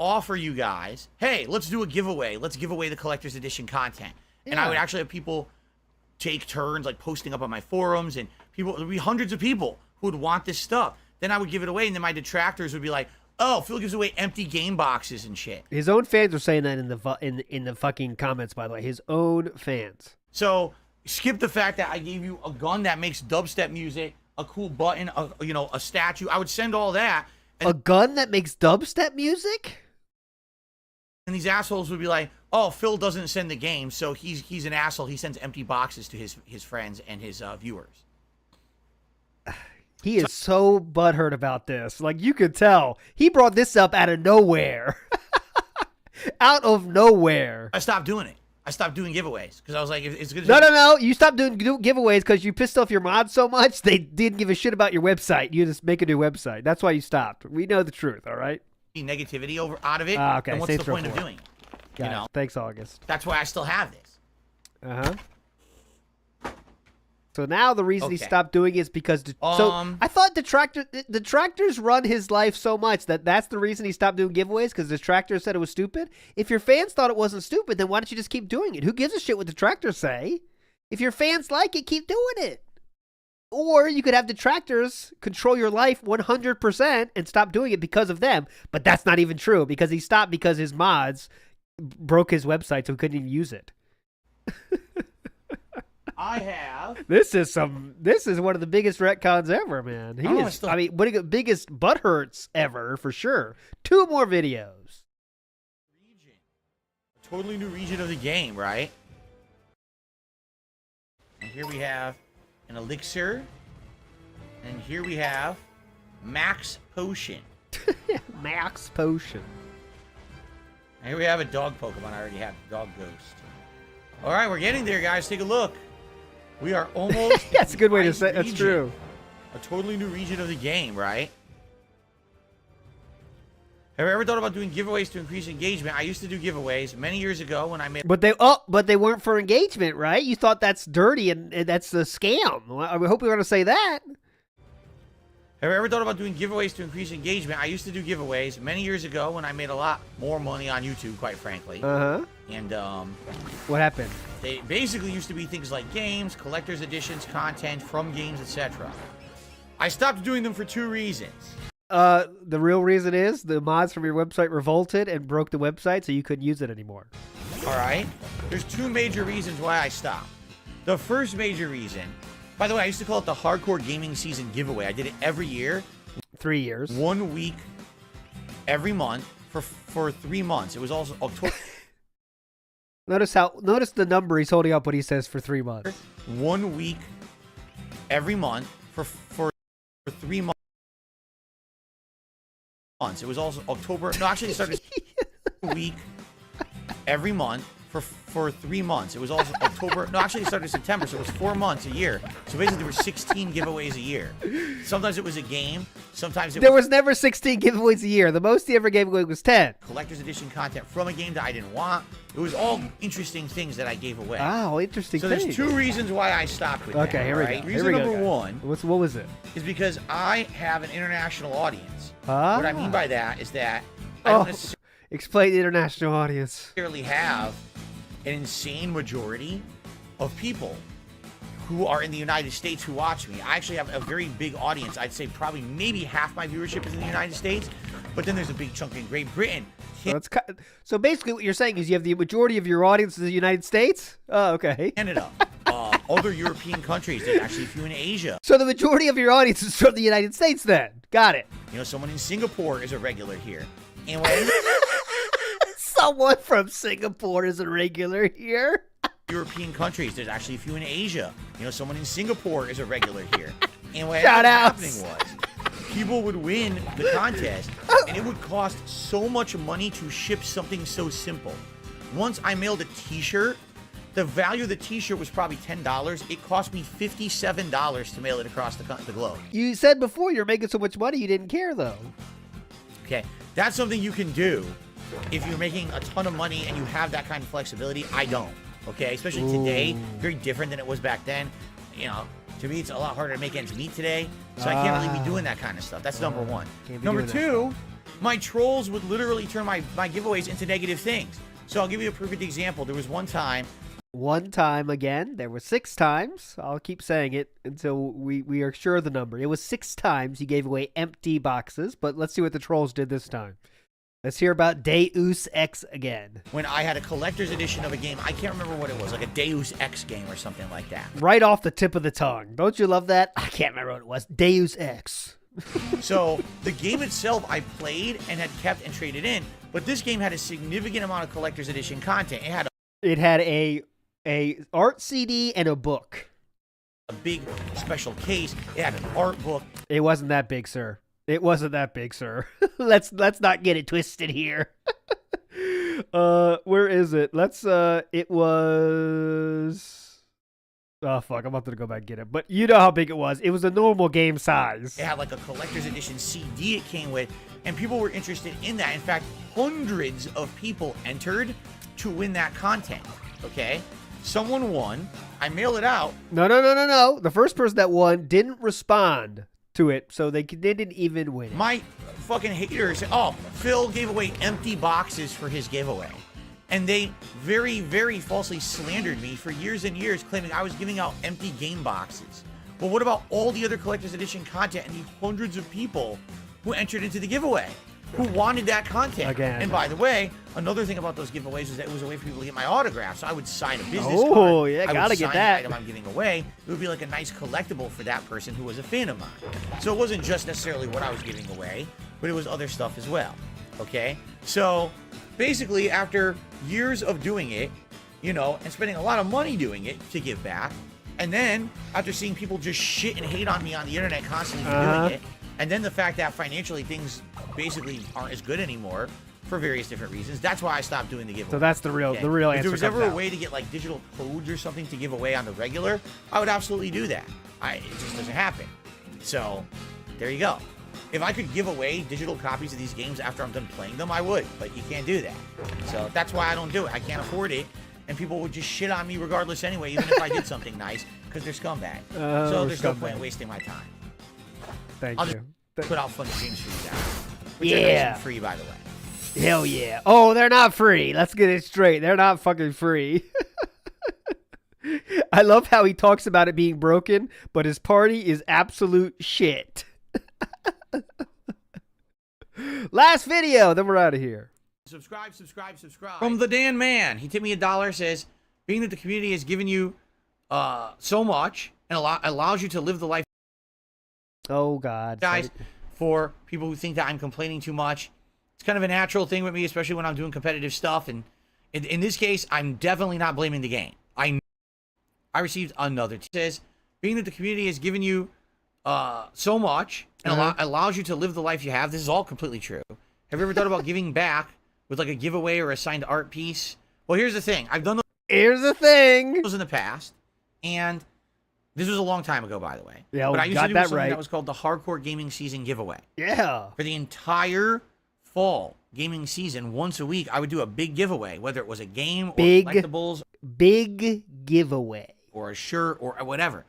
S3: offer you guys, hey, let's do a giveaway. Let's give away the collector's edition content. And I would actually have people take turns, like posting up on my forums, and people, there'd be hundreds of people who would want this stuff. Then I would give it away, and then my detractors would be like, oh, Phil gives away empty game boxes and shit.
S2: His own fans are saying that in the fucking comments, by the way. His own fans.
S3: So skip the fact that I gave you a gun that makes dubstep music, a cool button, a statue. I would send all that.
S2: A gun that makes dubstep music?
S3: And these assholes would be like, oh, Phil doesn't send the game, so he's an asshole. He sends empty boxes to his friends and his viewers.
S2: He is so butthurt about this. Like, you could tell. He brought this up out of nowhere. Out of nowhere.
S3: I stopped doing it. I stopped doing giveaways because I was like, it's good.
S2: No. You stopped doing giveaways because you pissed off your mods so much they didn't give a shit about your website. You just make a new website. That's why you stopped. We know the truth, all right?
S3: Negativity out of it.
S2: Okay.
S3: And what's the point of doing it?
S2: You know. Thanks, August.
S3: That's why I still have this.
S2: So now the reason he stopped doing it is because I thought detractors run his life so much that's the reason he stopped doing giveaways, because detractors said it was stupid. If your fans thought it wasn't stupid, then why don't you just keep doing it? Who gives a shit what detractors say? If your fans like it, keep doing it. Or you could have detractors control your life 100% and stop doing it because of them. But that's not even true, because he stopped because his mods broke his website so he couldn't even use it.
S3: I have.
S2: This is one of the biggest retcons ever, man. One of the biggest butt hurts ever, for sure. 2 more videos.
S3: A totally new region of the game, right? And here we have an elixir. And here we have Max Potion.
S2: Max Potion.
S3: And here we have a dog Pokemon. I already have Dog Ghost. All right, we're getting there, guys. Take a look. We are almost.
S2: That's a good way to say it. That's true.
S3: A totally new region of the game, right? Have you ever thought about doing giveaways to increase engagement? I used to do giveaways many years ago when I made.
S2: But they weren't for engagement, right? You thought that's dirty and that's a scam. I hope we want to say that.
S3: Have you ever thought about doing giveaways to increase engagement? I used to do giveaways many years ago when I made a lot more money on YouTube, quite frankly. And
S2: what happened?
S3: They basically used to be things like games, collector's editions, content from games, etc. I stopped doing them for 2 reasons.
S2: The real reason is the mods from your website revolted and broke the website, so you couldn't use it anymore.
S3: All right. There's 2 major reasons why I stopped. The first major reason, by the way, I used to call it the Hardcore Gaming Season Giveaway. I did it every year.
S2: 3 years.
S3: 1 week every month for 3 months. It was also October.
S2: Notice the number he's holding up when he says for 3 months.
S3: 1 week every month for 3 months. It was also October. No, actually, it started a week every month for 3 months. It was also October. No, actually, it started in September, so it was 4 months a year. So basically, there were 16 giveaways a year. Sometimes it was a game. Sometimes
S2: there was never 16 giveaways a year. The most he ever gave away was 10.
S3: Collector's edition content from a game that I didn't want. It was all interesting things that I gave away.
S2: Oh, interesting.
S3: So there's 2 reasons why I stopped with that.
S2: Okay, here we go.
S3: Reason number 1.
S2: What was it?
S3: Is because I have an international audience.
S2: Ah.
S3: What I mean by that is that I don't necessarily
S2: explain the international audience.
S3: Have an insane majority of people who are in the United States who watch me. I actually have a very big audience. I'd say probably maybe half my viewership is in the United States, but then there's a big chunk in Great Britain.
S2: So basically what you're saying is you have the majority of your audience in the United States? Oh, okay.
S3: Canada, other European countries. There's actually a few in Asia.
S2: So the majority of your audience is from the United States then. Got it.
S3: You know, someone in Singapore is a regular here. And when
S2: someone from Singapore is a regular here.
S3: European countries. There's actually a few in Asia. You know, someone in Singapore is a regular here. And what
S2: Shout
S3: ended up
S2: outs.
S3: happening was people would win the contest, and it would cost so much money to ship something so simple. Once I mailed a T-shirt, the value of the T-shirt was probably $10. It cost me $57 to mail it across the globe.
S2: You said before you're making so much money you didn't care, though.
S3: Okay, that's something you can do if you're making a ton of money and you have that kind of flexibility. I don't. Okay, especially today, very different than it was back then. You know, to me, it's a lot harder to make ends meet today, so I can't really be doing that kind of stuff. That's number 1. Number 2, my trolls would literally turn my giveaways into negative things. So I'll give you a perfect example. There was one time.
S2: One time again. There were 6 times. I'll keep saying it until we are sure of the number. It was 6 times he gave away empty boxes, but let's see what the trolls did this time. Let's hear about Deus Ex again.
S3: When I had a collector's edition of a game, I can't remember what it was, like a Deus Ex game or something like that.
S2: Right off the tip of the tongue. Don't you love that? I can't remember what it was. Deus Ex.
S3: So the game itself I played and had kept and traded in, but this game had a significant amount of collector's edition content.
S2: It had a art CD and a book.
S3: A big special case. It had an art book.
S2: It wasn't that big, sir. It wasn't that big, sir. Let's not get it twisted here. Where is it? Let's it was oh fuck, I'm about to go back and get it. But you know how big it was. It was a normal game size.
S3: It had like a collector's edition CD it came with, and people were interested in that. In fact, hundreds of people entered to win that content. Okay? Someone won. I mailed it out.
S2: No. The first person that won didn't respond to it, so they didn't even win it.
S3: My fucking haters said, oh, Phil gave away empty boxes for his giveaway. And they very, very falsely slandered me for years and years, claiming I was giving out empty game boxes. Well, what about all the other collector's edition content and the hundreds of people who entered into the giveaway, who wanted that content?
S2: Again.
S3: And by the way, another thing about those giveaways was that it was a way for people to get my autograph. So I would sign a business card.
S2: Oh, yeah,
S3: I would
S2: gotta get
S3: sign
S2: that.
S3: the item I'm giving away. It would be like a nice collectible for that person who was a fan of mine. So it wasn't just necessarily what I was giving away, but it was other stuff as well. Okay? So basically, after years of doing it, you know, and spending a lot of money doing it to give back, and then after seeing people just shit and hate on me on the internet constantly for doing it, and then the fact that financially things basically aren't as good anymore for various different reasons, that's why I stopped doing the giveaway.
S2: So that's the real answer.
S3: If there was ever
S2: comes
S3: a
S2: out.
S3: way to get like digital codes or something to give away on the regular, I would absolutely do that. It just doesn't happen. So there you go. If I could give away digital copies of these games after I'm done playing them, I would, but you can't do that. So that's why I don't do it. I can't afford it, and people would just shit on me regardless anyway, even if I did something nice, because they're scumbags. So there's no point in wasting my time.
S2: Thank
S3: I'll
S2: you.
S3: just put out fun games for you guys. Which are nice
S2: Yeah.
S3: and free, by the way.
S2: Hell yeah. Oh, they're not free. Let's get it straight. They're not fucking free. I love how he talks about it being broken, but his party is absolute shit. Last video, then we're out of here.
S3: Subscribe. From the Dan Man. He tipped me $1, says, being that the community has given you so much and allows you to live the life.
S2: Oh, God.
S3: Guys, for people who think that I'm complaining too much, it's kind of a natural thing with me, especially when I'm doing competitive stuff. And in this case, I'm definitely not blaming the game. I received another. It says, being that the community has given you so much and allows you to live the life you have. This is all completely true. Have you ever thought about giving back with like a giveaway or a signed art piece? Well, here's the thing. I've done those in the past, and this was a long time ago, by the way.
S2: Yeah,
S3: but I used to do
S2: that
S3: something
S2: right.
S3: that was called the Hardcore Gaming Season Giveaway.
S2: Yeah.
S3: For the entire fall gaming season, once a week, I would do a big giveaway, whether it was a game or collectibles.
S2: Big giveaway.
S3: Or a shirt or whatever.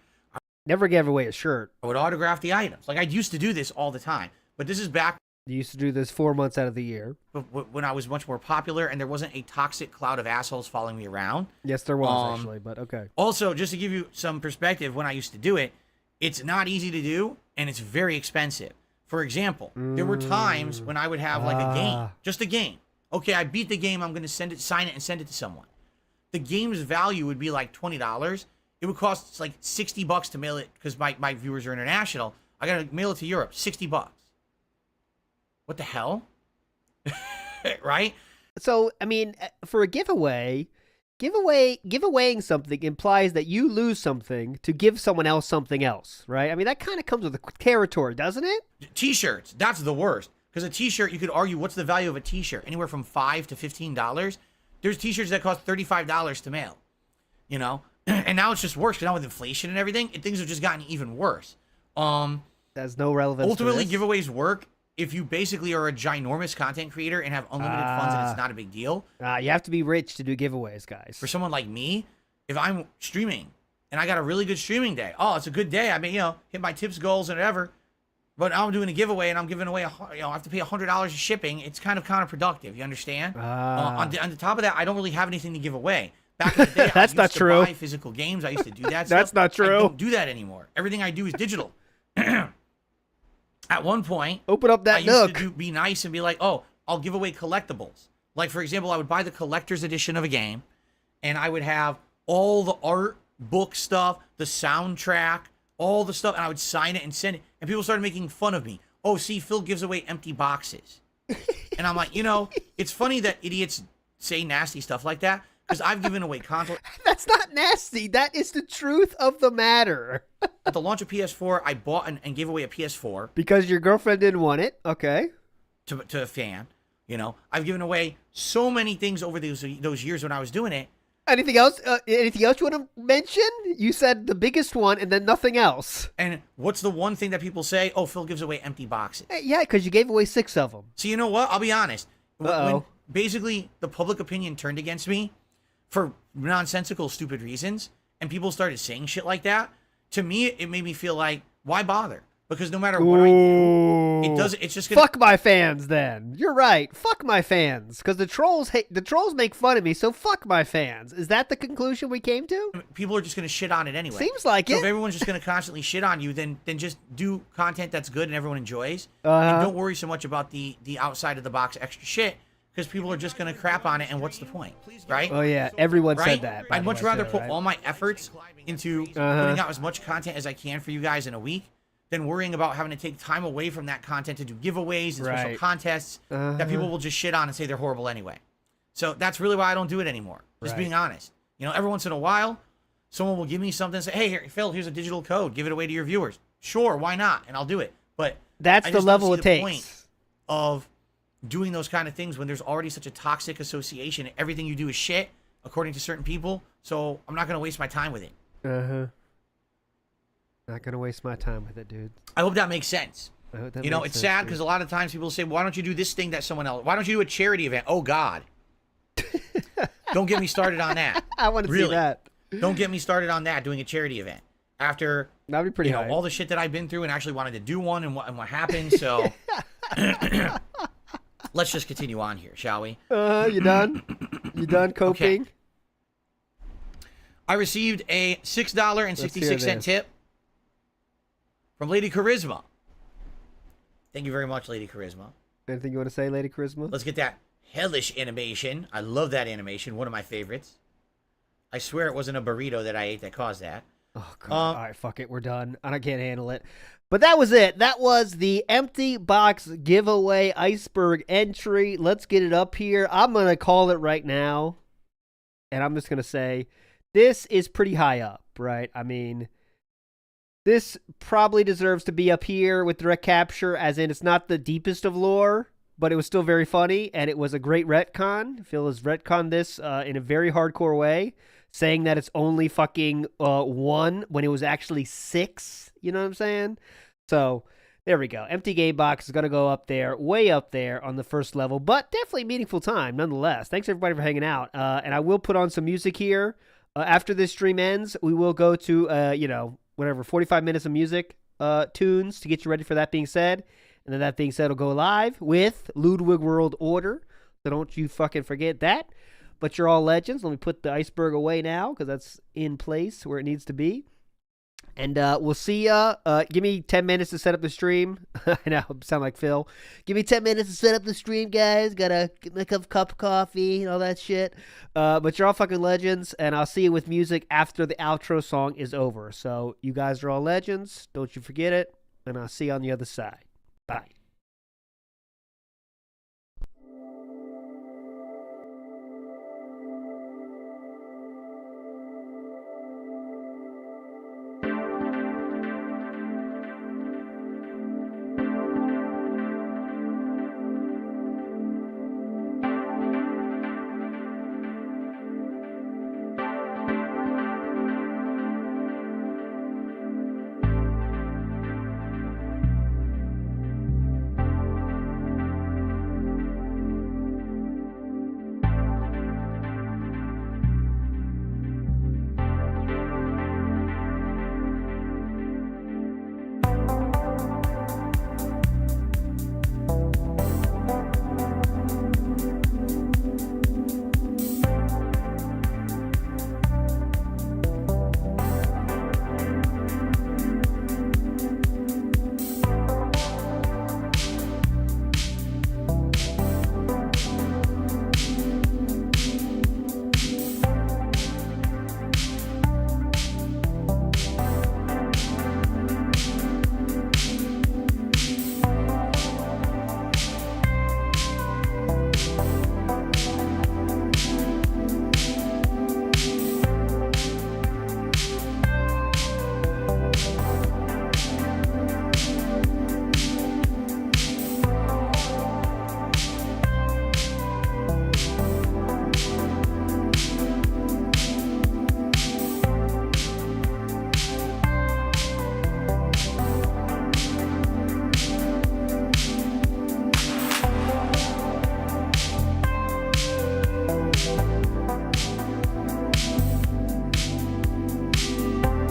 S2: Never gave away a shirt.
S3: I would autograph the items. Like, I used to do this all the time. But this is back
S2: You used to do this 4 months out of the year.
S3: when I was much more popular and there wasn't a toxic cloud of assholes following me around.
S2: Yes, there was, actually, but okay.
S3: Also, just to give you some perspective, when I used to do it, it's not easy to do, and it's very expensive. For example, there were times when I would have like a game, just a game. Okay, I beat the game, I'm going to sign it and send it to someone. The game's value would be like $20. It would cost like $60 to mail it because my viewers are international. I got to mail it to Europe, $60. What the hell? Right?
S2: So, I mean, for a giveawaying something implies that you lose something to give someone else something else, right? I mean, that kind of comes with the territory, doesn't it?
S3: T-shirts, that's the worst. Because a T-shirt, you could argue, what's the value of a T-shirt? Anywhere from $5 to $15. There's T-shirts that cost $35 to mail, you know? And now it's just worse, because now with inflation and everything, things have just gotten even worse.
S2: There's no relevance
S3: Ultimately,
S2: to this.
S3: giveaways work if you basically are a ginormous content creator and have unlimited funds and it's not a big deal.
S2: You have to be rich to do giveaways, guys.
S3: For someone like me, if I'm streaming and I got a really good streaming day, oh, it's a good day. I mean, hit my tips goals and whatever. But now I'm doing a giveaway and I'm giving away, I have to pay $100 of shipping. It's kind of counterproductive. You understand? On the top of that, I don't really have anything to give away. Back in the day,
S2: That's
S3: I used
S2: not
S3: to
S2: true.
S3: buy physical games. I used to do that.
S2: That's
S3: stuff.
S2: not true.
S3: I don't do that anymore. Everything I do is digital. At one point,
S2: open up that
S3: I
S2: nook.
S3: used to be nice and be like, oh, I'll give away collectibles. Like, for example, I would buy the collector's edition of a game, and I would have all the art, book stuff, the soundtrack, all the stuff, and I would sign it and send it. And people started making fun of me. Oh, see, Phil gives away empty boxes. And I'm like, it's funny that idiots say nasty stuff like that, because I've given away consoles.
S2: That's not nasty. That is the truth of the matter.
S3: At the launch of PS4, I bought and gave away a PS4.
S2: Because your girlfriend didn't want it. Okay.
S3: To a fan. You know, I've given away so many things over those years when I was doing it.
S2: Anything else? Anything else you want to mention? You said the biggest one and then nothing else.
S3: And what's the one thing that people say? Oh, Phil gives away empty boxes.
S2: Yeah, because you gave away 6 of them.
S3: So you know what? I'll be honest. When basically the public opinion turned against me for nonsensical, stupid reasons, and people started saying shit like that, to me, it made me feel like, why bother? Because no matter what I do, it's just gonna...
S2: Fuck my fans then. You're right. Fuck my fans. Because the trolls make fun of me, so fuck my fans. Is that the conclusion we came to?
S3: People are just going to shit on it anyway.
S2: Seems like it.
S3: So if everyone's just going to constantly shit on you, then just do content that's good and everyone enjoys. And don't worry so much about the outside of the box extra shit, because people are just going to crap on it, and what's the point, right?
S2: Oh, yeah. Everyone said that.
S3: I'd much rather put all my efforts into putting out as much content as I can for you guys in a week than worrying about having to take time away from that content to do giveaways and special contests that people will just shit on and say they're horrible anyway. So that's really why I don't do it anymore. Just being honest. You know, every once in a while, someone will give me something and say, hey, here, Phil, here's a digital code. Give it away to your viewers. Sure, why not? And I'll do it. But
S2: that's the level it takes.
S3: Point of doing those kind of things when there's already such a toxic association. Everything you do is shit, according to certain people. So I'm not going to waste my time with it.
S2: Not gonna waste my time with it, dude.
S3: I hope that makes sense.
S2: I hope that
S3: you know,
S2: makes
S3: it's
S2: sense,
S3: sad because a lot of times people say, why don't you do this thing that someone else... Why don't you do a charity event? Oh, God. Don't get me started on that.
S2: I want to see that.
S3: Don't get me started on that, doing a charity event. After,
S2: that'd be pretty high.
S3: All the shit that I've been through and actually wanted to do one and what happened, so... Let's just continue on here, shall we?
S2: You done? You done coping?
S3: Okay. I received a $6.66 tip from Lady Charisma. Thank you very much, Lady Charisma.
S2: Anything you want to say, Lady Charisma?
S3: Let's get that hellish animation. I love that animation. One of my favorites. I swear it wasn't a burrito that I ate that caused that.
S2: Oh, God. All right, fuck it. We're done. I can't handle it. But that was it. That was the empty box giveaway iceberg entry. Let's get it up here. I'm going to call it right now. And I'm just going to say, this is pretty high up, right? I mean... This probably deserves to be up here with direct capture, as in it's not the deepest of lore, but it was still very funny, and it was a great retcon. Phil has retconned this in a very hardcore way, saying that it's only fucking 1 when it was actually 6. You know what I'm saying? So there we go. Empty game box is going to go up there, way up there on the first level, but definitely meaningful time nonetheless. Thanks everybody for hanging out. And I will put on some music here. After this stream ends, we will go to, whatever, 45 minutes of music tunes to get you ready for that being said. And then that being said, we'll go live with Ludwig World Order. So don't you fucking forget that. But you're all legends. Let me put the iceberg away now because that's in place where it needs to be. And we'll see ya. Give me 10 minutes to set up the stream. I know, I sound like Phil. Give me 10 minutes to set up the stream, guys. Gotta make a cup of coffee and all that shit. But you're all fucking legends, and I'll see you with music after the outro song is over. So you guys are all legends. Don't you forget it. And I'll see you on the other side. Bye.